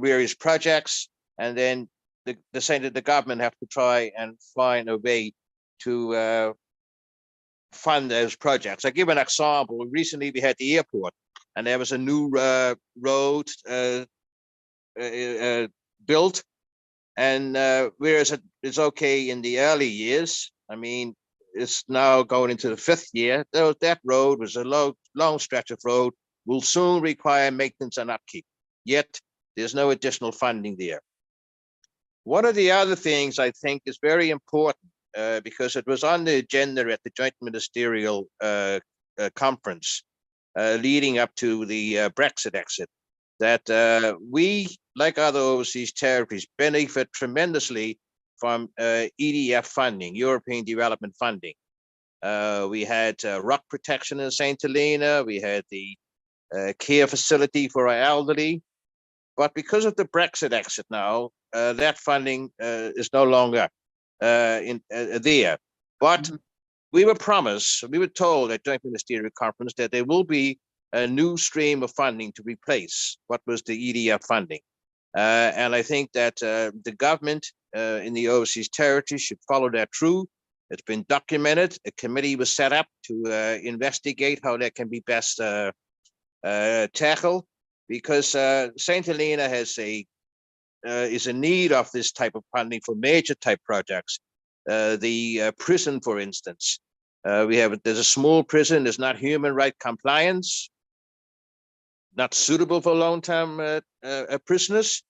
various projects, and then the government have to try and find a way to fund those projects. I'll give an example. Recently, we had the airport, and there was a new road built, and whereas it's okay in the early years, I mean, it's now going into the 5th year. That road was a long stretch of road, will soon require maintenance and upkeep, yet there's no additional funding there. One of the other things I think is very important, because it was on the agenda at the Joint Ministerial Conference leading up to the Brexit exit, that we, like other overseas territories, benefit tremendously from EDF funding, European Development Funding. We had rock protection in St. Helena, we had the care facility for our elderly, but because of the Brexit exit now, that funding is no longer there. But we were promised, we were told at Joint Ministerial Conference that there will be a new stream of funding to replace what was the EDF funding. And I think that the government in the overseas territory should follow that through. It's been documented. A committee was set up to investigate how that can be best tackled, because St. Helena has is in need of this type of funding for major type projects. The prison, for instance, there's a small prison, there's not human right compliance, not suitable for long-term prisoners,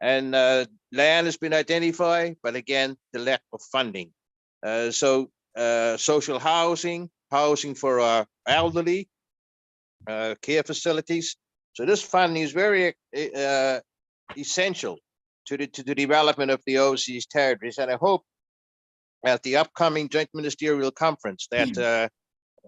and land has been identified, but again, the lack of funding. So social housing for our elderly, care facilities. So this funding is very essential to the development of the overseas territories, and I hope at the upcoming Joint Ministerial Conference that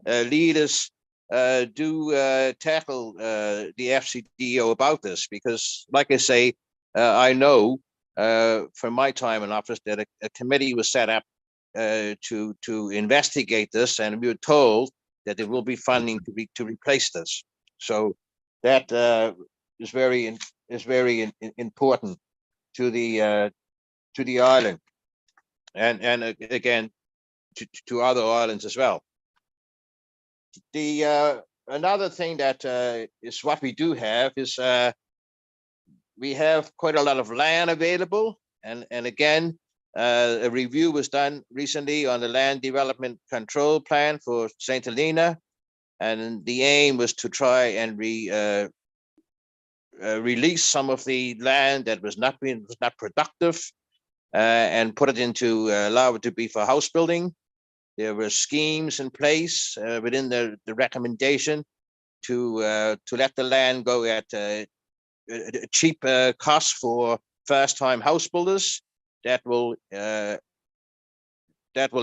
leaders do tackle the FCDO about this, because like I say, I know from my time in office that a committee was set up to investigate this, and we were told that there will be funding to replace this. So that is very important to the island, and again to other islands as well. The another thing that is what we do have is we have quite a lot of land available, and again a review was done recently on the land development control plan for St. Helena, and the aim was to try and release some of the land that was not productive, and put it into allow it to be for house building. There were schemes in place within the recommendation to let the land go at a cheap cost for first-time house builders. That will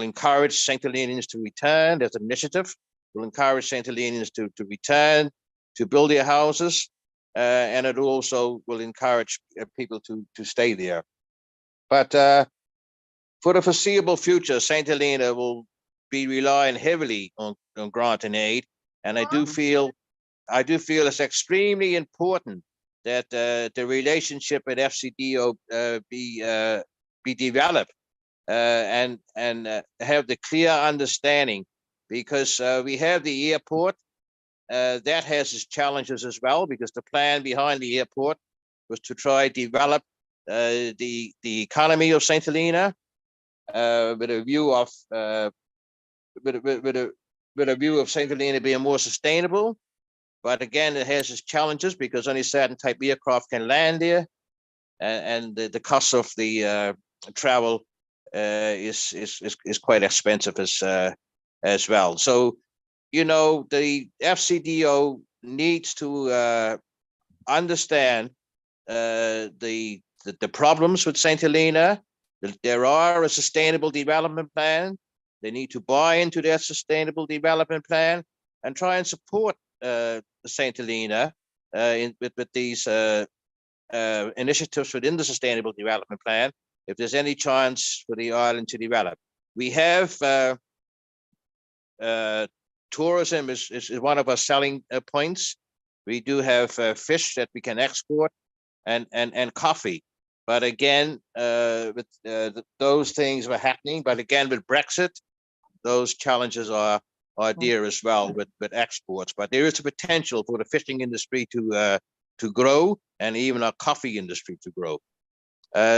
encourage St. Helenians to return. There's an initiative will encourage St. Helenians to return to build their houses, and it also will encourage people to stay there. But for the foreseeable future, St. Helena will be relying heavily on grant and aid, and I do feel it's extremely important that the relationship at FCDO be developed and have the clear understanding, because we have the airport that has its challenges as well, because the plan behind the airport was to try to develop the economy of St. Helena with a view of with a view of St. Helena being more sustainable. But again, it has its challenges because only certain type of aircraft can land there, and the cost of the travel is quite expensive as well. So, you know, the FCDO needs to understand the problems with St. Helena. There are a sustainable development plan. They need to buy into that sustainable development plan and try and support St. Helena with these initiatives within the sustainable development plan, if there's any chance for the island to develop. We have tourism is one of our selling points. We do have fish that we can export and coffee. But again, with those things were happening. But again, with Brexit, those challenges are there as well with exports. But there is a potential for the fishing industry to grow, and even our coffee industry to grow.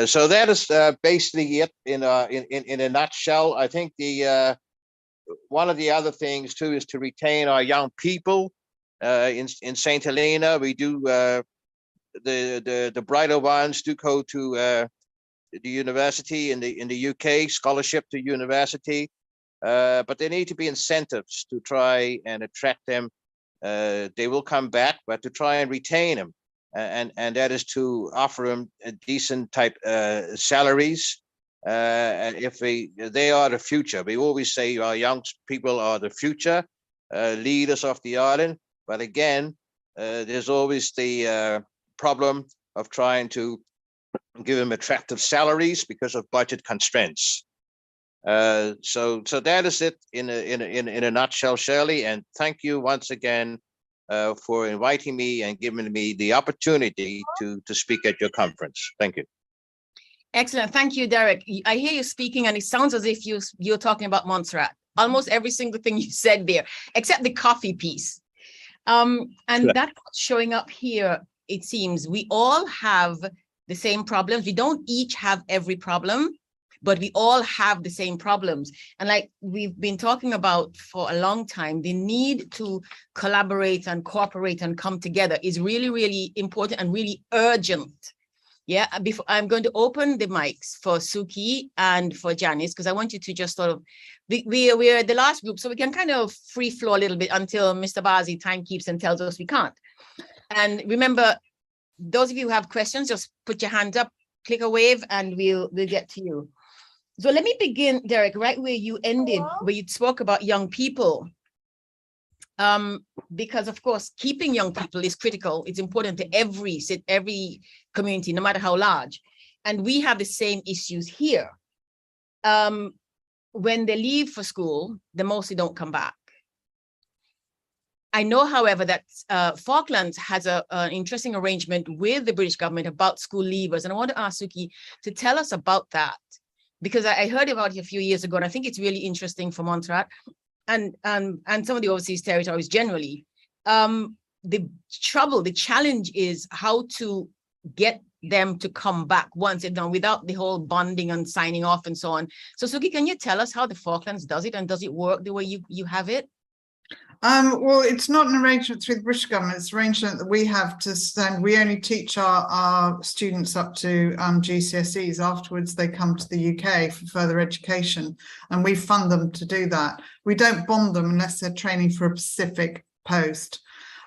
So that is basically it in a nutshell. I think the one of the other things too is to retain our young people in St. Helena. We do the brighter ones do go to the university in the UK, scholarship to university, but there need to be incentives to try and attract them. They will come back, but to try and retain them, and that is to offer them a decent type salaries. If they are the future. We always say our young people are the future leaders of the island, but again, there's always the problem of trying to give them attractive salaries because of budget constraints. So that is it in a nutshell, Shirley. And thank you once again for inviting me and giving me the opportunity to speak at your conference. Thank you. Excellent. Thank you, Derek. I hear you speaking and it sounds as if you're talking about Montserrat. Almost every single thing you said there, except the coffee piece. And that's showing up here. It seems we all have the same problems. We don't each have every problem, but we all have the same problems. And like we've been talking about for a long time, the need to collaborate and cooperate and come together is really, really important and really urgent. Yeah, before I'm going to open the mics for Suki and for Janice, because I want you to just sort of, we're the last group, so we can kind of free flow a little bit until Mr. Bazi timekeeps and tells us we can't. And remember, those of you who have questions, just put your hands up, click a wave, and we'll get to you. So let me begin, Derek, right where you ended, where you spoke about young people. Because of course, keeping young people is critical. It's important to every community, no matter how large. And we have the same issues here. When they leave for school, they mostly don't come back. I know, however, that Falklands has an interesting arrangement with the British government about school leavers. And I want to ask Suki to tell us about that, because I heard about it a few years ago, and I think it's really interesting for Montserrat and some of the overseas territories generally. The challenge is how to get them to come back once it's done without the whole bonding and signing off and so on. So Suki, can you tell us how the Falklands does it, and does it work the way you have it? Well, it's not an arrangement through the British government. It's an arrangement that we have to send. We only teach our students up to GCSEs. Afterwards, they come to the UK for further education, and we fund them to do that. We don't bond them unless they're training for a specific post.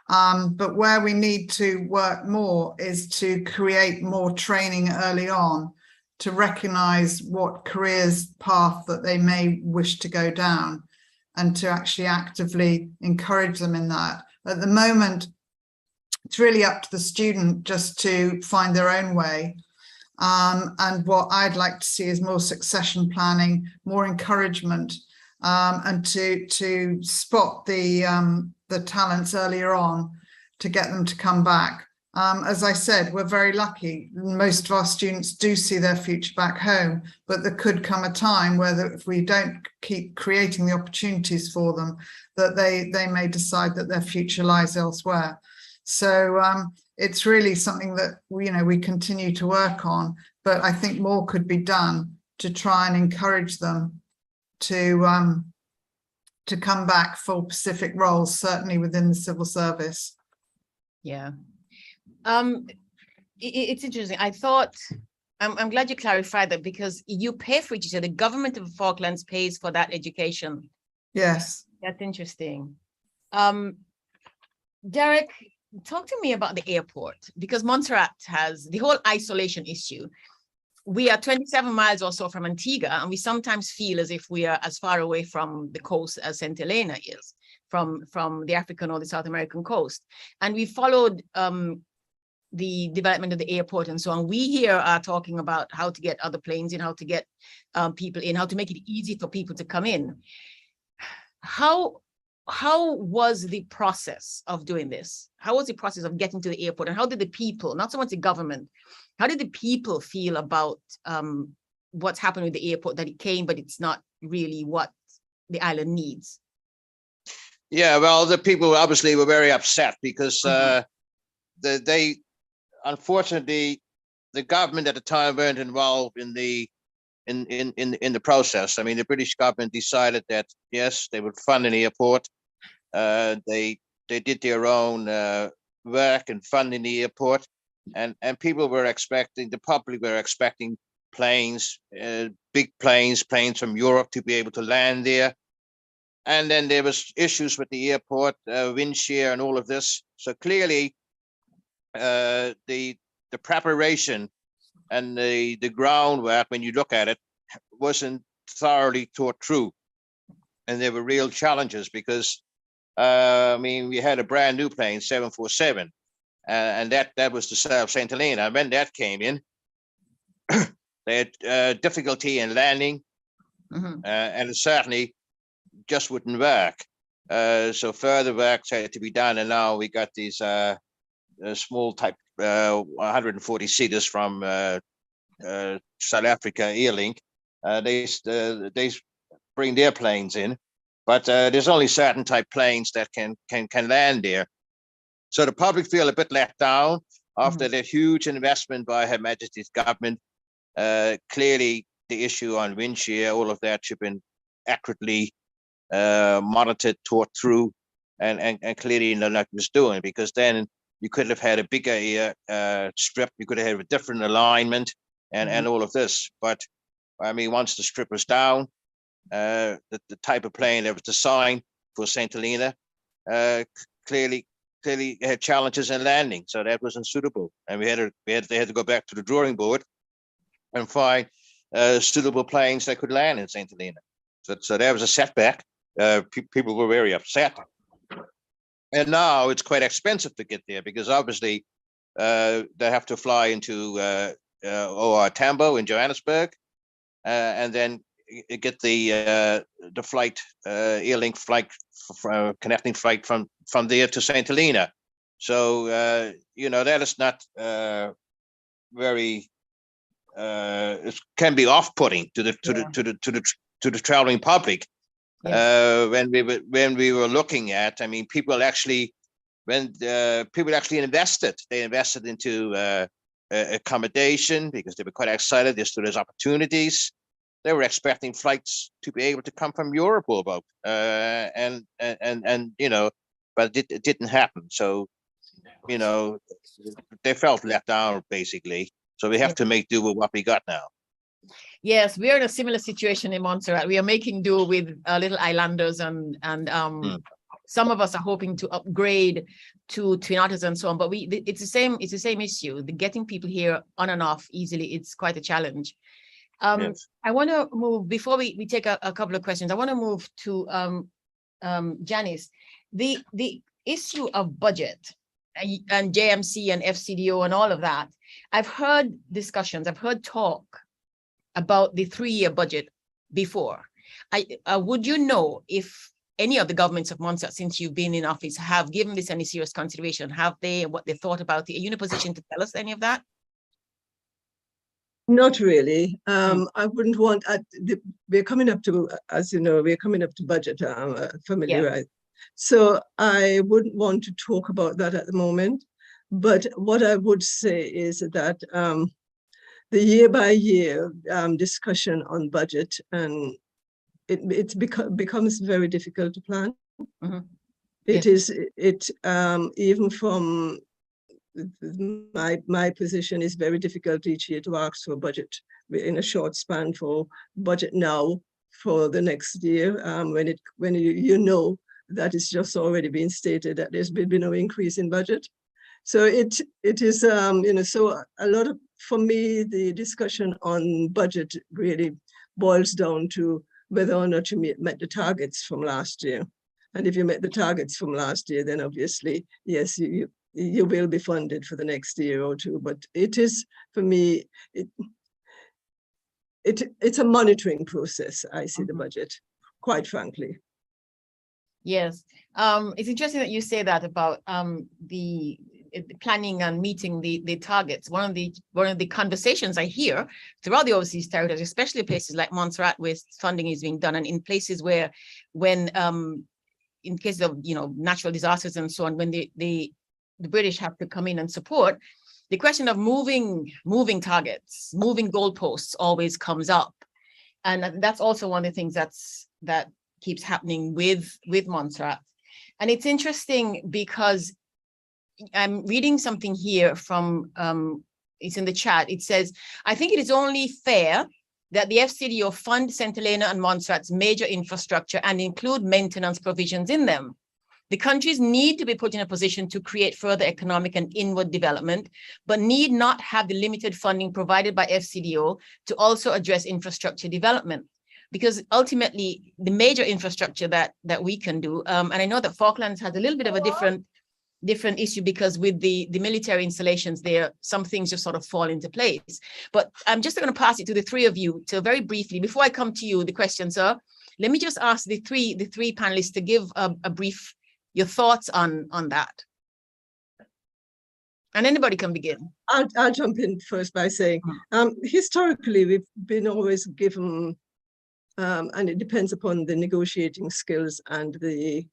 But where we need to work more is to create more training early on to recognise what careers path that they may wish to go down, and to actually actively encourage them in that. At the moment, it's really up to the student just to find their own way. And what I'd like to see is more succession planning, more encouragement, and to spot the talents earlier on to get them to come back. As I said, we're very lucky. Most of our students do see their future back home, but there could come a time where if we don't keep creating the opportunities for them, that they may decide that their future lies elsewhere. So it's really something that we continue to work on, but I think more could be done to try and encourage them to come back for specific roles, certainly within the civil service. Yeah. It's interesting. I thought, I'm glad you clarified that, because you pay for it. You said the government of the Falklands pays for that education. Yes. That's interesting. Derek, talk to me about the airport, because Montserrat has the whole isolation issue. We are 27 miles or so from Antigua, and we sometimes feel as if we are as far away from the coast as St. Helena is, from the African or the South American coast. And we followed the development of the airport and so on. We here are talking about how to get other planes in, how to get people in, how to make it easy for people to come in. How was the process of doing this? How was the process of getting to the airport? And how did the people, not so much the government, how did the people feel about what's happened with the airport, that it came, but it's not really what the island needs? Yeah, well, the people obviously were very upset because they unfortunately, the government at the time weren't involved in the process. I mean, the British government decided that yes, they would fund an airport. They did their own work in funding the airport, and people were expecting, the public were expecting planes, big planes from Europe to be able to land there. And then there was issues with the airport, wind shear and all of this. So clearly, the preparation and the groundwork, when you look at it, wasn't thoroughly thought through. And there were real challenges because, I mean, we had a brand new plane, 747, and that was to serve St. Helena. And when that came in, they had difficulty in landing, and it certainly just wouldn't work. So further work had to be done, and now we got these small type 140 seaters from South Africa Airlink. They bring their planes in, but there's only certain type planes that can land there. So the public feel a bit let down after that huge investment by Her Majesty's government. Clearly, the issue on wind shear, all of that should have been accurately monitored, thought through, and clearly not like it was doing, because then you could have had a bigger strip, you could have had a different alignment and all of this. But I mean, once the strip was down, the type of plane that was designed for St. Helena clearly had challenges in landing, so that wasn't suitable, and they had to go back to the drawing board and find suitable planes that could land in St. Helena. So that was a setback. People were very upset. And now it's quite expensive to get there because obviously they have to fly into OR Tambo in Johannesburg, and then get the flight, Airlink flight, connecting flight from there to St. Helena. So you know, that is not very. It can be off-putting to the traveling public. Yes. When we were looking at, I mean, people actually invested. They invested into accommodation because they were quite excited as to those opportunities. They were expecting flights to be able to come from Europe about, and you know, but it didn't happen. So, you know, they felt let down basically. So we have to make do with what we got now. Yes, we are in a similar situation in Montserrat. We are making do with little islanders, and some of us are hoping to upgrade to twin otters and so on. But it's the same issue. The getting people here on and off easily, it's quite a challenge. Yes. I want to move, before we take a couple of questions, I want to move to Janice. The issue of budget and JMC and FCDO and all of that. I've heard discussions, I've heard talk about the 3-year budget before. Would you know if any of the governments of Montserrat, since you've been in office, have given this any serious consideration? Have they, what they thought about it? Are you in a position to tell us any of that? Not really. I wouldn't want, we're coming up to, as you know, we're coming up to budget, familiarized. Yeah. So I wouldn't want to talk about that at the moment. But what I would say is that the year by year discussion on budget, and it becomes very difficult to plan. Mm-hmm. Even from my position is very difficult each year to ask for a budget. We're in a short span for budget now for the next year, when you know that it's just already been stated that there's been no increase in budget. So it is, you know, so a lot of, for me, the discussion on budget really boils down to whether or not you met the targets from last year. And if you met the targets from last year, then obviously, yes, you will be funded for the next year or two. But it is, for me, it's a monitoring process. I see the budget, quite frankly. Yes, it's interesting that you say that about the planning and meeting the targets. One of the conversations I hear throughout the overseas territories, especially places like Montserrat, where funding is being done, and in places where, when in case of, you know, natural disasters and so on, when the British have to come in and support, the question of moving targets, moving goalposts always comes up, and that's also one of the things that keeps happening with Montserrat. And it's interesting because I'm reading something here from, it's in the chat. It says, I think it is only fair that the FCDO fund St. Helena and Montserrat's major infrastructure and include maintenance provisions in them. The countries need to be put in a position to create further economic and inward development, but need not have the limited funding provided by FCDO to also address infrastructure development. Because ultimately, the major infrastructure that we can do, and I know that Falklands has a little bit of a different issue, because with the military installations there, some things just sort of fall into place. But I'm just going to pass it to the three of you to very briefly, before I come to you, the question, sir, let me just ask the three panelists to give a brief, your thoughts on that. And anybody can begin. I'll jump in first by saying, historically, we've been always given, and it depends upon the negotiating skills and the,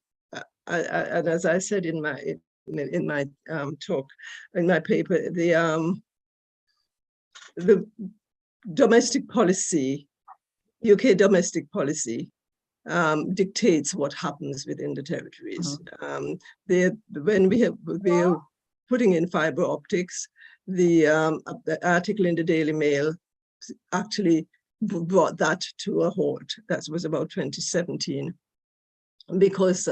and as I said in my talk, in my paper, the domestic policy, UK domestic policy, dictates what happens within the territories. When we're putting in fiber optics, the article in the Daily Mail actually brought that to a halt. That was about 2017, because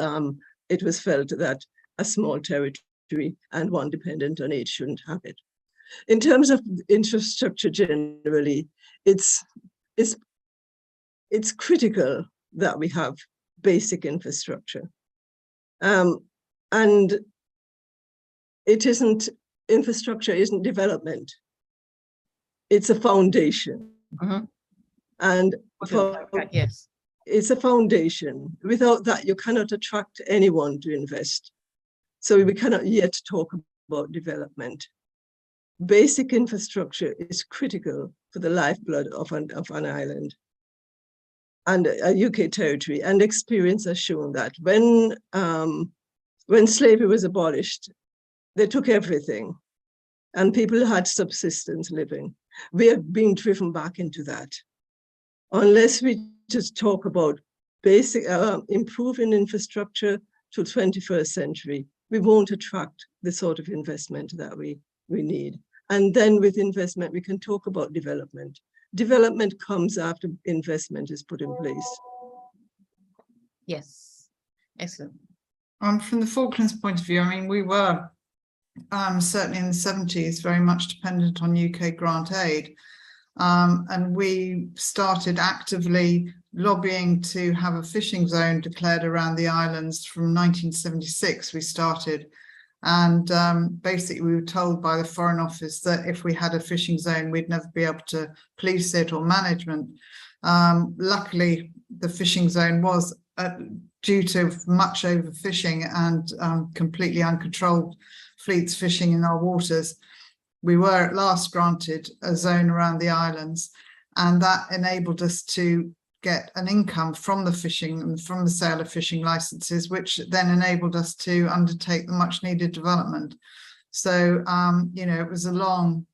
it was felt that a small territory and one dependent on it shouldn't have it. In terms of infrastructure generally, it's critical that we have basic infrastructure. And infrastructure isn't development. It's a foundation. And yes, it's a foundation. Without that, you cannot attract anyone to invest. So we cannot yet talk about development. Basic infrastructure is critical for the lifeblood of an island and a UK territory. And experience has shown that when slavery was abolished, they took everything and people had subsistence living. We are being driven back into that. Unless we just talk about basic improving infrastructure to 21st century, we won't attract the sort of investment that we need. And then with investment, we can talk about development. Development comes after investment is put in place. Yes, excellent. From the Falklands point of view, I mean, we were certainly in the 70s very much dependent on UK grant aid. And we started actively lobbying to have a fishing zone declared around the islands from 1976. We started, and basically we were told by the Foreign Office that if we had a fishing zone, we'd never be able to police it or management. Luckily, the fishing zone was due to much overfishing and completely uncontrolled fleets fishing in our waters. We were at last granted a zone around the islands, and that enabled us to get an income from the fishing and from the sale of fishing licenses, which then enabled us to undertake the much needed development. So, you know, it was a long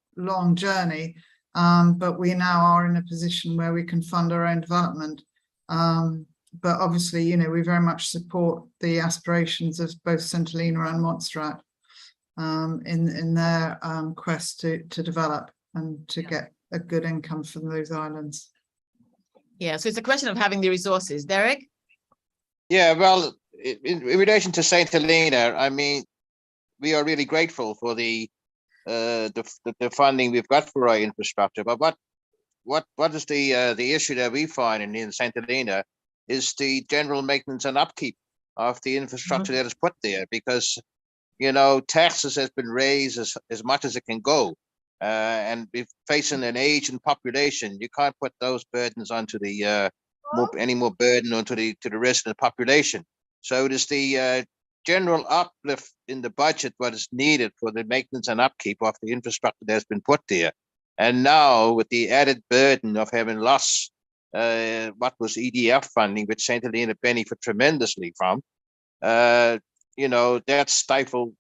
journey, but we now are in a position where we can fund our own development. But obviously, you know, we very much support the aspirations of both St. Helena and Montserrat in their quest to develop and to get a good income from those islands. Yeah, so it's a question of having the resources. Derek? Yeah, well, in relation to St. Helena, I mean, we are really grateful for the funding we've got for our infrastructure. But what is the issue that we find in St. Helena is the general maintenance and upkeep of the infrastructure that is put there, because, you know, taxes has been raised as much as it can go. And we're facing an aging population. You can't put those burdens onto the any more burden onto the rest of the population. So it is the general uplift in the budget what is needed for the maintenance and upkeep of the infrastructure that's been put there. And now with the added burden of having lost what was EDF funding, which St. Helena benefited tremendously from, you know, that stifled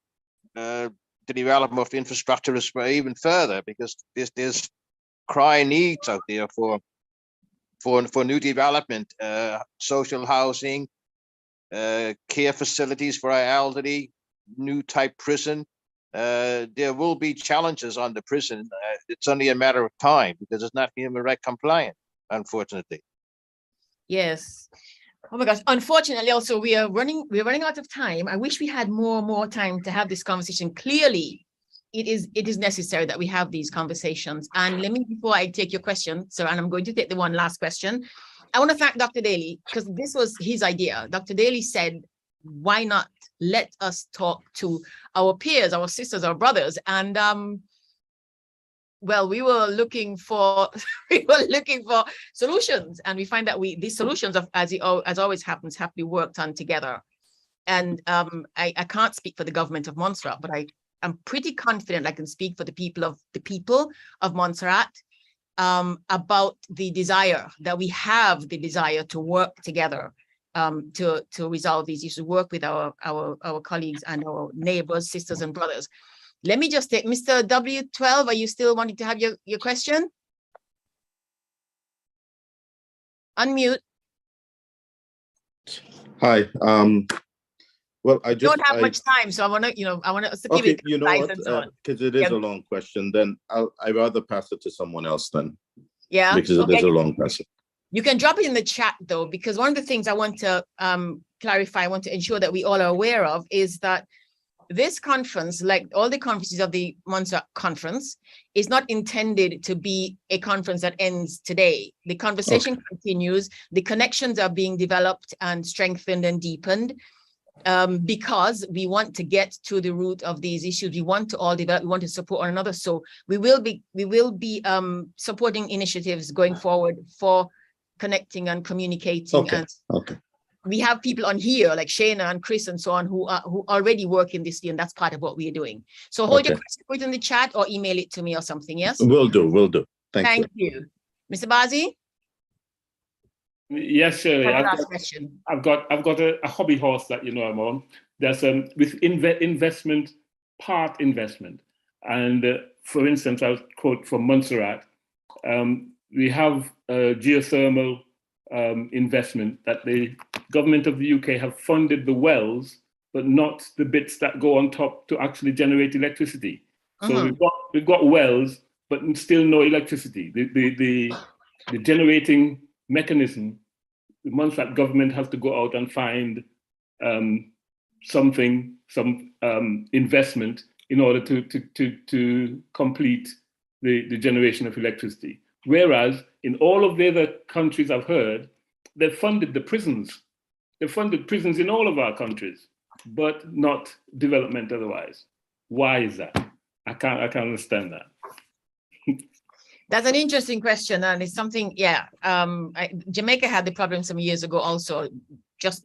the development of the infrastructure is even further, because there's crying needs out there for new development, social housing, care facilities for our elderly, new type prison. There will be challenges on the prison. It's only a matter of time because it's not human rights compliant, unfortunately. Yes. Oh my gosh. Unfortunately, also we're running out of time. I wish we had more time to have this conversation. Clearly, it is necessary that we have these conversations. And let me, before I take your question, sir, and I'm going to take the one last question. I want to thank Dr. Daly, because this was his idea. Dr. Daly said, why not let us talk to our peers, our sisters, our brothers? And well, we were looking for solutions, and we find that these solutions, as always happens, have to be worked on together. And I can't speak for the government of Montserrat, but I'm pretty confident I can speak for the people of Montserrat about the desire that we have, the desire to work together to resolve these issues, work with our colleagues and our neighbors, sisters and brothers. Let me just take Mr. W12. Are you still wanting to have your question? Unmute. Hi. Well, I don't have much time, so I want us to keep it concise and so on. Because it is a long question, then I'd rather pass it to someone else then. Yeah. Because it is a long question. You can drop it in the chat though, because one of the things I want to clarify, I want to ensure that we all are aware of is that this conference, like all the conferences of the Montserrat Conference, is not intended to be a conference that ends today. The conversation continues, the connections are being developed and strengthened and deepened. because we want to get to the root of these issues. We want to all develop, we want to support one another. So we will be supporting initiatives going forward for connecting and communicating. Okay. And Okay. we have people on here like Shayna and Chris and so on who already work in this field, and that's part of what we are doing. So hold your question, put it in the chat or email it to me or something. Yes. Will do. Thank you. Mr. Bazi? Yes, Shirley. I've got a hobby horse that you know I'm on. There's with investment, part investment, and for instance, I'll quote from Montserrat. We have a geothermal investment that the government of the UK have funded the wells, but not the bits that go on top to actually generate electricity. So we've got wells, but still no electricity. The generating mechanism, the Montserrat government has to go out and find some investment in order to complete the generation of electricity. Whereas in all of the other countries I've heard, they've funded the prisons. They've funded prisons in all of our countries, but not development otherwise. Why is that? I can't understand that. That's an interesting question, and it's something, Jamaica had the problem some years ago also, just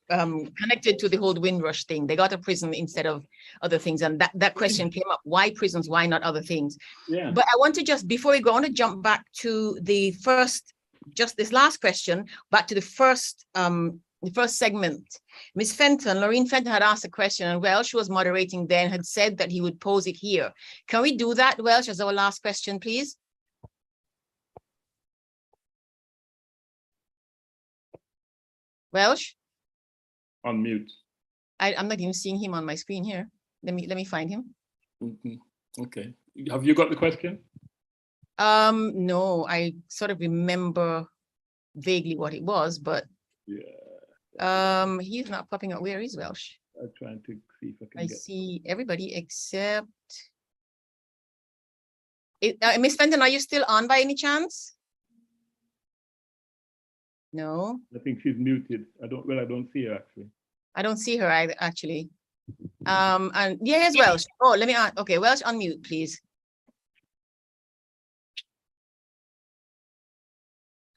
connected to the whole Windrush thing. They got a prison instead of other things, and that question came up. Why prisons? Why not other things? Yeah. But I want to just, before we go on, to jump back to the first, just this last question, back to the first segment. Ms. Fenton, Lorraine Fenton had asked a question, and Welsh was moderating then, had said that he would pose it here. Can we do that, Welsh, as our last question, please? Welsh? On mute. I'm not even seeing him on my screen here. Let me find him. Okay. Have you got the question? No, I sort of remember vaguely what it was, but he's not popping up. Where is Welsh? I'm trying to see if I can I see everybody except Miss Fenton, are you still on by any chance? No. I think she's muted. I don't see her actually. I don't see her either, actually. And yeah, here's Welsh. Oh, let me okay, Welsh, unmute, please.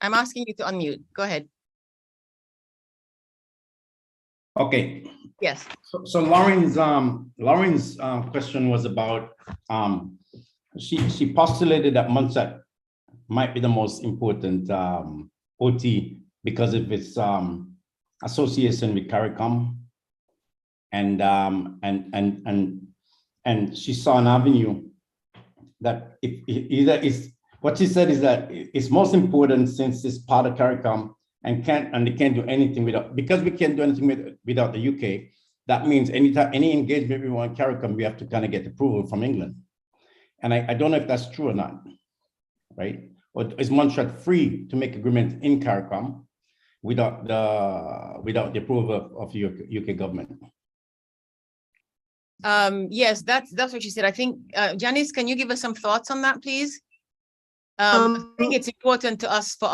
I'm asking you to unmute. Go ahead. Okay. Yes. So Lauren's question was about she postulated that Montserrat might be the most important OT because of its association with CARICOM, and she saw an avenue that what she said is that it's most important since it's part of CARICOM and they can't do anything because we can't do anything without the UK. That means any engagement we want CARICOM, we have to kind of get approval from England. And I don't know if that's true or not, right? Or is Montserrat free to make agreements in CARICOM without the approval of UK government? Yes, that's what she said. I think Janice, can you give us some thoughts on that, please? I think it's important to us for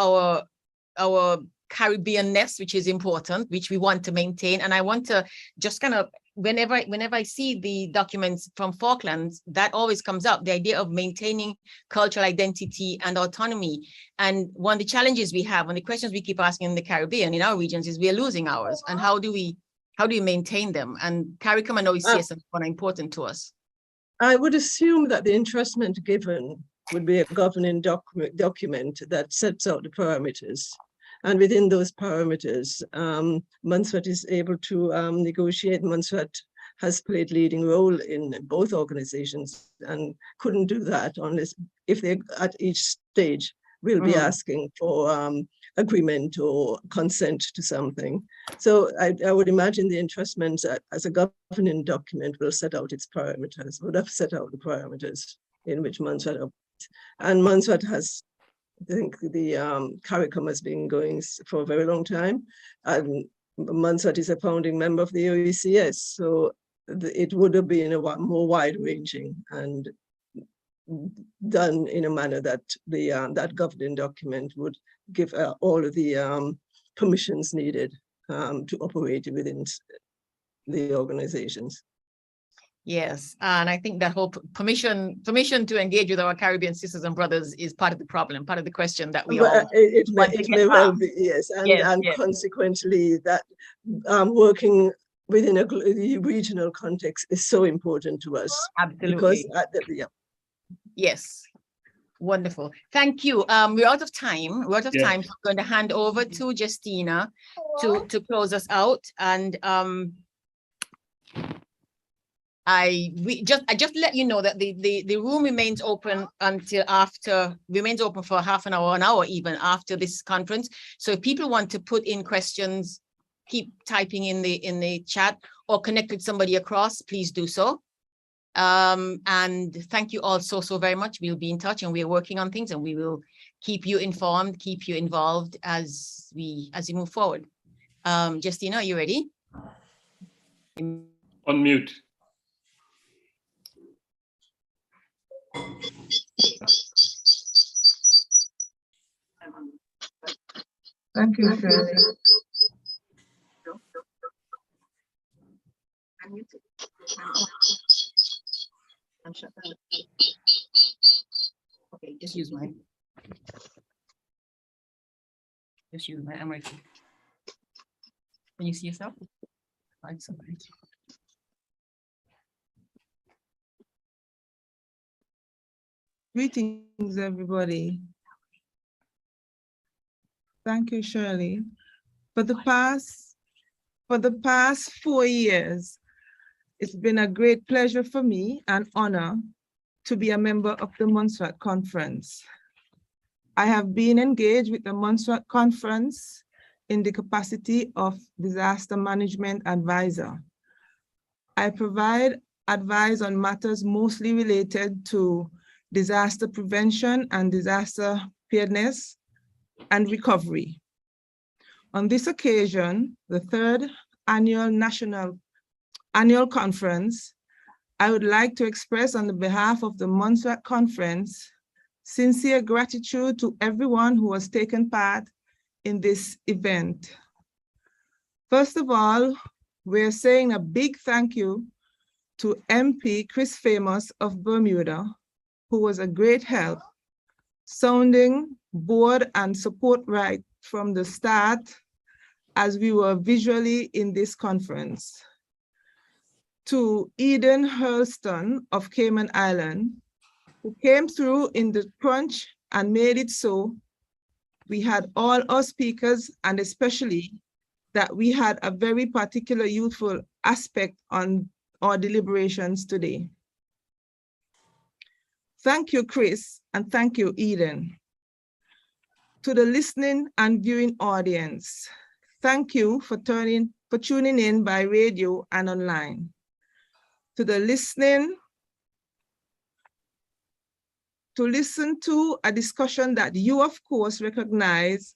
our Caribbean-ness, which is important, which we want to maintain. And I want to just kind of, whenever I see the documents from Falklands, that always comes up, the idea of maintaining cultural identity and autonomy. And one of the challenges we have, and the questions we keep asking in the Caribbean, in our regions, is we are losing ours. And how do we maintain them? And CARICOM and OECS are important to us. I would assume that the entrustment given would be a governing document that sets out the parameters. And within those parameters, Montserrat is able to negotiate. Montserrat has played leading role in both organizations and couldn't do that unless, if they at each stage will be asking for agreement or consent to something. So I would imagine the entrustment as a governing document will set out its parameters, would have set out the parameters in which Montserrat operates. And Montserrat has, I think the CARICOM has been going for a very long time, and Montserrat is a founding member of the OECS, so it would have been a more wide-ranging and done in a manner that that governing document would give all of the permissions needed to operate within the organizations. Yes, and I think that whole permission to engage with our Caribbean sisters and brothers is part of the problem, part of the question that we all It want to may, it get may well past. be, yes, and, Yes, and yes. consequently that working within a regional context is so important to us. Absolutely. Because, Yes. Wonderful. Thank you. We're out of time. We're out of Yeah. time. So I'm going to hand over to Justina to close us out. And I just let you know that the room remains open until remains open for half an hour even after this conference. So if people want to put in questions, keep typing in the chat or connect with somebody across, please do so. And thank you all so very much. We'll be in touch and we're working on things and we will keep you informed, keep you involved as we move forward. Justina, are you ready? Unmute. Thank you, Shirley. Okay, just use mine. Just use mine. I'm ready. Can you see yourself? Find somebody. Greetings, everybody. Thank you, Shirley. For the past 4 years, it's been a great pleasure for me and honor to be a member of the Montserrat Conference. I have been engaged with the Montserrat Conference in the capacity of disaster management advisor. I provide advice on matters mostly related to disaster prevention and disaster preparedness and recovery. On this occasion, the third annual conference, I would like to express on the behalf of the Montserrat Conference sincere gratitude to everyone who has taken part in this event. First of all, we're saying a big thank you to MP Chris Famous of Bermuda, who was a great help, sounding board and support right from the start as we were visually in this conference. To Eden Hurlston of Cayman Island, who came through in the crunch and made it so we had all our speakers, and especially that we had a very particular youthful aspect on our deliberations today. Thank you, Chris, and thank you, Eden. To the listening and viewing audience, thank you for tuning in by radio and online. To the to listen to a discussion that you, of course, recognize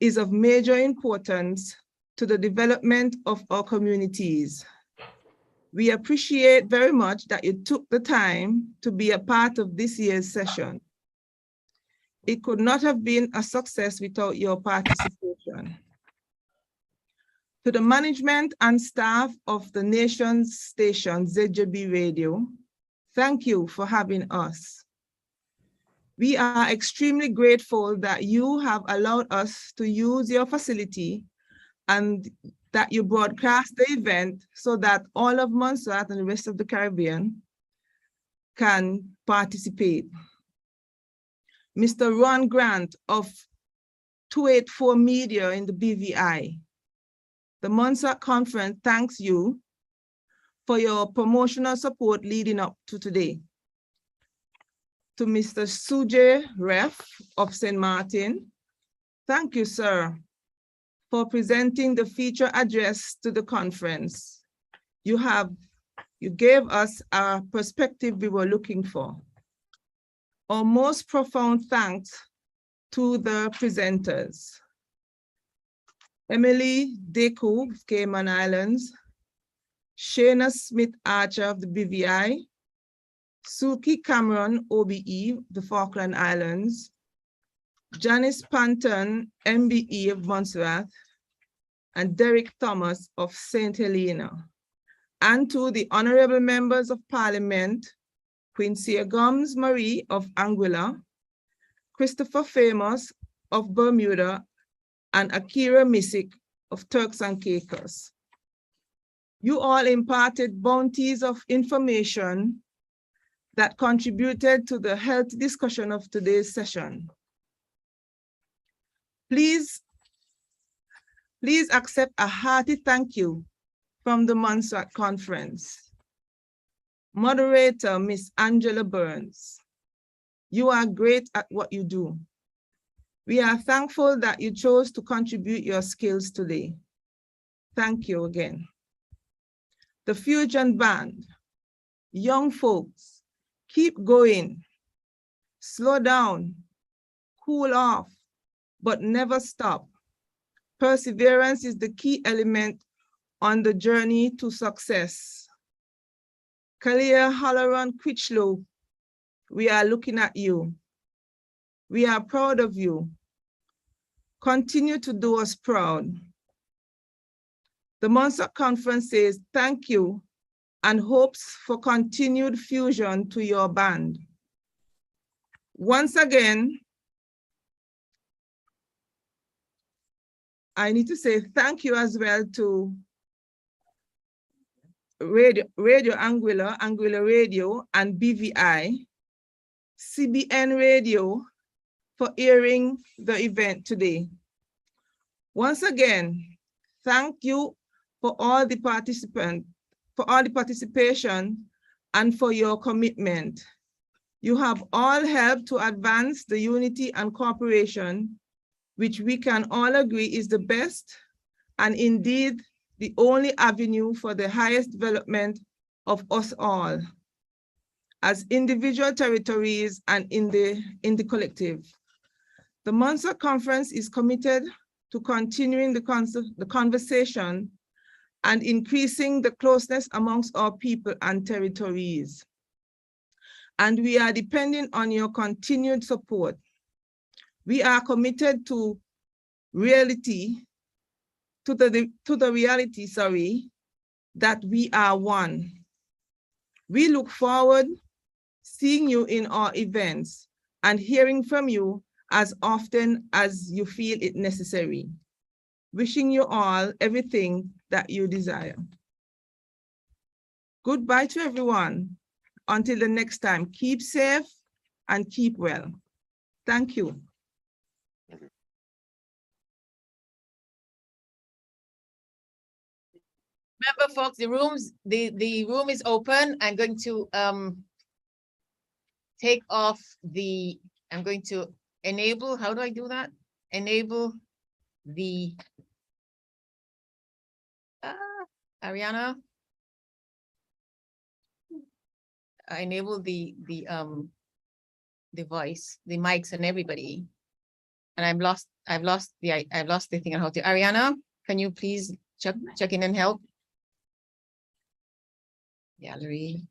is of major importance to the development of our communities. We appreciate very much that you took the time to be a part of this year's session. It could not have been a success without your participation. To the management and staff of the nation's station, ZJB Radio, thank you for having us. We are extremely grateful that you have allowed us to use your facility and that you broadcast the event so that all of Montserrat and the rest of the Caribbean can participate. Mr. Ron Grant of 284 Media in the BVI, the Montserrat Conference thanks you for your promotional support leading up to today. To Mr. Sujay Ref of St. Martin, thank you, sir, for presenting the feature address to the conference. You gave us a perspective we were looking for. Our most profound thanks to the presenters. Emily Deku of Cayman Islands, Shayna Smith Archer of the BVI, Suki Cameron, OBE, the Falkland Islands, Janice Panton, MBE of Montserrat, and Derek Thomas of St. Helena. and to the honorable members of Parliament, Quincy Gums Marie of Anguilla, Christopher Famous of Bermuda, and Akira Misick of Turks and Caicos. You all imparted bounties of information that contributed to the healthy discussion of today's session. Please accept a hearty thank you from the Montserrat Conference. Moderator, Miss Angela Burns, you are great at what you do. We are thankful that you chose to contribute your skills today. Thank you again. The Fusion Band, young folks, keep going, slow down, cool off, but never stop. Perseverance is the key element on the journey to success. Kalia Halloran Critchlow, we are looking at you. We are proud of you. Continue to do us proud. The Montserrat Conference says thank you and hopes for continued fusion to your band. Once again, I need to say thank you as well to Radio Anguilla, Anguilla Radio, and BVI, CBN Radio for airing the event today. Once again, thank you for all the participation and for your commitment. You have all helped to advance the unity and cooperation, which we can all agree is the best and indeed the only avenue for the highest development of us all as individual territories and in the collective. The Montserrat Conference is committed to continuing the conversation and increasing the closeness amongst our people and territories. And we are depending on your continued support. We are committed to reality, that we are one. We look forward seeing you in our events and hearing from you as often as you feel it necessary. Wishing you all everything that you desire. Goodbye to everyone. Until the next time, keep safe and keep well. Thank you. Remember, folks, the room is open. I'm going to take off I'm going to enable, how do I do that? Enable the, Ariana. I enable the voice, the mics and everybody. And I've lost the thing on how to, Ariana, can you please check in and help? Gallery.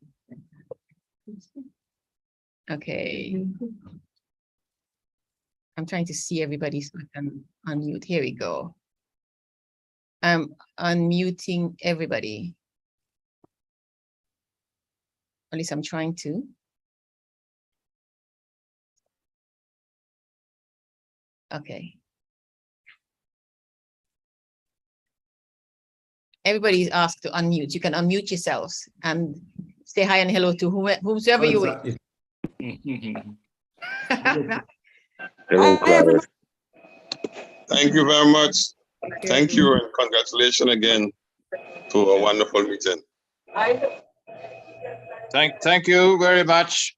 Okay. I'm trying to see everybody so I can unmute. Here we go. I'm unmuting everybody. At least I'm trying to. Okay. Everybody is asked to unmute. You can unmute yourselves and say hi and hello to whomever you wish. Hello, Clive. Thank you very much. Thank you and congratulations again to a wonderful meeting. Thank you very much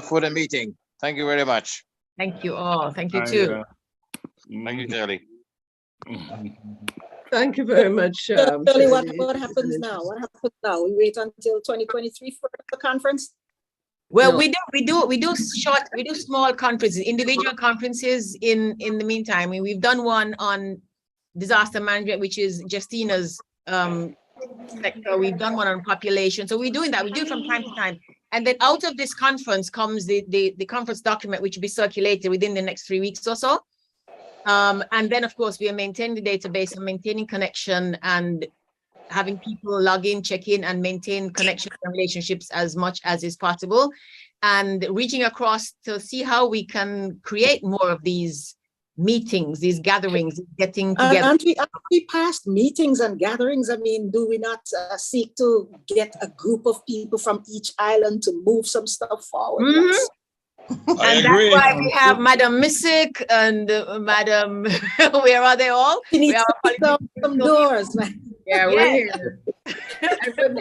for the meeting. Thank you very much. Thank you all. Thank you too. Thank you, Shirley. Thank you very much. Shirley, what happens now? What happens now? We wait until 2023 for the conference? Well, No. we do small conferences, individual conferences in the meantime. I mean, we've done one on disaster management, which is Justina's sector. We've done one on population. So we're doing that. We do it from time to time. And then out of this conference comes the conference document, which will be circulated within the next 3 weeks or so. And then, of course, we are maintaining the database and maintaining connection and having people log in, check in, and maintain connections and relationships as much as is possible, and reaching across to see how we can create more of these meetings, these gatherings, getting together. Aren't we past meetings and gatherings? I mean, do we not seek to get a group of people from each island to move some stuff forward? Mhm. I And agree. that's why we have Madam Missick and Madam, where are they all? You need We have to open some doors, man. Yeah, we're Yes. here.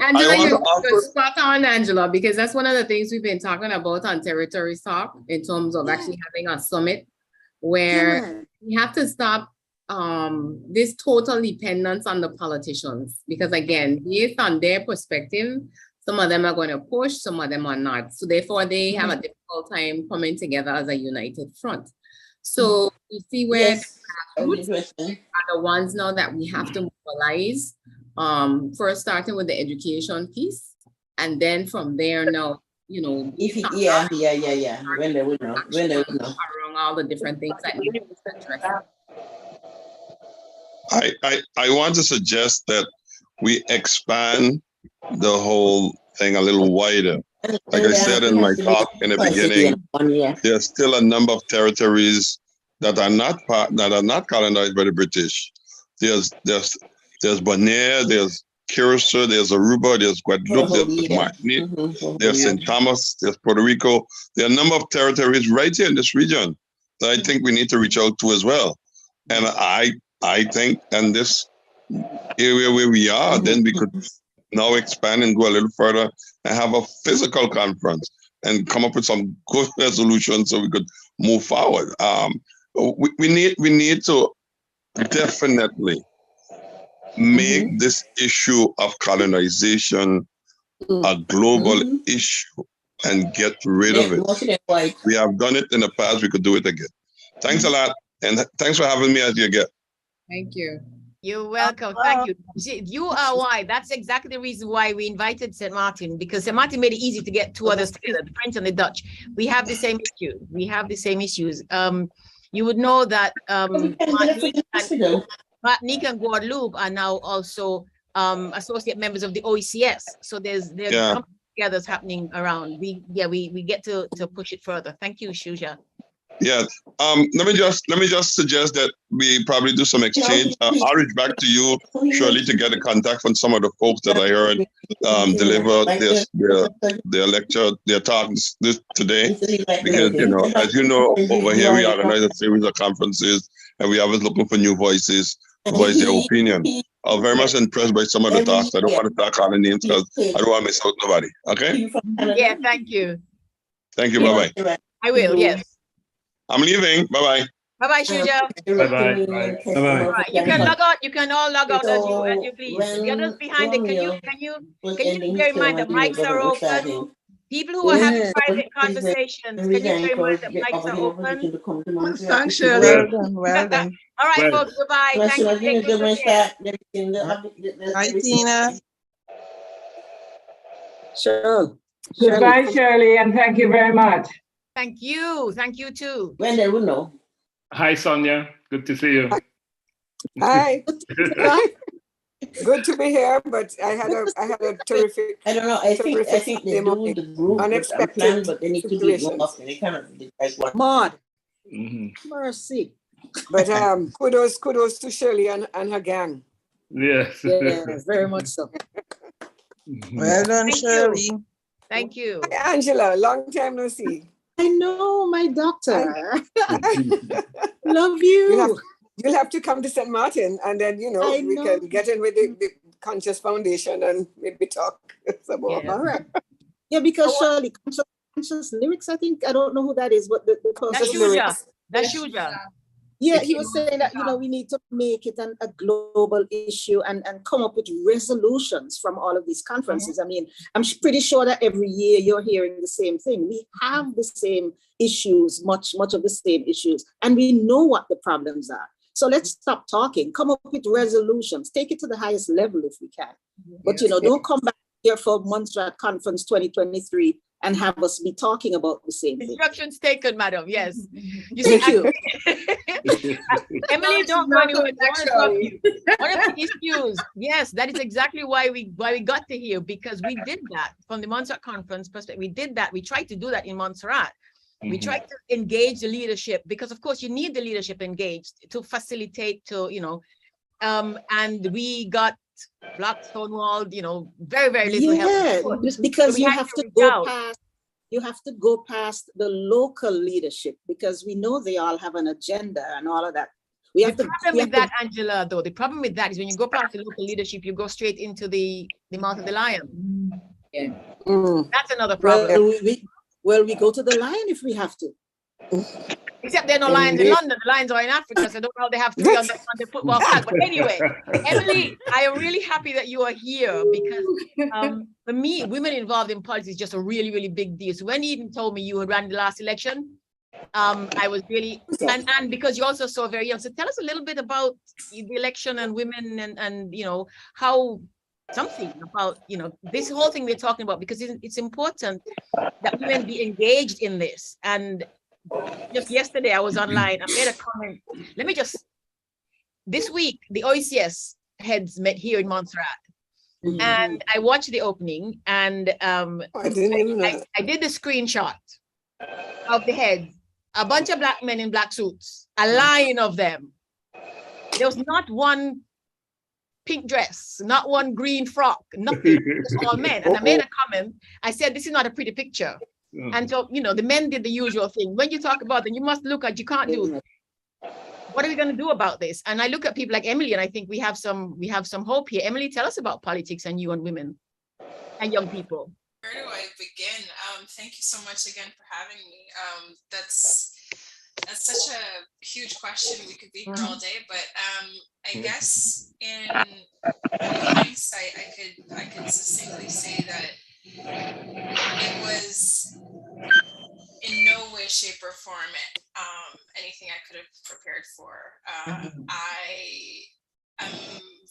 Angela, you're spot on, Angela, because that's one of the things we've been talking about on Territory Talk in terms of actually having a summit where we have to stop this total dependence on the politicians, because again, based on their perspective, some of them are going to push, some of them are not. So therefore, they have a difficult time coming together as a united front. So we see where the are the ones now that we have to mobilize. First starting with the education piece, and then from there now, you know, Yeah. When they will know. Around all the different things that need to be addressed. I want to suggest that we expand the whole thing a little wider. Like I said in my talk in the beginning, there's still a number of territories that are not colonized by the British. There's Bonaire, there's Curacao, there's Aruba, there's Guadeloupe, there's Martinique, there's St. Thomas, there's Puerto Rico. There are a number of territories right here in this region that I think we need to reach out to as well. And I think in this area where we are, then we could now expand and go a little further and have a physical conference and come up with some good resolutions so we could move forward. We need to definitely make this issue of colonization a global issue and get rid of it. We have done it in the past, we could do it again. Thanks a lot, and thanks for having me as your guest. Thank you. You're welcome. Thank you. You are why. That's exactly the reason why we invited St. Martin, because St. Martin made it easy to get two others together, the French and the Dutch. We have the same issue. We have the same issues. You would know that Martinique and Guadeloupe are now also associate members of the OECS. So there's together happening around. We get to push it further. Thank you, Shuja. Yeah. Let me just suggest that we probably do some exchange. I'll reach back to you, Shirley, to get a contact from some of the folks that I heard deliver their lecture, their talks today. Because, you know, as you know, over here we organize a series of conferences and we always looking for new voices to voice their opinion. I'm very much impressed by some of the talks. I don't want to talk all the names because I don't want to miss out nobody. Okay? Yeah, thank you. Thank you. Bye-bye. I will, yes. I'm leaving. Bye-bye. Bye-bye, Shuja. Bye-bye. All right, you can log out. You can all log out as you please. The others behind it, can you bear in mind that mics are open? People who are having private conversations, can you bear in mind that mics are open? Thanks, Shirley. Well done. All right, folks, goodbye. Thank you. Take Bye, Tina. Sure. Goodbye, Shirley, and thank you very much. Thank you. Thank you too. When they will know. Hi, Sonia. Good to see you. Hi. Good to be here, but I had a terrific. I don't know. I think they do the group unexpected, but they need to do it more often. They cannot do it like one. Maud. Mercy. But kudos to Shirley and her gang. Yes. Yes, very much so. Well done, Shirley. Thank you. Hi, Angela, long time no see. I know, my doctor. Love you. You'll have to come to St. Martin, and then we can get in with the Conscious Foundation and maybe talk some more. Yeah. All right. Yeah, because Shirley, conscious lyrics, I think, I don't know who that is, but the conscious lyrics. That's Shuja. Yeah, he was saying that, we need to make it a global issue and come up with resolutions from all of these conferences. I mean, I'm pretty sure that every year you're hearing the same thing. We have the same issues, much of the same issues, and we know what the problems are. So let's stop talking, come up with resolutions, take it to the highest level if we can. But, don't come back here for Montserrat Conference 2023 and have us be talking about the same thing. Instructions taken, madam. Yes. You Thank see, you. Emily, don't go anywhere. One of the issues, yes, that is exactly why we got to here, because we did that from the Montserrat conference perspective. We did that. We tried to do that in Montserrat. We tried to engage the leadership, because of course you need the leadership engaged to facilitate, to, you know, and we got blocked, stonewalled, you know, very, very little help. Because you have to go past, you have to go past the local leadership, because we know they all have an agenda and all of that. The problem with that, Angela, though, the problem with that is when you go past the local leadership, you go straight into the mouth of the lion. Yeah. That's another problem. Well, we go to the lion if we have to. Except there are no lions in London. The lions are in Africa, so I don't know how they have 3 on the football flag. But anyway, Emily, I am really happy that you are here, because for me, women involved in politics is just a really, really big deal. So when you even told me you had ran the last election, I was really, and because you're also so very young. So tell us a little bit about the election and women, and you know, how something about, you know, this whole thing we're talking about, because it's important that women be engaged in this. And just yesterday I was online, I made a comment. Let me just, this week, the OECS heads met here in Montserrat. And I watched the opening, and I did the screenshot of the heads, a bunch of black men in black suits, a line of them. There was not one pink dress, not one green frock, nothing, just all men. And I made a comment. I said, this is not a pretty picture. And so, you know, the men did the usual thing. When you talk about them, you must look at, you can't do, what are we going to do about this? And I look at people like Emily, and I think we have some hope here. Emily, tell us about politics and you and women and young people. Where do I begin? Thank you so much again for having me. That's such a huge question. We could be here all day, but I guess in hindsight, I could succinctly say that it was in no way, shape, or form anything I could have prepared for. I am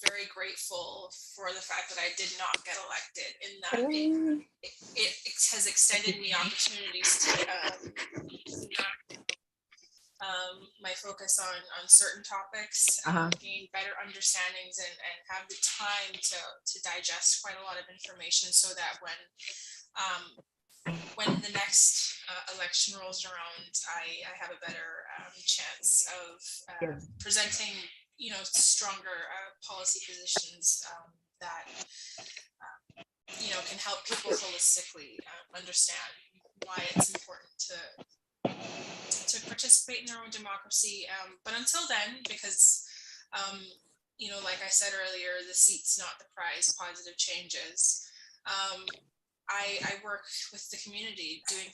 very grateful for the fact that I did not get elected, in that it has extended me opportunities to my focus on certain topics, gain better understandings, and have the time to digest quite a lot of information, so that when the next election rolls around, I have a better chance of presenting, you know, stronger policy positions that you know, can help people holistically understand why it's important to participate in their own democracy. But until then, because you know, like I said earlier, the seat's not the prize, positive changes. I work with the community doing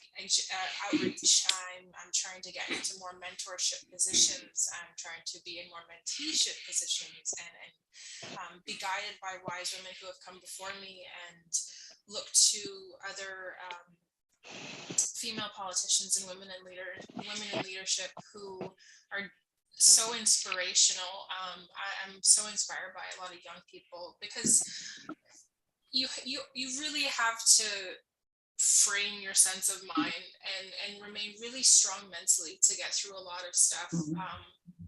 outreach. I'm trying to get into more mentorship positions. I'm trying to be in more menteeship positions, and be guided by wise women who have come before me, and look to other female politicians and women in leadership who are so inspirational. I'm so inspired by a lot of young people, because you really have to frame your sense of mind and remain really strong mentally to get through a lot of stuff.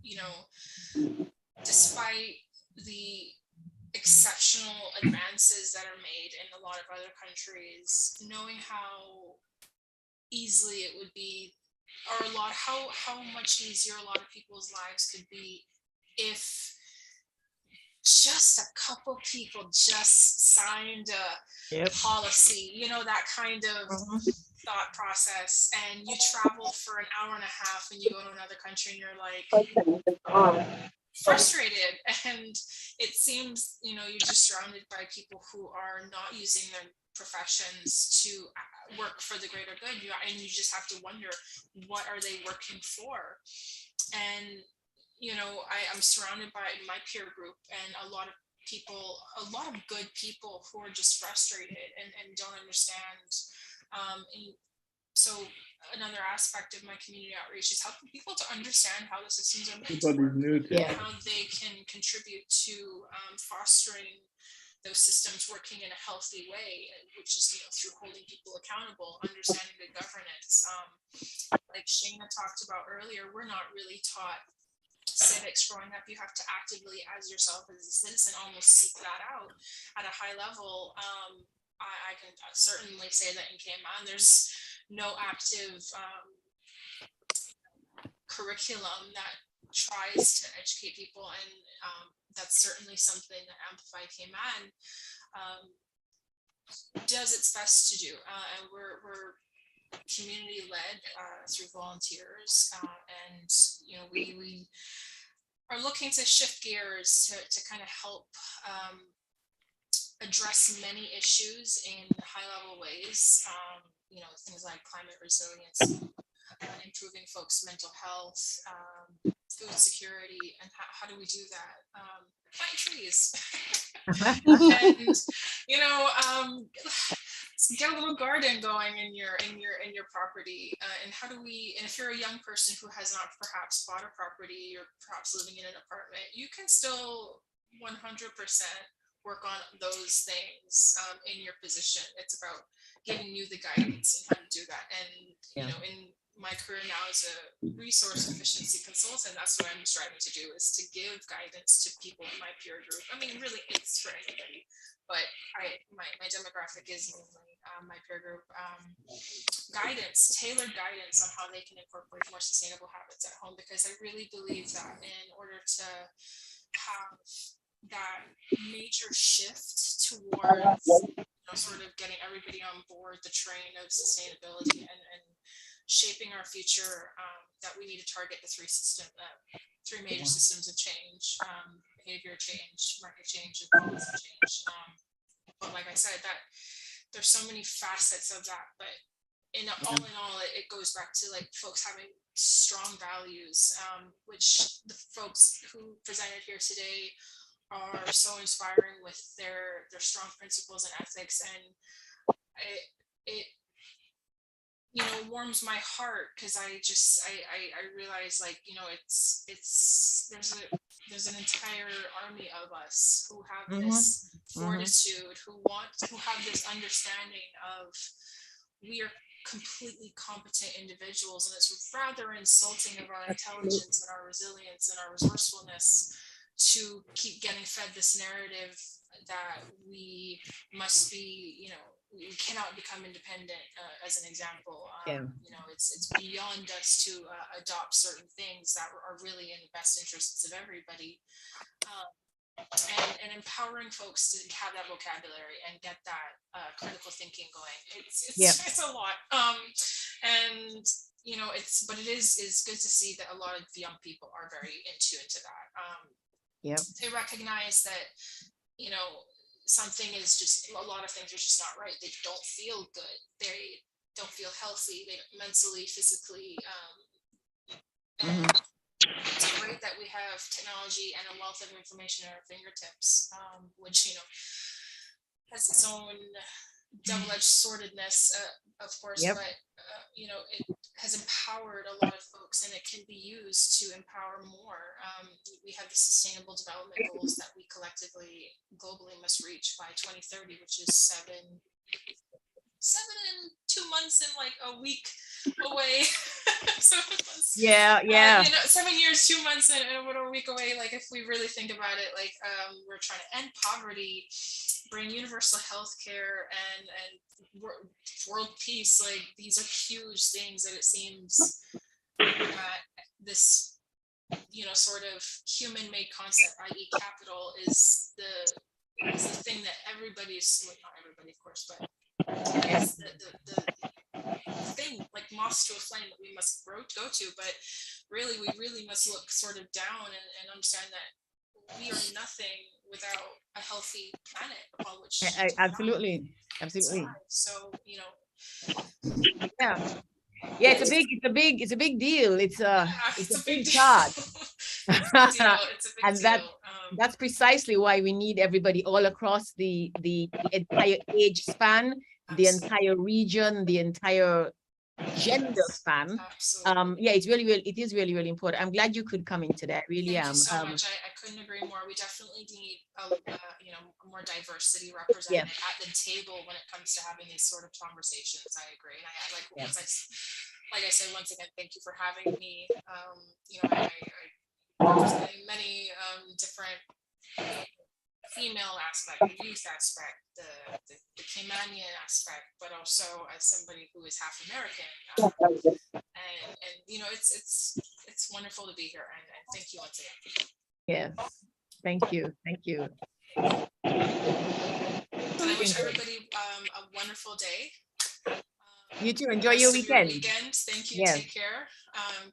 You know, despite the exceptional advances that are made in a lot of other countries, knowing how easily it would be, or how much easier a lot of people's lives could be if just a couple people just signed a policy, you know, that kind of thought process, and you travel for an hour and a half and you go to another country and you're like frustrated, and it seems, you know, you're just surrounded by people who are not using their professions to work for the greater good, and you just have to wonder, what are they working for? And you know, I'm surrounded by my peer group and a lot of good people who are just frustrated and don't understand. And so another aspect of my community outreach is helping people to understand how the systems are meant to work, and how they can contribute to fostering those systems working in a healthy way, which is, through holding people accountable, understanding the governance. Like Shana talked about earlier, we're not really taught civics growing up. You have to actively, as yourself as a citizen, almost seek that out at a high level. I can certainly say that in Cayman, there's no active curriculum that tries to educate people, and that's certainly something that Amplify Cayman does its best to do, and we're community led through volunteers, and we are looking to shift gears to kind of help address many issues in high level ways, things like climate resilience, improving folks' mental health, food security, and how do we do that? Plant trees, and get a little garden going in your property. And how do we? And if you're a young person who has not perhaps bought a property, or perhaps living in an apartment, you can still 100% work on those things in your position. It's about giving you the guidance and how to do that. And in my career now as a resource efficiency consultant, that's what I'm striving to do, is to give guidance to people in my peer group. I mean, really, it's for anybody, but my demographic is mainly my peer group. Guidance, tailored guidance on how they can incorporate more sustainable habits at home, because I really believe that in order to have that major shift towards sort of getting everybody on board the train of sustainability and shaping our future, that we need to target the three major systems of change: behavior change, market change, and policy change. But like I said, that there's so many facets of that, but all in all, it goes back to like folks having strong values, which the folks who presented here today are so inspiring with their strong principles and ethics, and it warms my heart, because I realize, like, there's an entire army of us who have this fortitude, who have this understanding of we are completely competent individuals, and it's rather insulting of our intelligence and our resilience and our resourcefulness to keep getting fed this narrative that we must be, we cannot become independent, as an example. It's beyond us to adopt certain things that are really in the best interests of everybody. And empowering folks to have that vocabulary and get that critical thinking going. It's a lot. But it is good to see that a lot of young people are very into that. They recognize that, something is just, a lot of things are just not right. They don't feel good. They don't feel healthy. They mentally, physically. And it's great that we have technology and a wealth of information at our fingertips, which, has its own double-edged swordedness, of course, but, it has empowered a lot of folks, and it can be used to empower more. We have the Sustainable Development Goals that we collectively, globally must reach by 2030, which is 7 and 2 months and like a week away. 7 months. 7 years, 2 months, and a week away. Like, if we really think about it, like, we're trying to end poverty, bring universal health care, and world peace. Like, these are huge things that it seems this sort of human-made concept, i.e. capital, is the thing that everybody's, well, not everybody, of course, but it's the thing, like moths to a flame, that we must go to. But really, we really must look sort of down and understand that we are nothing without a healthy planet upon which absolutely. So it's a big deal. It's a big task. It's a big deal. That's precisely why we need everybody all across the entire age span, the entire region, the entire gender span. Yeah, it's really, it is really, really important. I'm glad you could come in today. I really am. Thank you so much. I couldn't agree more. We definitely need you know, more diversity represented at the table when it comes to having these sort of conversations. I agree. And I like, like I said, once again, thank you for having me. You know, I representing many different female aspect, the youth aspect, the Caymanian aspect, but also as somebody who is half American. And you know, it's wonderful to be here, and thank you once again. Yes, thank you, thank you. And I wish everybody a wonderful day. You too. Enjoy your weekend. Thank you. Take care.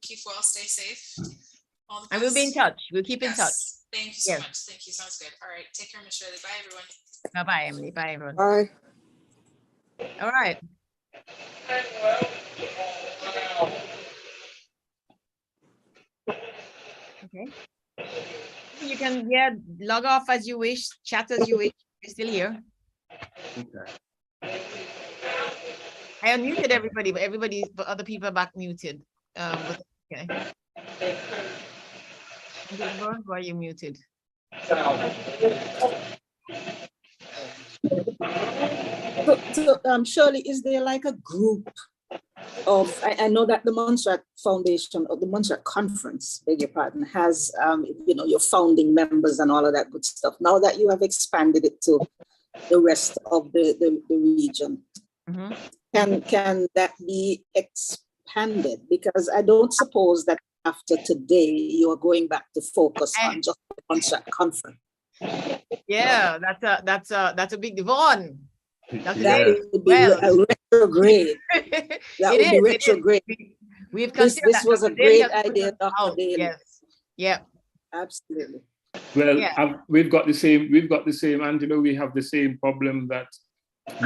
Keep well. Stay safe. All the best. And we'll be in touch. We'll keep in touch. Thank you so much. Thank you. Sounds good. All right. Take care, Ms. Shirley. Bye, everyone. Bye, Emily. Bye, everyone. Bye. All right. Okay. You can log off as you wish, chat as you wish. You're still here. Okay. I unmuted everybody, but other people are back muted. But, okay. Why are you muted? So Shirley, is there like a group of, I know that the Montserrat Foundation or the Montserrat Conference, beg your pardon, has, you know, your founding members and all of that good stuff. Now that you have expanded it to the rest of the region, can that be expanded? Because I don't suppose that after today, you are going back to focus on just the Montserrat Conference. Yeah, that's a big Devon. That would be a retrograde. That would be retrograde. We've this was a great idea, Dr. Daly. Yes. Yeah. Absolutely. Well, we've got the same, Angela, we have the same problem that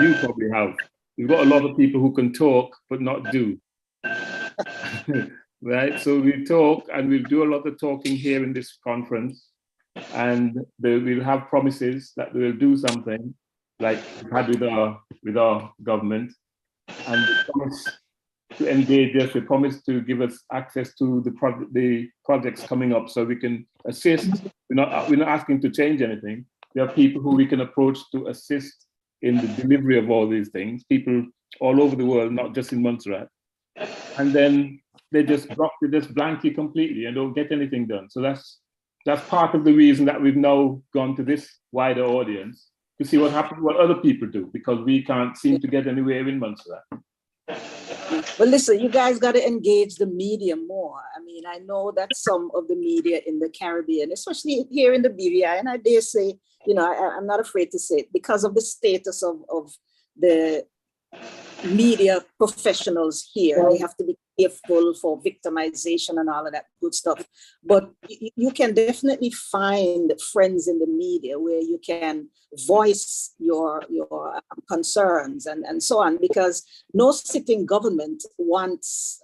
you probably have. We've got a lot of people who can talk, but not do. Right? So we talk and we'll do a lot of talking here in this conference, and we'll have promises that we'll do something, like we've had with our government, and we promise to engage us. They promise to give us access to the projects coming up, so we can assist. We're not asking to change anything. There are people who we can approach to assist in the delivery of all these things. People all over the world, not just in Montserrat, and then they just blank you completely and don't get anything done. So that's part of the reason that we've now gone to this wider audience, to see what happens, what other people do, because we can't seem to get anywhere in Montserrat. Well, listen, you guys got to engage the media more. I mean, I know that some of the media in the Caribbean, especially here in the BVI, and I dare say, you know, I'm not afraid to say it, because of the status of the media professionals here, they have to be careful for victimization and all of that good stuff. But you can definitely find friends in the media where you can voice your concerns and so on, because no sitting government wants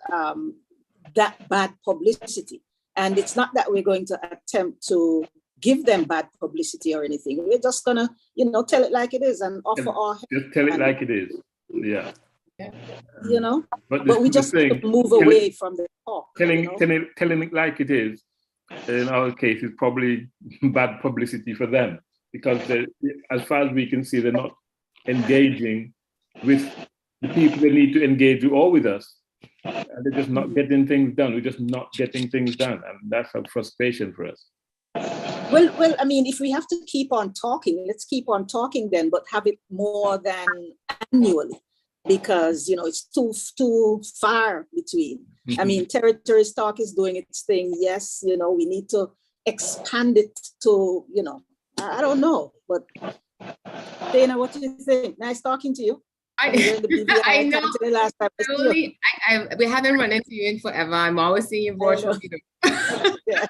that bad publicity. And it's not that we're going to attempt to give them bad publicity or anything. We're just gonna, you know, tell it like it is and offer our help. Just tell it like it is. Yeah. You know, but we just have to move away from the talk. Telling it like it is, in our case, is probably bad publicity for them, because as far as we can see, they're not engaging with the people they need to engage with, or with us. And they're just not getting things done. We're just not getting things done. And that's a frustration for us. Well, I mean, if we have to keep on talking, let's keep on talking then, but have it more than annually, because, you know, it's too far between. I mean, Territories Talk is doing its thing. Yes, you know, we need to expand it to, you know, I don't know, but Dana, what do you think? Nice talking to you. I know. The last time we haven't run into you in forever. I'm always seeing you virtually. Yeah.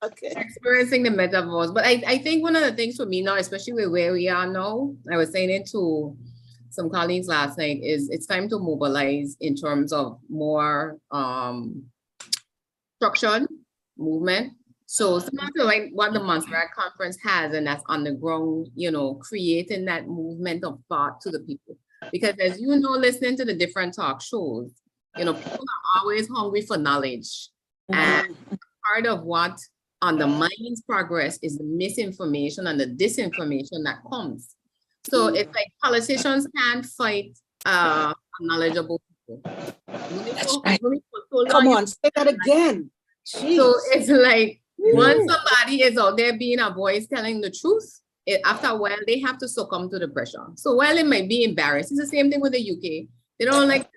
Okay. Experiencing the metaverse. But I think one of the things for me now, especially with where we are now, I was saying it to some colleagues last night, is it's time to mobilize in terms of more structured movement. So something like what the Montserrat Conference has, and that's on the ground, you know, creating that movement of thought to the people. Because as you know, listening to the different talk shows, You know, people are always hungry for knowledge. And part of what undermines progress is the misinformation and the disinformation that comes. So it's like politicians can't fight knowledgeable people. That's right. Come on, say that again. Jeez. So it's like once somebody is out there being a voice telling the truth, after a while they have to succumb to the pressure. So while it might be embarrassed, it's the same thing with the UK. They don't like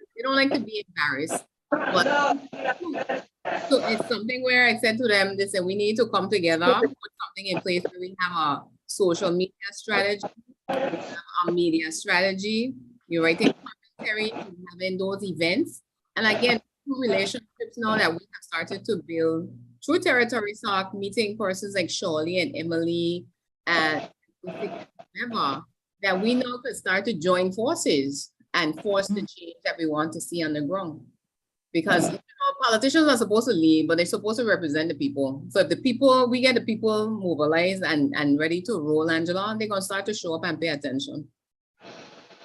to be embarrassed. But so it's something where I said to them, they said we need to come together, put something in place where we have a social media strategy, we have a media strategy, you're writing commentary, having those events. And again, relationships now that we have started to build through Territory Talk, meeting persons like Shirley and Emily and whoever, that we now could start to join forces and force the change that we want to see on the ground. Because politicians are supposed to lead, but they're supposed to represent the people. So if we get the people mobilized and ready to roll, Angela, they're gonna start to show up and pay attention.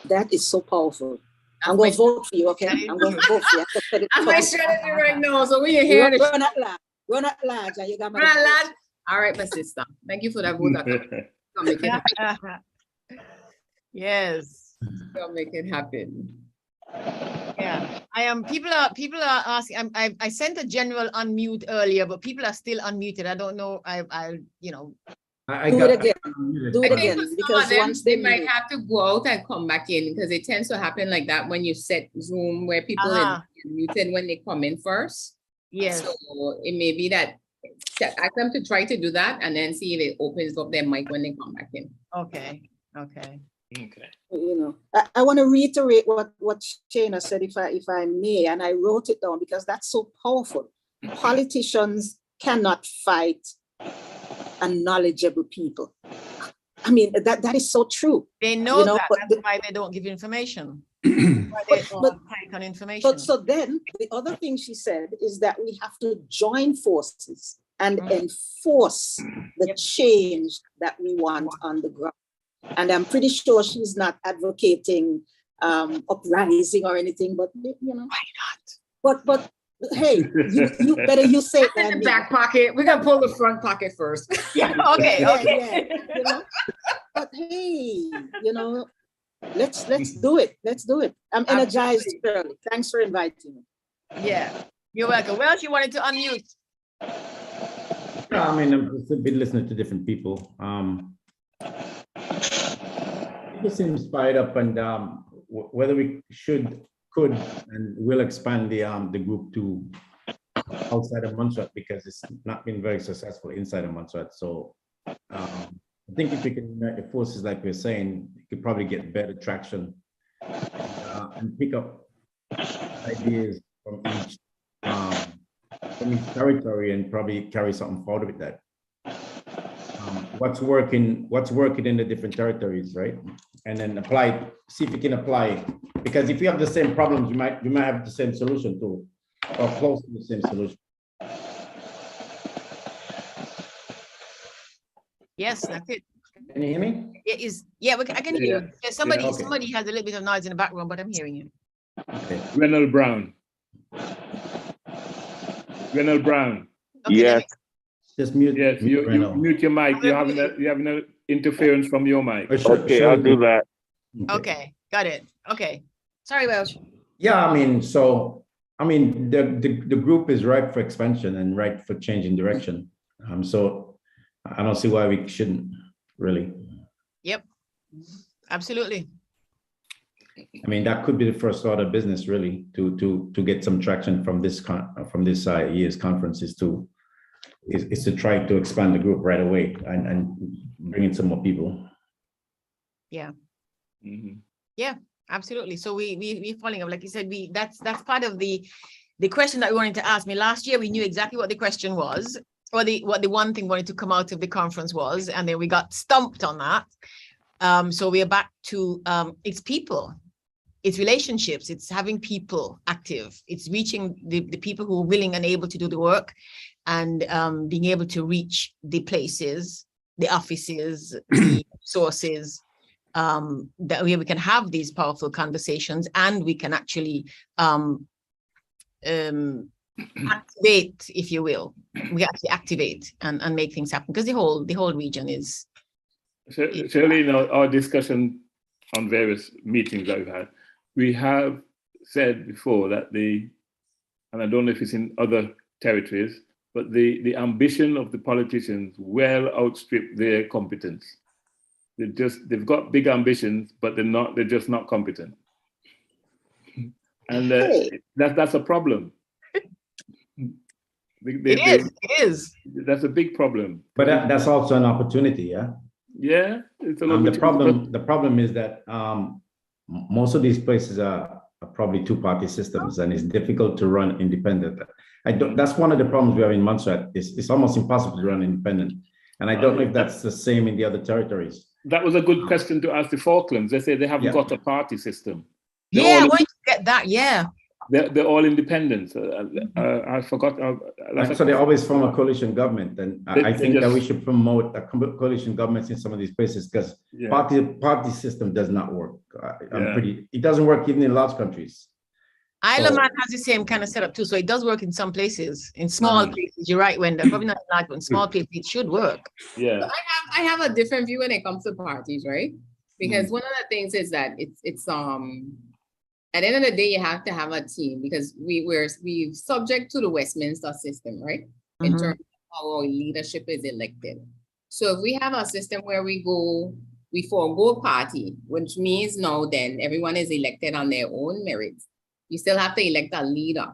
That is so powerful. I'm going to vote for you, okay? I'm going to vote for you. That's my strategy right now. So when you hear it, we're not large. We're not large. And you got my large. All right, my sister. Thank you for that vote. Yes. I'll make it happen. Yeah, I am. People are asking. I sent a general unmute earlier, but people are still unmuted. I don't know. Do it again. Do it again, because once they might have to go out and come back in, because it tends to happen like that when you set Zoom where people are muted when they come in first. Yes. So it may be that ask them to try to do that and then see if it opens up their mic when they come back in. Okay. Okay. Okay. You know, I want to reiterate what Shana said, if I may, and I wrote it down because that's so powerful. Politicians cannot fight unknowledgeable people. I mean, that is so true. They know that. That's why they don't give information. On information. So then the other thing she said is that we have to join forces and enforce the change that we want on the ground. And I'm pretty sure she's not advocating uprising or anything, but you know, why not? But hey, you better you say it in the back pocket. We gotta pull the front pocket first. Yeah. Okay. Yeah, you know? But hey, you know, let's do it. Let's do it. I'm energized, Shirley. Thanks for inviting me. Yeah, you're welcome. Well, she wanted to unmute. I mean, I've just been listening to different people. People seem inspired up, and whether we could and will expand the group to outside of Montserrat, because it's not been very successful inside of Montserrat. So I think if we can unite the forces, like we're saying, we could probably get better traction and pick up ideas from each territory and probably carry something forward with that. What's working in the different territories, right? And then apply, see if you can apply, because if you have the same problems, you might have the same solution too, or close to the same solution. Yes, that's it. Can you hear me? It is. Yeah, I can hear you. Yeah, somebody has a little bit of noise in the background, but I'm hearing you. Okay. Renald Brown. Okay, yes. Just mute. Yes, you mute your mic. You have an interference from your mic. Okay, I'll do that. Okay, got it. Okay. Sorry, Welsh. Yeah, I mean, the group is ripe for expansion and ripe for changing direction. So I don't see why we shouldn't, really. Yep, absolutely. I mean, that could be the first order of business, really, to get some traction from this year's conference is to try to expand the group right away and bring in some more people. Yeah. Yeah, absolutely. So we're following up, like you said, that's part of the question that we wanted to ask. Me last year, we knew exactly what the question was, or what the one thing wanted to come out of the conference was, and then we got stumped on that. So we are back to it's people, it's relationships, it's having people active, it's reaching the people who are willing and able to do the work, and being able to reach the places, the offices, the sources, that we can have these powerful conversations, and we can actually activate, if you will. We actually activate and make things happen, because the whole region is. Surely, in our discussion on various meetings that we've had, we have said before that and I don't know if it's in other territories, but the ambition of the politicians well outstrip their competence. They've got big ambitions, but they're just not competent. And that's a problem. It is. That's a big problem. But that's also an opportunity, yeah? Yeah. It's an opportunity. The problem is that most of these places are probably two-party systems, and it's difficult to run independent. That's one of the problems we have in Montserrat. It's almost impossible to run independent. And I don't know if that's the same in the other territories. That was a good question to ask the Falklands. They say they haven't got a party system. Yeah, where did you get that? Yeah. They're all independent. I forgot. So they always form a coalition government, and I think that we should promote a coalition governments in some of these places, because party system does not work. It doesn't work even in large countries. Isle of Man has the same kind of setup too, so it does work in some places. In small places, you're right, Wenda. Probably not large, but in small places it should work. Yeah. So I have a different view when it comes to parties, right? Because one of the things is that it's at the end of the day, you have to have a team, because we're subject to the Westminster system, right? In terms of how our leadership is elected. So if we have a system where we forego party, which means now then everyone is elected on their own merits, you still have to elect a leader.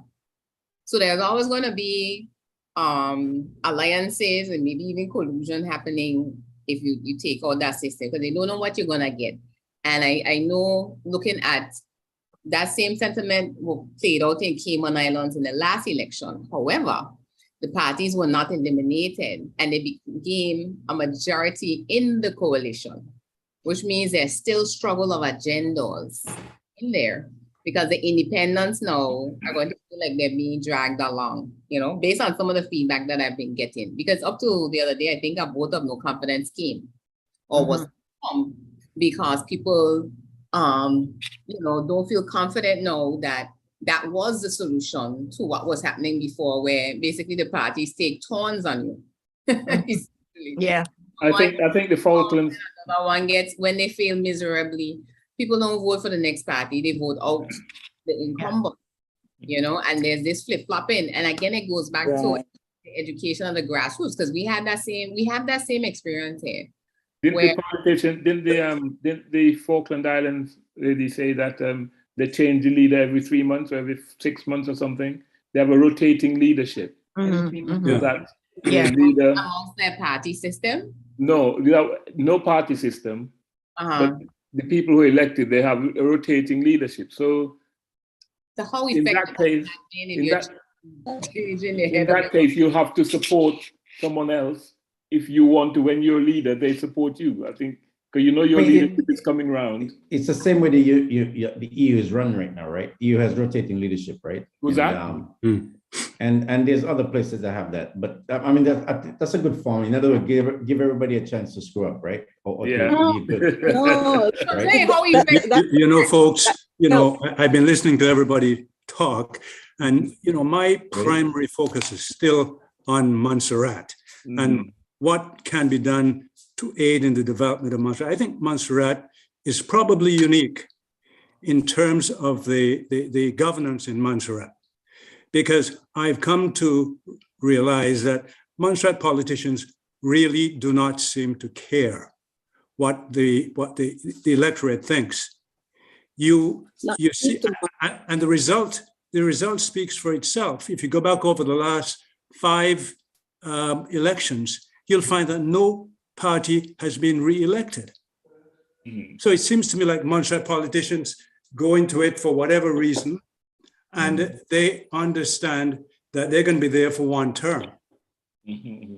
So there's always going to be alliances and maybe even collusion happening if you take out that system, because they don't know what you're going to get. And I know, looking at that same sentiment played out in Cayman Islands in the last election. However, the parties were not eliminated, and they became a majority in the coalition, which means there's still struggle of agendas in there, because the independents now are going to feel like they're being dragged along, based on some of the feedback that I've been getting. Because up to the other day, I think a vote of no confidence came, or was because people don't feel confident now that was the solution to what was happening before, where basically the parties take turns on you. Yeah. I think the Falklands. One gets, when they fail miserably, people don't vote for the next party, they vote out the incumbent, and there's this flip-flopping. And again, it goes back to the education of the grassroots, because we have that same experience here. Didn't the Falkland Islands lady say that they change the leader every 3 months or every 6 months or something? They have a rotating leadership. That leader, amongst their party system? No party system. But the people who elected, they have a rotating leadership. So how in that case, you have to support someone else. If you want to, when you're a leader, they support you. I think, because your leadership is coming round. It's the same way the EU is run right now, right? EU has rotating leadership, right? Who's that? And there's other places that have that, but I mean that's a good form. In other words, give everybody a chance to screw up, right? Or to be good. Right? Folks. I've been listening to everybody talk, and my primary focus is still on Montserrat and what can be done to aid in the development of Montserrat. I think Montserrat is probably unique in terms of the governance in Montserrat, because I've come to realize that Montserrat politicians really do not seem to care what the electorate thinks. You see, and the result speaks for itself. If you go back over the last 5 elections, you'll find that no party has been re-elected. So it seems to me like Montserrat politicians go into it for whatever reason, and they understand that they're going to be there for 1 term.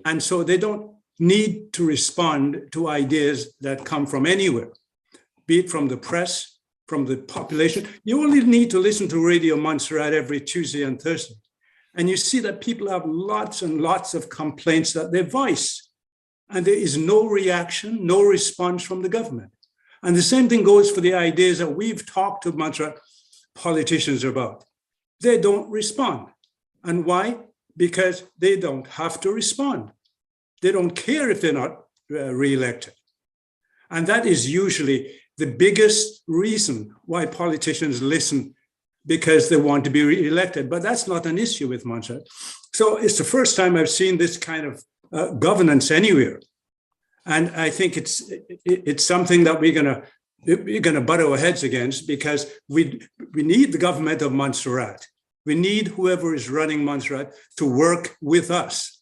And so they don't need to respond to ideas that come from anywhere, be it from the press, from the population. You only need to listen to Radio Montserrat every Tuesday and Thursday, and you see that people have lots and lots of complaints that they voice, and there is no reaction, no response from the government. And the same thing goes for the ideas that we've talked to Montserrat politicians about. they don't respond. And why? Because they don't have to respond. They don't care if they're not re-elected. And that is usually the biggest reason why politicians listen, because they want to be re-elected. But that's not an issue with Montserrat. So it's the first time I've seen this kind of governance anywhere. And I think it's something that we're gonna butt our heads against, because we need the government of Montserrat. We need whoever is running Montserrat to work with us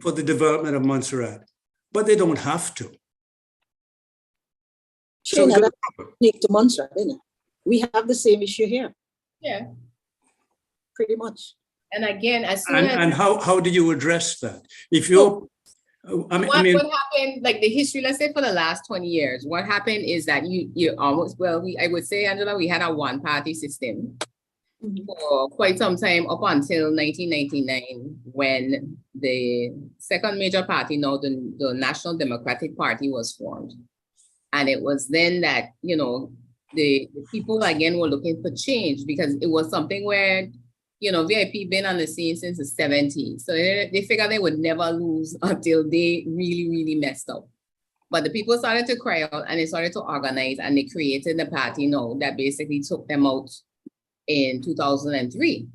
for the development of Montserrat, but they don't have to. So that's unique to Montserrat, isn't it? We have the same issue here. Yeah. Pretty much. And again, as soon as and how do you address that? If you're what happened, like the history, let's say for the last 20 years, what happened is that you almost, I would say, Angela, we had a one-party system for quite some time up until 1999, when the second major party, now the National Democratic Party, was formed. And it was then that, the people again were looking for change, because it was something where, VIP been on the scene since the 70s. So they figured they would never lose until they really, really messed up. But the people started to cry out, and they started to organize, and they created the party now that basically took them out in 2003.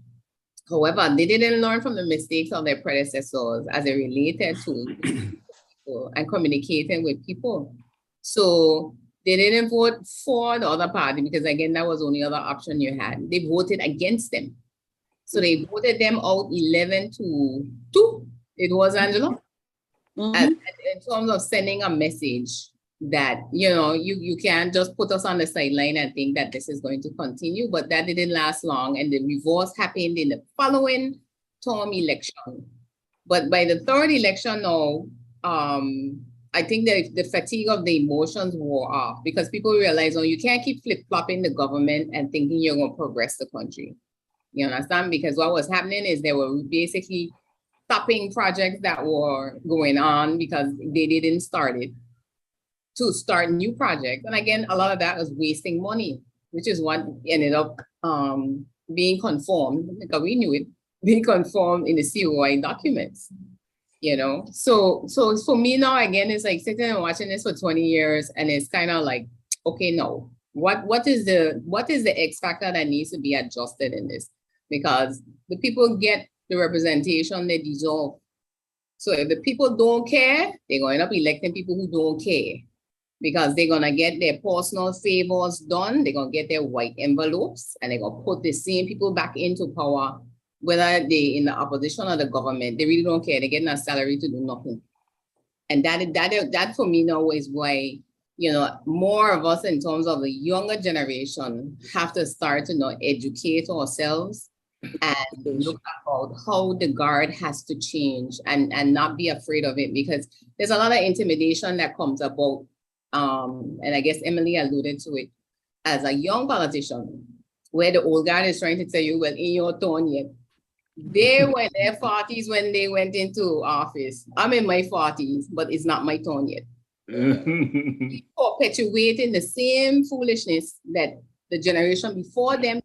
However, they didn't learn from the mistakes of their predecessors as it related to people and communicating with people. So they didn't vote for the other party, because again, that was the only other option you had. They voted against them. So they voted them out 11-2. It was, Angela? And in terms of sending a message that, you can't just put us on the sideline and think that this is going to continue, but that didn't last long. And the reverse happened in the following term election. But by the third election now, I think that the fatigue of the emotions wore off, because people realize, you can't keep flip-flopping the government and thinking you're going to progress the country. You understand? Because what was happening is they were basically stopping projects that were going on because they didn't start it, to start new projects. And again, a lot of that was wasting money, which is what ended up being confirmed, because we knew it, being confirmed in the COI documents. So for me now, again, it's like sitting and watching this for 20 years, and it's kind of like, okay, no, what is the X factor that needs to be adjusted in this? Because the people get the representation they deserve. So if the people don't care, they're going to end up electing people who don't care, because they're going to get their personal favors done. They're going to get their white envelopes, and they're going to put the same people back into power, whether they in the opposition or the government. They really don't care. They're getting a salary to do nothing. And that for me now is why, more of us in terms of the younger generation have to start to educate ourselves and look about how the guard has to change, and not be afraid of it, because there's a lot of intimidation that comes about. And I guess Emily alluded to it, as a young politician, where the old guard is trying to tell you, well, in your turn yet. They were in their 40s when they went into office. I'm in my 40s, but it's not my turn yet. Perpetuating the same foolishness that the generation before them,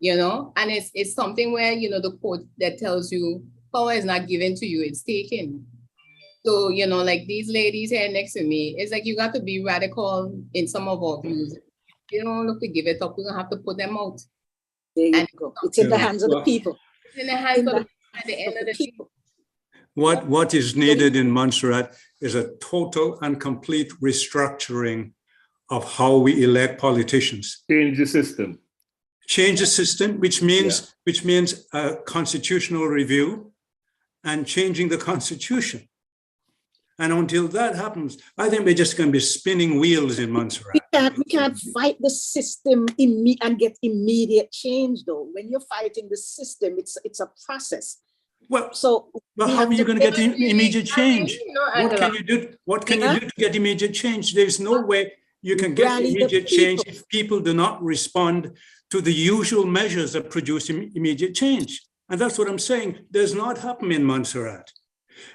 and it's something where, the quote that tells you power is not given to you, it's taken. So, like these ladies here next to me, it's like you got to be radical in some of our views. You don't look to give it up, we're going to have to put them out. There you go. It's in the hands of the people. It's in the hands of the people at the end of the day. What is needed in Montserrat is a total and complete restructuring of how we elect politicians. Change the system. Change the system, which means a constitutional review and changing the Constitution. And until that happens, I think we're just going to be spinning wheels in Montserrat. We can't fight the system and get immediate change, though. When you're fighting the system, it's a process. Well, so how are you going to get immediate change? What can you do? What can you do to get immediate change? There's no way you can get immediate change if people do not respond to the usual measures that produce immediate change. And that's what I'm saying. Does not happen in Montserrat.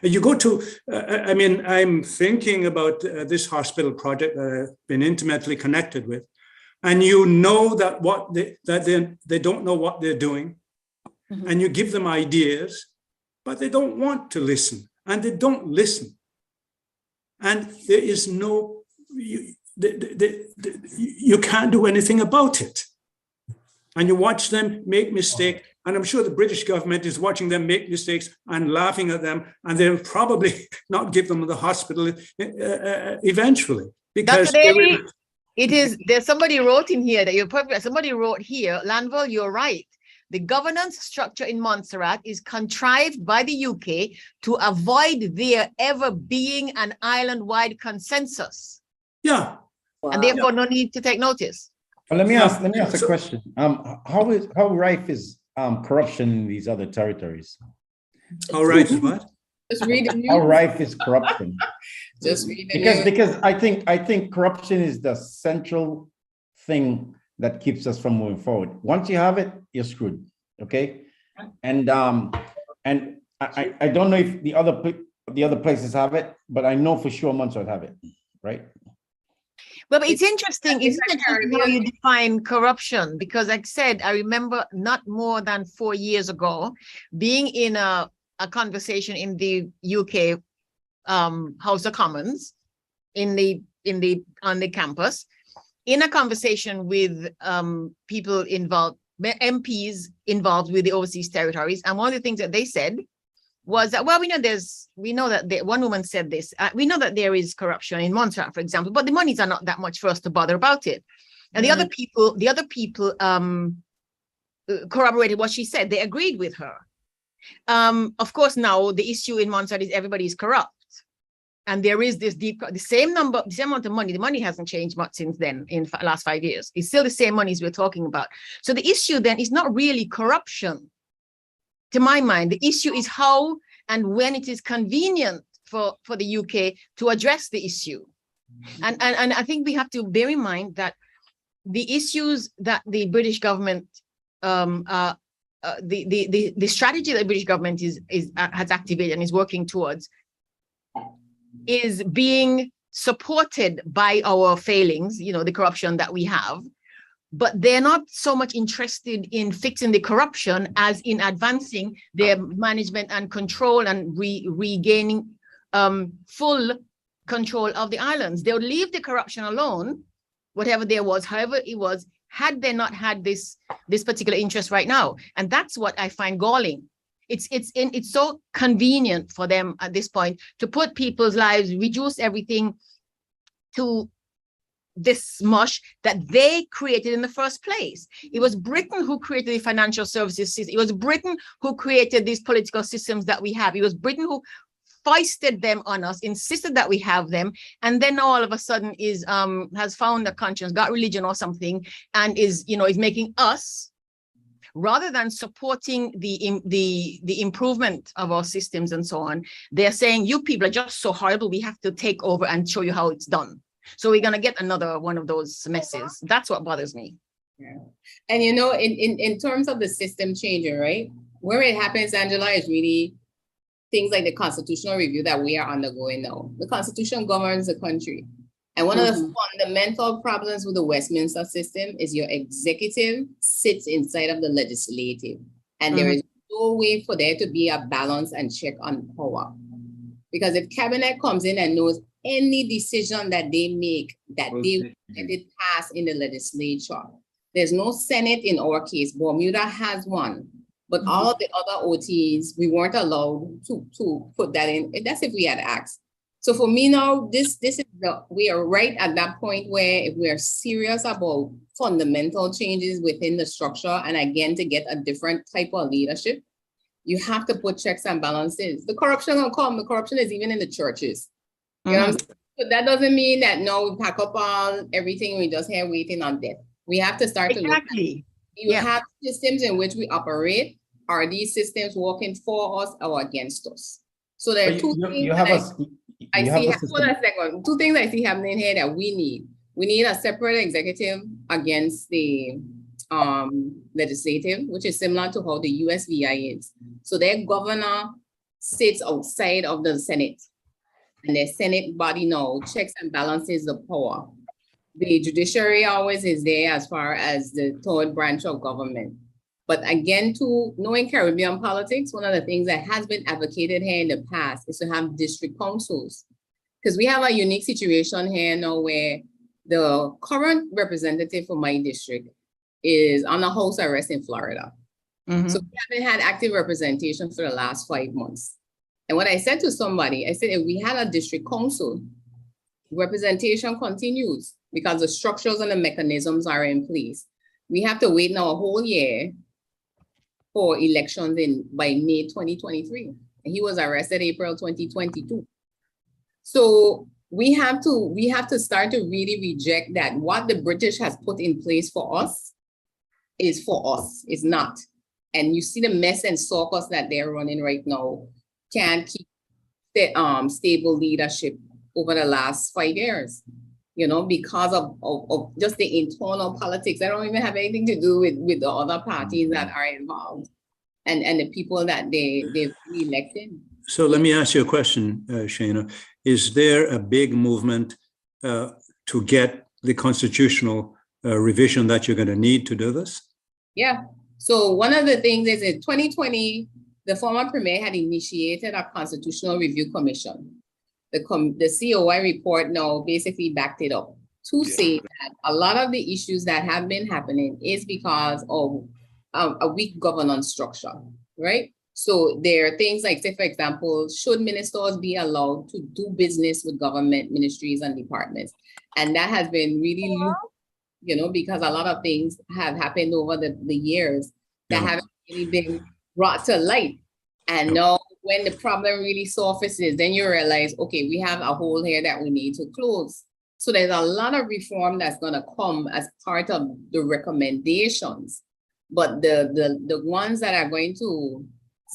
You go to, I'm thinking about this hospital project that I've been intimately connected with, and you know that they don't know what they're doing, and you give them ideas, but they don't want to listen, and they don't listen. And there is no, you can't do anything about it. And you watch them make mistakes, and I'm sure the British government is watching them make mistakes and laughing at them, and they'll probably not give them the hospital eventually. Because there's somebody wrote in here that you're perfect. Somebody wrote here, Lanville, you're right. The governance structure in Montserrat is contrived by the UK to avoid there ever being an island-wide consensus. Yeah. And therefore no need to take notice. Well, let me ask a question. How rife is corruption in these other territories? How rife is what? Just read the news. How rife is corruption? Just read the news. Because I think corruption is the central thing that keeps us from moving forward. Once you have it, you're screwed. Okay, and I don't know if the other places have it, but I know for sure Montserrat have it, right? Well, but it's interesting how you define corruption, because like I said, I remember not more than 4 years ago being in a conversation in the UK House of Commons on the campus, in a conversation with people involved, MPs involved with the overseas territories, and one of the things that they said was that, well, one woman said this, we know that there is corruption in Montserrat, for example, but the monies are not that much for us to bother about it. And the other people corroborated what she said. They agreed with her. Of course, now the issue in Montserrat is everybody is corrupt. And there is this the same amount of money. The money hasn't changed much since then in the last 5 years. It's still the same monies we're talking about. So the issue then is not really corruption. To my mind, the issue is how and when it is convenient for the UK to address the issue. And I think we have to bear in mind that the issues that the British government, the strategy that the British government has activated and is working towards is being supported by our failings, the corruption that we have. But they're not so much interested in fixing the corruption as in advancing their management and control and regaining full control of the islands. They would leave the corruption alone, whatever there was, however it was, had they not had this particular interest right now. And that's what I find galling. It's so convenient for them at this point to put people's lives, reduce everything to this mush that they created in the first place. It was Britain who created the financial services system. It was Britain who created these political systems that we have. It was Britain who foisted them on us, insisted that we have them, and then all of a sudden has found a conscience, got religion or something, and is making us, rather than supporting the improvement of our systems and so on, they're saying, you people are just so horrible, we have to take over and show you how it's done. So we're going to get another one of those messes. That's what bothers me. Yeah. And in terms of the system changing, right, where it happens, Angela, is really things like the constitutional review that we are undergoing now. The Constitution governs the country. And one of the fundamental problems with the Westminster system is your executive sits inside of the legislative. And there is no way for there to be a balance and check on power. Because if cabinet comes in and knows any decision that they make, that they it pass in the legislature, there's no Senate in our case. Bermuda has one. But all of the other OTs, we weren't allowed to put that in. That's if we had asked. So for me now, we are right at that point where if we are serious about fundamental changes within the structure, and again, to get a different type of leadership, you have to put checks and balances. The corruption will come. The corruption is even in the churches. You know what I'm saying? But that doesn't mean that no, we pack up everything, we just here waiting on death. We have to start to look at you have systems in which we operate. Are these systems working for us or against us? So there are two things. Two things I see happening here that we need. We need a separate executive against the legislative, which is similar to how the USVI is. So their governor sits outside of the Senate, and their Senate body now checks and balances the power. The judiciary always is there as far as the third branch of government. But again, to knowing Caribbean politics, one of the things that has been advocated here in the past is to have district councils. Because we have a unique situation here now where the current representative for my district is on a house arrest in Florida. So we haven't had active representation for the last 5 months. And what I said to somebody, I said, if we had a district council, representation continues because the structures and the mechanisms are in place. We have to wait now a whole year for elections by May 2023. And he was arrested April 2022. So we have to start to really reject that what the British has put in place for us is for us, it's not. And you see the mess and circus that they're running right now can't keep the stable leadership over the last 5 years, you know, because of just the internal politics. That don't even have anything to do with the other parties that are involved and the people that they've elected. So let me ask you a question, Shana. Is there a big movement to get the constitutional revision that you're going to need to do this? Yeah. So one of the things is in 2020, the former premier had initiated a constitutional review commission. The COI report now basically backed it up to say that a lot of the issues that have been happening is because of a weak governance structure, right? So there are things like, say, for example, should ministers be allowed to do business with government ministries and departments? And that has been really, you know, because a lot of things have happened over the years that haven't really been brought to light. And now when the problem really surfaces, then you realize, okay, we have a hole here that we need to close. So there's a lot of reform that's going to come as part of the recommendations. But the ones that are going to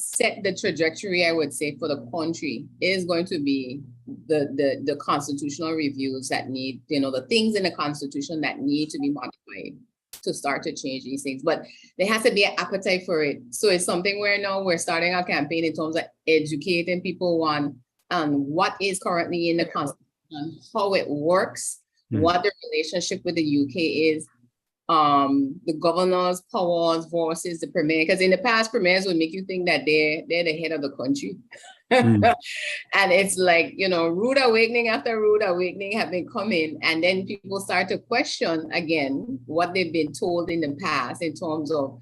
set the trajectory, I would say, for the country is going to be the constitutional reviews that need, you know, the things in the Constitution that need to be modified to start to change these things. But there has to be an appetite for it. So it's something where now we're starting a campaign in terms of educating people on what is currently in the Constitution, how it works, what the relationship with the UK is, the governor's powers versus the premier. Because in the past, premiers would make you think that they're the head of the country. And it's like, you know, rude awakening after rude awakening have been coming. And then people start to question again what they've been told in the past in terms of,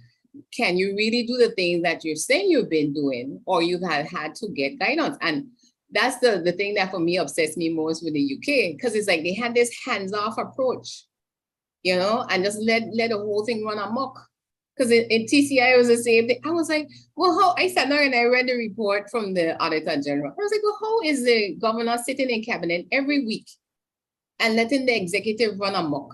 can you really do the things that you're saying you've been doing, or you've had to get guidance? And that's the thing that for me obsessed me most with the UK, because it's like they had this hands-off approach, you know, and just let the whole thing run amok. Because in TCI, it was the same thing. I was like, well, how? I sat there and I read the report from the Auditor General. I was like, well, how is the governor sitting in cabinet every week and letting the executive run amok?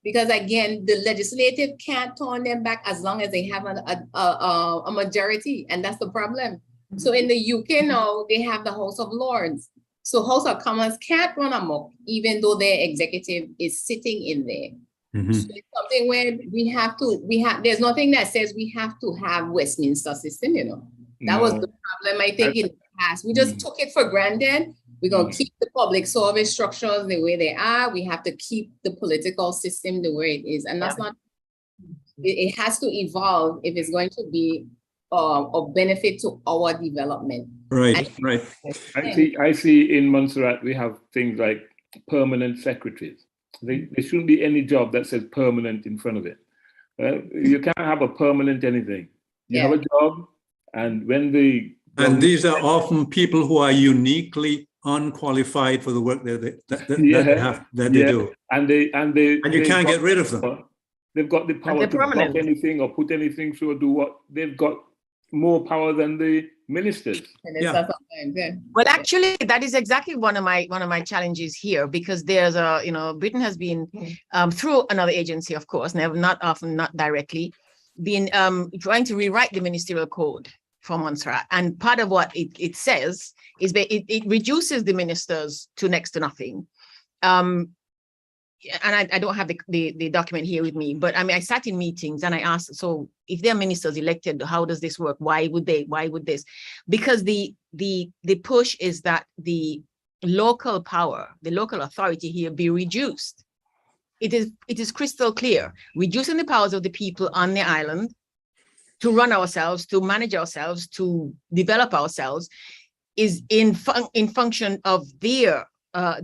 Because again, the legislative can't turn them back as long as they have a majority, and that's the problem. So in the UK now, they have the House of Lords. So House of Commons can't run amok, even though their executive is sitting in there. So it's something where there's nothing that says we have to have Westminster system, you know. That was the problem, I think, in the past. We just took it for granted. We're going to keep the public service structures the way they are. We have to keep the political system the way it is. And that's not, it has to evolve if it's going to be of benefit to our development. Right. I see in Montserrat, we have things like permanent secretaries. There shouldn't be any job that says permanent in front of it. You can't have a permanent anything. You have a job, and when and these are often people who are uniquely unqualified for the work that they do. And you can't get rid of them. They've got the power to block anything or put anything through or do what they've got. More power than the ministers. But actually, that is exactly one of my challenges here, because there's Britain has been through another agency, of course, not directly, been trying to rewrite the ministerial code for Montserrat. And part of what it says is that it reduces the ministers to next to nothing. And I don't have the document here with me, but I mean, I sat in meetings and I asked, so if they're ministers elected, how does this work? Why would this? Because the push is that the local power, the local authority here be reduced. it is crystal clear. Reducing the powers of the people on the island to run ourselves, to manage ourselves, to develop ourselves is in function of their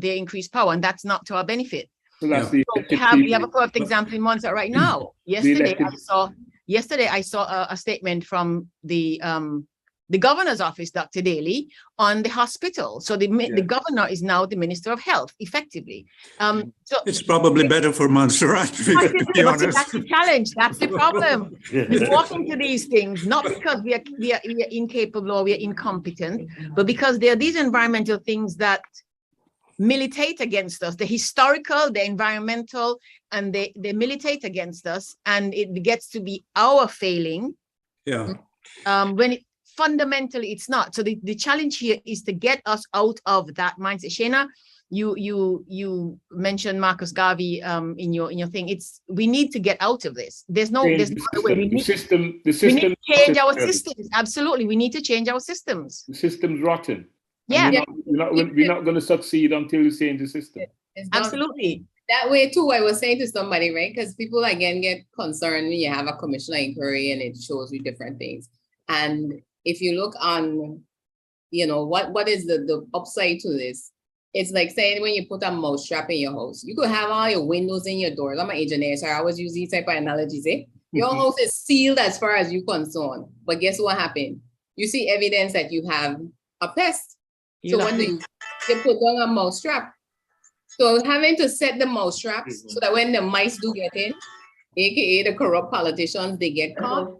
increased power, and that's not to our benefit. So that's So we have a perfect example in Montserrat right now. Yesterday I saw a statement from the governor's office, Dr. Daly, on the hospital. So the governor is now the Minister of Health, effectively. So it's probably better for Montserrat, to be honest. That's the challenge. That's the problem. We walk into these things not because we are incapable or we are incompetent, but because there are these environmental things that militate against us, the historical, the environmental, and they militate against us, and it gets to be our failing. Yeah. When fundamentally it's not. So the challenge here is to get us out of that mindset. Shana, you mentioned Marcus Garvey in your thing. We need to get out of this. There's no other way. We need to change our systems. Absolutely, we need to change our systems. The system's rotten. Yeah, we're not going to succeed until you change the system. Absolutely. That way too, I was saying to somebody, right? Because people again get concerned when you have a commissioner inquiry and it shows you different things. And if you look on, what is the upside to this? It's like saying when you put a mouse trap in your house, you could have all your windows and your doors. I'm an engineer, so I always use these type of analogies. Your house is sealed as far as you're concerned. But guess what happened? You see evidence that you have a pest. So when you put down a mouse trap. So having to set the mouse traps so that when the mice do get in, aka the corrupt politicians, they get caught.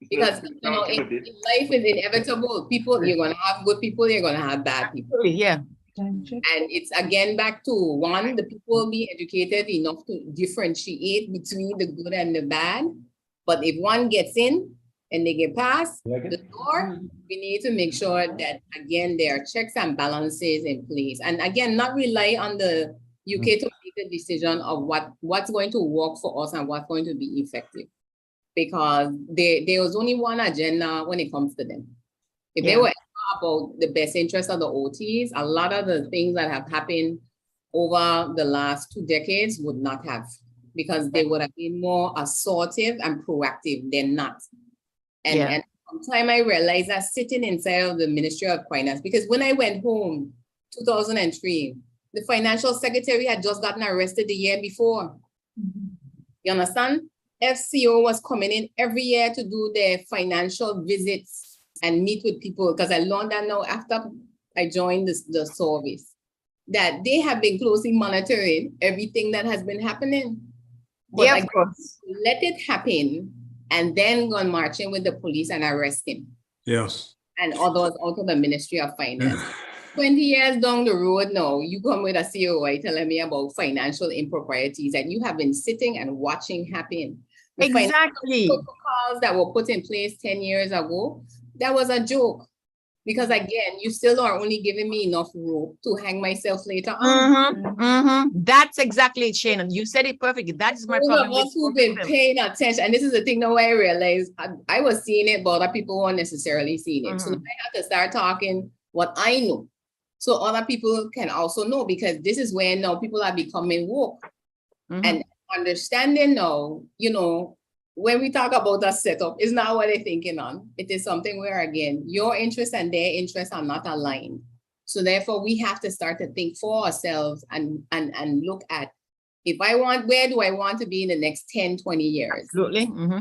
Because in life is inevitable. People, you're gonna have good people, you're gonna have bad people. Yeah. And it's again back to one, the people be educated enough to differentiate between the good and the bad. But if one gets in and they get past the door, we need to make sure that again there are checks and balances in place. And again, not rely on the UK to make the decision of what's going to work for us and what's going to be effective. Because there was only one agenda when it comes to them. If they were about the best interest of the OTs, a lot of the things that have happened over the last 2 decades would not have, because they would have been more assertive and proactive. They're not. And sometime I realized that sitting inside of the Ministry of Finance, because when I went home 2003, the financial secretary had just gotten arrested the year before. You understand? FCO was coming in every year to do their financial visits and meet with people, because I learned that now after I joined the service, that they have been closely monitoring everything that has been happening. But of course, let it happen and then go and march in with the police and arrest him. Yes. And others out of the Ministry of Finance. 20 years down the road now, you come with a COI telling me about financial improprieties that you have been sitting and watching happen. The exactly. Protocols that were put in place 10 years ago, that was a joke. Because again, you still are only giving me enough rope to hang myself later on. That's exactly it, Shannon. You said it perfectly. That is my problem. Those of us who've been paying attention, and this is the thing now I realized, I was seeing it, but other people weren't necessarily seeing it. So I had to start talking what I know, so other people can also know, because this is when now people are becoming woke and understanding now, when we talk about a setup, it's not what they're thinking on. It is something where, again, your interests and their interests are not aligned. So therefore, we have to start to think for ourselves and look at, where do I want to be in the next 10, 20 years? Absolutely.